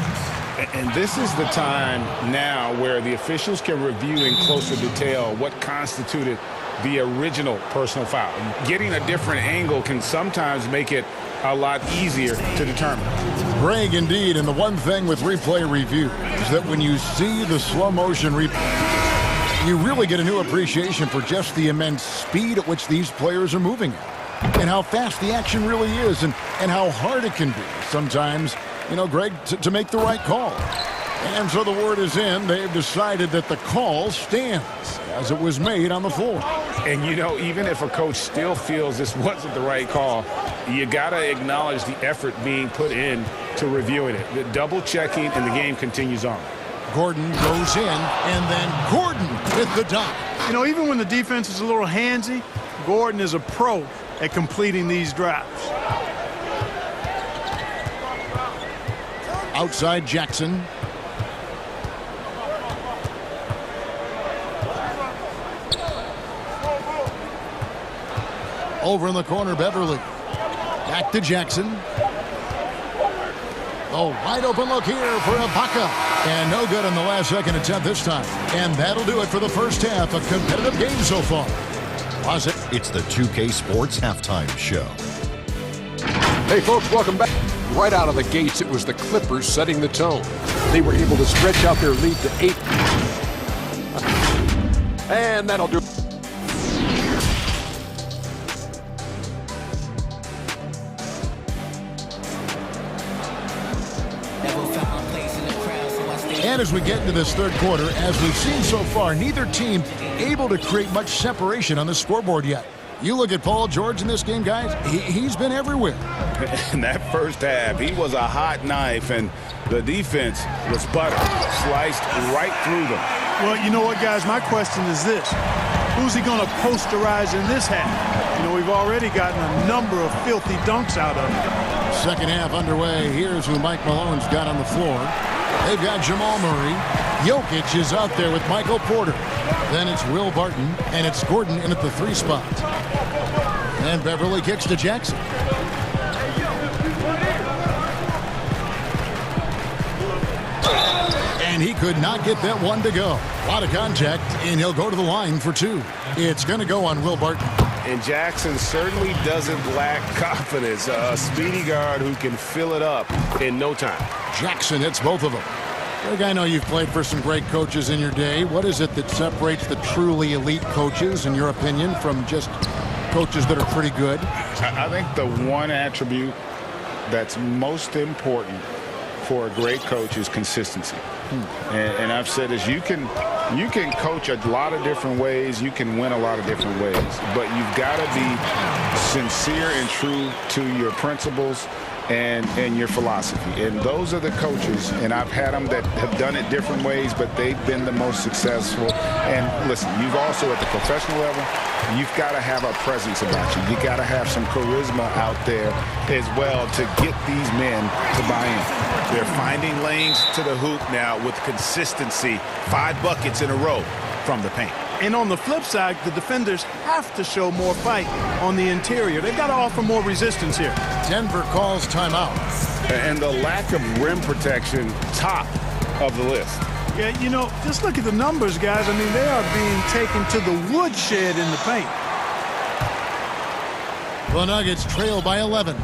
Speaker 4: And this is the time now where the officials can review in closer detail what constituted the original personal foul. Getting a different angle can sometimes make it a lot easier to determine.
Speaker 1: Greg, indeed, and the one thing with replay review is that when you see the slow motion replay, you really get a new appreciation for just the immense speed at which these players are moving at, and how fast the action really is, and how hard it can be sometimes, you know, Greg, to make the right call. And so the word is in. They've decided that the call stands as it was made on the floor.
Speaker 4: And, you know, even if a coach still feels this wasn't the right call, you got to acknowledge the effort being put in to reviewing it. The double checking, and the game continues on.
Speaker 1: Gordon goes in, and then Gordon with the dunk.
Speaker 15: You know, even when the defense is a little handsy, Gordon is a pro at completing these drives.
Speaker 1: Outside Jackson. Over in the corner, Beverly. Back to Jackson. Oh, wide open look here for Ibaka. And no good on the last second attempt this time. And that'll do it for the first half. A competitive game so far. Was it?
Speaker 5: It's the 2K Sports Halftime Show.
Speaker 6: Hey, folks, welcome back. Right out of the gates, it was the Clippers setting the tone. They were able to stretch out their lead to 8. And that'll do it.
Speaker 1: And as we get into this third quarter, as we've seen so far, neither team able to create much separation on the scoreboard yet. You look at Paul George in this game, guys, he's been everywhere.
Speaker 18: In that first half, he was a hot knife, and the defense was butter, sliced right through them.
Speaker 15: Well, you know what, guys? My question is this. Who's he going to posterize in this half? You know, we've already gotten a number of filthy dunks out of him.
Speaker 1: Second half underway. Here's who Mike Malone's got on the floor. They've got Jamal Murray. Jokic is out there with Michael Porter. Then it's Will Barton, and it's Gordon in at the 3 spot. And Beverly kicks to Jackson. And he could not get that one to go. A lot of contact, and he'll go to the line for 2. It's going to go on Will Barton.
Speaker 18: And Jackson certainly doesn't lack confidence. A speedy guard who can fill it up in no time.
Speaker 1: Jackson hits both of them. Greg, I know you've played for some great coaches in your day. What is it that separates the truly elite coaches, in your opinion, from just coaches that are pretty good?
Speaker 4: I think the one attribute that's most important
Speaker 14: for a great coach is consistency. And I've said this, you can coach a lot of different ways, you can win a lot of different ways, but you've got to be sincere and true to your principles and your philosophy. And those are the coaches, and I've had them that have done it different ways, but they've been the most successful. And listen, you've also at the professional level, you've got to have a presence about you. You got to have some charisma out there as well to get these men to buy in.
Speaker 18: They're finding lanes to the hoop now with consistency. 5 buckets in a row from the paint.
Speaker 15: And on the flip side, the defenders have to show more fight on the interior. They've got to offer more resistance here.
Speaker 1: Denver calls timeout.
Speaker 11: And the lack of rim protection, top of the list.
Speaker 15: Yeah, you know, just look at the numbers, guys. I mean, they are being taken to the woodshed in the paint.
Speaker 1: The Nuggets trail by 11.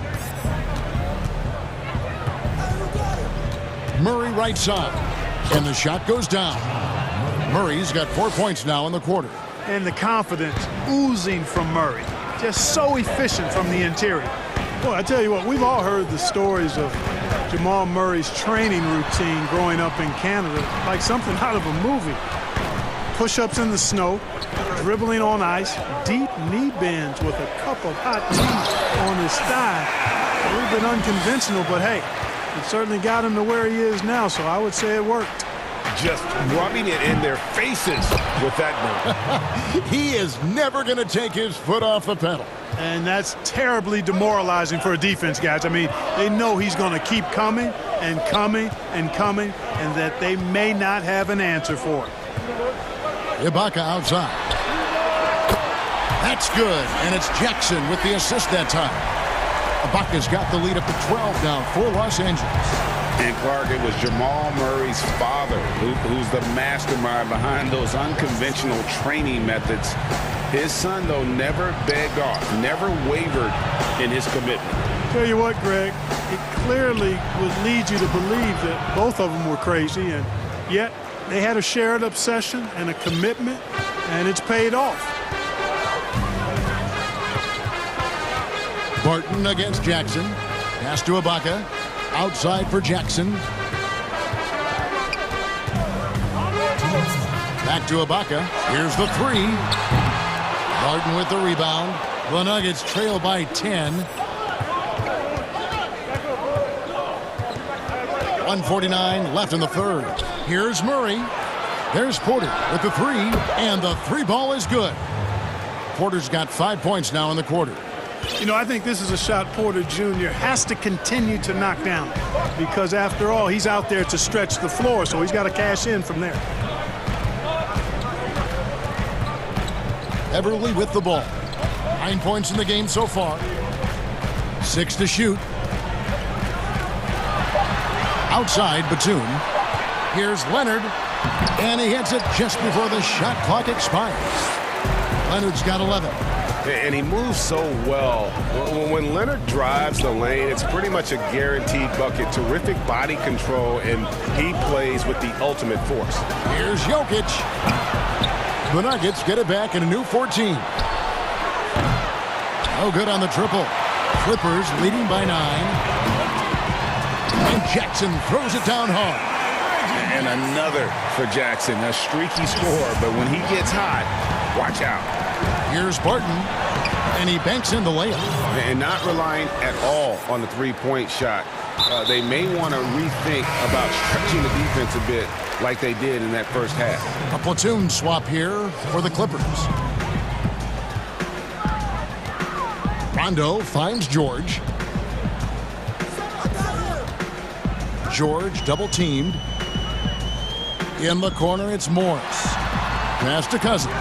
Speaker 1: Murray right side. And the shot goes down. Murray's got 4 points now in the quarter.
Speaker 15: And the confidence oozing from Murray. Just so efficient from the interior. Boy, I tell you what, we've all heard the stories of Jamal Murray's training routine growing up in Canada, like something out of a movie. Push-ups in the snow, dribbling on ice, deep knee bends with a cup of hot tea on his thigh. A little bit unconventional, but hey, it certainly got him to where he is now, so I would say it worked.
Speaker 11: Just rubbing it in their faces with that move.
Speaker 1: He is never going to take his foot off the pedal.
Speaker 15: And that's terribly demoralizing for a defense, guys. I mean, they know he's going to keep coming and coming and coming, and that they may not have an answer for it.
Speaker 1: Ibaka outside. That's good, and it's Jackson with the assist that time. Ibaka's got the lead up to 12 now for Los Angeles.
Speaker 11: And Clark, it was Jamal Murray's father who's the mastermind behind those unconventional training methods. His son, though, never begged off, never wavered in his commitment.
Speaker 15: Tell you what, Greg, it clearly would lead you to believe that both of them were crazy, and yet they had a shared obsession and a commitment, and it's paid off.
Speaker 1: Barton against Jackson. Pass to Ibaka. Outside for Jackson. Back to Ibaka. Here's the three. Barton with the rebound. The Nuggets trail by 10. 1:49 left in the third. Here's Murray. There's Porter with the three, and the three ball is good. Porter's got 5 points now in the quarter.
Speaker 15: You know, I think this is a shot Porter Jr. has to continue to knock down, because after all, he's out there to stretch the floor, so he's got to cash in from there.
Speaker 1: Everly with the ball. 9 points in the game so far. 6 to shoot. Outside, Batum. Here's Leonard, and he hits it just before the shot clock expires. Leonard's got 11.
Speaker 11: And he moves so well. When Leonard drives the lane, it's pretty much a guaranteed bucket. Terrific body control, and he plays with the ultimate force.
Speaker 1: Here's Jokic. The Nuggets get it back in a new 14. No good on the triple. Clippers leading by 9. And Jackson throws it down hard.
Speaker 11: And another for Jackson. A streaky score, but when he gets hot, watch out.
Speaker 1: Here's Barton, and he banks in the layup.
Speaker 11: And not relying at all on the three-point shot. They may want to rethink about stretching the defense a bit like they did in that first half.
Speaker 1: A platoon swap here for the Clippers. Rondo finds George. George double-teamed. In the corner, it's Morris. Pass to Cousins.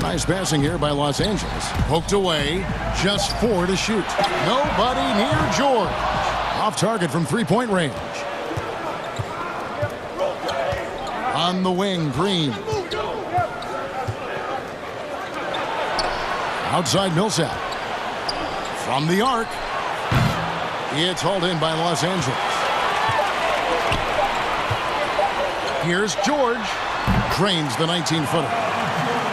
Speaker 1: Nice passing here by Los Angeles. Poked away. Just 4 to shoot. Nobody near George. Off target from three-point range. On the wing, Green. Outside Millsap. From the arc. It's hauled in by Los Angeles. Here's George. Drains the 19-footer.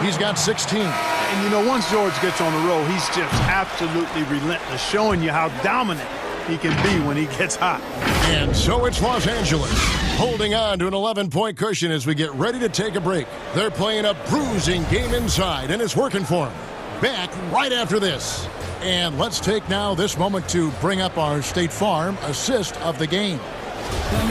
Speaker 1: He's got 16.
Speaker 15: And, you know, once George gets on the roll, he's just absolutely relentless, showing you how dominant he can be when he gets hot.
Speaker 1: And so it's Los Angeles, holding on to an 11-point cushion as we get ready to take a break. They're playing a bruising game inside, and it's working for them. Back right after this. And let's take now this moment to bring up our State Farm assist of the game.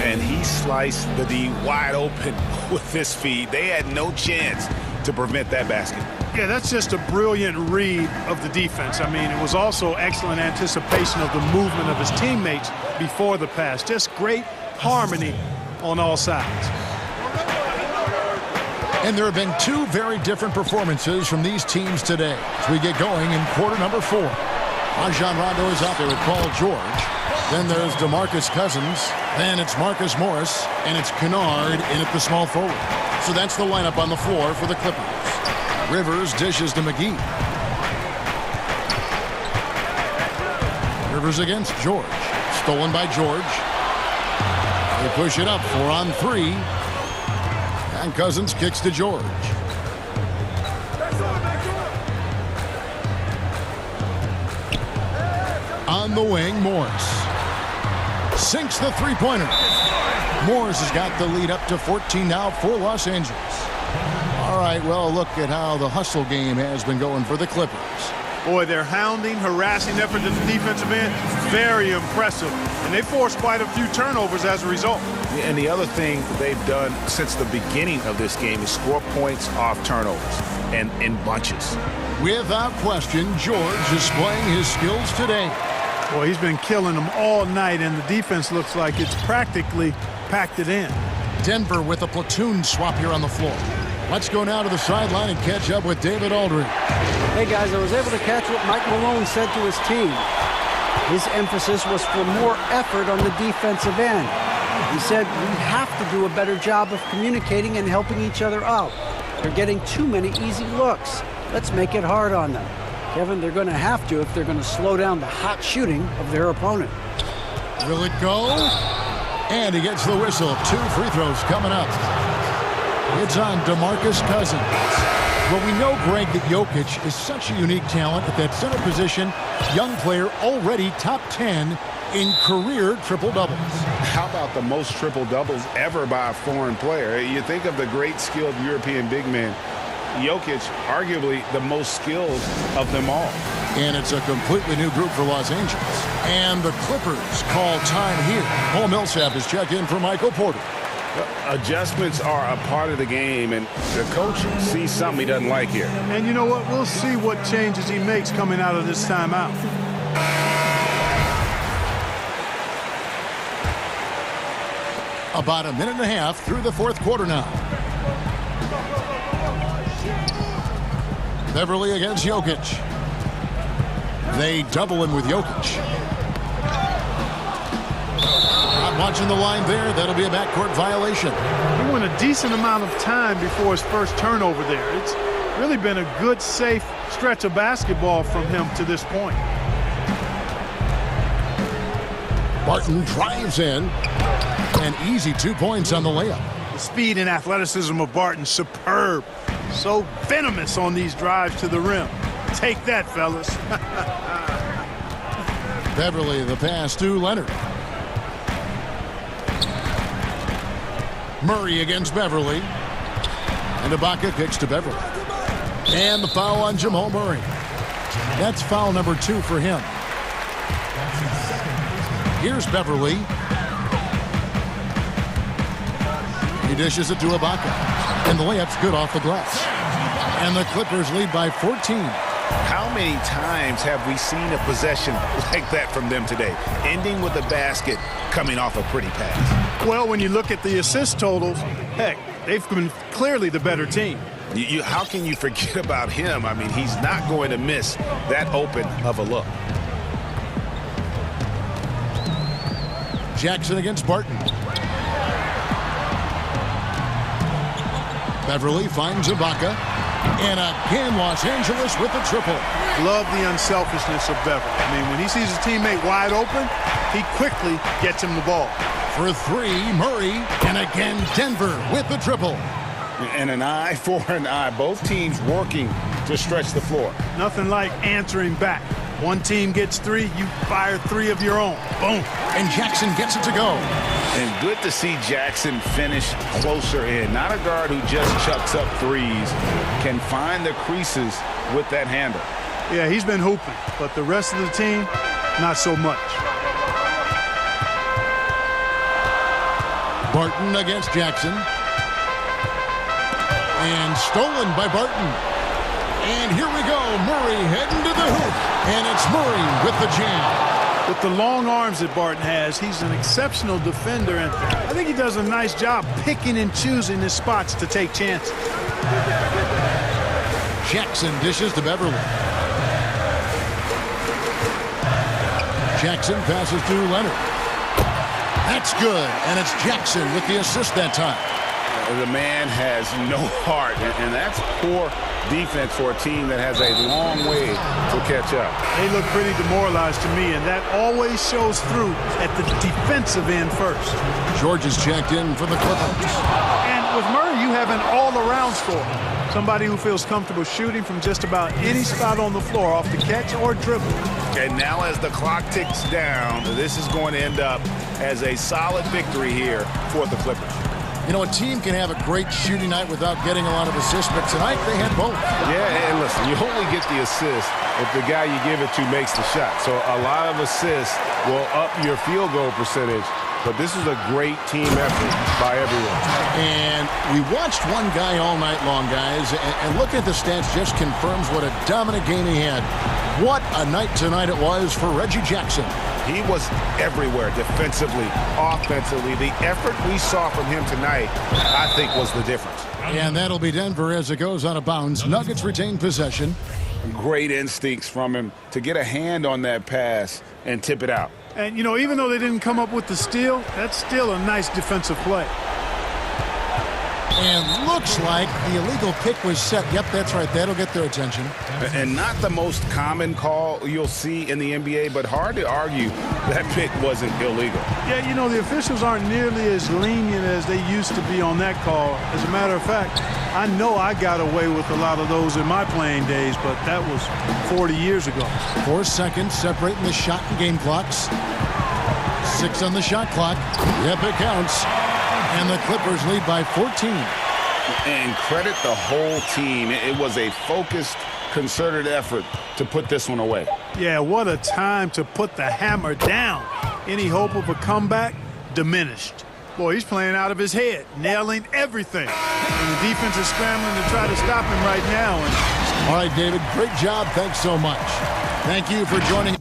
Speaker 18: And he sliced the D wide open with this feed. They had no chance to prevent that basket.
Speaker 15: Yeah, that's just a brilliant read of the defense. I mean, it was also excellent anticipation of the movement of his teammates before the pass. Just great harmony on all sides.
Speaker 1: And there have been two very different performances from these teams today as we get going in quarter number 4. Rajon Rondo is out there with Paul George. Then there's DeMarcus Cousins. Then it's Marcus Morris. And it's Kennard in at the small forward. So that's the lineup on the floor for the Clippers. Rivers dishes to McGee. Rivers against George. Stolen by George. They push it up 4-on-3. And Cousins kicks to George. On the wing, Morris. Sinks the three-pointer. Morris has got the lead up to 14 now for Los Angeles. All right, well, look at how the hustle game has been going for the Clippers.
Speaker 15: Boy, their hounding, harassing effort at the defensive end, very impressive. And they forced quite a few turnovers as a result.
Speaker 18: And the other thing they've done since the beginning of this game is score points off turnovers and in bunches.
Speaker 1: Without question, George is displaying his skills today.
Speaker 15: Boy, he's been killing them all night, and the defense looks like it's practically packed it in.
Speaker 1: Denver with a platoon swap here on the floor. Let's go now to the sideline and catch up with David Aldridge.
Speaker 7: Hey, guys, I was able to catch what Mike Malone said to his team. His emphasis was for more effort on the defensive end. He said we have to do a better job of communicating and helping each other out. They're getting too many easy looks. Let's make it hard on them. Kevin, they're going to have to if they're going to slow down the hot shooting of their opponent.
Speaker 1: Will it go? And he gets the whistle. 2 free throws coming up. It's on DeMarcus Cousins. Well, we know, Greg, that Jokic is such a unique talent at that center position. Young player, already top 10 in career triple-doubles.
Speaker 11: How about the most triple-doubles ever by a foreign player? You think of the great skilled European big man. Jokic, arguably the most skilled of them all.
Speaker 1: And it's a completely new group for Los Angeles. And the Clippers call time here. Paul Millsap is checked in for Michael Porter.
Speaker 11: Adjustments are a part of the game, and the coach sees something he doesn't like here.
Speaker 15: And you know what? We'll see what changes he makes coming out of this timeout.
Speaker 1: About a minute and a half through the fourth quarter now. Beverly against Jokic. They double him with Jokic. Not watching the line there. That'll be a backcourt violation.
Speaker 15: He went a decent amount of time before his first turnover there. It's really been a good, safe stretch of basketball from him to this point.
Speaker 1: Barton drives in. And easy 2 points on the layup.
Speaker 15: The speed and athleticism of Barton, superb. So venomous on these drives to the rim. Take that, fellas.
Speaker 1: Beverly, the pass to Leonard. Murray against Beverly. And Ibaka kicks to Beverly. And the foul on Jamal Murray. That's foul number 2 for him. Here's Beverly. He dishes it to Ibaka. And the layup's good off the glass. And the Clippers lead by 14.
Speaker 18: How many times have we seen a possession like that from them today? Ending with a basket, coming off a pretty pass.
Speaker 15: Well, when you look at the assist totals, heck, they've been clearly the better team.
Speaker 18: How can you forget about him? I mean, he's not going to miss that open of a look.
Speaker 1: Jackson against Barton. Beverly finds Ibaka. And again, Los Angeles with the triple.
Speaker 15: Love the unselfishness of Beverly. I mean, when he sees his teammate wide open, he quickly gets him the ball.
Speaker 1: For 3, Murray. And again, Denver with the triple.
Speaker 11: And an eye for an eye. Both teams working to stretch the floor.
Speaker 15: Nothing like answering back. One team gets 3, you fire 3 of your own. Boom.
Speaker 1: And Jackson gets it to go.
Speaker 14: And good to see Jackson finish closer in. Not a guard who just chucks up threes, can find the creases with that handle.
Speaker 15: Yeah, he's been hooping, but the rest of the team, not so much.
Speaker 1: Barton against Jackson. And stolen by Barton. And here we go, Murray heading to the hoop. And it's Murray with the jam.
Speaker 15: With the long arms that Barton has, he's an exceptional defender, and I think he does a nice job picking and choosing his spots to take chances.
Speaker 1: Jackson dishes to Beverly. Jackson passes to Leonard. That's good, and it's Jackson with the assist that time.
Speaker 14: The man has no heart, and that's poor defense for a team that has a long way to catch up.
Speaker 15: They look pretty demoralized to me, and that always shows through at the defensive end first.
Speaker 1: George is checked in for the Clippers.
Speaker 15: And with Murray, you have an all-around scorer. Somebody who feels comfortable shooting from just about any spot on the floor off the catch or dribble.
Speaker 14: And now as the clock ticks down, this is going to end up as a solid victory here for the Clippers.
Speaker 1: You know, a team can have a great shooting night without getting a lot of assists, but tonight they had both.
Speaker 11: Yeah, and listen, you only get the assist if the guy you give it to makes the shot. So a lot of assists will up your field goal percentage, but this is a great team effort by everyone.
Speaker 1: And we watched one guy all night long, guys, and looking at the stats just confirms what a dominant game he had. What a night tonight it was for Reggie Jackson.
Speaker 14: He was everywhere, defensively, offensively. The effort we saw from him tonight, I think, was the difference.
Speaker 1: And that'll be Denver as it goes out of bounds. Nuggets retain possession.
Speaker 14: Great instincts from him to get a hand on that pass and tip it out.
Speaker 15: And, you know, even though they didn't come up with the steal, that's still a nice defensive play.
Speaker 1: And looks like the illegal pick was set. Yep, that's right. That'll get their attention.
Speaker 14: And not the most common call you'll see in the NBA, but hard to argue that pick wasn't illegal.
Speaker 15: Yeah, you know, the officials aren't nearly as lenient as they used to be on that call. As a matter of fact, I know I got away with a lot of those in my playing days, but that was 40 years ago.
Speaker 1: 4 seconds separating the shot and game clocks. 6 on the shot clock. Yep, it counts. And the Clippers lead by 14.
Speaker 14: And credit the whole team. It was a focused, concerted effort to put this one away.
Speaker 15: Yeah, what a time to put the hammer down. Any hope of a comeback? Diminished. Boy, he's playing out of his head, nailing everything. And the defense is scrambling to try to stop him right now.
Speaker 1: All right, David, great job. Thanks so much. Thank you for joining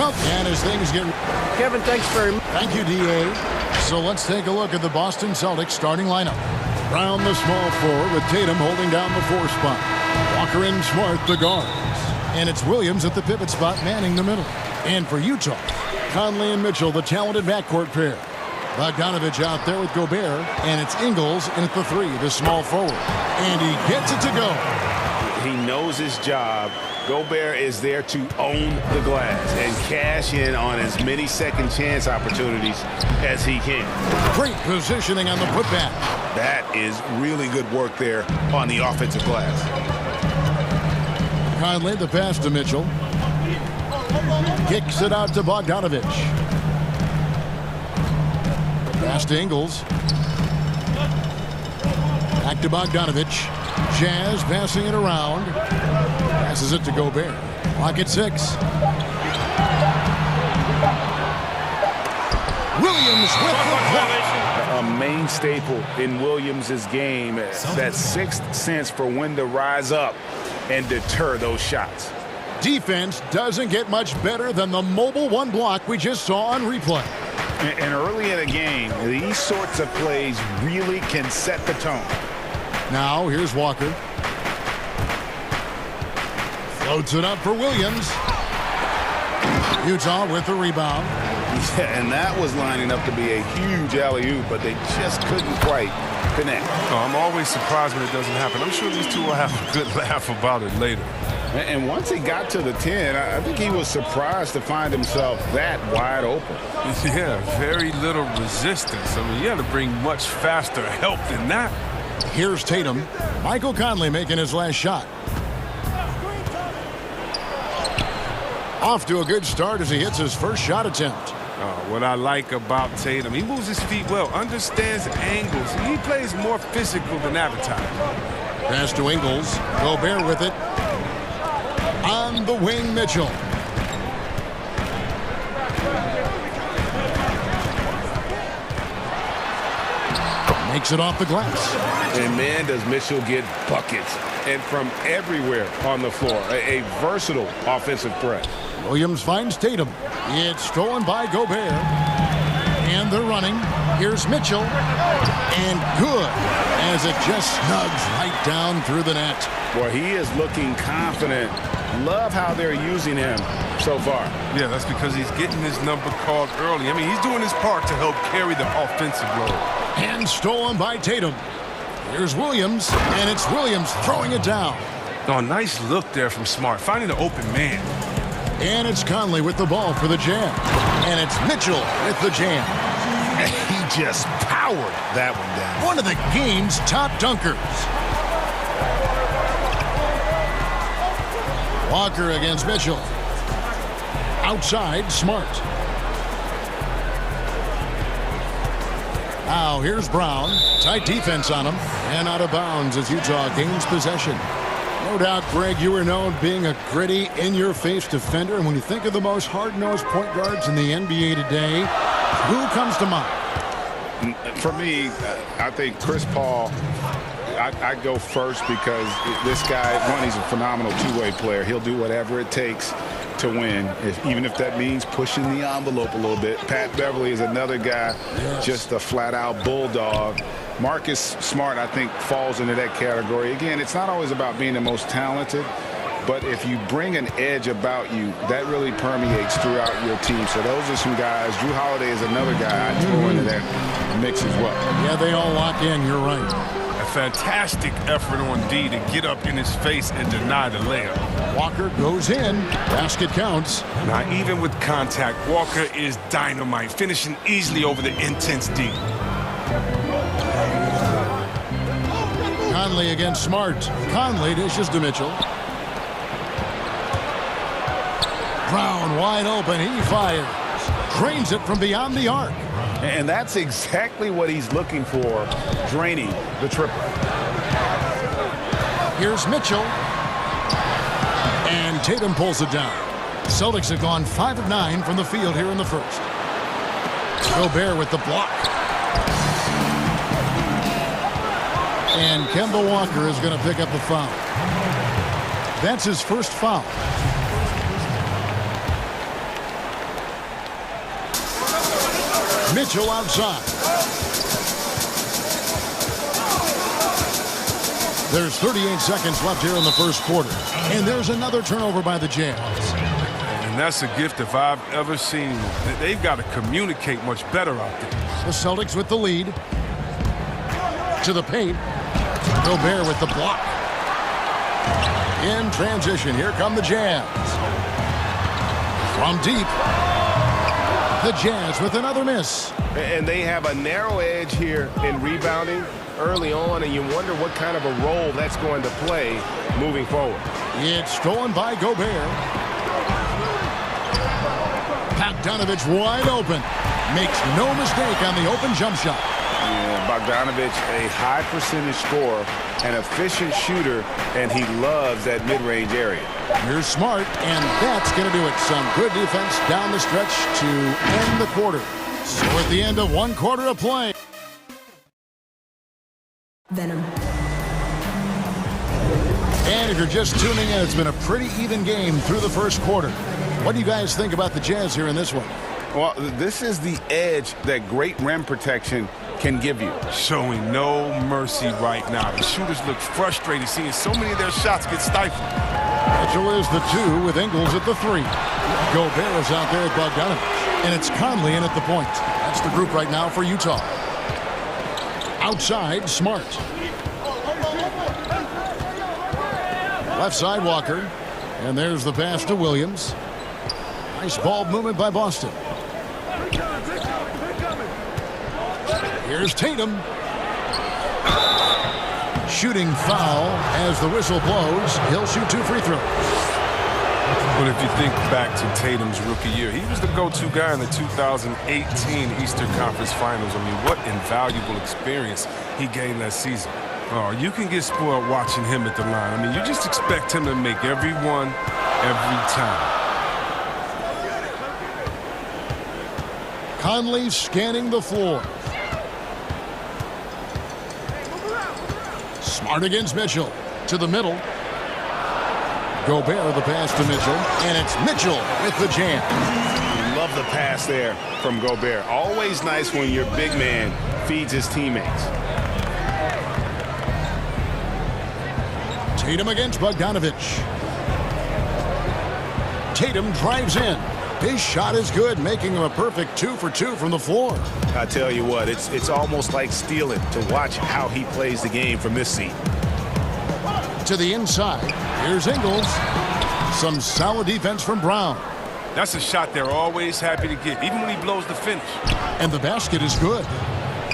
Speaker 1: Well, and as things get...
Speaker 7: Kevin, thanks very much.
Speaker 1: Thank you, D.A. So let's take a look at the Boston Celtics starting lineup. Brown, the small forward, with Tatum holding down the 4 spot. Walker and Smart, the guards. And it's Williams at the pivot spot, manning the middle. And for Utah, Conley and Mitchell, the talented backcourt pair. Bogdanovich out there with Gobert, and it's Ingles in at the 3, the small forward. And he gets it to go.
Speaker 11: He knows his job. Gobert is there to own the glass and cash in on as many second chance opportunities as he can.
Speaker 1: Great positioning on the putback.
Speaker 18: That is really good work there on the offensive glass.
Speaker 1: Conley, the pass to Mitchell. Kicks it out to Bogdanovich. Pass to Ingles. Back to Bogdanovich. Jazz passing it around. Passes it to Gobert. Clock at 6. Williams with the block.
Speaker 11: A main staple in Williams' game. That 6th sense for when to rise up and deter those shots.
Speaker 1: Defense doesn't get much better than the mobile 1 block we just saw on replay.
Speaker 11: And early in a game, these sorts of plays really can set the tone.
Speaker 1: Now, here's Walker. Floats it up for Williams. Utah with the rebound.
Speaker 11: Yeah, and that was lining up to be a huge alley-oop, but they just couldn't quite connect.
Speaker 10: Oh, I'm always surprised when it doesn't happen. I'm sure these two will have a good laugh about it later.
Speaker 11: And once he got to the 10, I think he was surprised to find himself that wide open.
Speaker 10: Yeah, very little resistance. I mean, you had to bring much faster help than that.
Speaker 1: Here's Tatum. Michael Conley making his last shot. Off to a good start as he hits his first shot attempt.
Speaker 10: What I like about Tatum, he moves his feet well, understands angles. He plays more physical than advertised.
Speaker 1: Pass to Ingles. Gobert with it. On the wing, Mitchell. Makes it off the glass.
Speaker 11: And man, does Mitchell get buckets. And from everywhere on the floor. A versatile offensive threat.
Speaker 1: Williams finds Tatum. It's stolen by Gobert. And they're running. Here's Mitchell. And good, as it just snugs right down through the net.
Speaker 11: Boy, he is looking confident. Love how they're using him so far.
Speaker 10: Yeah, that's because he's getting his number called early. I mean, he's doing his part to help carry the offensive load.
Speaker 1: And stolen by Tatum. Here's Williams, and it's Williams throwing it down.
Speaker 10: Oh, nice look there from Smart, finding the open man.
Speaker 1: And it's Conley with the ball for the jam. And it's Mitchell with the jam.
Speaker 18: He just powered that one down.
Speaker 1: One of the game's top dunkers. Walker against Mitchell. Outside, Smart. Now here's Brown. Tight defense on him. And out of bounds as Utah gains possession. No doubt, Greg, you were known being a gritty, in-your-face defender. And when you think of the most hard-nosed point guards in the NBA today, who comes to mind?
Speaker 11: For me, I think Chris Paul. I go first because this guy, one, he's a phenomenal two-way player. He'll do whatever it takes to win, even if that means pushing the envelope a little bit. Pat Beverly is another guy, just a flat-out bulldog. Marcus Smart, I think, falls into that category. Again, it's not always about being the most talented, but if you bring an edge about you, that really permeates throughout your team. So those are some guys. Drew Holiday is another guy I'd throw into that mix as well.
Speaker 1: Yeah, they all lock in. You're right.
Speaker 10: A fantastic effort on D to get up in his face and deny the layup.
Speaker 1: Walker goes in. Basket counts.
Speaker 10: Now, even with contact, Walker is dynamite, finishing easily over the intense D.
Speaker 1: Conley against Smart. Conley dishes to Mitchell. Brown wide open. He fires. Drains it from beyond the arc.
Speaker 11: And that's exactly what he's looking for, draining the triple.
Speaker 1: Here's Mitchell. And Tatum pulls it down. Celtics have gone 5 of 9 from the field here in the first. Gobert with the block. And Kemba Walker is going to pick up the foul. That's his first foul. Mitchell outside. There's 38 seconds left here in the first quarter. And there's another turnover by the Jazz.
Speaker 10: And that's a gift if I've ever seen one. They've got to communicate much better out there.
Speaker 1: The Celtics with the lead. To the paint. Gobert with the block. In transition, here come the Jazz. From deep. The Jazz with another miss.
Speaker 11: And they have a narrow edge here in rebounding early on, and you wonder what kind of a role that's going to play moving forward.
Speaker 1: It's stolen by Gobert. Bogdanovich wide open. Makes no mistake on the open jump shot.
Speaker 11: Yeah, Bogdanovich, a high percentage scorer, an efficient shooter, and he loves that mid-range area.
Speaker 1: Here's Smart, and that's going to do it. Some good defense down the stretch to end the quarter. So at the end of one quarter of play.
Speaker 19: Venom.
Speaker 1: And if you're just tuning in, it's been a pretty even game through the first quarter. What do you guys think about the Jazz here in this one?
Speaker 11: Well, this is the edge that great rim protection can give you.
Speaker 10: Showing no mercy right now. The shooters look frustrated seeing so many of their shots get stifled.
Speaker 1: Mitchell is the 2 with Ingles at the 3. Gobert is out there at Bogdanovich. And it's Conley in at the point. That's the group right now for Utah. Outside, Smart. Left side, Walker. And there's the pass to Williams. Nice ball movement by Boston. Here's Tatum. Shooting foul as the whistle blows. He'll shoot 2 free throws.
Speaker 10: But if you think back to Tatum's rookie year, he was the go-to guy in the 2018 Eastern Conference Finals. I mean, what invaluable experience he gained that season. Oh, you can get spoiled watching him at the line. I mean, you just expect him to make every one, every time.
Speaker 1: Conley scanning the floor. Smart against Mitchell. To the middle. Gobert the pass to Mitchell. And it's Mitchell with the jam.
Speaker 11: Love the pass there from Gobert. Always nice when your big man feeds his teammates.
Speaker 1: Tatum against Bogdanovich. Tatum drives in. His shot is good, making him a perfect 2 for 2 from the floor.
Speaker 11: I tell you what, it's almost like stealing to watch how he plays the game from this seat.
Speaker 1: To the inside. Here's Ingles. Some solid defense from Brown.
Speaker 10: That's a shot they're always happy to get, even when he blows the finish.
Speaker 1: And the basket is good.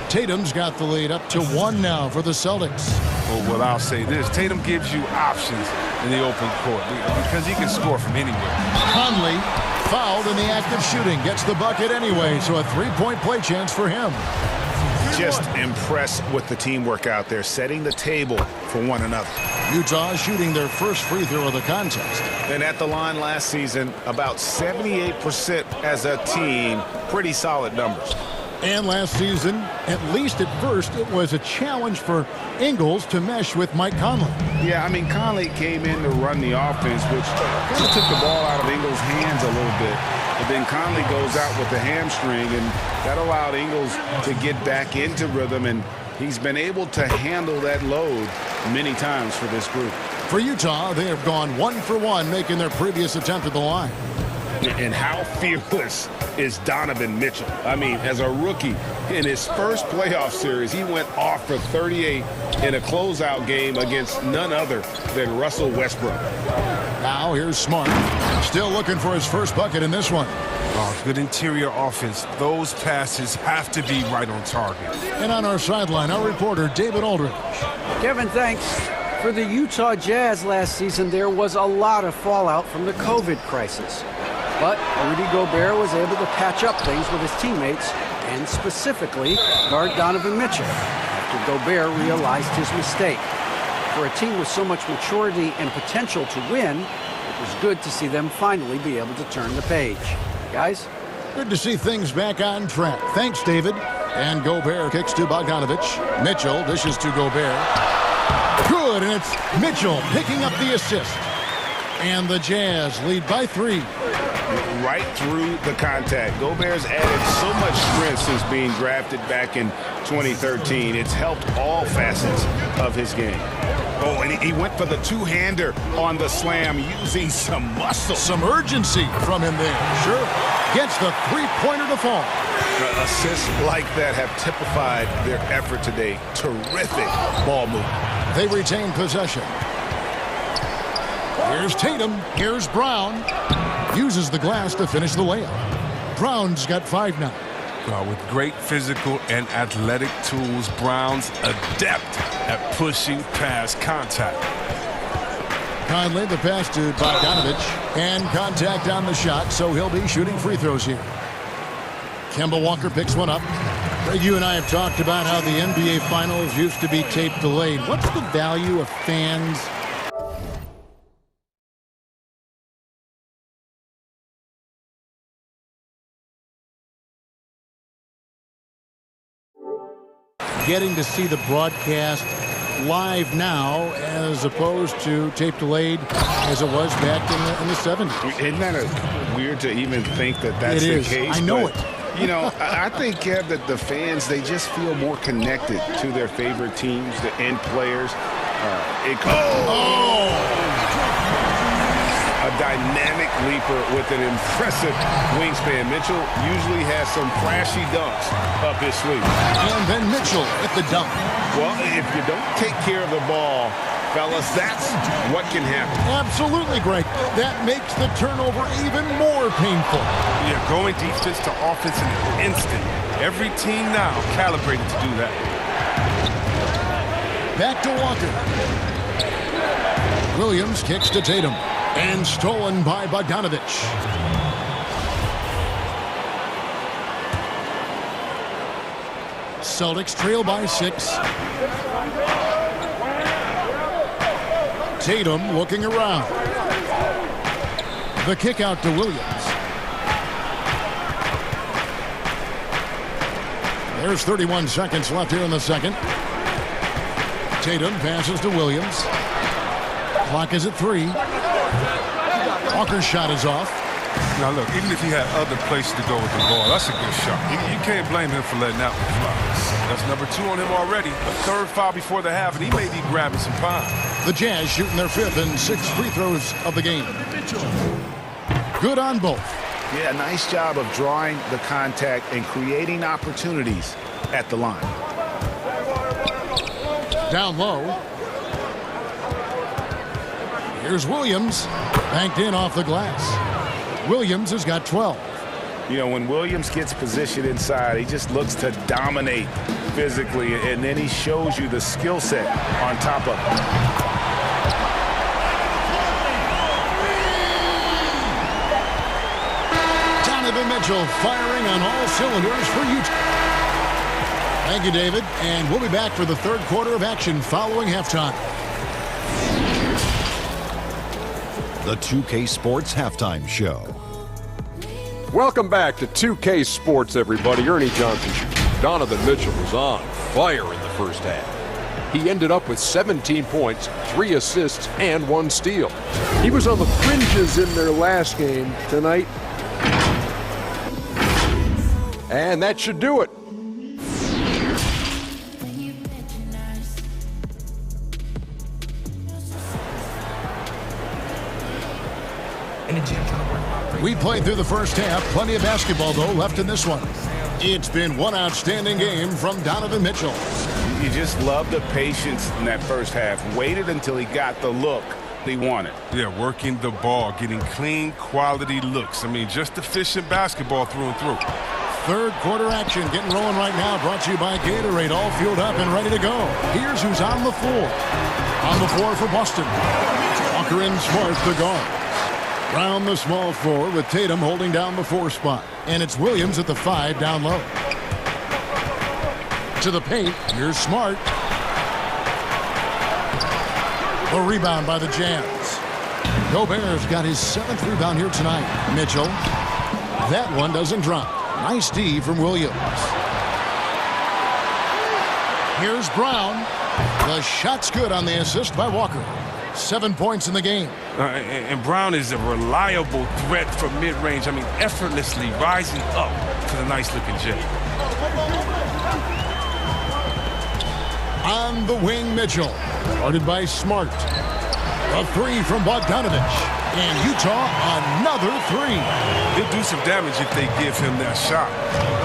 Speaker 1: Tatum's got the lead up to 1 now for the Celtics.
Speaker 10: Oh, well, I'll say this. Tatum gives you options in the open court because he can score from anywhere.
Speaker 1: Conley, fouled in the act of shooting, gets the bucket anyway, so a 3-point play chance for him.
Speaker 11: Just impressed with the teamwork out there, setting the table for one another.
Speaker 1: Utah shooting their first free throw of the contest.
Speaker 11: And at the line last season, about 78% as a team. Pretty solid numbers.
Speaker 1: And last season, at least at first, it was a challenge for Ingles to mesh with Mike Conley.
Speaker 11: Yeah, I mean, Conley came in to run the offense, which kind of took the ball out of Ingles' hands a little bit. But then Conley goes out with the hamstring, and that allowed Ingles to get back into rhythm, and he's been able to handle that load many times for this group.
Speaker 1: For Utah, they have gone 1 for 1, making their previous attempt at the line.
Speaker 11: And how fearless is Donovan Mitchell? I mean, as a rookie, in his first playoff series, he went off for 38 in a closeout game against none other than Russell Westbrook.
Speaker 1: Now here's Smart. Still looking for his first bucket in this one.
Speaker 10: Oh, good interior offense. Those passes have to be right on target.
Speaker 1: And on our sideline, our reporter, David Aldridge.
Speaker 7: Kevin, thanks. For the Utah Jazz last season, there was a lot of fallout from the COVID crisis. But Rudy Gobert was able to patch up things with his teammates and specifically guard Donovan Mitchell after Gobert realized his mistake. For a team with so much maturity and potential to win, it was good to see them finally be able to turn the page. Guys?
Speaker 1: Good to see things back on track. Thanks, David. And Gobert kicks to Bogdanovich. Mitchell dishes to Gobert. Good, and it's Mitchell picking up the assist. And the Jazz lead by 3.
Speaker 11: right through the contact. Gobert's added so much strength since being drafted back in 2013. It's helped all facets of his game. Oh, and he went for the two-hander on the slam using some muscle.
Speaker 1: Some urgency from him there. Sure. Gets the three-pointer to fall.
Speaker 11: Assists like that have typified their effort today. Terrific ball movement.
Speaker 1: They retain possession. Here's Tatum. Here's Brown. Uses the glass to finish the layup. Brown's got 5 now.
Speaker 10: With great physical and athletic tools, Brown's adept at pushing past contact.
Speaker 1: Conley, the pass to Bogdanovich, and contact on the shot, so he'll be shooting free throws here. Kemba Walker picks one up. Greg, you and I have talked about how the NBA Finals used to be tape delayed. What's the value of fans getting to see the broadcast live now as opposed to tape delayed as it was back in the 70s?
Speaker 11: Isn't that weird to even think that that's the case?
Speaker 1: I know it.
Speaker 11: You know, I think, Kev, that the fans, they just feel more connected to their favorite teams, the end players. A dynamic leaper with an impressive wingspan. Mitchell usually has some flashy dunks up his sleeve.
Speaker 1: And then Mitchell at the dunk.
Speaker 11: Well, if you don't take care of the ball, fellas, that's what can happen.
Speaker 1: Absolutely, Greg. That makes the turnover even more painful.
Speaker 10: Yeah, going defense to offense in an instant. Every team now calibrated to do that.
Speaker 1: Back to Walker. Williams kicks to Tatum. And stolen by Bogdanovich. Celtics trail by 6. Tatum looking around. The kick out to Williams. There's 31 seconds left here in the second. Tatum passes to Williams. Clock is at 3. Walker's shot is off.
Speaker 10: Now look, even if he had other places to go with the ball, that's a good shot. You can't blame him for letting that one fly. That's number 2 on him already. A third foul before the half, and he may be grabbing some time.
Speaker 1: The Jazz shooting their 5th and 6th free throws of the game. Good on both.
Speaker 11: Yeah, nice job of drawing the contact and creating opportunities at the line.
Speaker 1: Down low. Here's Williams. Banked in off the glass. Williams has got 12.
Speaker 11: You know, when Williams gets positioned inside, he just looks to dominate physically, and then he shows you the skill set on top of it.
Speaker 1: Donovan Mitchell firing on all cylinders for Utah. Thank you, David. And we'll be back for the third quarter of action following halftime.
Speaker 5: The 2K Sports Halftime Show.
Speaker 6: Welcome back to 2K Sports, everybody. Ernie Johnson. Donovan Mitchell was on fire in the first half. He ended up with 17 points, 3 assists, and 1 steal. He was on the fringes in their last game tonight. And that should do it.
Speaker 1: We played through the first half. Plenty of basketball, though, left in this one. It's been one outstanding game from Donovan Mitchell.
Speaker 11: You just love the patience in that first half. Waited until he got the look he wanted.
Speaker 10: Yeah, working the ball, getting clean, quality looks. I mean, just efficient basketball through and through.
Speaker 1: Third quarter action getting rolling right now. Brought to you by Gatorade. All fueled up and ready to go. Here's who's on the floor. On the floor for Boston. Walker and Smart, the guard. Brown the small forward with Tatum holding down the 4 spot. And it's Williams at the 5 down low. To the paint. Here's Smart. The rebound by the Jazz. Gobert's got his 7th rebound here tonight. Mitchell. That one doesn't drop. Nice D from Williams. Here's Brown. The shot's good on the assist by Walker. 7 points in the game.
Speaker 10: And Brown is a reliable threat from mid-range. I mean, effortlessly rising up to the nice-looking jet.
Speaker 1: On the wing, Mitchell. Guarded by Smart. A three from Bogdanovich. And Utah, another three.
Speaker 10: He'll do some damage if they give him that shot.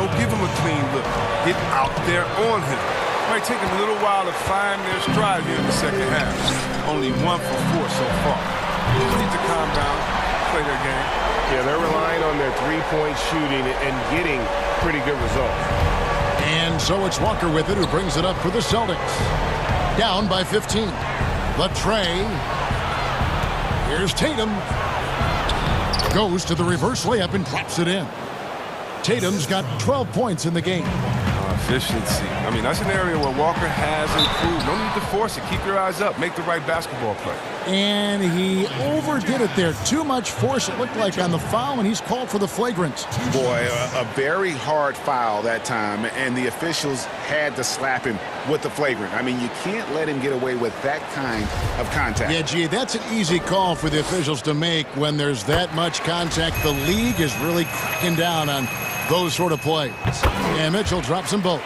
Speaker 10: Don't give him a clean look. Get out there on him. Might take him a little while to find their stride here in the second half. Only 1 for 4 so far. They need to calm down, play their game.
Speaker 11: Yeah, they're relying on their three-point shooting and getting pretty good results.
Speaker 1: And so it's Walker with it, who brings it up for the Celtics. Down by 15. The tray. Here's Tatum. Goes to the reverse layup and drops it in. Tatum's got 12 points in the game.
Speaker 10: Efficiency. I mean, that's an area where Walker has improved. No need to force it. Keep your eyes up. Make the right basketball play.
Speaker 1: And he overdid it there. Too much force, it looked like, on the foul, and he's called for the flagrant.
Speaker 18: Boy, a very hard foul that time, and the officials had to slap him with the flagrant. I mean, you can't let him get away with that kind of contact.
Speaker 1: Yeah, gee, that's an easy call for the officials to make when there's that much contact. The league is really cracking down on those sort of plays. And Mitchell drops them both.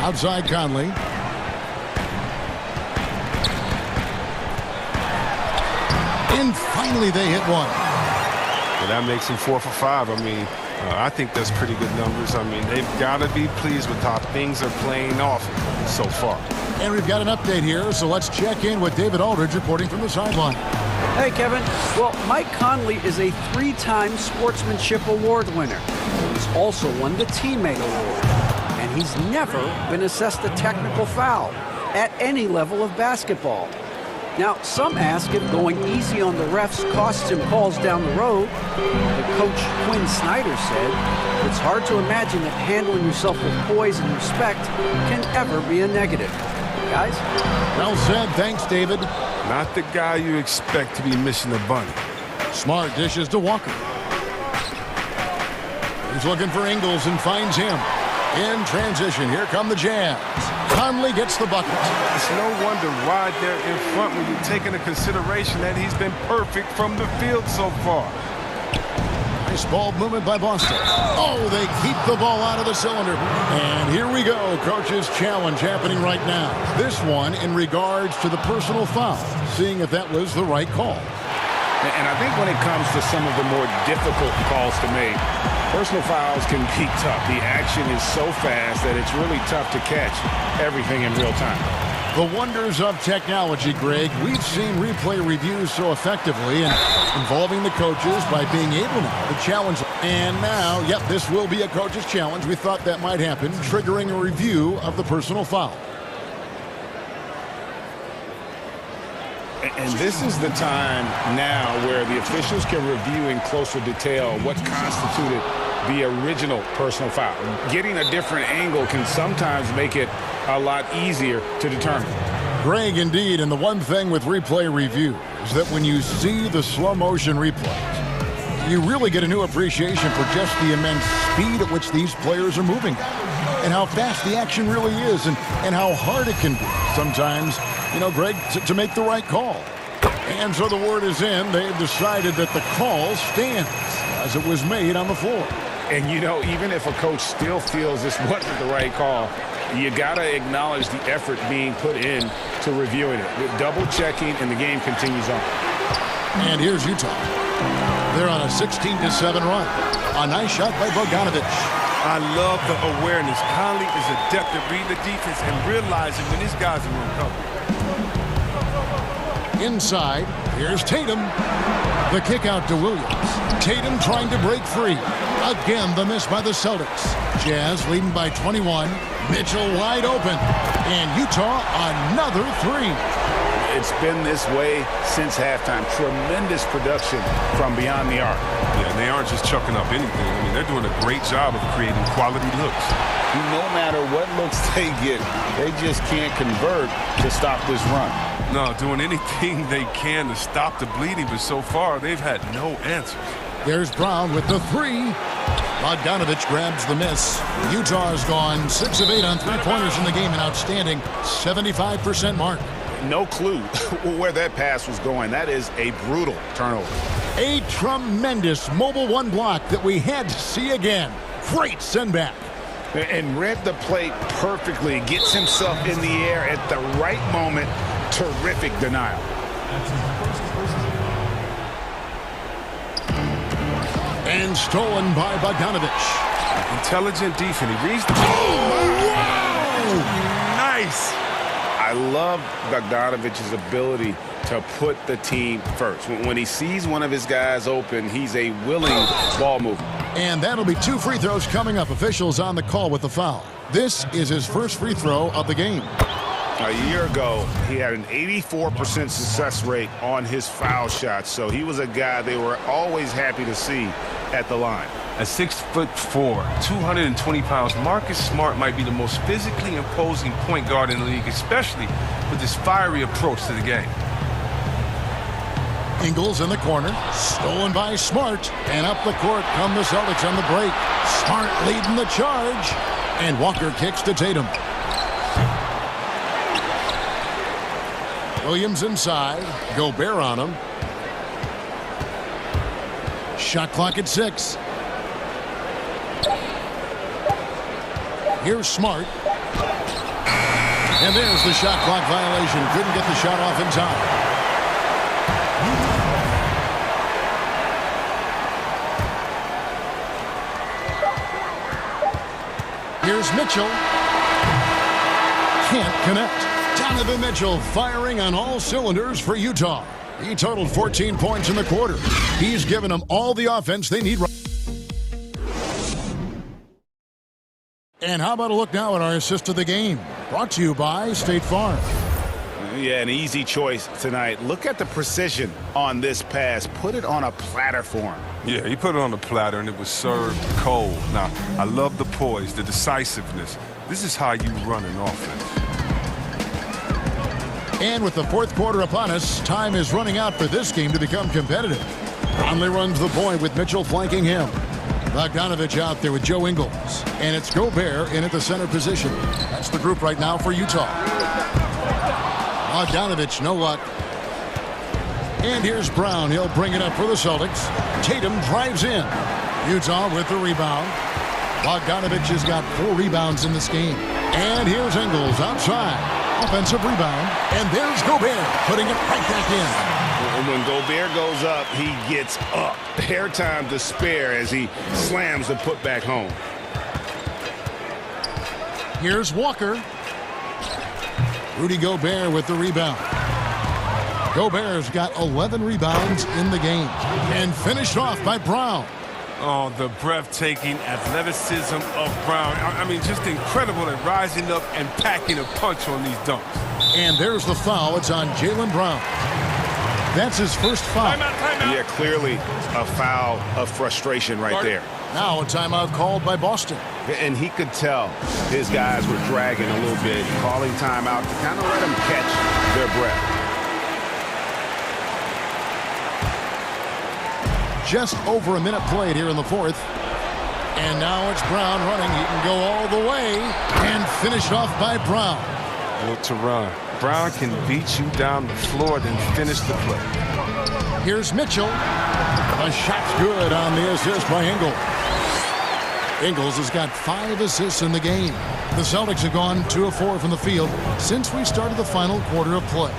Speaker 1: Outside Conley. And finally they hit one.
Speaker 10: Well, that makes him 4 for 5. I mean, I think that's pretty good numbers. I mean, they've got to be pleased with how things are playing off so far.
Speaker 1: And we've got an update here, so let's check in with David Aldridge reporting from the sideline.
Speaker 7: Hey, Kevin. Well, Mike Conley is a 3-time Sportsmanship Award winner. He's also won the Teammate Award. And he's never been assessed a technical foul at any level of basketball. Now, some ask if going easy on the refs costs him calls down the road. But Coach Quinn Snyder said, it's hard to imagine that handling yourself with poise and respect can ever be a negative. Guys?
Speaker 1: Well said. Thanks, David.
Speaker 10: Not the guy you expect to be missing a bunny.
Speaker 1: Smart dishes to Walker. He's looking for Ingles and finds him. In transition, here come the Jazz. Conley gets the bucket.
Speaker 10: It's no wonder right there in front when you take into consideration that he's been perfect from the field so far.
Speaker 1: Nice ball movement by Boston. Oh, they keep the ball out of the cylinder. And here we go. Coach's challenge happening right now. This one in regards to the personal foul. Seeing if that was the right call.
Speaker 11: And I think when it comes to some of the more difficult calls to make, personal fouls can be tough. The action is so fast that it's really tough to catch everything in real time.
Speaker 1: The wonders of technology, Greg. We've seen replay reviews so effectively and involving the coaches by being able to challenge. And now, yep, this will be a coach's challenge. We thought that might happen, triggering a review of the personal foul.
Speaker 11: And this is the time now where the officials can review in closer detail what constituted the original personal foul. Getting a different angle can sometimes make it a lot easier to determine.
Speaker 1: Greg, indeed, and the one thing with replay review is that when you see the slow motion replays, you really get a new appreciation for just the immense speed at which these players are moving and how fast the action really is and how hard it can be sometimes, you know, Greg, to make the right call. And so the word is in. They've decided that the call stands as it was made on the floor.
Speaker 11: And, you know, even if a coach still feels this wasn't the right call, you got to acknowledge the effort being put in to reviewing it. With double checking, and the game continues on.
Speaker 1: And here's Utah. They're on a 16-7 run. A nice shot by Bogdanovich.
Speaker 10: I love the awareness. Conley is adept at reading the defense and realizing when these guys are in cover.
Speaker 1: Inside, here's Tatum. The kick out to Williams. Tatum trying to break free. Again, the miss by the Celtics. Jazz leading by 21. Mitchell wide open. And Utah another three.
Speaker 11: It's been this way since halftime. Tremendous production from beyond the arc.
Speaker 10: Yeah, and they aren't just chucking up anything. I mean, they're doing a great job of creating quality looks.
Speaker 14: No matter what looks they get, they just can't convert to stop this run.
Speaker 10: No, doing anything they can to stop the bleeding, but so far they've had no answers.
Speaker 1: There's Brown with the three. Bogdanovich grabs the miss. Utah's gone 6 of 8 on three-pointers in the game, an outstanding 75% mark.
Speaker 18: No clue where that pass was going. That is a brutal turnover.
Speaker 1: A tremendous mobile one block that we had to see again. Great send back.
Speaker 18: And read the play perfectly. Gets himself in the air at the right moment. Terrific denial.
Speaker 1: And stolen by Bogdanovich.
Speaker 10: Intelligent defense. He reads the nice.
Speaker 18: I love Bogdanovich's ability to put the team first. When he sees one of his guys open, he's a willing ball mover.
Speaker 1: And that'll be 2 free throws coming up. Officials on the call with the foul. This is his first free throw of the game.
Speaker 18: A year ago, he had an 84% success rate on his foul shots, so he was a guy they were always happy to see at the line.
Speaker 10: At 6'4", 220 pounds, Marcus Smart might be the most physically imposing point guard in the league, especially with his fiery approach to the game.
Speaker 1: Ingles in the corner, stolen by Smart, and up the court come the Celtics on the break. Smart leading the charge, and Walker kicks to Tatum. Williams inside, Gobert on him. Shot clock at 6. Here's Smart. And there's the shot clock violation. Couldn't get the shot off in time. Here's Mitchell. Can't connect. Donovan Mitchell firing on all cylinders for Utah. He totaled 14 points in the quarter. He's given them all the offense they need. And how about a look now at our assist of the game? Brought to you by State Farm.
Speaker 18: Yeah, an easy choice tonight. Look at the precision on this pass. Put it on a platter for him.
Speaker 10: Yeah, he put it on the platter, and it was served cold. Now, I love the poise, the decisiveness. This is how you run an offense.
Speaker 1: And with the fourth quarter upon us, time is running out for this game to become competitive. Conley runs the point with Mitchell flanking him. Bogdanovich out there with Joe Ingles. And it's Gobert in at the center position. That's the group right now for Utah. Bogdanovich, no luck. And here's Brown. He'll bring it up for the Celtics. Tatum drives in. Utah with the rebound. Bogdanovich has got 4 rebounds in this game. And here's Ingles outside. Offensive rebound. And there's Gobert putting it right back in.
Speaker 18: And when Gobert goes up, he gets up. Airtime to spare as he slams the putback home.
Speaker 1: Here's Walker. Rudy Gobert with the rebound. Gobert's got 11 rebounds in the game. And finished off by Brown.
Speaker 10: Oh, the breathtaking athleticism of Brown. I mean, just incredible at rising up and packing a punch on these dunks.
Speaker 1: And there's the foul. It's on Jaylen Brown. That's his first foul.
Speaker 18: Timeout. Yeah, clearly a foul of frustration right there.
Speaker 1: Now a timeout called by Boston.
Speaker 18: And he could tell his guys were dragging a little bit, calling timeout to kind of let them catch their breath.
Speaker 1: Just over a minute played here in the fourth. And now it's Brown running. He can go all the way and finished off by Brown.
Speaker 10: Look to run. Brown can beat you down the floor, then finish the play.
Speaker 1: Here's Mitchell. A shot's good on the assist by Ingles. Ingles has got 5 assists in the game. The Celtics have gone 2 of 4 from the field since we started the final quarter of play.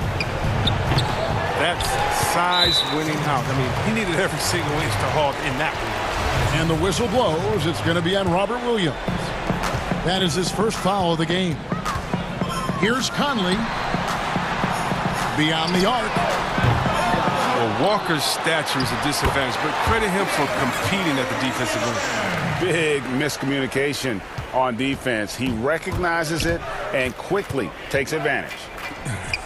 Speaker 10: That's size winning out. I mean, he needed every single inch to hold in that one.
Speaker 1: And the whistle blows. It's going to be on Robert Williams. That is his first foul of the game. Here's Conley. Beyond the arc.
Speaker 10: Well, Walker's stature is a disadvantage, but credit him for competing at the defensive end.
Speaker 18: Big miscommunication on defense. He recognizes it and quickly takes advantage.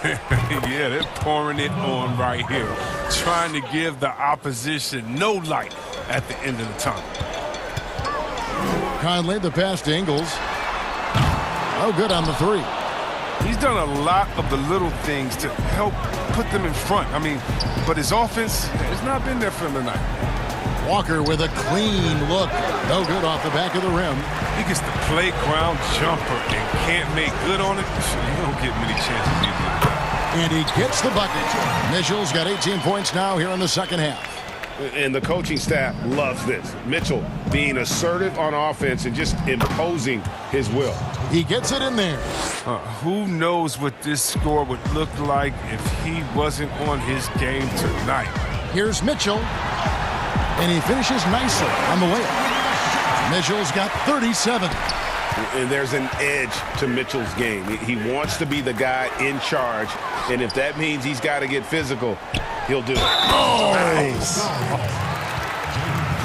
Speaker 10: Yeah, they're pouring it on right here, trying to give the opposition no light at the end of the tunnel.
Speaker 1: Conley, the pass to Ingles. No good on the three.
Speaker 10: He's done a lot of the little things to help put them in front. I mean, but his offense has not been there for him tonight.
Speaker 1: Walker with a clean look. No good off the back of the rim.
Speaker 10: He gets the playground jumper and can't make good on it. You don't get many chances either.
Speaker 1: And he gets the bucket. Mitchell's got 18 points now here in the second half.
Speaker 11: And the coaching staff loves this. Mitchell being assertive on offense and just imposing his will.
Speaker 1: He gets it in there.
Speaker 10: Who knows what this score would look like if he wasn't on his game tonight.
Speaker 1: Here's Mitchell. And he finishes nicely on the layup. Mitchell's got 37.
Speaker 11: And there's an edge to Mitchell's game. He wants to be the guy in charge. And if that means he's got to get physical, he'll do it.
Speaker 1: Oh!
Speaker 11: Nice.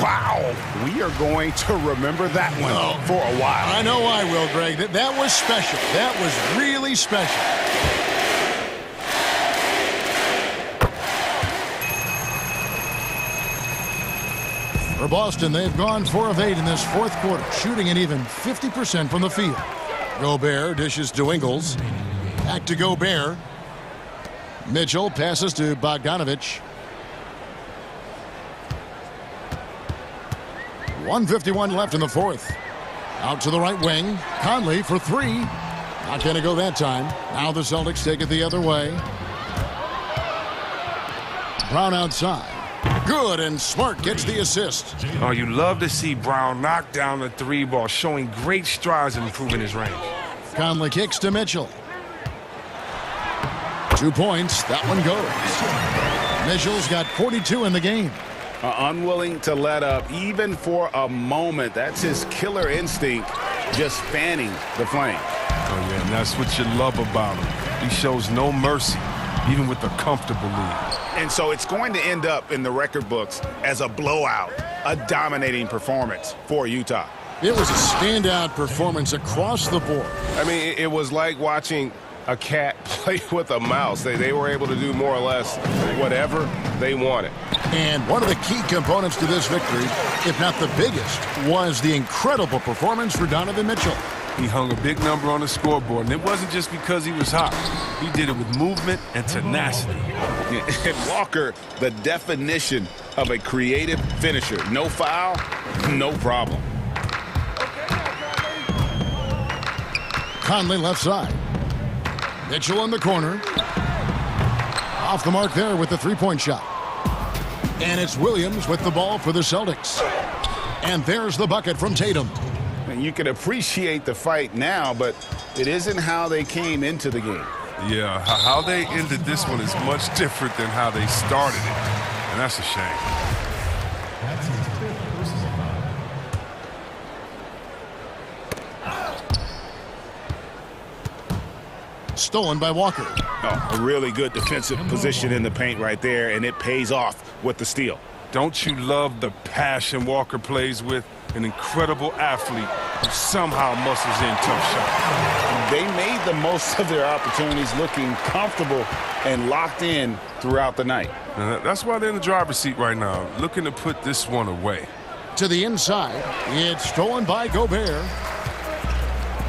Speaker 11: Wow. We are going to remember that one for a while.
Speaker 1: I know I will, Greg. That was special. That was really special. For Boston, they've gone 4 of 8 in this fourth quarter, shooting an even 50% from the field. Gobert dishes to Ingles. Back to Gobert. Mitchell passes to Bogdanovich. 1:51 left in the fourth. Out to the right wing. Conley for 3. Not going to go that time. Now the Celtics take it the other way. Brown outside. Good, and Smart gets the assist.
Speaker 10: Oh, you love to see Brown knock down the 3 ball, showing great strides in improving his range.
Speaker 1: Conley kicks to Mitchell. 2 points. That one goes. Mitchell's got 42 in the game.
Speaker 11: Unwilling to let up, even for a moment. That's his killer instinct, just fanning the flame.
Speaker 10: Oh, yeah, and that's what you love about him. He shows no mercy, even with a comfortable lead.
Speaker 11: And so it's going to end up in the record books as a blowout, a dominating performance for Utah.
Speaker 1: It was a standout performance across the board.
Speaker 19: I mean, it was like watching a cat play with a mouse. They were able to do more or less whatever they wanted.
Speaker 1: And one of the key components to this victory, if not the biggest, was the incredible performance for Donovan Mitchell.
Speaker 10: He hung a big number on the scoreboard, and it wasn't just because he was hot. He did it with movement and tenacity.
Speaker 11: And Walker, the definition of a creative finisher. No foul, no problem.
Speaker 1: Conley left side. Mitchell in the corner. Off the mark there with the three-point shot. And it's Williams with the ball for the Celtics. And there's the bucket from Tatum.
Speaker 11: And you can appreciate the fight now, but it isn't how they came into the game.
Speaker 10: Yeah, how they ended this one is much different than how they started it. And that's a shame.
Speaker 1: Stolen by Walker.
Speaker 11: Oh, a really good defensive position in the paint right there, and it pays off with the steal.
Speaker 10: Don't you love the passion Walker plays with? An incredible athlete who somehow muscles in tough shots.
Speaker 11: They made the most of their opportunities, looking comfortable and locked in throughout the night.
Speaker 10: That's why they're in the driver's seat right now, looking to put this one away.
Speaker 1: To the inside, it's stolen by Gobert.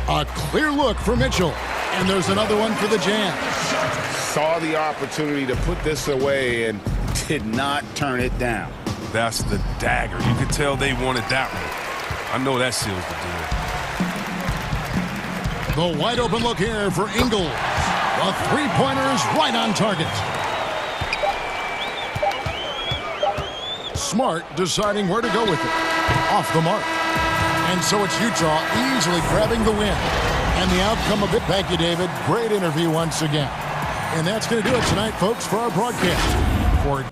Speaker 1: A clear look for Mitchell. And there's another one for the Jazz.
Speaker 11: Saw the opportunity to put this away and did not turn it down.
Speaker 10: That's the dagger. You could tell they wanted that one. I know that seals the deal.
Speaker 1: The wide open look here for Ingles. The three-pointer's right on target. Smart deciding where to go with it. Off the mark. And so it's Utah easily grabbing the win. And the outcome of it, thank you, David. Great interview once again. And that's going to do it tonight, folks, for our broadcast. For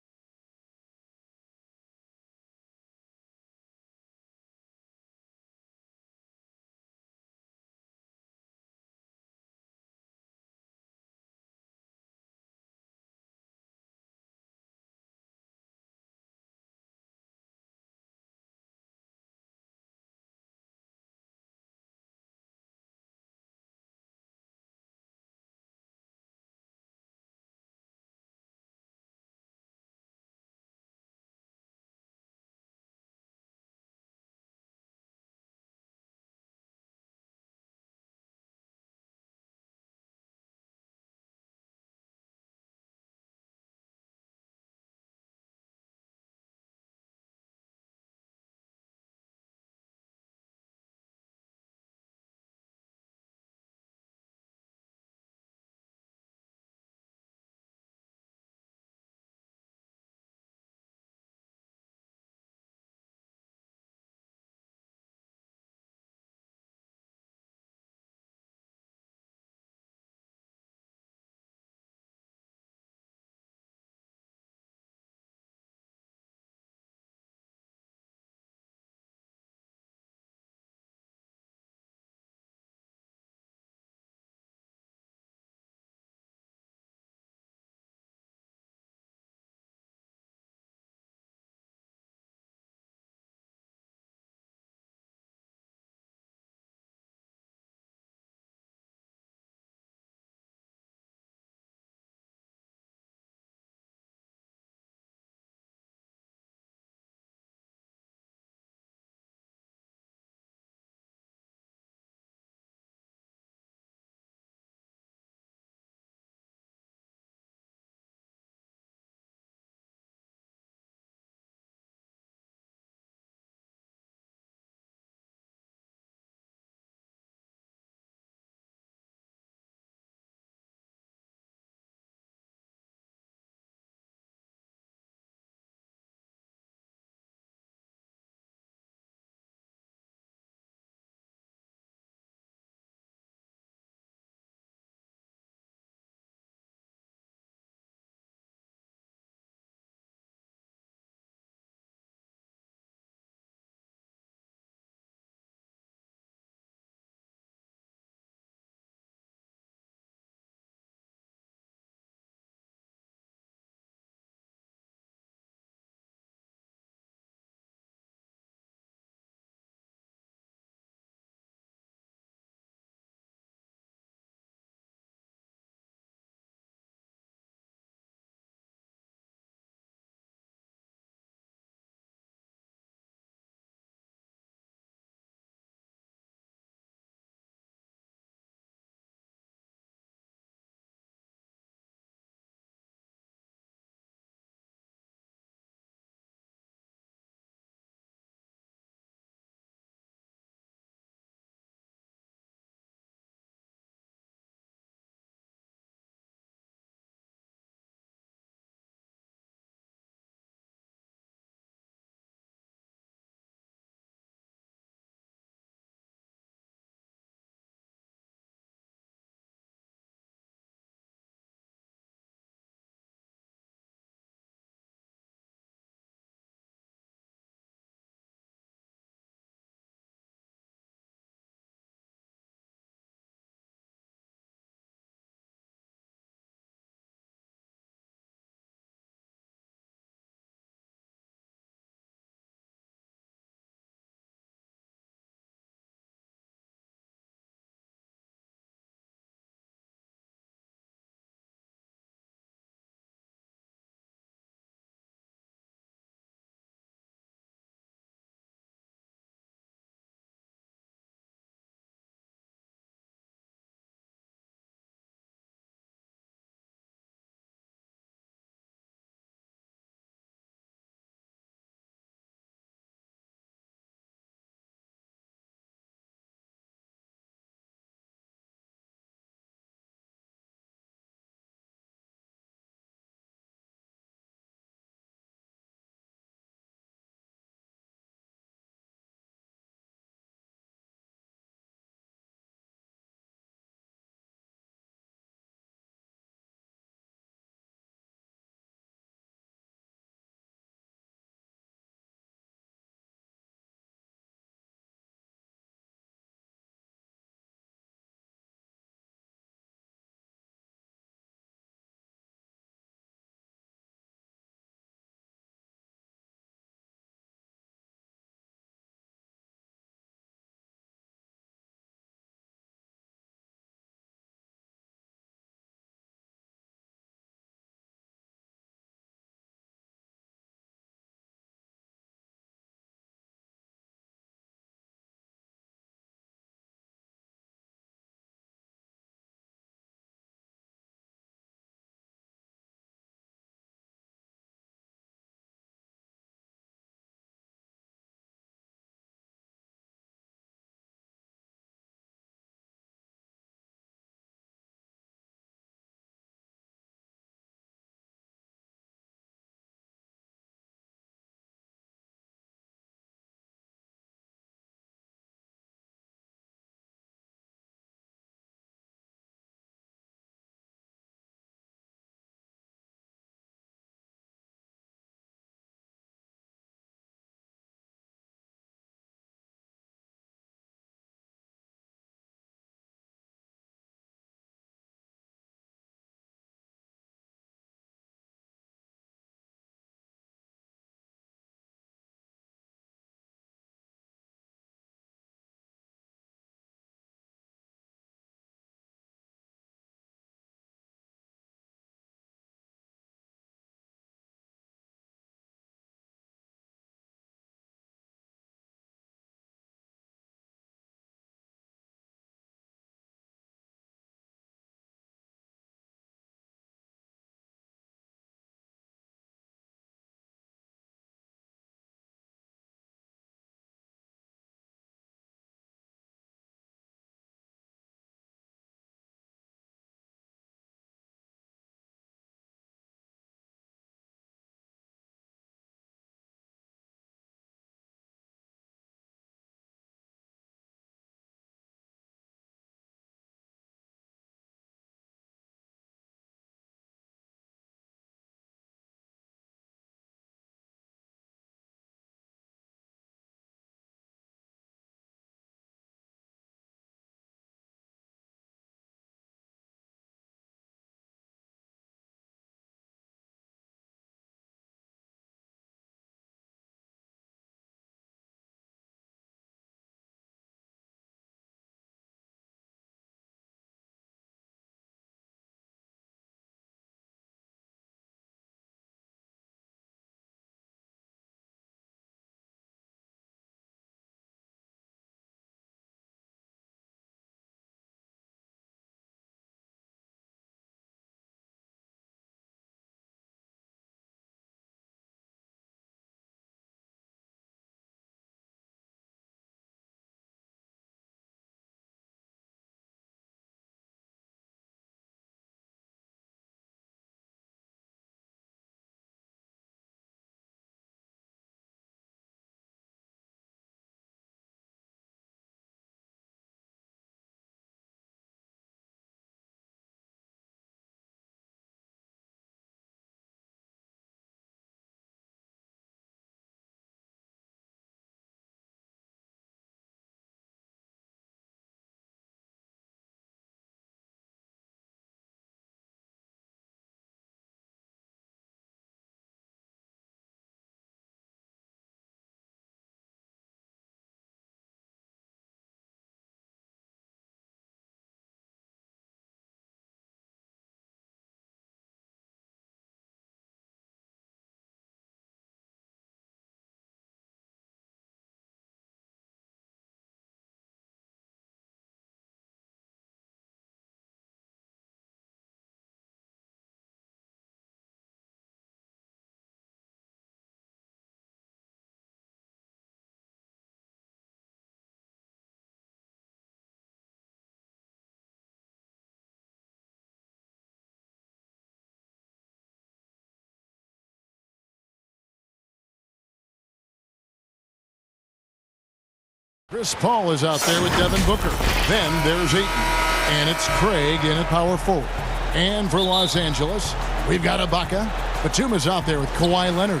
Speaker 1: Chris Paul is out there with Devin Booker. Then there's Ayton. And it's Craig in at power forward. And for Los Angeles, we've got Ibaka. Batum is out there with Kawhi Leonard.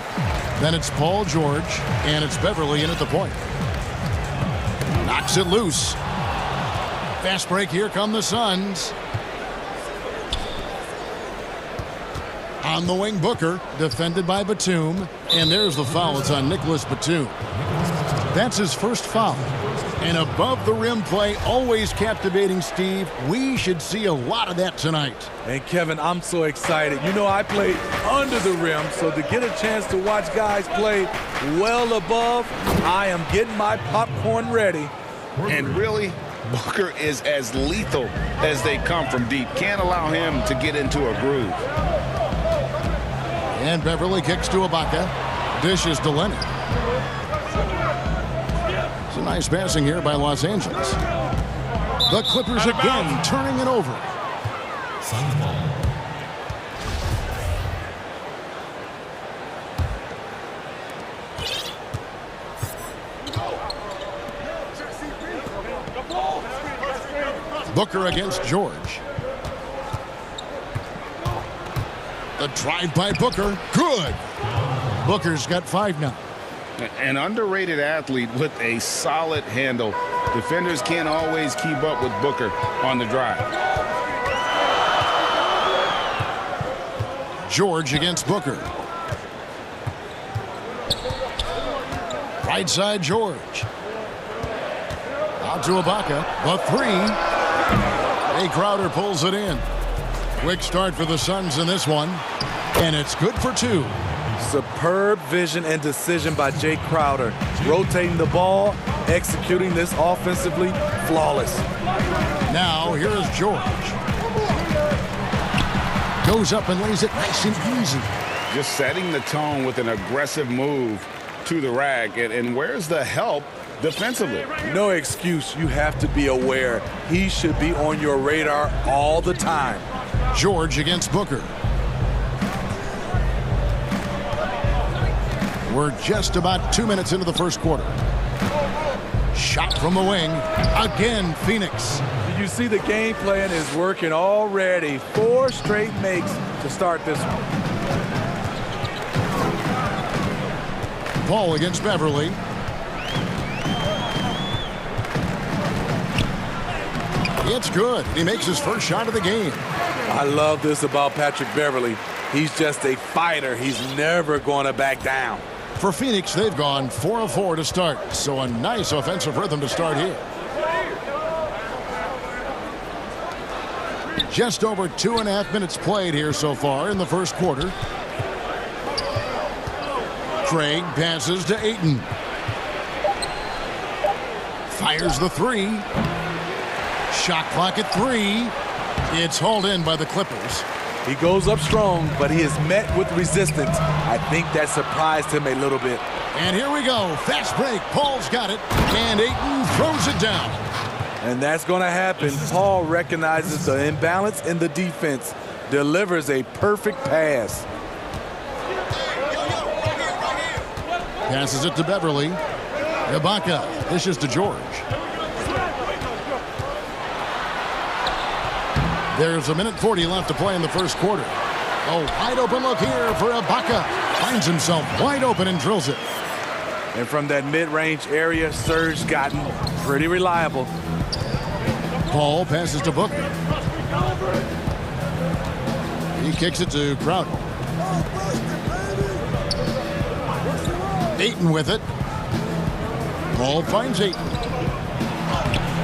Speaker 1: Then it's Paul George. And it's Beverly in at the point. Knocks it loose. Fast break. Here come the Suns. On the wing, Booker, defended by Batum. And there's the foul. It's on Nicholas Batum. That's his first foul. And above the rim play, always captivating, Steve. We should see a lot of that tonight.
Speaker 3: And Kevin, I'm so excited. You know, I played under the rim, so to get a chance to watch guys play well above, I am getting my popcorn ready.
Speaker 14: And really, Booker is as lethal as they come from deep. Can't allow him to get into a groove.
Speaker 1: And Beverly kicks to Ibaka. Dishes to Leonard. It's a nice passing here by Los Angeles. The Clippers again turning it over. Booker against George. The drive by Booker. Good. Booker's got 5 now.
Speaker 14: An underrated athlete with a solid handle. Defenders can't always keep up with Booker on the drive.
Speaker 1: George against Booker. Right side George. Out to Ibaka. The 3. Jay Crowder pulls it in. Quick start for the Suns in this one. And it's good for 2.
Speaker 3: Superb vision and decision by Jay Crowder. Rotating the ball, executing this offensively, flawless.
Speaker 1: Now here is George. Goes up and lays it nice and easy.
Speaker 14: Just setting the tone with an aggressive move to the rack. And where's the help defensively?
Speaker 3: No excuse. You have to be aware. He should be on your radar all the time.
Speaker 1: George against Booker. We're just about 2 minutes into the first quarter. Shot from the wing. Again, Phoenix.
Speaker 3: You see the game plan is working already. 4 straight makes to start this one.
Speaker 1: Paul against Beverly. It's good. He makes his first shot of the game.
Speaker 3: I love this about Patrick Beverly. He's just a fighter. He's never going to back down.
Speaker 1: For Phoenix, they've gone 4 of 4 to start, so a nice offensive rhythm to start here. Just over 2.5 minutes played here so far in the first quarter. Craig passes to Ayton. Fires the 3. Shot clock at 3. It's hauled in by the Clippers.
Speaker 3: He goes up strong, but he is met with resistance. I think that surprised him a little bit.
Speaker 1: And here we go. Fast break. Paul's got it. And Ayton throws it down.
Speaker 3: And that's going to happen. Paul recognizes the imbalance in the defense. Delivers a perfect pass.
Speaker 1: Passes it to Beverly. Ibaka dishes to George. There's 1:40 left to play in the first quarter. A wide open look here for Ibaka. Finds himself wide open and drills it.
Speaker 3: And from that mid-range area, Serge gotten pretty reliable.
Speaker 1: Paul passes to Booker. He kicks it to Crowder. Ayton with it. Paul finds Ayton.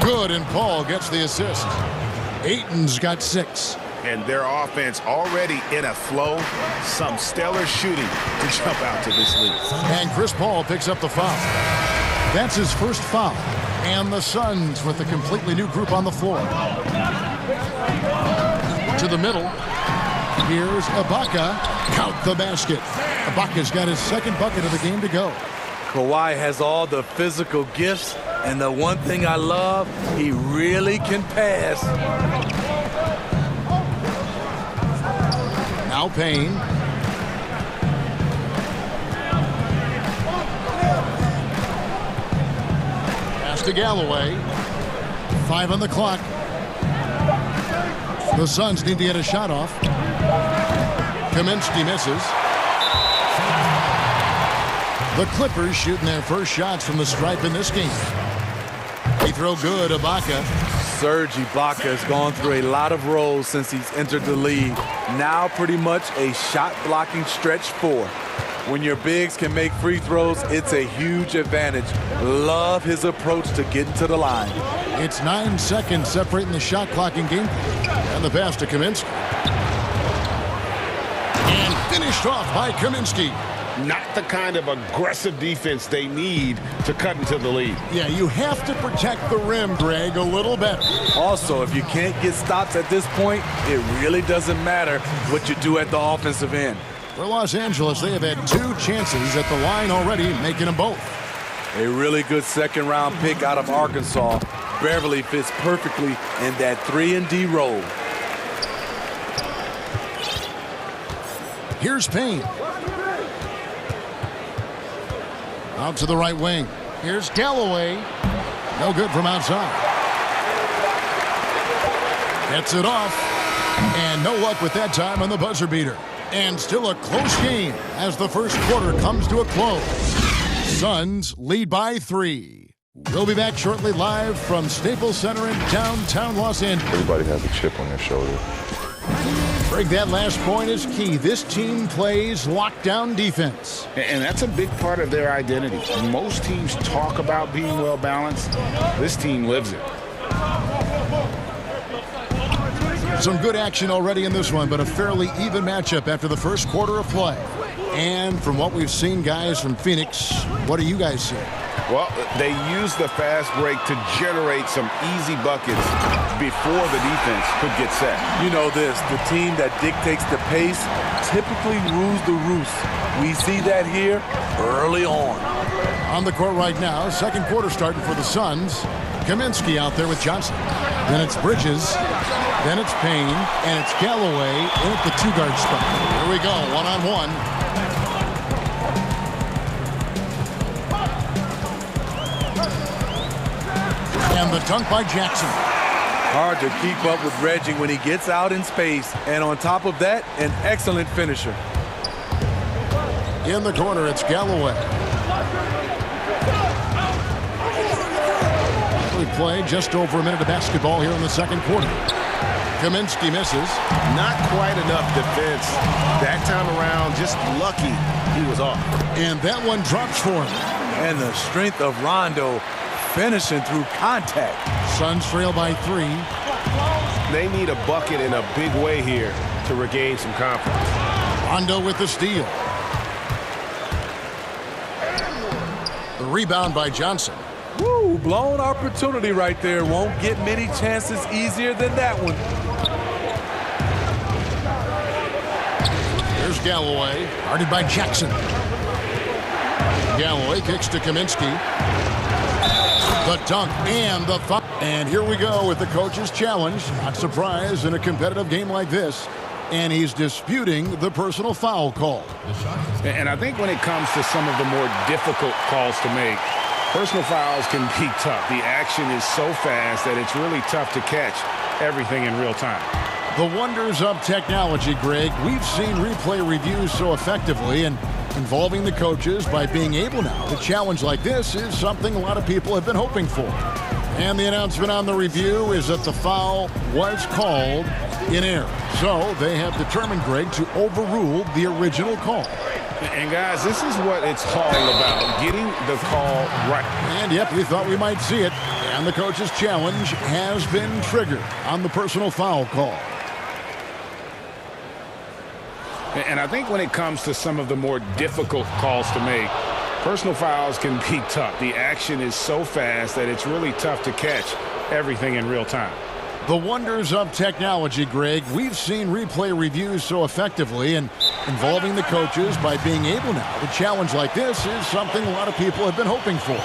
Speaker 1: Good, and Paul gets the assist. Ayton's got 6.
Speaker 14: And their offense already in a flow. Some stellar shooting to jump out to this lead.
Speaker 1: And Chris Paul picks up the foul. That's his first foul. And the Suns with a completely new group on the floor. To the middle. Here's Ibaka. Count the basket. Ibaka's got his second bucket of the game to go.
Speaker 3: Kawhi has all the physical gifts, and the one thing I love, he really can pass.
Speaker 1: Now Payne. Kicks to Galloway. 5 on the clock. The Suns need to get a shot off. Kaminsky misses. The Clippers shooting their first shots from the stripe in this game. Free throw good, Ibaka.
Speaker 3: Serge Ibaka has gone through a lot of roles since he's entered the league. Now pretty much a shot-blocking stretch 4. When your bigs can make free throws, it's a huge advantage. Love his approach to getting to the line.
Speaker 1: It's 9 seconds separating the shot clock in game. And the pass to Kaminsky. And finished off by Kaminsky.
Speaker 11: Not the kind of aggressive defense they need to cut into the lead.
Speaker 1: Yeah, you have to protect the rim, Greg, a little better.
Speaker 3: Also, if you can't get stops at this point, it really doesn't matter what you do at the offensive end.
Speaker 1: For Los Angeles, they have had 2 chances at the line already, making them both.
Speaker 3: A really good second-round pick out of Arkansas. Beverly fits perfectly in that 3-and-D role.
Speaker 1: Here's Payne. Out to the right wing. Here's Galloway. No good from outside. Gets it off. And no luck with that time on the buzzer beater. And still a close game as the first quarter comes to a close. Suns lead by 3. We'll be back shortly live from Staples Center in downtown Los Angeles.
Speaker 16: Everybody has a chip on their shoulder.
Speaker 1: Greg, that last point is key. This team plays lockdown defense.
Speaker 14: And that's a big part of their identity. Most teams talk about being well-balanced. This team lives it.
Speaker 1: Some good action already in this one, but a fairly even matchup after the first quarter of play. And from what we've seen, guys, from Phoenix, what do you guys see?
Speaker 11: Well, they use the fast break to generate some easy buckets before the defense could get set.
Speaker 3: You know this, the team that dictates the pace typically rules the roost. We see that here early on.
Speaker 1: On the court right now, second quarter starting for the Suns. Kaminsky out there with Johnson. Then it's Bridges. Then it's Payne. And it's Galloway in at the 2-guard spot. Here we go, one-on-one. And the dunk by Jackson.
Speaker 3: Hard to keep up with Reggie when he gets out in space. And on top of that, an excellent finisher.
Speaker 1: In the corner, it's Galloway. We play just over a minute of basketball here in the second quarter. Kaminsky misses.
Speaker 11: Not quite enough defense. That time around, just lucky he was off.
Speaker 1: And that one drops for him.
Speaker 3: And the strength of Rondo finishing through contact.
Speaker 1: Suns trail by 3.
Speaker 11: They need a bucket in a big way here to regain some confidence.
Speaker 1: Rondo with the steal. The rebound by Johnson.
Speaker 3: Woo, blown opportunity right there. Won't get many chances easier than that one.
Speaker 1: There's Galloway, guarded by Jackson. Galloway kicks to Kaminsky. The dunk and the foul. And here we go with the coach's challenge. Not surprised in a competitive game like this. And he's disputing the personal foul call.
Speaker 14: And I think when it comes to some of the more difficult calls to make, personal fouls can be tough. The action is so fast that it's really tough to catch everything in real time.
Speaker 1: The wonders of technology, Greg. We've seen replay reviews so effectively, and involving the coaches by being able now to challenge like this is something a lot of people have been hoping for. And the announcement on the review is that the foul was called in error. So they have determined, Greg, to overrule the original call.
Speaker 14: And guys, this is what it's all about, getting the call right.
Speaker 1: And yep, we thought we might see it. And the coach's challenge has been triggered on the personal foul call.
Speaker 14: And I think when it comes to some of the more difficult calls to make, personal fouls can be tough. The action is so fast that it's really tough to catch everything in real time.
Speaker 1: The wonders of technology, Greg. We've seen replay reviews so effectively, and involving the coaches by being able now to challenge like this is something a lot of people have been hoping for.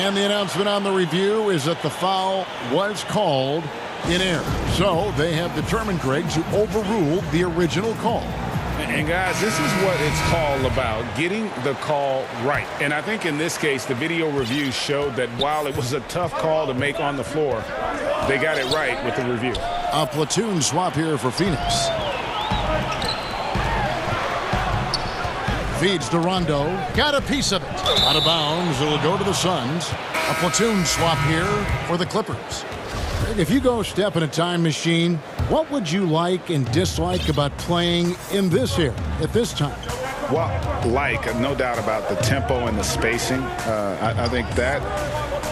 Speaker 1: And the announcement on the review is that the foul was called in error. So they have determined, Greg, to overrule the original call.
Speaker 4: And guys, this is what it's all about, getting the call right. And I think in this case, the video review showed that while it was a tough call to make on the floor, they got it right with the review.
Speaker 1: A platoon swap here for Phoenix. Feeds to Rondo. Got a piece of it. Out of bounds. It'll go to the Suns. A platoon swap here for the Clippers. If you go step in a time machine, what would you like and dislike about playing in this era at this time?
Speaker 14: Well, no doubt about the tempo and the spacing. I think that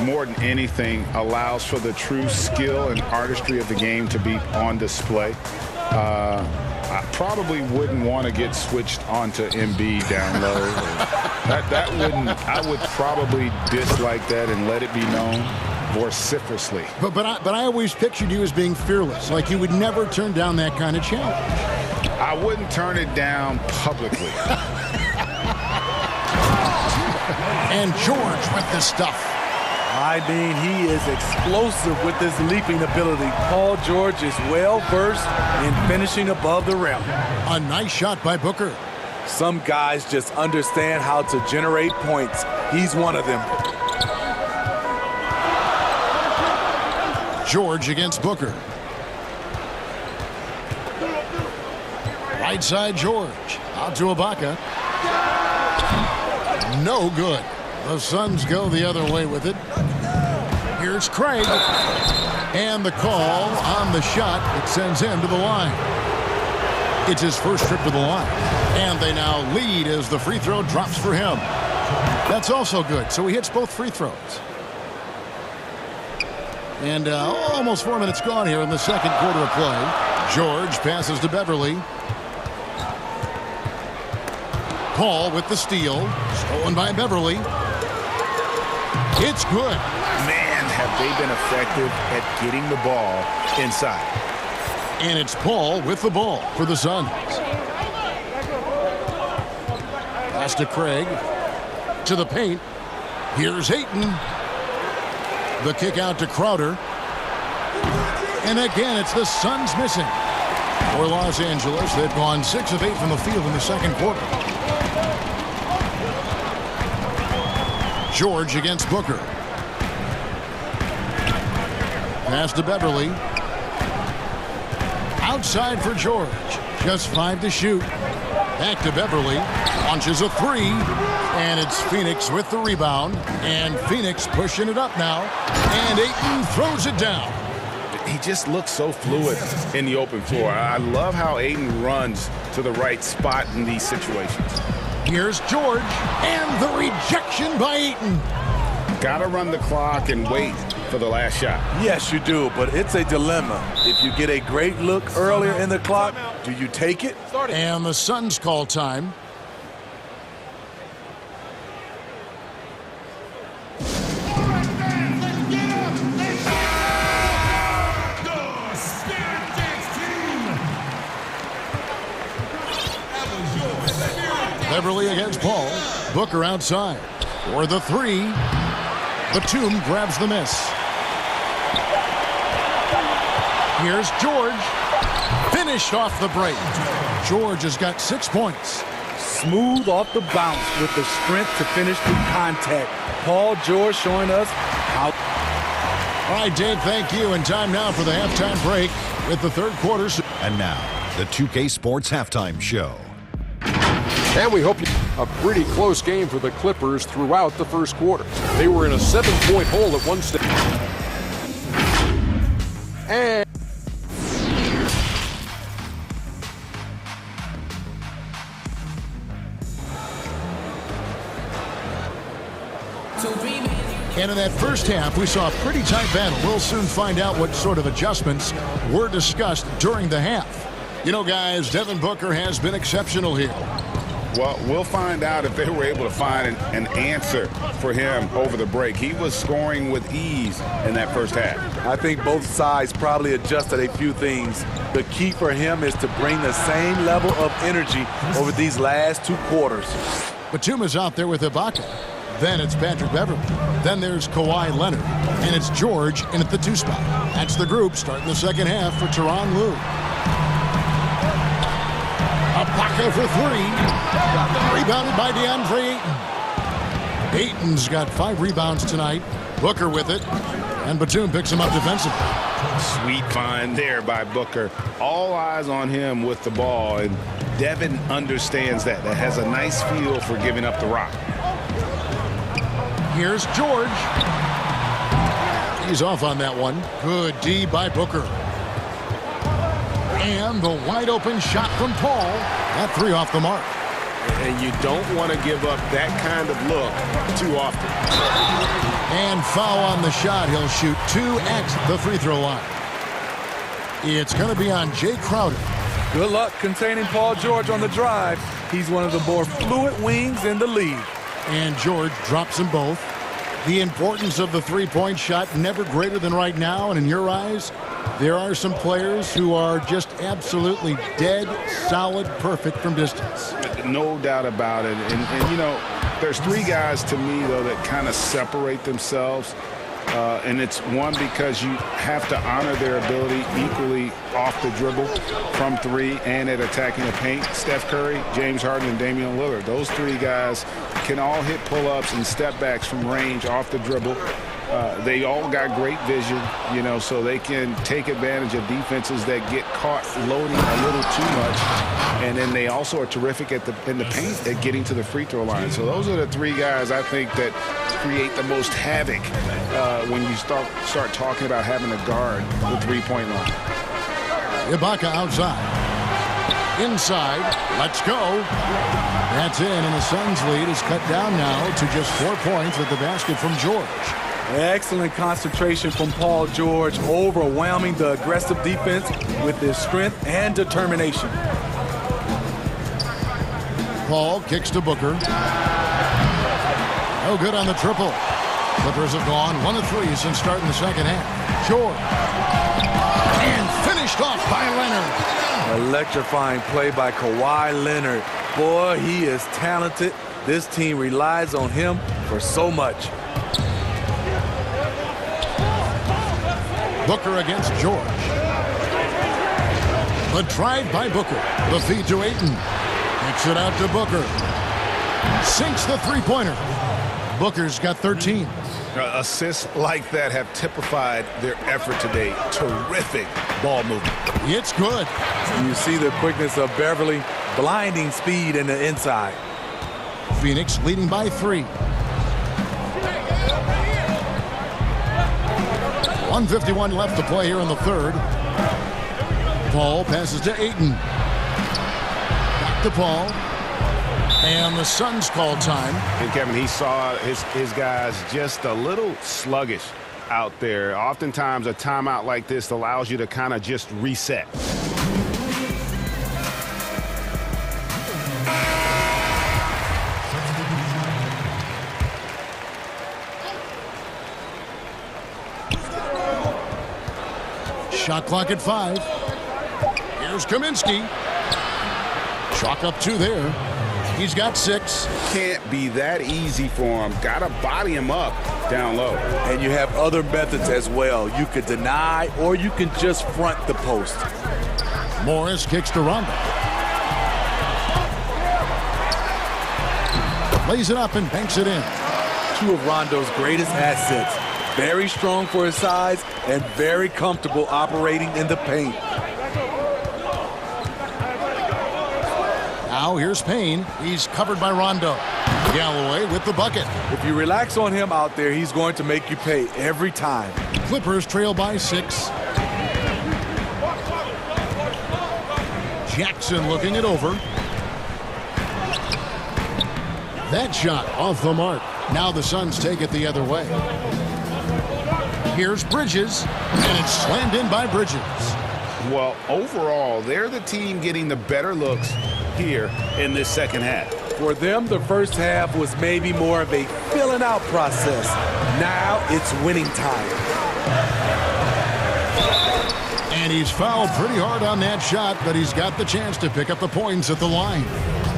Speaker 14: more than anything allows for the true skill and artistry of the game to be on display. I probably wouldn't want to get switched onto MB down low. I would probably dislike that and let it be known vociferously.
Speaker 1: But I always pictured you as being fearless, like you would never turn down that kind of challenge.
Speaker 14: I wouldn't turn it down publicly.
Speaker 1: And George with the stuff.
Speaker 3: I mean, he is explosive with his leaping ability. Paul George is well-versed in finishing above the rim.
Speaker 1: A nice shot by Booker.
Speaker 3: Some guys just understand how to generate points. He's one of them.
Speaker 1: George against Booker. Right side George. Out to Ibaka. No good. The Suns go the other way with it. Here's Craig. And the call on the shot. It sends him to the line. It's his first trip to the line. And they now lead as the free throw drops for him. That's also good. So he hits both free throws. And almost 4 minutes gone here in the second quarter of play. George passes to Beverly. Paul with the steal. Stolen by Beverly. It's good.
Speaker 14: Man, have they been effective at getting the ball inside.
Speaker 1: And it's Paul with the ball for the Suns. Pass to Craig. To the paint. Here's Ayton. The kick out to Crowder. And again, it's the Suns missing. For Los Angeles, they've gone 6 of 8 from the field in the second quarter. George against Booker. Pass to Beverly. Outside for George. Just 5 to shoot. Back to Beverly. Launches a 3. And it's Phoenix with the rebound. And Phoenix pushing it up now. And Ayton throws it down.
Speaker 14: He just looks so fluid in the open floor. I love how Ayton runs to the right spot in these situations.
Speaker 1: Here's George, and the rejection by Ayton.
Speaker 14: Gotta run the clock and wait for the last shot.
Speaker 3: Yes, you do, but it's a dilemma. If you get a great look earlier in the clock, do you take it?
Speaker 1: And the Suns call time. Beverly against Paul. Booker outside. For the 3. Batum grabs the miss. Here's George. Finished off the break. George has got 6 points.
Speaker 3: Smooth off the bounce with the strength to finish through contact. Paul George showing us how.
Speaker 1: All right, Dave, thank you. And time now for the halftime break with the third quarter.
Speaker 5: And now, the 2K Sports Halftime Show.
Speaker 6: And we hope a pretty close game for the Clippers throughout the first quarter. They were in a 7-point hole at one stage. And
Speaker 1: in that first half, we saw a pretty tight battle. We'll soon find out what sort of adjustments were discussed during the half. You know, guys, Devin Booker has been exceptional here.
Speaker 14: Well, we'll find out if they were able to find an answer for him over the break. He was scoring with ease in that first half.
Speaker 3: I think both sides probably adjusted a few things. The key for him is to bring the same level of energy over these last 2 quarters.
Speaker 1: Batum is out there with Ibaka. Then it's Patrick Beverly. Then there's Kawhi Leonard. And it's George in at the 2 spot. That's the group starting the second half for Tyronn Lue. Ibaka Ibaka for three. Rebounded by DeAndre Ayton. Ayton's got 5 rebounds tonight. Booker with it. And Batum picks him up defensively.
Speaker 11: Sweet find there by Booker. All eyes on him with the ball, and Devin understands that. That has a nice feel for giving up the rock.
Speaker 1: Here's George. He's off on that one. Good D by Booker. And the wide open shot from Paul. That 3 off the mark.
Speaker 11: And you don't want to give up that kind of look too often.
Speaker 1: And foul on the shot. He'll shoot 2 at the free throw line. It's going to be on Jay Crowder.
Speaker 3: Good luck containing Paul George on the drive. He's one of the more fluid wings in the league.
Speaker 1: And George drops them both. The importance of the three-point shot never greater than right now. And in your eyes, there are some players who are just absolutely dead, solid, perfect from distance.
Speaker 11: No doubt about it. And you know, there's 3 guys to me, though, that kind of separate themselves. And it's one, because you have to honor their ability equally off the dribble from 3 and at attacking the paint. Steph Curry, James Harden, and Damian Lillard. Those 3 guys can all hit pull-ups and step backs from range off the dribble. They all got great vision, you know, so they can take advantage of defenses that get caught loading a little too much. And then they also are terrific in the paint at getting to the free throw line. So those are the 3 guys I think that create the most havoc when you start talking about having to guard the three-point line.
Speaker 1: Ibaka outside. Inside. Let's go. That's in, and the Suns' lead is cut down now to just 4 points with the basket from George.
Speaker 3: Excellent concentration from Paul George, overwhelming the aggressive defense with his strength and determination.
Speaker 1: Paul kicks to Booker. No good on the triple. Clippers have gone 1 of 3 since starting the second half. George. And finished off by Leonard.
Speaker 3: Electrifying play by Kawhi Leonard. Boy, he is talented. This team relies on him for so much.
Speaker 1: Booker against George. The drive by Booker. The feed to Ayton. Kicks it out to Booker. Sinks the three-pointer. Booker's got 13.
Speaker 11: Assists like that have typified their effort today. Terrific ball movement.
Speaker 1: It's good.
Speaker 3: You see the quickness of Beverly, blinding speed in the inside.
Speaker 1: Phoenix leading by 3. 1:51 left to play here in the third. Paul passes to Ayton. Back to Paul. And the Suns call time.
Speaker 11: And Kevin, he saw his guys just a little sluggish out there. Oftentimes a timeout like this allows you to kind of just reset.
Speaker 1: Shot clock at 5. Here's Kaminsky. Chalk up 2 there. He's got 6.
Speaker 11: Can't be that easy for him. Got to body him up down low.
Speaker 3: And you have other methods as well. You could deny or you can just front the post.
Speaker 1: Morris kicks to Rondo. Lays it up and banks it in.
Speaker 3: 2 of Rondo's greatest assets. Very strong for his size and very comfortable operating in the paint.
Speaker 1: Now here's Payne. He's covered by Rondo. Galloway with the bucket.
Speaker 3: If you relax on him out there, he's going to make you pay every time.
Speaker 1: Clippers trail by 6. Jackson looking it over. That shot off the mark. Now the Suns take it the other way. Here's Bridges, and it's slammed in by Bridges.
Speaker 11: Well, overall, they're the team getting the better looks here in this second half.
Speaker 3: For them, the first half was maybe more of a filling out process. Now it's winning time.
Speaker 1: And he's fouled pretty hard on that shot, but he's got the chance to pick up the points at the line.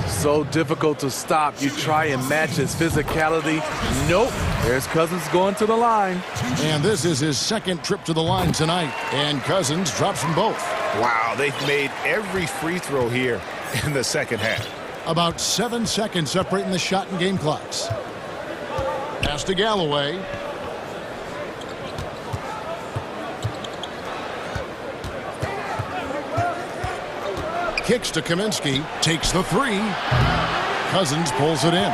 Speaker 3: So difficult to stop. You try and match his physicality. Nope. There's Cousins going to the line.
Speaker 1: And this is his second trip to the line tonight. And Cousins drops them both.
Speaker 11: Wow, they've made every free throw here in the second half.
Speaker 1: About 7 seconds separating the shot and game clocks. Pass to Galloway. Kicks to Kaminsky. Takes the three. Cousins pulls it in.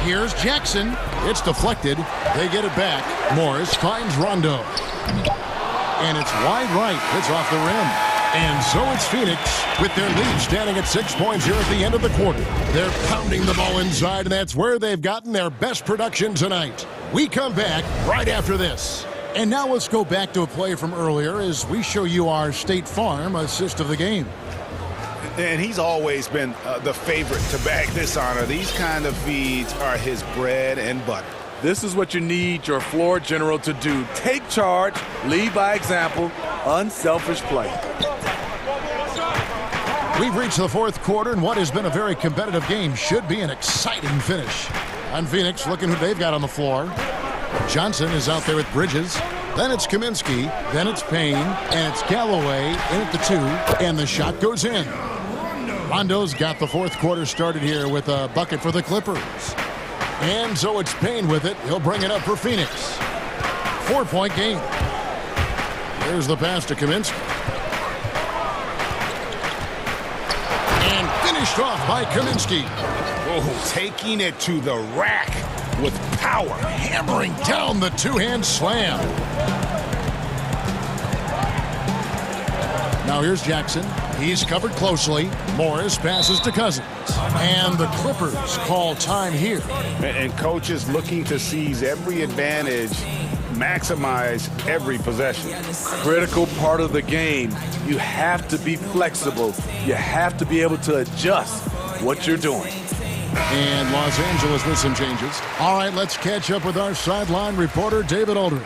Speaker 1: Here's Jackson. It's deflected. They get it back. Morris finds Rondo. And it's wide right. It's off the rim. And so it's Phoenix with their lead standing at 6 points here at the end of the quarter. They're pounding the ball inside, and that's where they've gotten their best production tonight. We come back right after this. And now let's go back to a play from earlier as we show you our State Farm assist of the game.
Speaker 11: And he's always been the favorite to bag this honor. These kind of feeds are his bread and butter.
Speaker 3: This is what you need your floor general to do. Take charge, lead by example, unselfish play.
Speaker 1: We've reached the fourth quarter, and what has been a very competitive game should be an exciting finish. On Phoenix, looking who they've got on the floor. Johnson is out there with Bridges. Then it's Kaminsky. Then it's Payne. And it's Galloway in at the 2. And the shot goes in. Rondo's got the fourth quarter started here with a bucket for the Clippers. And so it's Payne with it. He'll bring it up for Phoenix. 4-point game. There's the pass to Kaminsky. And finished off by Kaminsky.
Speaker 11: Oh, taking it to the rack with power.
Speaker 1: Hammering down the two-hand slam. Now here's Jackson. He's covered closely. Morris passes to Cousins. And the Clippers call time here.
Speaker 11: And coaches looking to seize every advantage, maximize every possession.
Speaker 3: Critical part of the game. You have to be flexible. You have to be able to adjust what you're doing.
Speaker 1: And Los Angeles with some changes. All right, let's catch up with our sideline reporter, David Aldridge.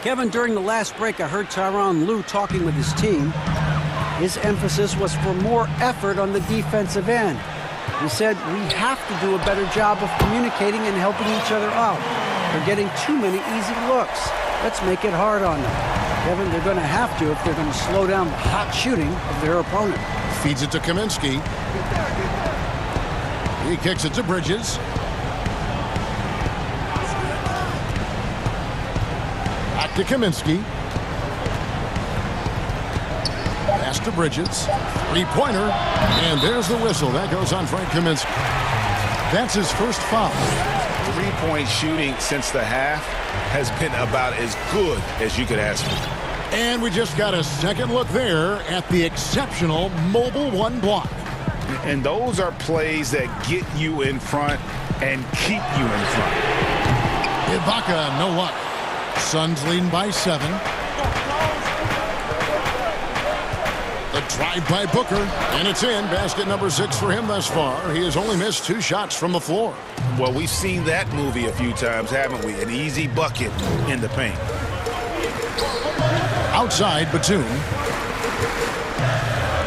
Speaker 7: Kevin, during the last break, I heard Tyronn Lue talking with his team. His emphasis was for more effort on the defensive end. He said, we have to do a better job of communicating and helping each other out. They're getting too many easy looks. Let's make it hard on them. Kevin, they're going to have to if they're going to slow down the hot shooting of their opponent.
Speaker 1: Feeds it to Kaminsky. He kicks it to Bridges. Back to Kaminsky. Pass to Bridges. Three-pointer. And there's the whistle. That goes on Frank Kaminsky. That's his first foul.
Speaker 11: Three-point shooting since the half has been about as good as you could ask for.
Speaker 1: And we just got a second look there at the exceptional mobile one block.
Speaker 11: And those are plays that get you in front and keep you in front.
Speaker 1: Ibaka, no luck. Suns leading by 7. The drive by Booker, and it's in. Basket number 6 for him thus far. He has only missed 2 shots from the floor.
Speaker 11: Well, we've seen that movie a few times, haven't we? An easy bucket in the paint.
Speaker 1: Outside, Batum.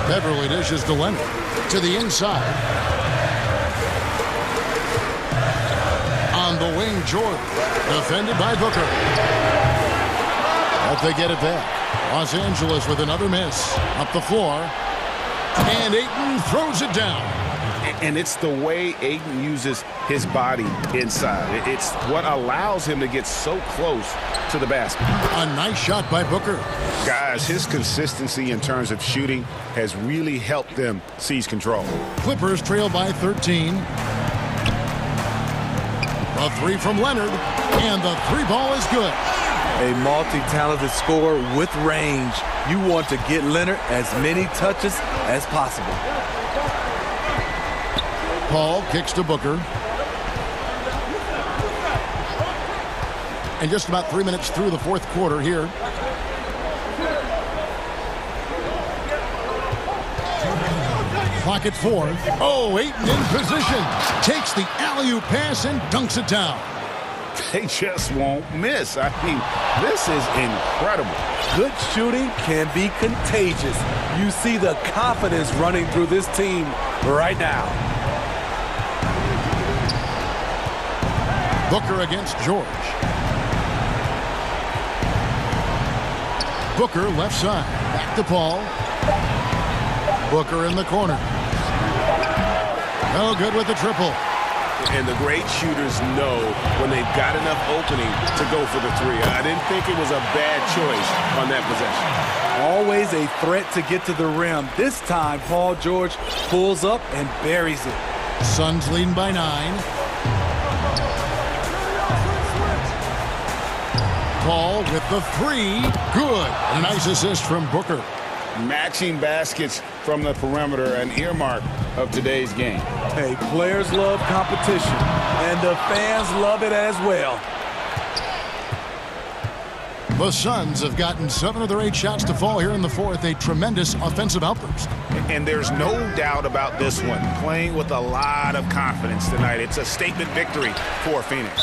Speaker 1: Beverly dishes to Leonard. To the inside. On the wing, Jordan. Defended by Booker. But they get it back. Los Angeles with another miss. Up the floor. And Ayton throws it down.
Speaker 11: And it's the way Ayton uses his body inside. It's what allows him to get so close to the basket.
Speaker 1: A nice shot by Booker.
Speaker 11: Guys, his consistency in terms of shooting has really helped them seize control.
Speaker 1: Clippers trail by 13. A 3 from Leonard. And the 3 ball is good.
Speaker 3: A multi-talented scorer with range. You want to get Leonard as many touches as possible.
Speaker 1: Paul kicks to Booker. And just about 3 minutes through the fourth quarter here. Clock at 4. Oh, Ayton in position. Takes the alley-oop pass and dunks it down.
Speaker 11: They just won't miss. I mean, this is incredible.
Speaker 3: Good shooting can be contagious. You see the confidence running through this team right now.
Speaker 1: Booker against George. Booker left side. Back to Paul. Booker in the corner. No good with the triple.
Speaker 11: And the great shooters know when they've got enough opening to go for the three. I didn't think it was a bad choice on that possession.
Speaker 3: Always a threat to get to the rim. This time, Paul George pulls up and buries it.
Speaker 1: Suns leading by 9. Paul with the 3. Good. And a nice assist from Booker.
Speaker 14: Matching baskets from the perimeter, an earmark of today's game.
Speaker 3: Hey, players love competition, and the fans love it as well.
Speaker 1: The Suns have gotten 7 of their 8 shots to fall here in the fourth. A tremendous offensive outburst.
Speaker 14: And there's no doubt about this one. Playing with a lot of confidence tonight. It's a statement victory for Phoenix.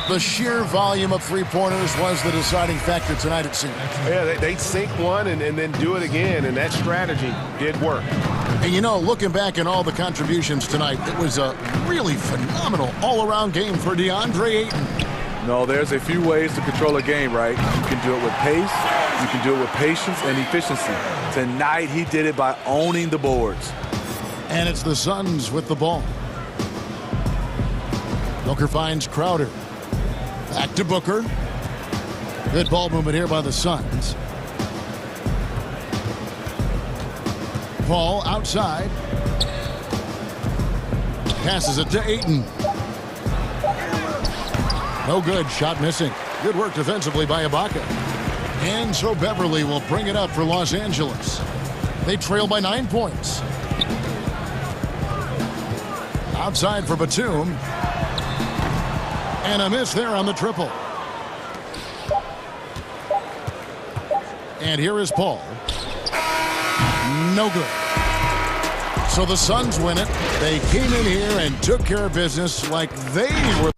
Speaker 1: The sheer volume of three-pointers was the deciding factor tonight, it seems.
Speaker 19: Yeah, they sink one and then do it again, and that strategy did work.
Speaker 1: And, you know, looking back at all the contributions tonight, it was a really phenomenal all-around game for DeAndre Ayton.
Speaker 3: No, there's a few ways to control a game, right? You can do it with pace, you can do it with patience and efficiency. Tonight, he did it by owning the boards.
Speaker 1: And it's the Suns with the ball. Booker finds Crowder. Back to Booker. Good ball movement here by the Suns. Paul outside. Passes it to Ayton. No good. Shot missing. Good work defensively by Ibaka. And so Beverly will bring it up for Los Angeles. They trail by 9 points. Outside for Batum. And a miss there on the triple. And here is Paul. No good. So the Suns win it. They came in here and took care of business like they were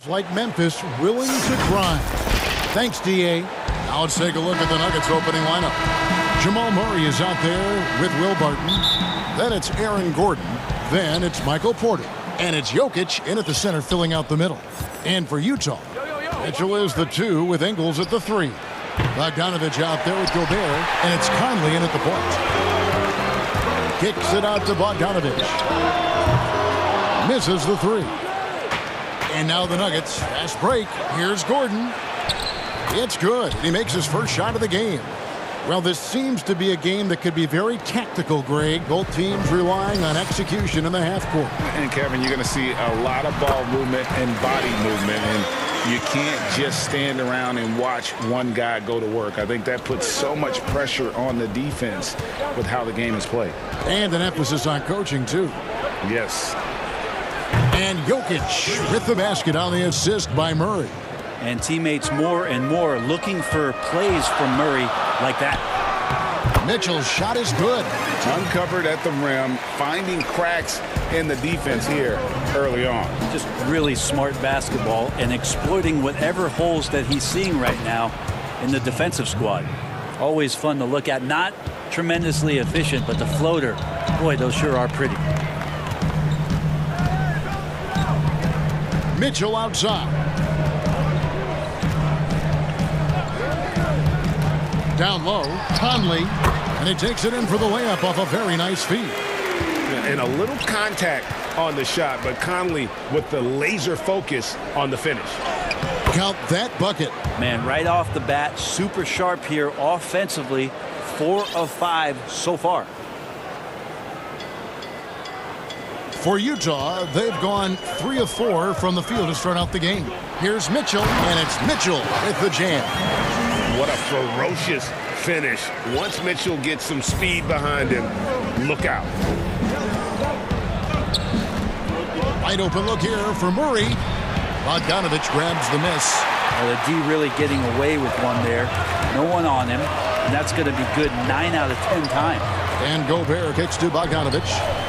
Speaker 1: Like Memphis, willing to grind. Thanks, D.A. Now let's take a look at the Nuggets opening lineup. Jamal Murray is out there with Will Barton. Then it's Aaron Gordon. Then it's Michael Porter. And it's Jokic in at the center filling out the middle. And for Utah, Mitchell is the 2 with Ingles at the 3. Bogdanovich out there with Gobert. And it's Conley in at the point. Kicks it out to Bogdanovich. Misses the 3. And now the Nuggets. Fast break. Here's Gordon. It's good. He makes his first shot of the game. Well, this seems to be a game that could be very tactical, Greg. Both teams relying on execution in the half court.
Speaker 14: And, Kevin, you're going to see a lot of ball movement and body movement. And you can't just stand around and watch one guy go to work. I think that puts so much pressure on the defense with how the game is played.
Speaker 1: And an emphasis on coaching, too.
Speaker 14: Yes.
Speaker 1: And Jokic with the basket on the assist by Murray.
Speaker 8: And teammates more and more looking for plays from Murray like that.
Speaker 1: Mitchell's shot is good.
Speaker 14: Uncovered at the rim, finding cracks in the defense here early on.
Speaker 8: Just really smart basketball and exploiting whatever holes that he's seeing right now in the defensive squad. Always fun to look at. Not tremendously efficient, but the floater, boy, those sure are pretty.
Speaker 1: Mitchell outside. Down low, Conley, and he takes it in for the layup off a very nice feed.
Speaker 11: And a little contact on the shot, but Conley with the laser focus on the finish.
Speaker 1: Count that bucket.
Speaker 8: Man, right off the bat, super sharp here offensively. 4 of 5 so far.
Speaker 1: For Utah, they've gone 3 of 4 from the field to start out the game. Here's Mitchell, and it's Mitchell with the jam.
Speaker 11: What a ferocious finish. Once Mitchell gets some speed behind him, look out.
Speaker 1: Wide open look here for Murray. Bogdanovich grabs the miss.
Speaker 8: Well, the D really getting away with one there. No one on him, and that's going to be good 9 out of 10 times.
Speaker 1: And Gobert kicks to Bogdanovich.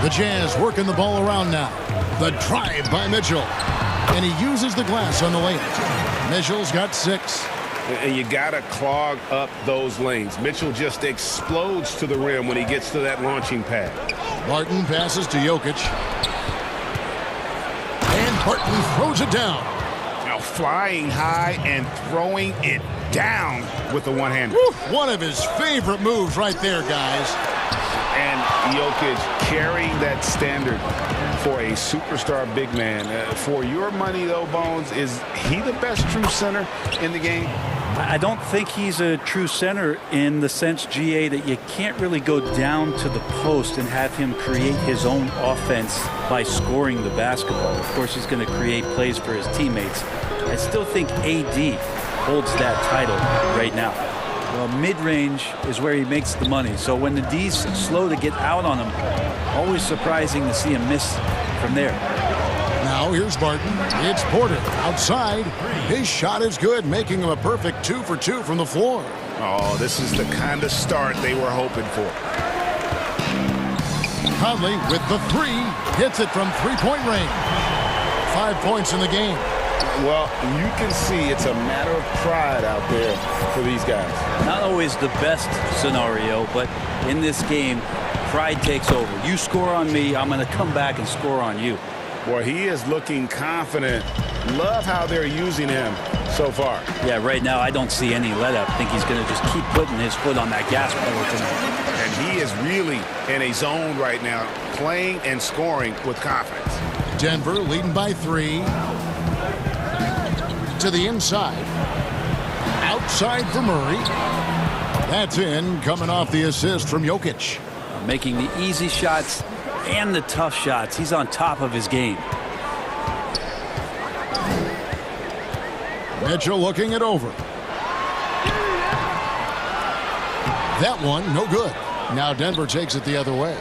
Speaker 1: The Jazz working the ball around now. The drive by Mitchell. And he uses the glass on the layup. Mitchell's got 6.
Speaker 11: And you got to clog up those lanes. Mitchell just explodes to the rim when he gets to that launching pad.
Speaker 1: Barton passes to Jokic. And Barton throws it down.
Speaker 14: Now flying high and throwing it down with the one-hander.
Speaker 1: One of his favorite moves right there, guys.
Speaker 14: And Jokic carrying that standard for a superstar big man. For your money, though, Bones, is he the best true center in the game?
Speaker 8: I don't think he's a true center in the sense, GA, that you can't really go down to the post and have him create his own offense by scoring the basketball. Of course, he's going to create plays for his teammates. I still think AD holds that title right now. Well, mid-range is where he makes the money. So when the D's slow to get out on him, always surprising to see him miss from there.
Speaker 1: Now here's Barton. It's Porter outside. His shot is good, making him a perfect 2 for 2 from the floor.
Speaker 11: Oh, this is the kind of start they were hoping for.
Speaker 1: Conley with the 3. Hits it from three-point range. 5 points in the game.
Speaker 14: Well, you can see it's a matter of pride out there for these guys.
Speaker 8: Not always the best scenario, but in this game, pride takes over. You score on me, I'm going to come back and score on you.
Speaker 14: Boy, he is looking confident. Love how they're using him so far.
Speaker 8: Yeah, right now I don't see any let up. I think he's going to just keep putting his foot on that gas pedal tonight.
Speaker 11: And he is really in a zone right now, playing and scoring with confidence.
Speaker 1: Denver leading by 3. To the inside. Outside for Murray. That's in, coming off the assist from Jokic.
Speaker 8: Making the easy shots and the tough shots. He's on top of his game.
Speaker 1: Mitchell looking it over. That one, no good. Now Denver takes it the other way.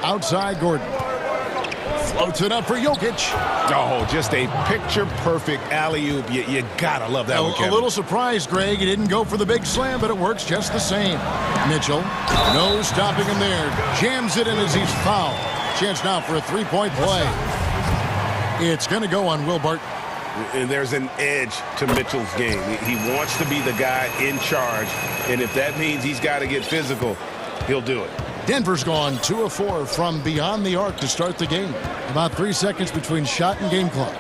Speaker 1: Outside Gordon. Floats it up for Jokic.
Speaker 11: Oh, just a picture-perfect alley-oop. You gotta love that one, Kevin.
Speaker 1: A little surprised, Greg. He didn't go for the big slam, but it works just the same. Mitchell, no stopping him there. Jams it in as he's fouled. Chance now for a 3-point play. It's going to go on Will Barton.
Speaker 11: And there's an edge to Mitchell's game. He wants to be the guy in charge, and if that means he's got to get physical, he'll do it.
Speaker 1: Denver's gone 2 of 4 from beyond the arc to start the game. About 3 seconds between shot and game clock.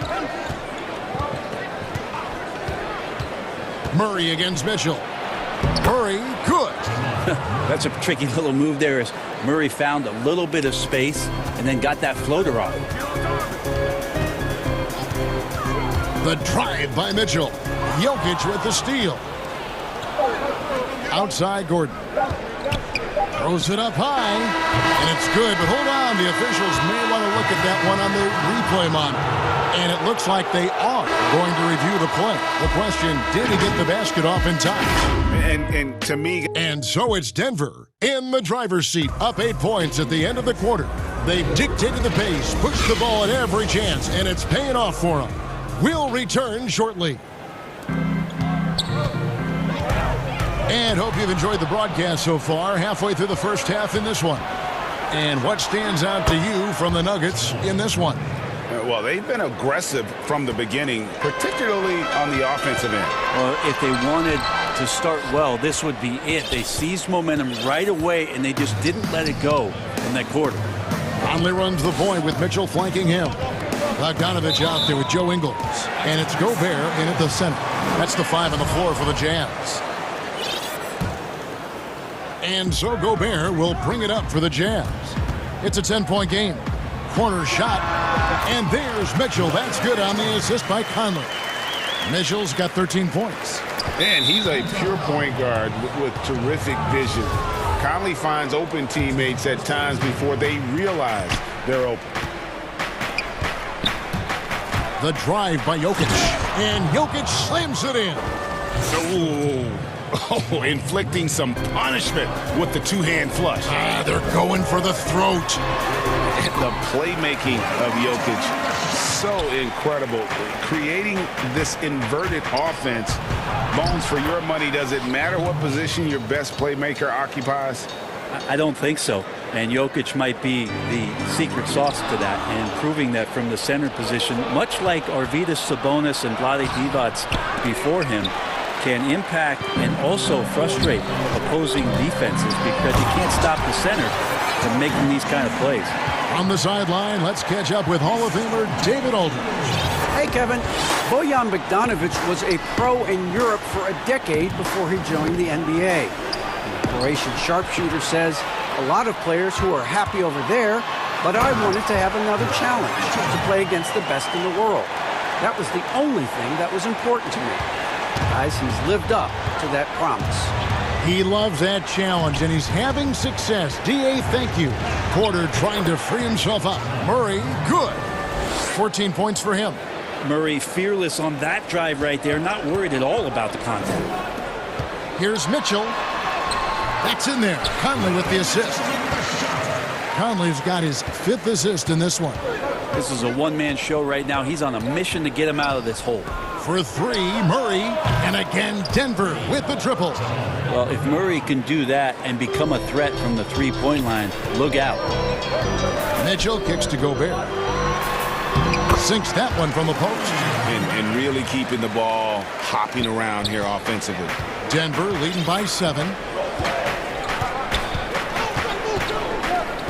Speaker 1: Murray against Mitchell. Murray, good.
Speaker 8: That's a tricky little move there as Murray found a little bit of space and then got that floater off.
Speaker 1: The drive by Mitchell. Jokic with the steal. Outside Gordon. Throws it up high, and it's good, but hold on. The officials may want to look at that one on the replay monitor. And it looks like they are going to review the play. The question, did he get the basket off in time?
Speaker 11: And to me...
Speaker 1: And so it's Denver in the driver's seat, up 8 points at the end of the quarter. They've dictated the pace, pushed the ball at every chance, and it's paying off for them. We'll return shortly. And hope you've enjoyed the broadcast so far, halfway through the first half in this one. And what stands out to you from the Nuggets in this one?
Speaker 11: Well, they've been aggressive from the beginning, particularly on the offensive end.
Speaker 8: Well, if they wanted to start well, this would be it. They seized momentum right away, and they just didn't let it go in that quarter.
Speaker 1: Conley runs the point with Mitchell flanking him. Bogdanovich out there with Joe Ingles. And it's Gobert in at the center. That's the 5 on the floor for the Jazz. And so Gobert will bring it up for the Jazz. It's a 10-point game. Corner shot. And there's Mitchell. That's good on the assist by Conley. Mitchell's got 13 points.
Speaker 11: And he's a pure point guard with terrific vision. Conley finds open teammates at times before they realize they're open.
Speaker 1: The drive by Jokic. And Jokic slams it in.
Speaker 11: Oh, inflicting some punishment with the two-hand flush.
Speaker 1: They're going for the throat.
Speaker 11: The playmaking of Jokic, so incredible. Creating this inverted offense. Bones, for your money, does it matter what position your best playmaker occupies?
Speaker 8: I don't think so. And Jokic might be the secret sauce to that, and proving that from the center position, much like Arvydas Sabonis and Vlade Divac before him, can impact and also frustrate opposing defenses because you can't stop the center from making these kind of plays.
Speaker 1: On the sideline, let's catch up with Hall of Famer David Aldridge.
Speaker 7: Hey, Kevin. Bojan Bogdanovic was a pro in Europe for a decade before he joined the NBA. The Croatian sharpshooter says, a lot of players who are happy over there, but I wanted to have another challenge, to play against the best in the world. That was the only thing that was important to me. Guys, he's lived up to that promise.
Speaker 1: He loves that challenge, and he's having success. D.A., thank you. Porter trying to free himself up. Murray, good. 14 points for him.
Speaker 8: Murray fearless on that drive right there, not worried at all about the contact.
Speaker 1: Here's Mitchell. That's in there. Conley with the assist. Conley's got his 5th assist in this one.
Speaker 8: This is a one-man show right now. He's on a mission to get him out of this hole.
Speaker 1: For 3, Murray, and again Denver with the triple.
Speaker 8: Well, if Murray can do that and become a threat from the three-point line, look out.
Speaker 1: Mitchell kicks to Gobert. Sinks that one from the post.
Speaker 11: And really keeping the ball hopping around here offensively.
Speaker 1: Denver leading by 7.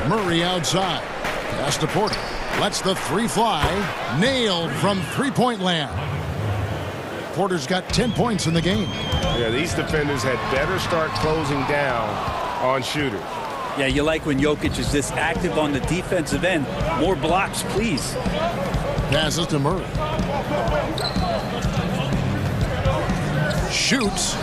Speaker 1: Murray outside. Pass to Porter. Lets the 3 fly. Nailed from three-point land. Porter's got 10 points in the game.
Speaker 19: Yeah, these defenders had better start closing down on shooters.
Speaker 8: Yeah, you like when Jokic is this active on the defensive end. More blocks, please.
Speaker 1: Passes to Murray. Shoots.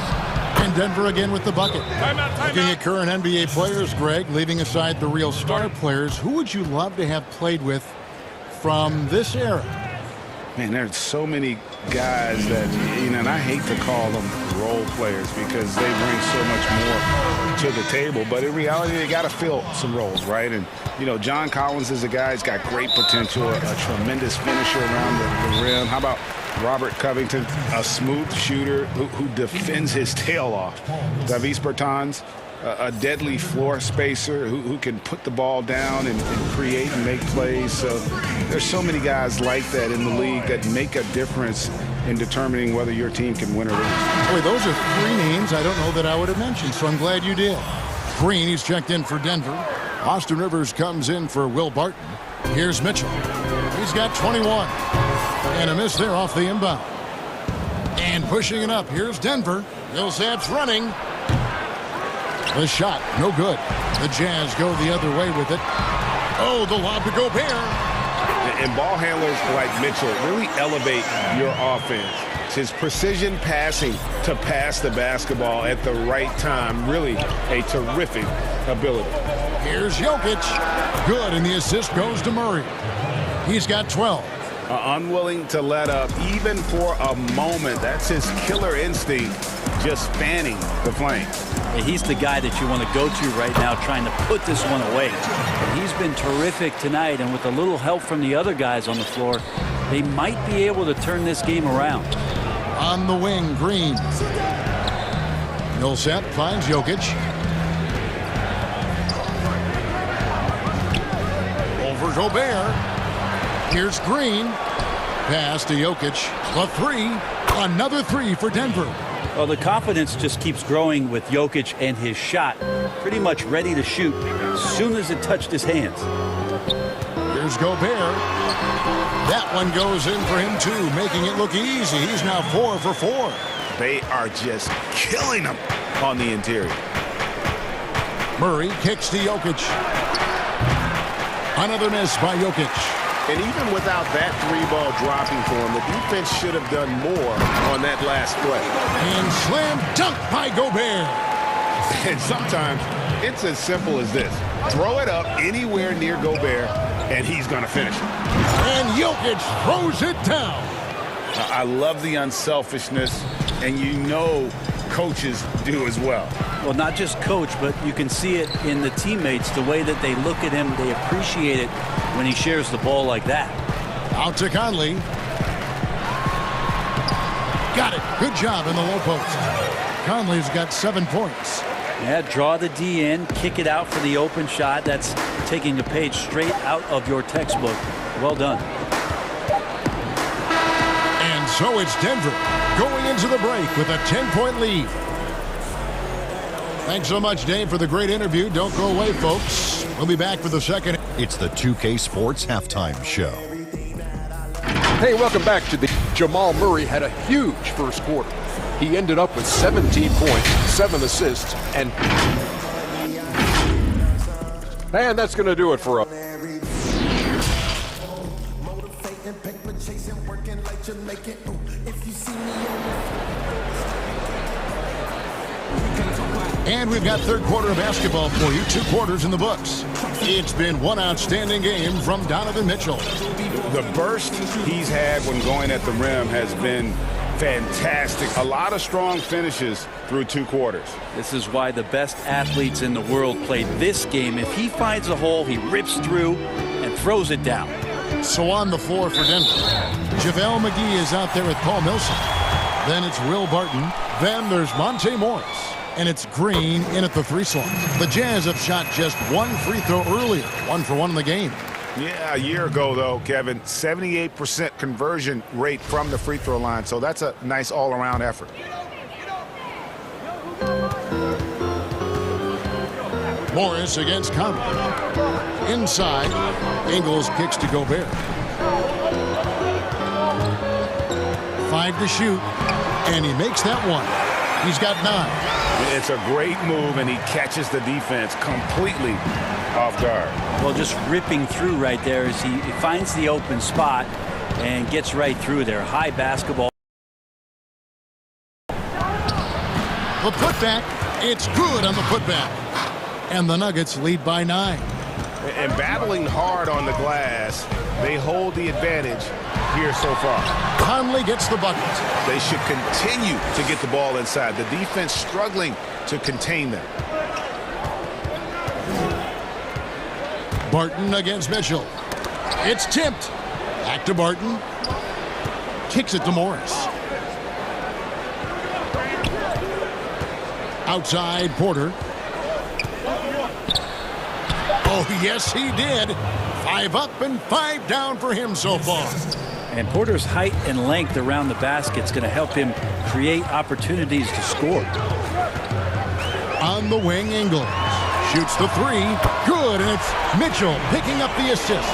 Speaker 1: And Denver again with the bucket. Looking at current NBA players, Greg, leaving aside the real star players, who would you love to have played with from this era?
Speaker 11: Man, there's so many guys that, and I hate to call them role players because they bring so much more to the table. But in reality, they got to fill some roles, right? And, John Collins is a guy who's got great potential, a tremendous finisher around the rim. How about Robert Covington, a smooth shooter who defends his tail off? Davis Bertans, a deadly floor spacer who can put the ball down and create and make plays. So
Speaker 18: There's so many guys like that in the league that make a difference in determining whether your team can win or lose.
Speaker 1: Boy, those are 3 names I don't know that I would have mentioned, so I'm glad you did. Green, he's checked in for Denver. Austin Rivers comes in for Will Barton. Here's Mitchell. He's got 21. And a miss there off the inbound. And pushing it up, here's Denver. Millsap's running. The shot, no good. The Jazz go the other way with it. Oh, the lob to Gobert.
Speaker 11: And ball handlers like Mitchell really elevate your offense. His precision passing to pass the basketball at the right time, really a terrific ability.
Speaker 1: Here's Jokic. Good, and the assist goes to Murray. He's got 12.
Speaker 11: Unwilling to let up even for a moment. That's his killer instinct, just fanning the flames.
Speaker 8: He's the guy that you want to go to right now, trying to put this one away. He's been terrific tonight, and with a little help from the other guys on the floor, they might be able to turn this game around.
Speaker 1: On the wing, Green. Millsap finds Jokic. Over Gobert. Here's Green. Pass to Jokic. A 3. Another 3 for Denver.
Speaker 8: Well, the confidence just keeps growing with Jokic and his shot. Pretty much ready to shoot as soon as it touched his hands.
Speaker 1: Here's Gobert. That one goes in for him, too, making it look easy. He's now 4 for 4.
Speaker 11: They are just killing him on the interior.
Speaker 1: Murray kicks to Jokic. Another miss by Jokic.
Speaker 11: And even without that 3-ball dropping for him, the defense should have done more on that last play.
Speaker 1: And slam dunk by Gobert.
Speaker 11: And sometimes it's as simple as this. Throw it up anywhere near Gobert, and he's going to finish it.
Speaker 1: And Jokic throws it down.
Speaker 11: I love the unselfishness, and you know coaches do as well.
Speaker 8: Well, not just coach, but you can see it in the teammates, the way that they look at him. They appreciate it when he shares the ball like that.
Speaker 1: Out to Conley. Got it. Good job in the low post. Conley's got 7 points.
Speaker 8: Yeah, draw the D in, kick it out for the open shot. That's taking a page straight out of your textbook. Well done.
Speaker 1: And so it's Denver going into the break with a 10-point lead. Thanks so much, Dave, for the great interview. Don't go away, folks. We'll be back for the second.
Speaker 5: It's the 2K Sports Halftime Show.
Speaker 6: Hey, welcome back to the... Jamal Murray had a huge first quarter. He ended up with 17 points, 7 assists, and that's going to do it for us.
Speaker 1: And we've got third quarter of basketball for you. 2 quarters in the books. It's been one outstanding game from Donovan Mitchell.
Speaker 11: The burst he's had when going at the rim has been fantastic. A lot of strong finishes through 2 quarters.
Speaker 8: This is why the best athletes in the world play this game. If he finds a hole, he rips through and throws it down.
Speaker 1: So on the floor for Denver, JaVale McGee is out there with Paul Millsap. Then it's Will Barton. Then there's Monte Morris. And it's Green in at the 3 slot. The Jazz have shot just 1 free throw earlier. 1 for 1 in the game.
Speaker 11: Yeah, a year ago, though, Kevin, 78% conversion rate from the free throw line. So that's a nice all-around effort.
Speaker 1: Morris against Conley. Inside, Ingles kicks to Gobert. 5 to shoot, and he makes that one. He's got 9.
Speaker 11: It's a great move, and he catches the defense completely off guard.
Speaker 8: Well, just ripping through right there as he finds the open spot and gets right through there. High basketball.
Speaker 1: The putback, it's good on the putback. And the Nuggets lead by 9.
Speaker 11: And battling hard on the glass, they hold the advantage here so far.
Speaker 1: Conley gets the bucket.
Speaker 11: They should continue to get the ball inside. The defense struggling to contain them.
Speaker 1: Barton against Mitchell. It's tipped. Back to Barton. Kicks it to Morris. Outside Porter. Oh, yes, he did. 5 up and 5 down for him so far.
Speaker 8: And Porter's height and length around the basket is going to help him create opportunities to score.
Speaker 1: On the wing, Ingles shoots the 3. Good, and it's Mitchell picking up the assist.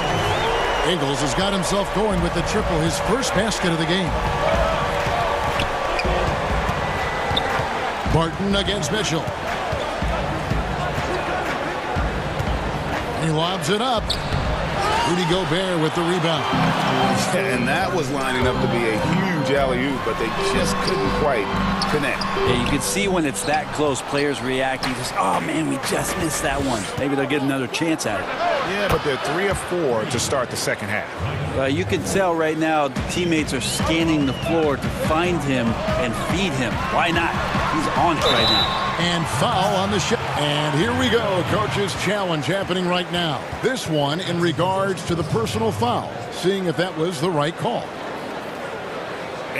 Speaker 1: Ingles has got himself going with the triple, his first basket of the game. Barton against Mitchell. He lobs it up. Rudy Gobert with the rebound.
Speaker 18: And that was lining up to be a huge alley-oop, but they just couldn't quite connect.
Speaker 8: Yeah, you can see when it's that close, players reacting. Just, oh, man, we just missed that one. Maybe they'll get another chance at it.
Speaker 18: Yeah, but they're 3 of 4 to start the second half.
Speaker 8: You can tell right now the teammates are scanning the floor to find him and feed him. Why not? He's on it right now.
Speaker 1: And foul on the shot. And here we go. Coach's challenge happening right now. This one in regards to the personal foul. Seeing if that was the right call.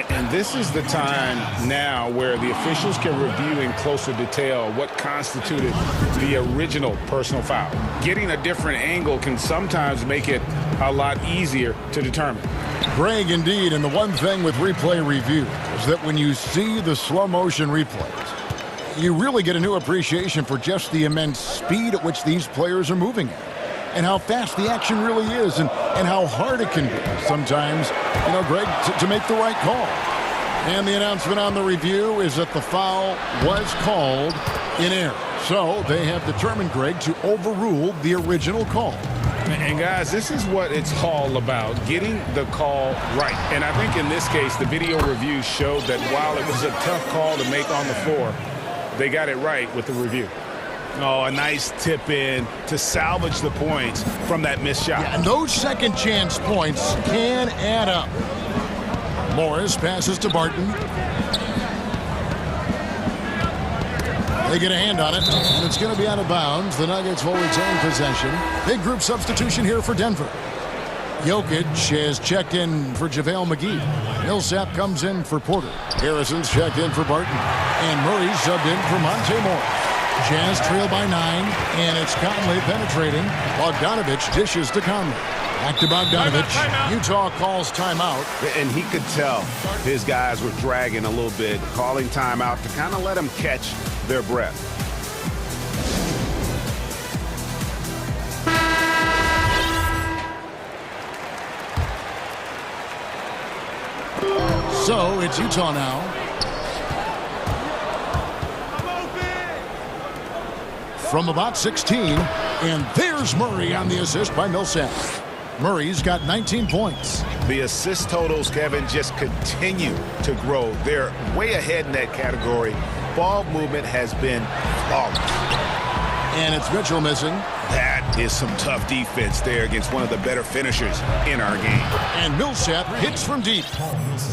Speaker 4: And this is the time now where the officials can review in closer detail what constituted the original personal foul. Getting a different angle can sometimes make it a lot easier to determine.
Speaker 1: Greg, indeed, and the one thing with replay review is that when you see the slow motion replays, you really get a new appreciation for just the immense speed at which these players are moving at. And how fast the action really is, and how hard it can be sometimes, Greg, to make the right call. And the announcement on the review is that the foul was called in error. So they have determined, Greg, to overrule the original call.
Speaker 4: And guys, this is what it's all about, getting the call right. And I think in this case, the video review showed that while it was a tough call to make on the floor, they got it right with the review.
Speaker 18: Oh, a nice tip in to salvage the points from that missed shot.
Speaker 1: Yeah, and those second chance points can add up. Morris passes to Barton. They get a hand on it, and it's going to be out of bounds. The Nuggets will retain possession. Big group substitution here for Denver. Jokic has checked in for JaVale McGee. Millsap comes in for Porter. Harrison's checked in for Barton. And Murray's subbed in for Monte Morris. Jazz trail by 9, and it's Conley penetrating. Bogdanovich dishes to Conley. Back to Bogdanovich. Utah calls timeout.
Speaker 18: And he could tell his guys were dragging a little bit, calling timeout to kind of let them catch their breath.
Speaker 1: So it's Utah now. From about 16, and there's Murray on the assist by Millsap. Murray's got 19 points.
Speaker 18: The assist totals, Kevin, just continue to grow. They're way ahead in that category. Ball movement has been flawless.
Speaker 1: And it's Mitchell missing.
Speaker 18: That is some tough defense there against one of the better finishers in our game.
Speaker 1: And Millsap hits from deep.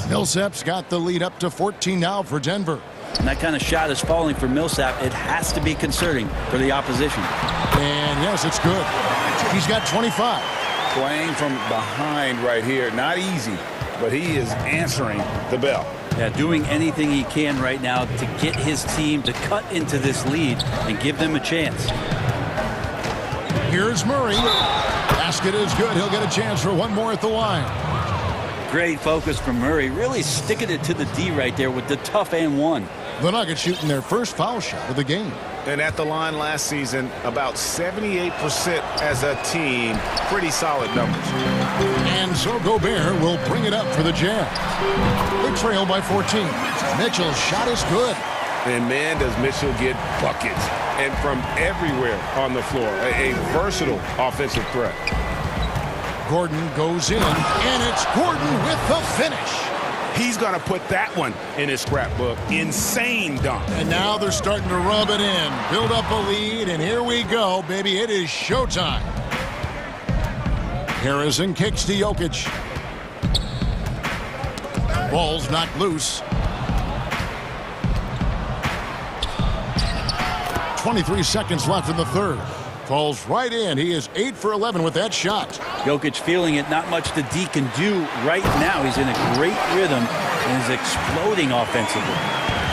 Speaker 1: Millsap's got the lead up to 14 now for Denver.
Speaker 8: And that kind of shot is falling for Millsap. It has to be concerning for the opposition.
Speaker 1: And yes, it's good. He's got 25.
Speaker 18: Playing from behind right here. Not easy, but he is answering the bell.
Speaker 8: Yeah, doing anything he can right now to get his team to cut into this lead and give them a chance.
Speaker 1: Here's Murray. Basket is good. He'll get a chance for one more at the line.
Speaker 8: Great focus from Murray. Really sticking it to the D right there with the tough and one.
Speaker 1: The Nuggets shooting their first foul shot of the game.
Speaker 18: And at the line last season, about 78% as a team. Pretty solid numbers.
Speaker 1: And so Gobert will bring it up for the Jazz. They trail by 14. Mitchell's shot is good.
Speaker 4: And man, does Mitchell get buckets. And from everywhere on the floor. A versatile offensive threat.
Speaker 1: Gordon goes in, and it's Gordon with the finish.
Speaker 18: He's going to put that one in his scrapbook. Insane dunk.
Speaker 1: And now they're starting to rub it in, build up a lead, and here we go, baby. It is showtime. Harrison kicks to Jokic. Ball's knocked loose. 23 seconds left in the third. Falls right in. He is 8 for 11 with that shot.
Speaker 8: Jokic feeling it. Not much the D can do right now. He's in a great rhythm and is exploding offensively.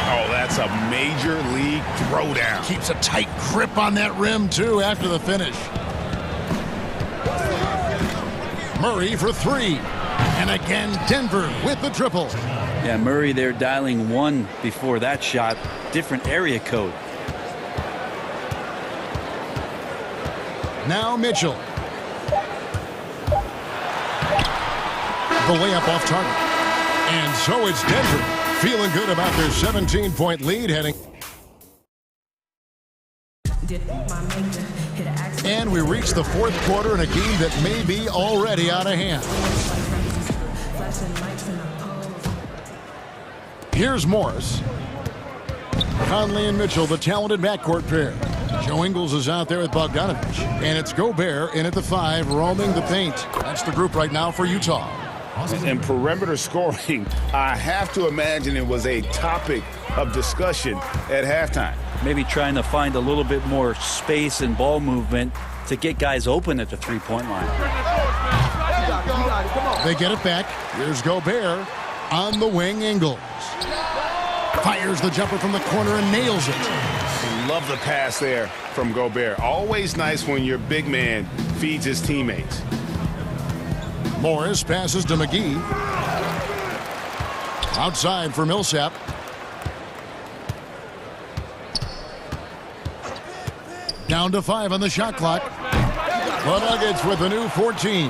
Speaker 18: Oh, that's a major league throwdown.
Speaker 1: Keeps a tight grip on that rim, too, after the finish. Murray for three. And again, Denver with the triple.
Speaker 8: Yeah, Murray there dialing one before that shot. Different area code.
Speaker 1: Now Mitchell. The layup off target. And so it's Denver feeling good about their 17-point lead heading. And we reach the fourth quarter in a game that may be already out of hand. Here's Morris. Conley and Mitchell, the talented backcourt pair. Joe Ingles is out there with Bogdanovich. And it's Gobert in at the 5, roaming the paint. That's the group right now for Utah.
Speaker 18: And perimeter scoring, I have to imagine it was a topic of discussion at halftime.
Speaker 8: Maybe trying to find a little bit more space and ball movement to get guys open at the three-point line.
Speaker 1: They get it back. Here's Gobert on the wing. Ingles fires the jumper from the corner and nails it.
Speaker 18: Love the pass there from Gobert. Always nice when your big man feeds his teammates.
Speaker 1: Morris passes to McGee. Outside for Millsap. Down to 5 on the shot clock. The Nuggets with a new 14.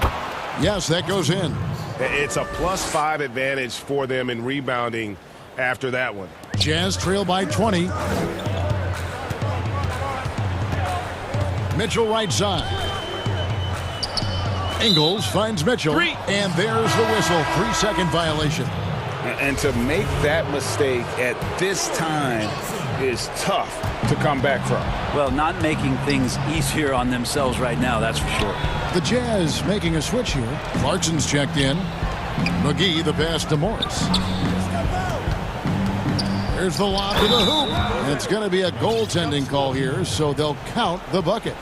Speaker 1: Yes, that goes in.
Speaker 19: It's a +5 advantage for them in rebounding after that one.
Speaker 1: Jazz trail by 20. Mitchell right side. Ingles finds Mitchell. And there's the whistle. 3-second violation.
Speaker 18: And to make that mistake at this time is tough to come back from.
Speaker 8: Well, not making things easier on themselves right now, that's for sure.
Speaker 1: The Jazz making a switch here. Clarkson's checked in. McGee the pass to Morris. There's the lob to the hoop. And it's going to be a goaltending call here, so they'll count the bucket.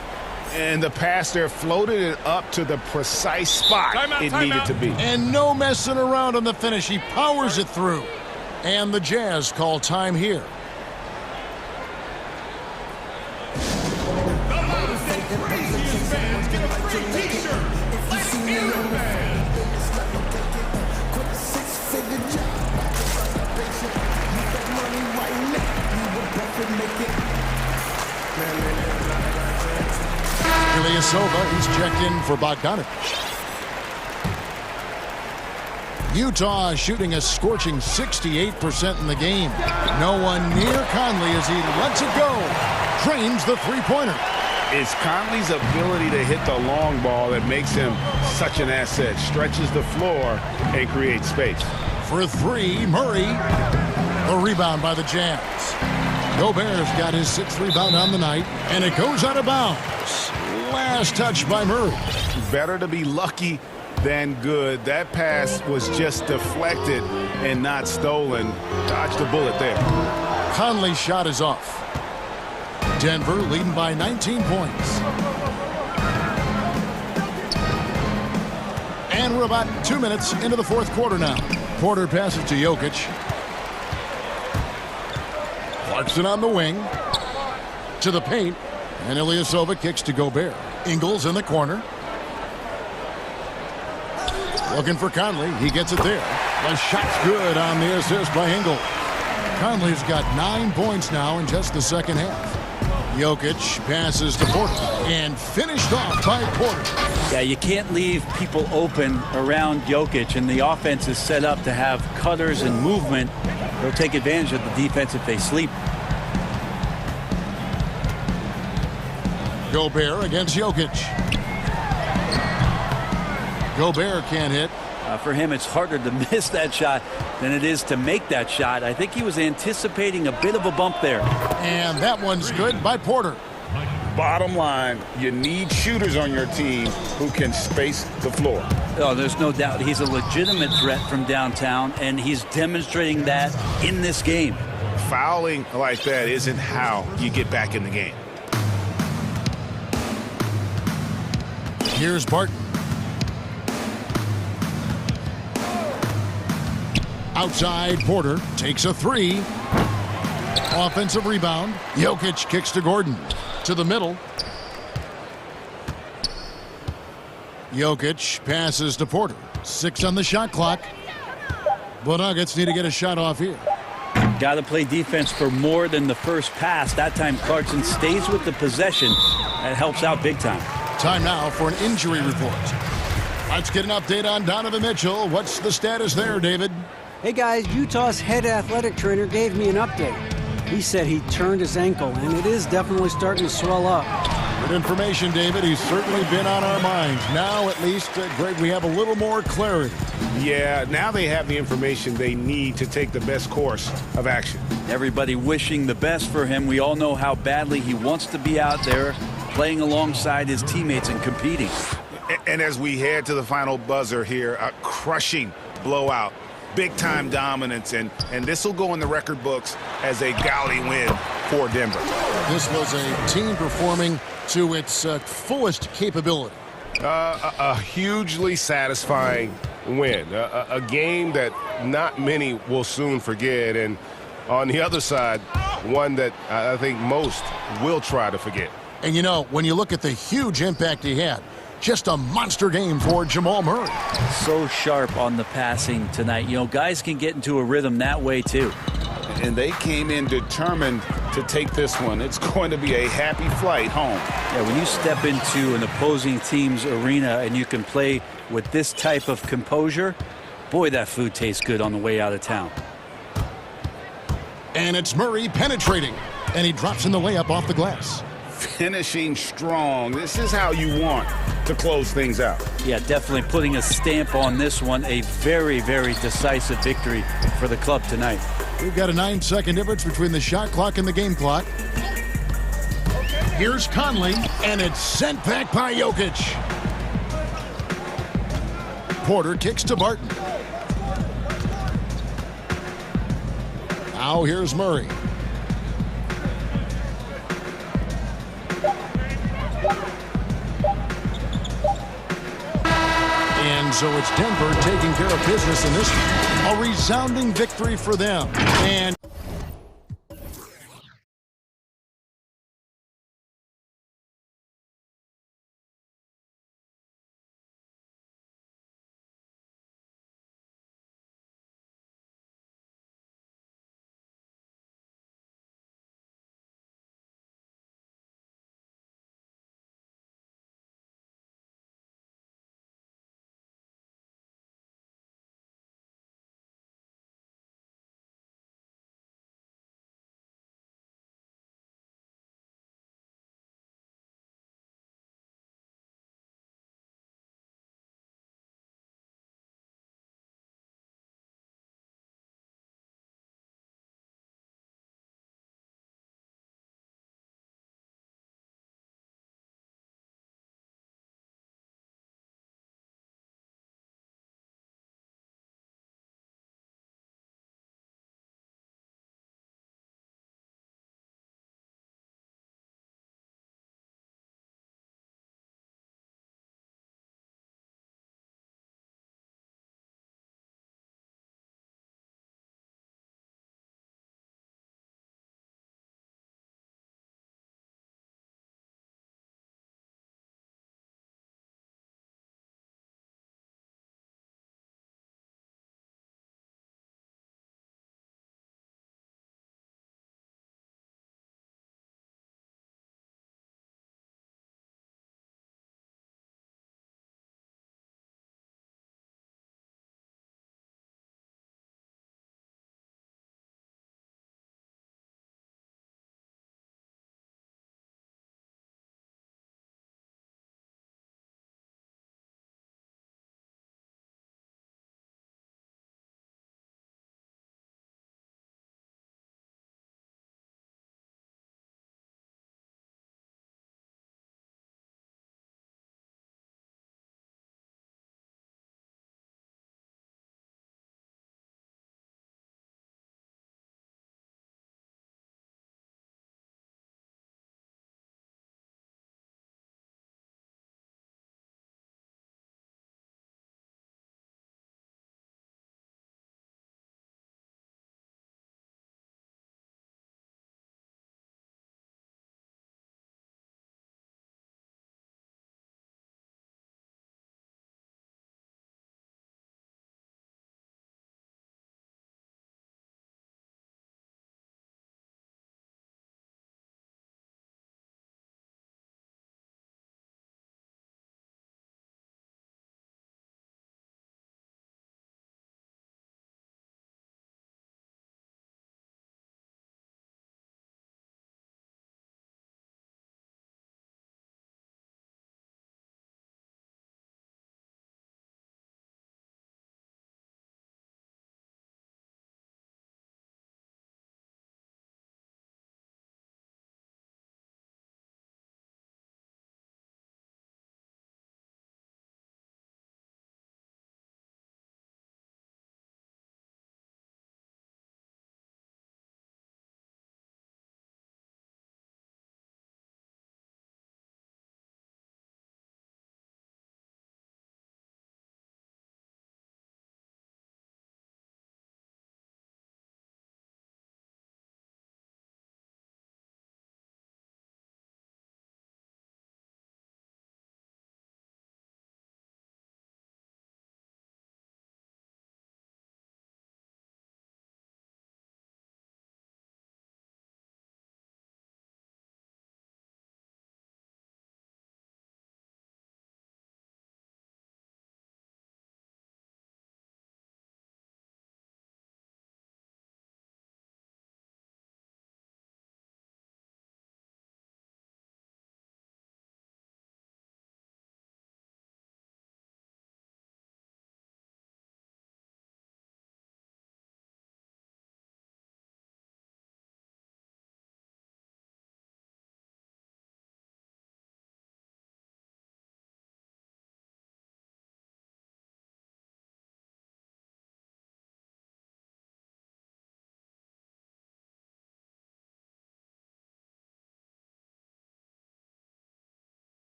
Speaker 18: And the pass there floated it up to the precise spot it needed to be.
Speaker 1: And no messing around on the finish. He powers it through. And the Jazz call time here. He's checked in for Bogdanovich. Utah shooting a scorching 68% in the game. No one near Conley as he lets it go. Drains the three-pointer.
Speaker 18: It's Conley's ability to hit the long ball that makes him such an asset. Stretches the floor and creates space.
Speaker 1: For three, Murray. The rebound by the Jazz. Gobert's got his 6th rebound on the night, and it goes out of bounds. Last touch by Murray.
Speaker 18: Better to be lucky than good. That pass was just deflected and not stolen. Dodged a bullet there.
Speaker 1: Conley's shot is off. Denver leading by 19 points. And we're about 2 minutes into the fourth quarter now. Porter passes to Jokic. Clarkson on the wing. To the paint. And Ilyasova kicks to Gobert. Ingles in the corner. Looking for Conley. He gets it there. The shot's good on the assist by Ingles. Conley's got 9 points now in just the second half. Jokic passes to Porter and finished off by Porter.
Speaker 8: Yeah, you can't leave people open around Jokic, and the offense is set up to have cutters and movement. They'll take advantage of the defense if they sleep.
Speaker 1: Gobert against Jokic. Gobert can't hit.
Speaker 8: For him, it's harder to miss that shot than it is to make that shot. I think he was anticipating a bit of a bump there.
Speaker 1: And that one's good by Porter.
Speaker 18: Bottom line, you need shooters on your team who can space the floor.
Speaker 8: Oh, there's no doubt he's a legitimate threat from downtown, and he's demonstrating that in this game.
Speaker 18: Fouling like that isn't how you get back in the game.
Speaker 1: Here's Barton. Outside, Porter takes a three. Offensive rebound. Jokic kicks to Gordon. To the middle. Jokic passes to Porter. 6 on the shot clock. The Nuggets need to get a shot off here.
Speaker 8: Got to play defense for more than the first pass. That time Clarkson stays with the possession. That helps out big time.
Speaker 1: Time now for an injury report. Let's get an update on Donovan Mitchell. What's the status there, David?
Speaker 7: Hey guys, Utah's head athletic trainer gave me an update. He said he turned his ankle, and it is definitely starting to swell up.
Speaker 1: Good information, David. He's certainly been on our minds. Now, at least, Greg, we have a little more clarity.
Speaker 11: Yeah, now they have the information they need to take the best course of action.
Speaker 8: Everybody wishing the best for him. We all know how badly he wants to be out there playing alongside his teammates and competing.
Speaker 18: And as we head to the final buzzer here, a crushing blowout, big-time dominance, and this will go in the record books as a gaudy win for Denver.
Speaker 1: This was a team performing to its fullest capability.
Speaker 11: A hugely satisfying win, a game that not many will soon forget, and on the other side, one that I think most will try to forget.
Speaker 1: And you know, when you look at the huge impact he had, just a monster game for Jamal Murray.
Speaker 8: So sharp on the passing tonight. You know, guys can get into a rhythm that way too.
Speaker 14: And they came in determined to take this one. It's going to be a happy flight home.
Speaker 8: Yeah, when you step into an opposing team's arena and you can play with this type of composure, boy, that food tastes good on the way out of town.
Speaker 1: And it's Murray penetrating, and he drops in the layup off the glass.
Speaker 14: Finishing strong. This is how you want to close things out.
Speaker 8: Yeah, definitely putting a stamp on this one. A very, very decisive victory for the club tonight.
Speaker 1: We've got a 9-second difference between the shot clock and the game clock. Here's Conley, and it's sent back by Jokic. Porter kicks to Barton. Now here's Murray. And so it's Denver taking care of business in this one. A resounding victory for them. And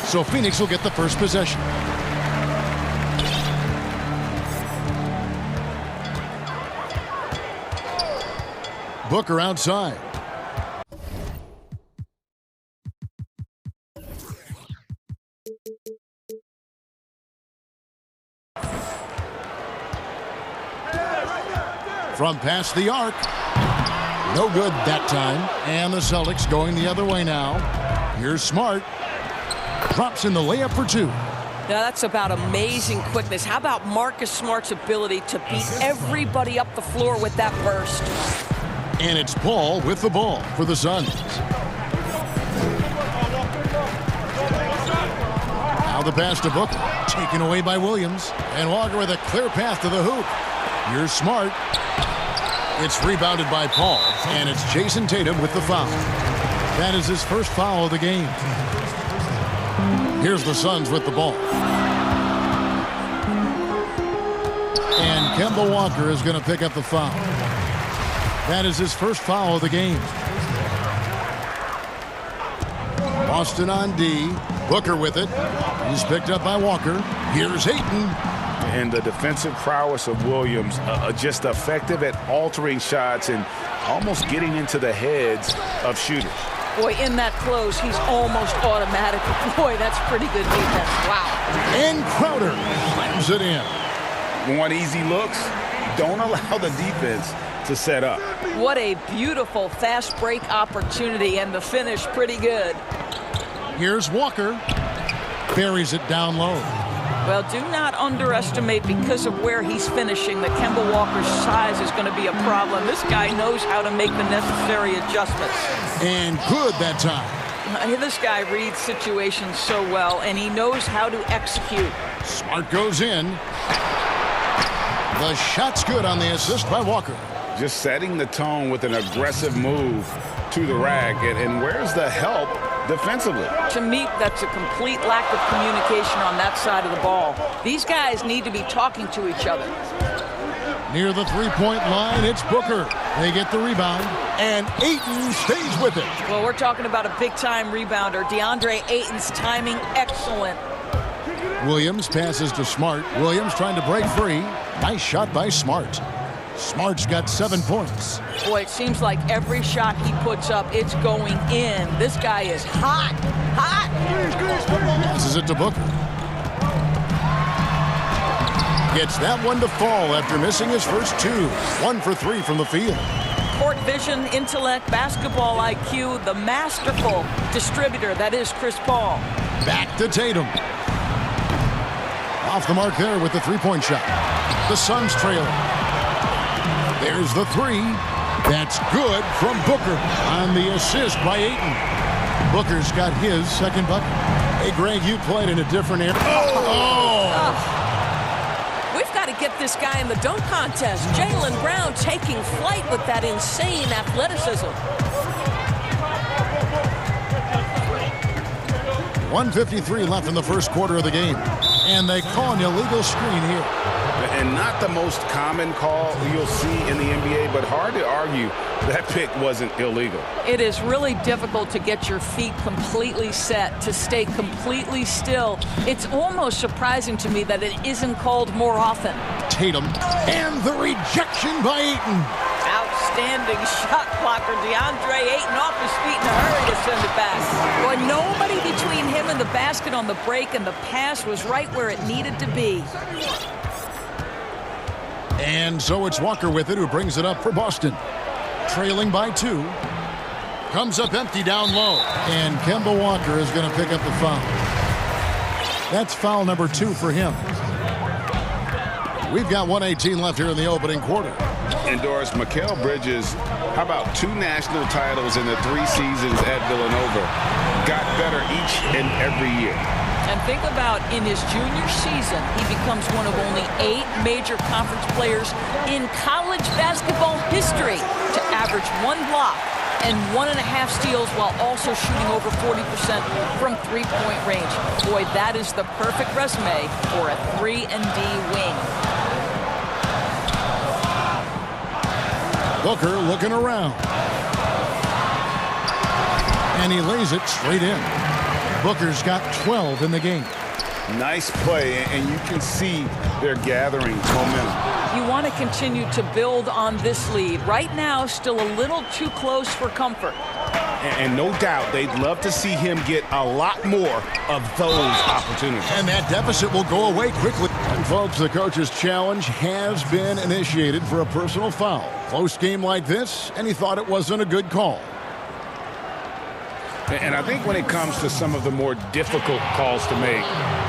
Speaker 1: So Phoenix will get the first possession. Booker outside. From past the arc. No good that time. And the Celtics going the other way now. Here's Smart. Drops in the layup for two.
Speaker 13: Now that's about amazing quickness. How about Marcus Smart's ability to beat everybody up the floor with that burst?
Speaker 1: And it's Paul with the ball for the Suns. Now the pass to Booker. Taken away by Williams. And Walker with a clear path to the hoop. Here's Smart. It's rebounded by Paul. And it's Jason Tatum with the foul. That is his first foul of the game. Here's the Suns with the ball. And Kemba Walker is going to pick up the foul. That is his first foul of the game. Boston on D. Booker with it. He's picked up by Walker. Here's Ayton.
Speaker 14: And the defensive prowess of Williams, just effective at altering shots and almost getting into the heads of shooters.
Speaker 12: Boy, in that close, he's almost automatic. Boy, that's pretty good defense. Wow.
Speaker 1: And Crowder slams it in.
Speaker 14: Want easy looks? Don't allow the defense to set up.
Speaker 12: What a beautiful fast break opportunity, and the finish pretty good.
Speaker 1: Here's Walker. Buries it down low.
Speaker 12: Well, do not underestimate, because of where he's finishing, that Kemba Walker's size is going to be a problem. This guy knows how to make the necessary adjustments.
Speaker 1: And good that time.
Speaker 12: This guy reads situations so well, and he knows how to execute.
Speaker 1: Smart goes in. The shot's good on the assist by Walker.
Speaker 14: Just setting the tone with an aggressive move to the rack. And where's the help defensively?
Speaker 12: To me, that's a complete lack of communication on that side of the ball. These guys need to be talking to each other.
Speaker 1: Near the three-point line, it's Booker. They get the rebound, and Ayton stays with it.
Speaker 12: Well, we're talking about a big-time rebounder. DeAndre Ayton's timing, excellent.
Speaker 1: Williams passes to Smart. Williams trying to break free. Nice shot by Smart. Smart's got 7 points.
Speaker 12: Boy, it seems like every shot he puts up, it's going in. This guy is hot. Hot.
Speaker 1: Passes it to Booker. Gets that one to fall after missing his first two. 1 for 3 from the field.
Speaker 12: Court vision, intellect, basketball IQ, the masterful distributor that is Chris Paul.
Speaker 1: Back to Tatum. Off the mark there with the three-point shot. The Suns trail. There's the three. That's good from Booker on the assist by Ayton. Booker's got his second bucket. Hey, Greg, you played in a different area.
Speaker 13: We've got to get this guy in the dunk contest. Jaylen Brown taking flight with that insane athleticism.
Speaker 1: 1:53 left in the first quarter of the game. And they call an illegal screen here.
Speaker 14: And not the most common call you'll see in the NBA, but hard to argue that pick wasn't illegal.
Speaker 12: It is really difficult to get your feet completely set, to stay completely still. It's almost surprising to me that it isn't called more often.
Speaker 1: Tatum, and the rejection by Ayton.
Speaker 12: Outstanding shot blocker. DeAndre Ayton off his feet in a hurry to send it back. Boy, nobody between him and the basket on the break, and the pass was right where it needed to be.
Speaker 1: And so it's Walker with it, who brings it up for Boston. Trailing by 2. Comes up empty down low. And Kemba Walker is going to pick up the foul. That's foul number 2 for him. We've got 1:18 left here in the opening quarter.
Speaker 14: And Doris, Mikal Bridges, how about 2 national titles in the 3 seasons at Villanova? Got better each and every year.
Speaker 12: And think about, in his junior season, he becomes one of only 8 major conference players in college basketball history to average 1 block and 1.5 steals, while also shooting over 40% from three-point range. Boy, that is the perfect resume for a 3-and-D wing.
Speaker 1: Booker looking around. And he lays it straight in. Booker's got 12 in the game.
Speaker 14: Nice play, and you can see they're gathering momentum.
Speaker 12: You want to continue to build on this lead. Right now, still a little too close for comfort.
Speaker 18: And no doubt, they'd love to see him get a lot more of those opportunities.
Speaker 1: And that deficit will go away quickly. And folks, the coach's challenge has been initiated for a personal foul. Close game like this, and he thought it wasn't a good call.
Speaker 14: And I think when it comes to some of the more difficult calls to make,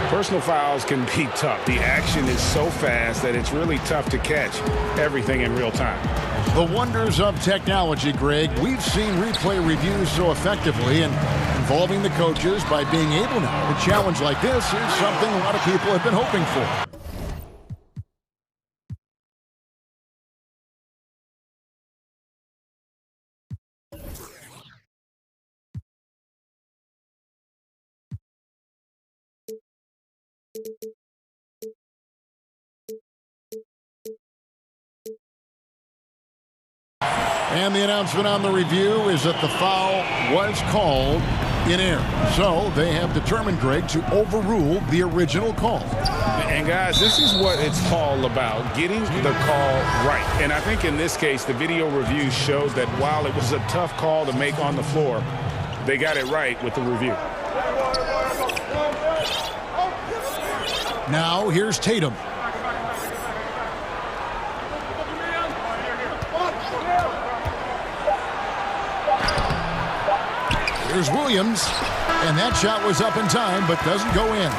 Speaker 14: personal fouls can be tough. The action is so fast that it's really tough to catch everything in real time.
Speaker 1: The wonders of technology, Greg. We've seen replay reviews so effectively, and involving the coaches by being able now to challenge like this is something a lot of people have been hoping for. And the announcement on the review is that the foul was called in error. So they have determined, Greg, to overrule the original call.
Speaker 14: And guys, this is what it's all about, getting the call right. And I think in this case, the video review showed that while it was a tough call to make on the floor, they got it right with the review.
Speaker 1: Now here's Tatum. Here's Williams, and that shot was up in time but doesn't go in.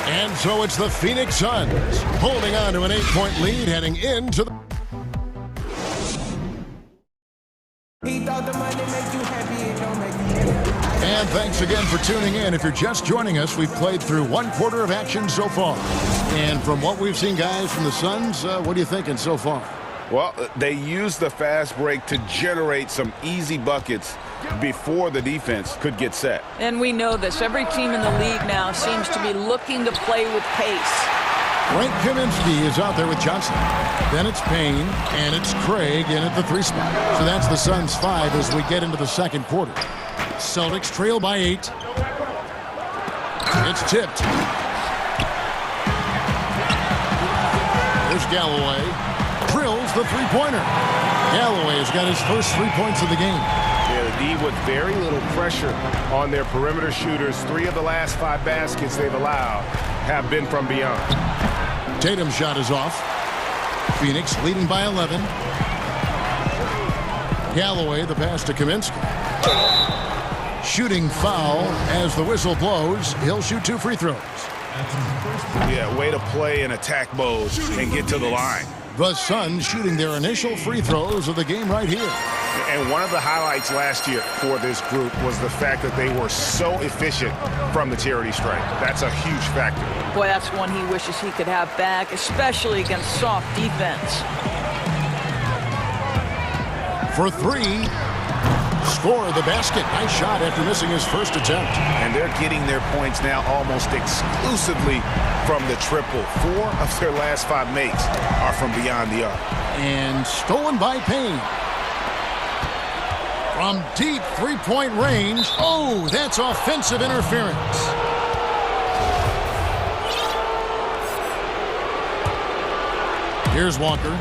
Speaker 1: And so it's the Phoenix Suns holding on to an 8-point lead heading into the... And thanks again for tuning in. If you're just joining us, we've played through one quarter of action so far. And from what we've seen, guys, from the Suns, what are you thinking so far?
Speaker 18: Well, they used the fast break to generate some easy buckets before the defense could get set.
Speaker 12: And we know this. Every team in the league now seems to be looking to play with pace.
Speaker 1: Frank Kaminsky is out there with Johnson. Then it's Payne, and it's Craig in at the 3 spot. So that's the Suns 5 as we get into the second quarter. Celtics trail by 8. It's tipped. There's Galloway. Drills the three-pointer. Galloway has got his first 3 points of the game.
Speaker 11: Yeah, the D with very little pressure on their perimeter shooters. 3 of the last 5 baskets they've allowed have been from beyond.
Speaker 1: Tatum's shot is off. Phoenix leading by 11. Galloway, the pass to Kaminsky. Shooting foul as the whistle blows. He'll shoot 2 free throws.
Speaker 18: Yeah, way to play in attack mode and get to the line.
Speaker 1: The Suns shooting their initial free throws of the game right here.
Speaker 18: And one of the highlights last year for this group was the fact that they were so efficient from the charity stripe. That's a huge factor.
Speaker 12: Boy, that's one he wishes he could have back, especially against soft defense.
Speaker 1: For 3. Score the basket. Nice shot after missing his first attempt.
Speaker 18: And they're getting their points now almost exclusively from the triple. 4 of their last 5 makes are from beyond the arc.
Speaker 1: And stolen by Payne. From deep 3-point range. Oh, that's offensive interference. Here's Walker.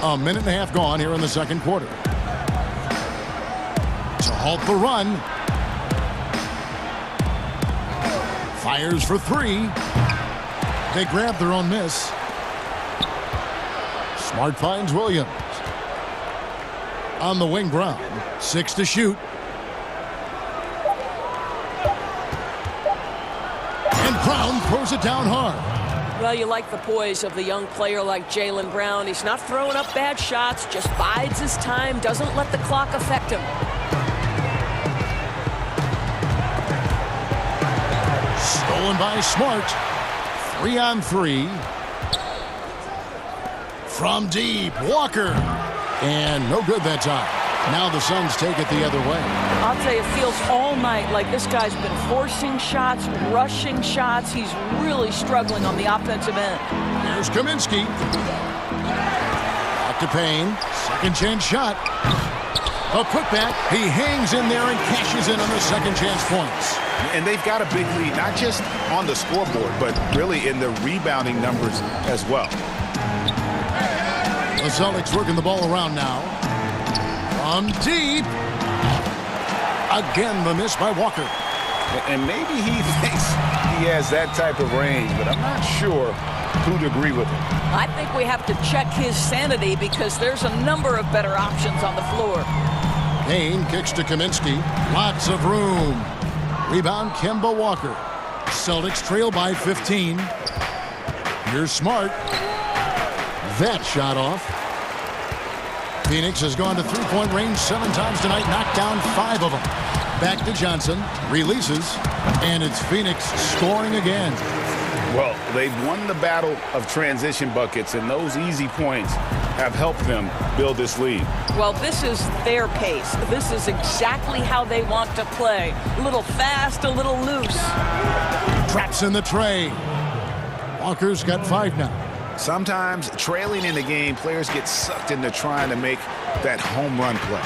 Speaker 1: A minute and a half gone here in the second quarter. To halt the run. Fires for 3. They grab their own miss. Smart finds Williams. On the wing, Brown. 6 to shoot. And Brown throws it down hard.
Speaker 13: Well, you like the poise of the young player like Jaylen Brown. He's not throwing up bad shots, just bides his time, doesn't let the clock affect him.
Speaker 1: Stolen by Smart. 3 on 3. From deep, Walker. And no good that time. Now the Suns take it the other way.
Speaker 12: I'll tell you, it feels all night like this guy's been forcing shots, rushing shots. He's really struggling on the offensive end.
Speaker 1: Here's Kaminsky. Back to Payne. Second chance shot. A putback. He hangs in there and cashes in on the second chance points.
Speaker 18: And they've got a big lead, not just on the scoreboard, but really in the rebounding numbers as well.
Speaker 1: The Celtics working the ball around now. From deep. Again, the miss by Walker.
Speaker 18: And maybe he thinks he has that type of range, but I'm not sure who'd agree with him.
Speaker 12: I think we have to check his sanity because there's a number of better options on the floor.
Speaker 1: Payne kicks to Kaminsky. Lots of room. Rebound, Kemba Walker. Celtics trail by 15. Here's Smart. That shot off. Phoenix has gone to three-point range 7 times tonight, knocked down 5 of them. Back to Johnson, releases, and it's Phoenix scoring again.
Speaker 18: Well, they've won the battle of transition buckets, and those easy points have helped them build this lead.
Speaker 12: Well, this is their pace. This is exactly how they want to play. A little fast, a little loose.
Speaker 1: Traps in the tray. Walker's got 5 now.
Speaker 18: Sometimes trailing in the game, players get sucked into trying to make that home run play.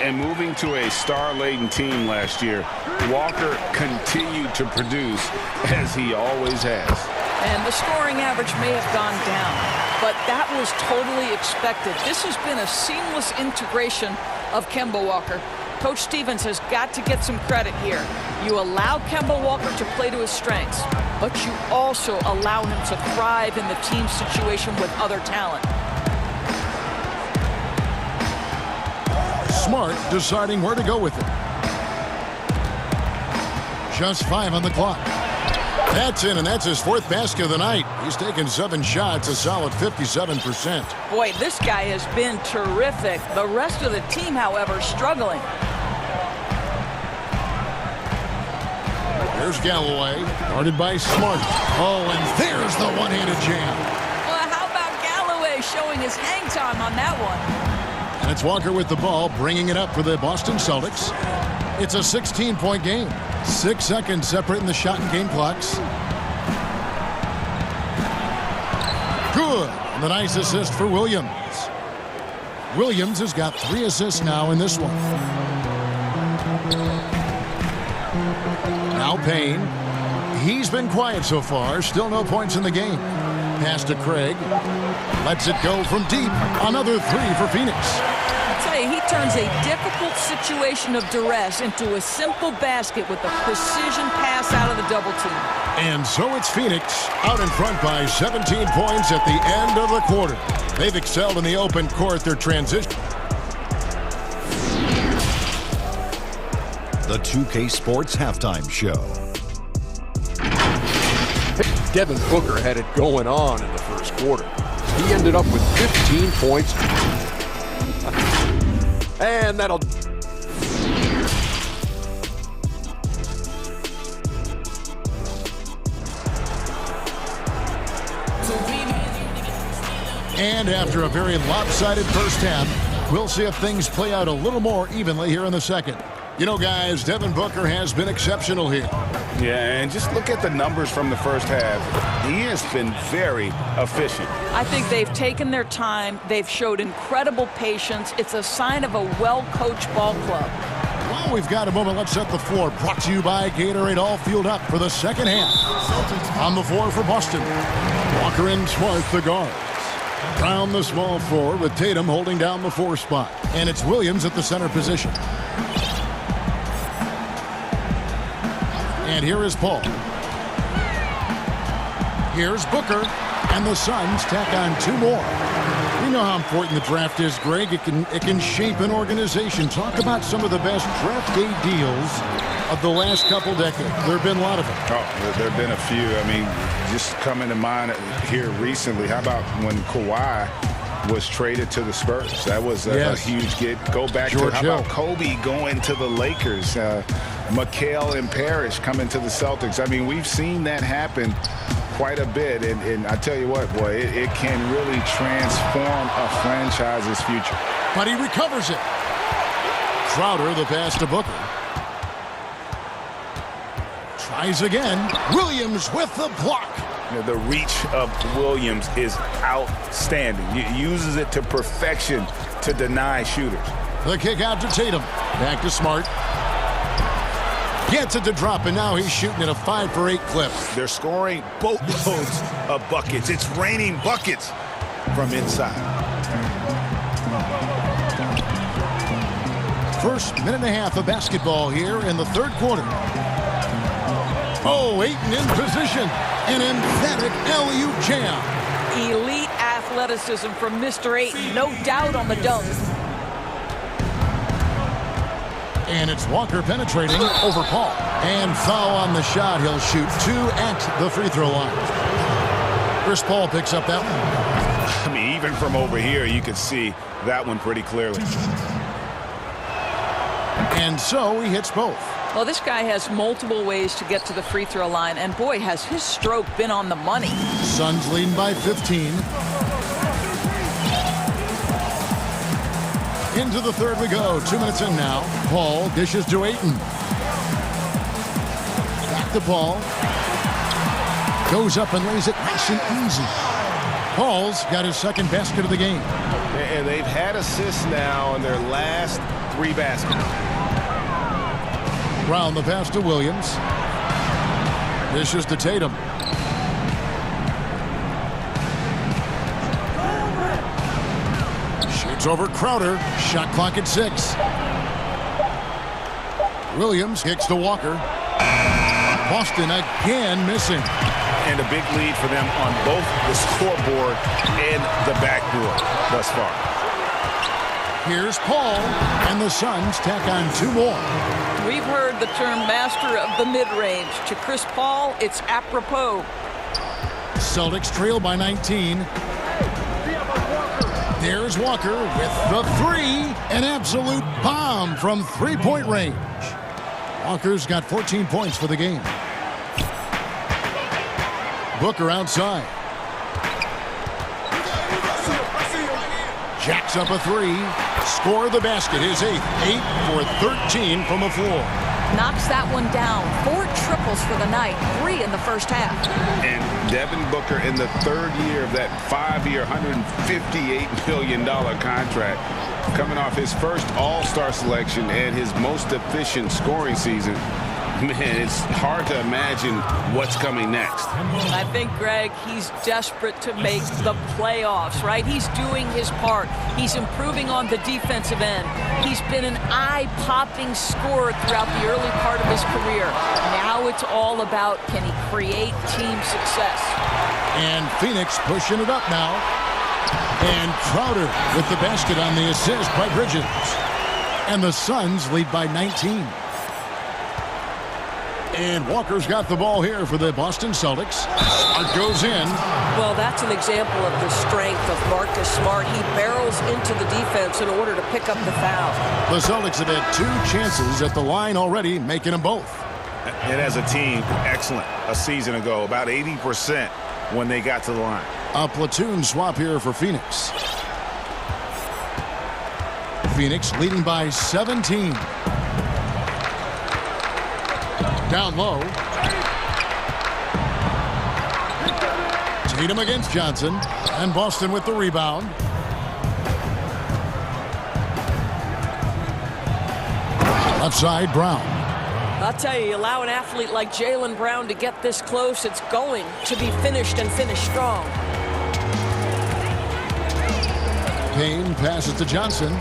Speaker 4: And moving to a star-laden team last year, Walker continued to produce as he always has.
Speaker 12: And the scoring average may have gone down, but that was totally expected. This has been a seamless integration of Kemba Walker. Coach Stevens has got to get some credit here. You allow Kemba Walker to play to his strengths, but you also allow him to thrive in the team situation with other talent.
Speaker 1: Smart deciding where to go with it. Just 5 on the clock. That's in, and that's his 4th basket of the night. He's taken 7 shots, a solid 57%.
Speaker 12: Boy, this guy has been terrific. The rest of the team, however, struggling.
Speaker 1: There's Galloway, guarded by Smart. Oh, and there's the one-handed jam.
Speaker 12: Well, how about Galloway showing his hang time on that one?
Speaker 1: And it's Walker with the ball, bringing it up for the Boston Celtics. It's a 16-point game. 6 seconds separating the shot and game clocks. Good. And the nice assist for Williams. Williams has got 3 assists now in this one. Now Payne. He's been quiet so far. Still no points in the game. Pass to Craig. Lets it go from deep. Another 3 for Phoenix.
Speaker 12: I'll tell you, he turns a difficult situation of duress into a simple basket with a precision pass out of the double team.
Speaker 1: And so it's Phoenix out in front by 17 points at the end of the quarter. They've excelled in the open court. Their transition.
Speaker 5: The 2K Sports Halftime Show.
Speaker 6: Devin Booker had it going on in the first quarter. He ended up with 15 points. And that'll...
Speaker 1: And after a very lopsided first half, we'll see if things play out a little more evenly here in the second. You know, guys, Devin Booker has been exceptional here.
Speaker 18: Yeah, and just look at the numbers from the first half. He has been very efficient.
Speaker 12: I think they've taken their time. They've showed incredible patience. It's a sign of a well-coached ball club.
Speaker 1: Well, we've got a moment. Let's set the floor. Brought to you by Gatorade. All fueled up for the second half. On the floor for Boston. Walker and Smart, the guards. Brown, the small forward, with Tatum holding down the 4 spot. And it's Williams at the center position. And here is Paul. Here's Booker. And the Suns tack on 2 more. We know how important the draft is, Greg. It can shape an organization. Talk about some of the best draft day deals of the last couple decades. There have been a lot of them.
Speaker 18: Oh, there have been a few. I mean, just coming to mind here recently, how about when Kawhi was traded to the Spurs? That was a huge get. Go back
Speaker 1: George
Speaker 18: to, how about Kobe going to the Lakers? McHale and Parrish coming to the Celtics. I mean, we've seen that happen quite a bit. And I tell you what, boy, it can really transform a franchise's future.
Speaker 1: But he recovers it. Crowder, the pass to Booker. Tries again. Williams with the block.
Speaker 18: You know, the reach of Williams is outstanding. He uses it to perfection to deny shooters.
Speaker 1: The kick out to Tatum. Back to Smart. Gets it to drop, and now he's shooting at a 5 for 8 clip.
Speaker 18: They're scoring boatloads of buckets. It's raining buckets from inside.
Speaker 1: First minute and a half of basketball here in the third quarter. Oh, Ayton in position. An emphatic alley-oop jam.
Speaker 12: Elite athleticism from Mr. Ayton. No doubt on the dunk.
Speaker 1: And it's Walker penetrating over Paul. And foul on the shot. He'll shoot 2 at the free throw line. Chris Paul picks up that one.
Speaker 11: I mean, even from over here, you can see that one pretty clearly.
Speaker 1: And so he hits both.
Speaker 12: Well, this guy has multiple ways to get to the free throw line. And boy, has his stroke been on the money.
Speaker 1: Suns leading by 15. Into the third we go. 2 minutes in now. Paul dishes to Ayton. Back to Paul. Goes up and lays it nice and easy. Paul's got his second basket of the game.
Speaker 11: And they've had assists now in their last 3 baskets.
Speaker 1: Round the pass to Williams. Dishes to Tatum. Shoots over Crowder. Shot clock at 6. Williams kicks to Walker. Boston again missing.
Speaker 11: And a big lead for them on both the scoreboard and the backboard thus far.
Speaker 1: Here's Paul, and the Suns tack on 2 more.
Speaker 12: We've heard the term master of the mid-range. To Chris Paul, it's apropos.
Speaker 1: Celtics trail by 19. There's Walker with the 3. An absolute bomb from 3-point range. Walker's got 14 points for the game. Booker outside. Jacks up a 3. Score the basket. His 8th. 8 for 13 from the floor.
Speaker 12: Knocks that one down. 4 triples for the night. 3 in the first half.
Speaker 11: And Devin Booker in the 3rd year of that 5-year, $158 million contract. Coming off his first All-Star selection and his most efficient scoring season. Man, it's hard to imagine what's coming next.
Speaker 12: I think, Greg, he's desperate to make the playoffs, right? He's doing his part. He's improving on the defensive end. He's been an eye-popping scorer throughout the early part of his career. Now it's all about, can he create team success?
Speaker 1: And Phoenix pushing it up now. And Crowder with the basket on the assist by Bridges. And the Suns lead by 19. And Walker's got the ball here for the Boston Celtics. Smart goes in.
Speaker 13: Well, that's an example of the strength of Marcus Smart. He barrels into the defense in order to pick up the foul.
Speaker 1: The Celtics have had 2 chances at the line already, making them both.
Speaker 11: And as a team, excellent a season ago. About 80% when they got to the line.
Speaker 1: A platoon swap here for Phoenix. Phoenix leading by 17. Down low. Tatum against Johnson. And Boston with the rebound. Left side, Brown.
Speaker 13: I'll tell you, allow an athlete like Jaylen Brown to get this close, it's going to be finished and finished strong.
Speaker 1: Payne passes to Johnson.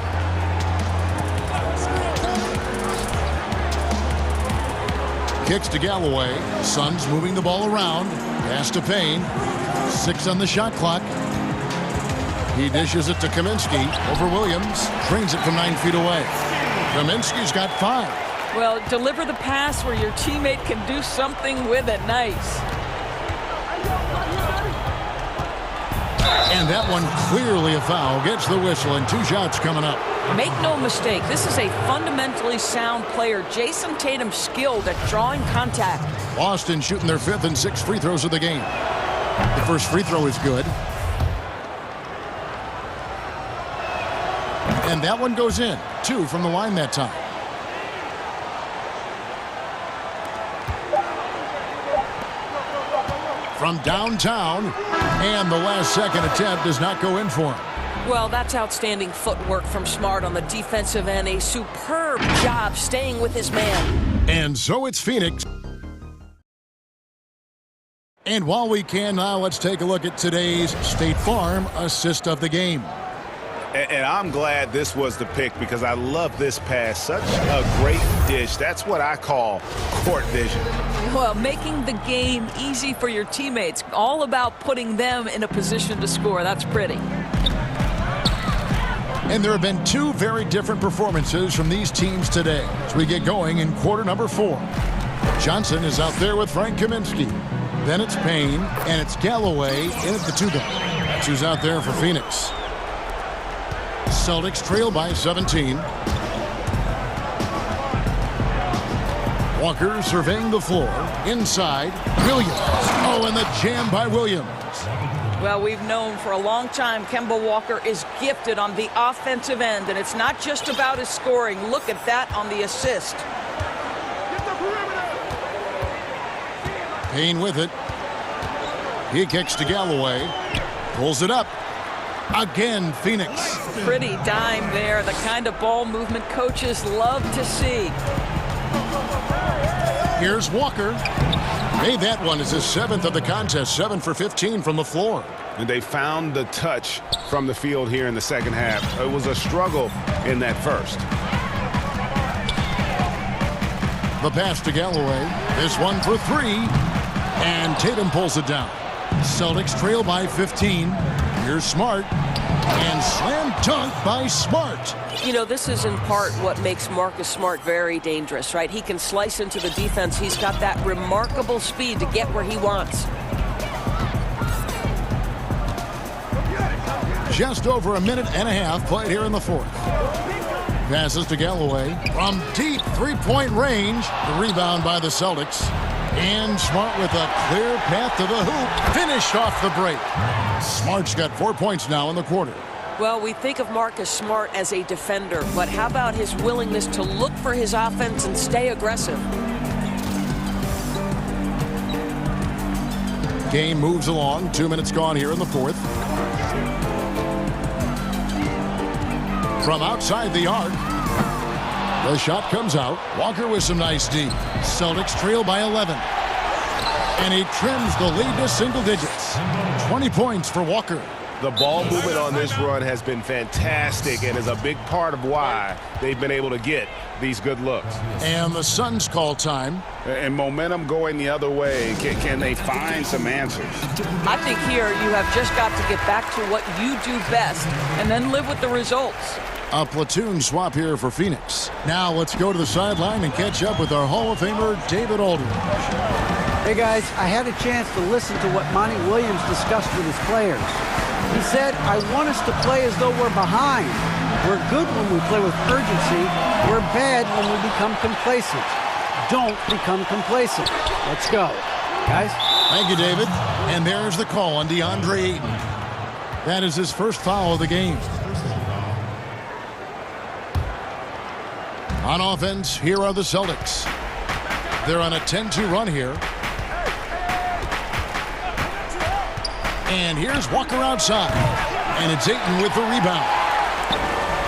Speaker 1: Kicks to Galloway. Suns moving the ball around. Pass to Payne. 6 on the shot clock. He dishes it to Kaminsky over Williams. Trains it from 9 feet away. Kaminsky's got 5.
Speaker 12: Well, deliver the pass where your teammate can do something with it. Nice.
Speaker 1: And that one clearly a foul. Gets the whistle, and 2 shots coming up.
Speaker 12: Make no mistake, this is a fundamentally sound player. Jason Tatum skilled at drawing contact.
Speaker 1: Boston shooting their 5th and 6th free throws of the game. The first free throw is good. And that one goes in. 2 from the line that time. from downtown. And the last second attempt does not go in for him.
Speaker 13: Well, that's outstanding footwork from Smart on the defensive end. A superb job staying with his man.
Speaker 1: And so it's Phoenix. And while we can now, let's take a look at today's State Farm assist of the game.
Speaker 11: And I'm glad this was the pick because I love this pass. Such a great dish. That's what I call court vision.
Speaker 12: Well, making the game easy for your teammates. All about putting them in a position to score. That's pretty.
Speaker 1: And there have been two very different performances from these teams today as we get going in quarter number 4. Johnson is out there with Frank Kaminsky. Then it's Payne, and it's Galloway in at the 2 guard. That's who's out there for Phoenix. Celtics trail by 17. Walker surveying the floor. Inside, Williams. Oh, and the jam by Williams.
Speaker 12: Well, we've known for a long time Kemba Walker is gifted on the offensive end, and it's not just about his scoring. Look at that on the assist.
Speaker 1: Payne with it. He kicks to Galloway. Pulls it up. Again, Phoenix.
Speaker 12: Pretty dime there. The kind of ball movement coaches love to see.
Speaker 1: Here's Walker. Made that one as his 7th of the contest. 7 for 15 from the floor.
Speaker 11: And they found the touch from the field here in the second half. It was a struggle in that first.
Speaker 1: The pass to Galloway. This one for 3. And Tatum pulls it down. Celtics trail by 15. Here's Smart. And slam dunk by Smart.
Speaker 13: You know, this is in part what makes Marcus Smart very dangerous, right? He can slice into the defense. He's got that remarkable speed to get where he wants.
Speaker 1: Just over a minute and a half played here in the 4th. Passes to Galloway from deep three-point range. The rebound by the Celtics. And Smart with a clear path to the hoop. Finished off the break. Smart's got 4 points now in the quarter.
Speaker 13: Well, we think of Marcus Smart as a defender, but how about his willingness to look for his offense and stay aggressive?
Speaker 1: Game moves along. 2 minutes gone here in the 4th. From outside the arc. The shot comes out. Walker with some nice D. Celtics trail by 11. And he trims the lead to single digits. 20 points for Walker.
Speaker 11: The ball movement on this run has been fantastic and is a big part of why they've been able to get these good looks.
Speaker 1: And the Suns call time.
Speaker 11: And momentum going the other way. Can they find some answers?
Speaker 12: I think here you have just got to get back to what you do best and then live with the results.
Speaker 1: A platoon swap here for Phoenix. Now let's go to the sideline and catch up with our Hall of Famer, David Aldridge.
Speaker 7: Hey guys, I had a chance to listen to what Monty Williams discussed with his players. He said, I want us to play as though we're behind. We're good when we play with urgency. We're bad when we become complacent. Don't become complacent. Let's go. Guys?
Speaker 1: Thank you, David. And there's the call on DeAndre Ayton. That is his first foul of the game. On offense, here are the Celtics. They're on a 10-2 run here. And here's Walker outside. And it's Ayton with the rebound.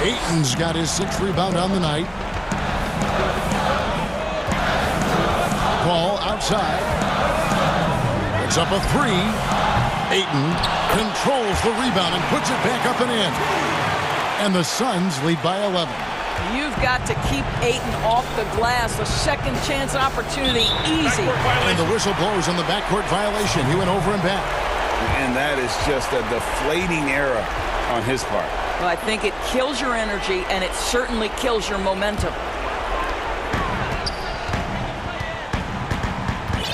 Speaker 1: Ayton's got his 6th rebound on the night. Ball outside. It's up a 3. Ayton controls the rebound and puts it back up and in. And the Suns lead by 11.
Speaker 12: You've got to keep Ayton off the glass. A second chance opportunity, easy.
Speaker 1: And the whistle blows on the backcourt violation. He went over and back.
Speaker 14: And that is just a deflating error on his part.
Speaker 12: Well, I think it kills your energy, and it certainly kills your momentum.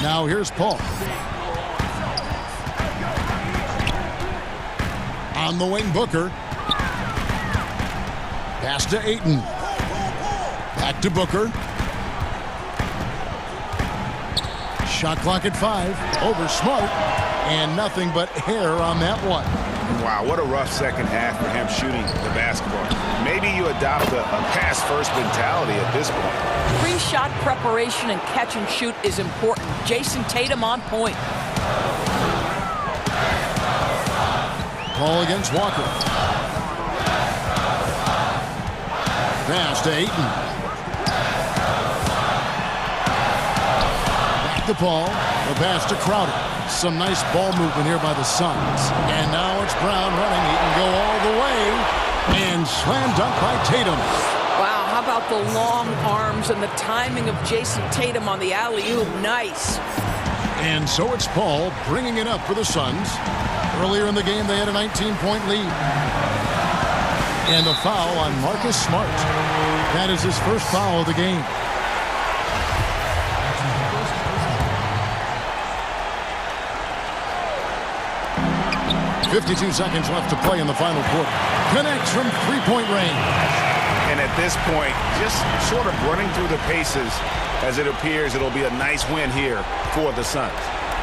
Speaker 1: Now here's Paul. On the wing, Booker. Pass to Ayton. Back to Booker. Shot clock at 5. Over Smart. And nothing but air on that one.
Speaker 11: Wow, what a rough second half for him shooting the basketball. Maybe you adopt a pass-first mentality at this point.
Speaker 12: Pre-shot preparation and catch and shoot is important. Jason Tatum on point.
Speaker 1: Paul against Walker. Pass to Ayton. Back to Paul. The pass to Crowder. Some nice ball movement here by the Suns. And now it's Brown running. He can go all the way. And slam dunk by Tatum.
Speaker 12: Wow, how about the long arms and the timing of Jason Tatum on the alley-oop? Nice.
Speaker 1: And so it's Paul bringing it up for the Suns. Earlier in the game, they had a 19-point lead. And a foul on Marcus Smart. That is his first foul of the game. .52 seconds left to play in the final quarter. Connects from three-point range.
Speaker 11: And at this point, just sort of running through the paces, as it appears it'll be a nice win here for the Suns.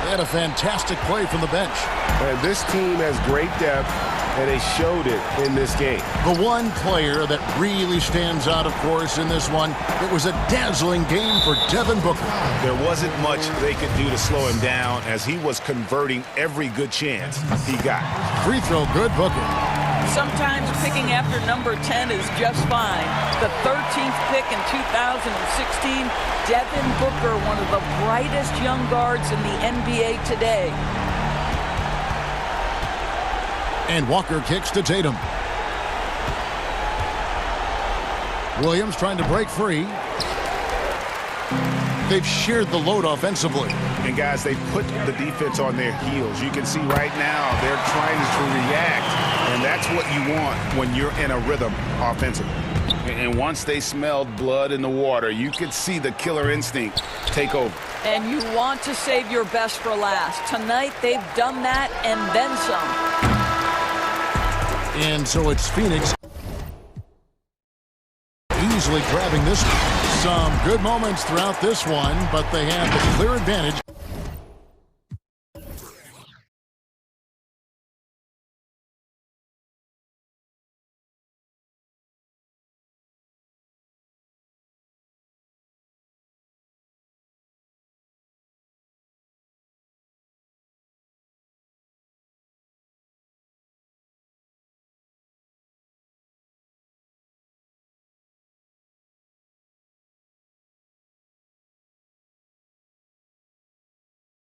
Speaker 1: They had a fantastic play from the bench.
Speaker 19: And this team has great depth, and they showed it in this game.
Speaker 1: The one player that really stands out, of course, in this one, it was a dazzling game for Devin Booker.
Speaker 11: There wasn't much they could do to slow him down as he was converting every good chance he got.
Speaker 1: Free throw good, Booker.
Speaker 12: Sometimes picking after number 10 is just fine. The 13th pick in 2016, Devin Booker, one of the brightest young guards in the NBA today.
Speaker 1: And Walker kicks to Tatum. Williams trying to break free. They've shared the load offensively.
Speaker 11: And guys, they put the defense on their heels. You can see right now they're trying to react. And that's what you want when you're in a rhythm offensively. And once they smelled blood in the water, you could see the killer instinct take over.
Speaker 12: And you want to save your best for last. Tonight, they've done that and then some.
Speaker 1: And so it's Phoenix easily grabbing this one. Some good moments throughout this one, but they have the clear advantage.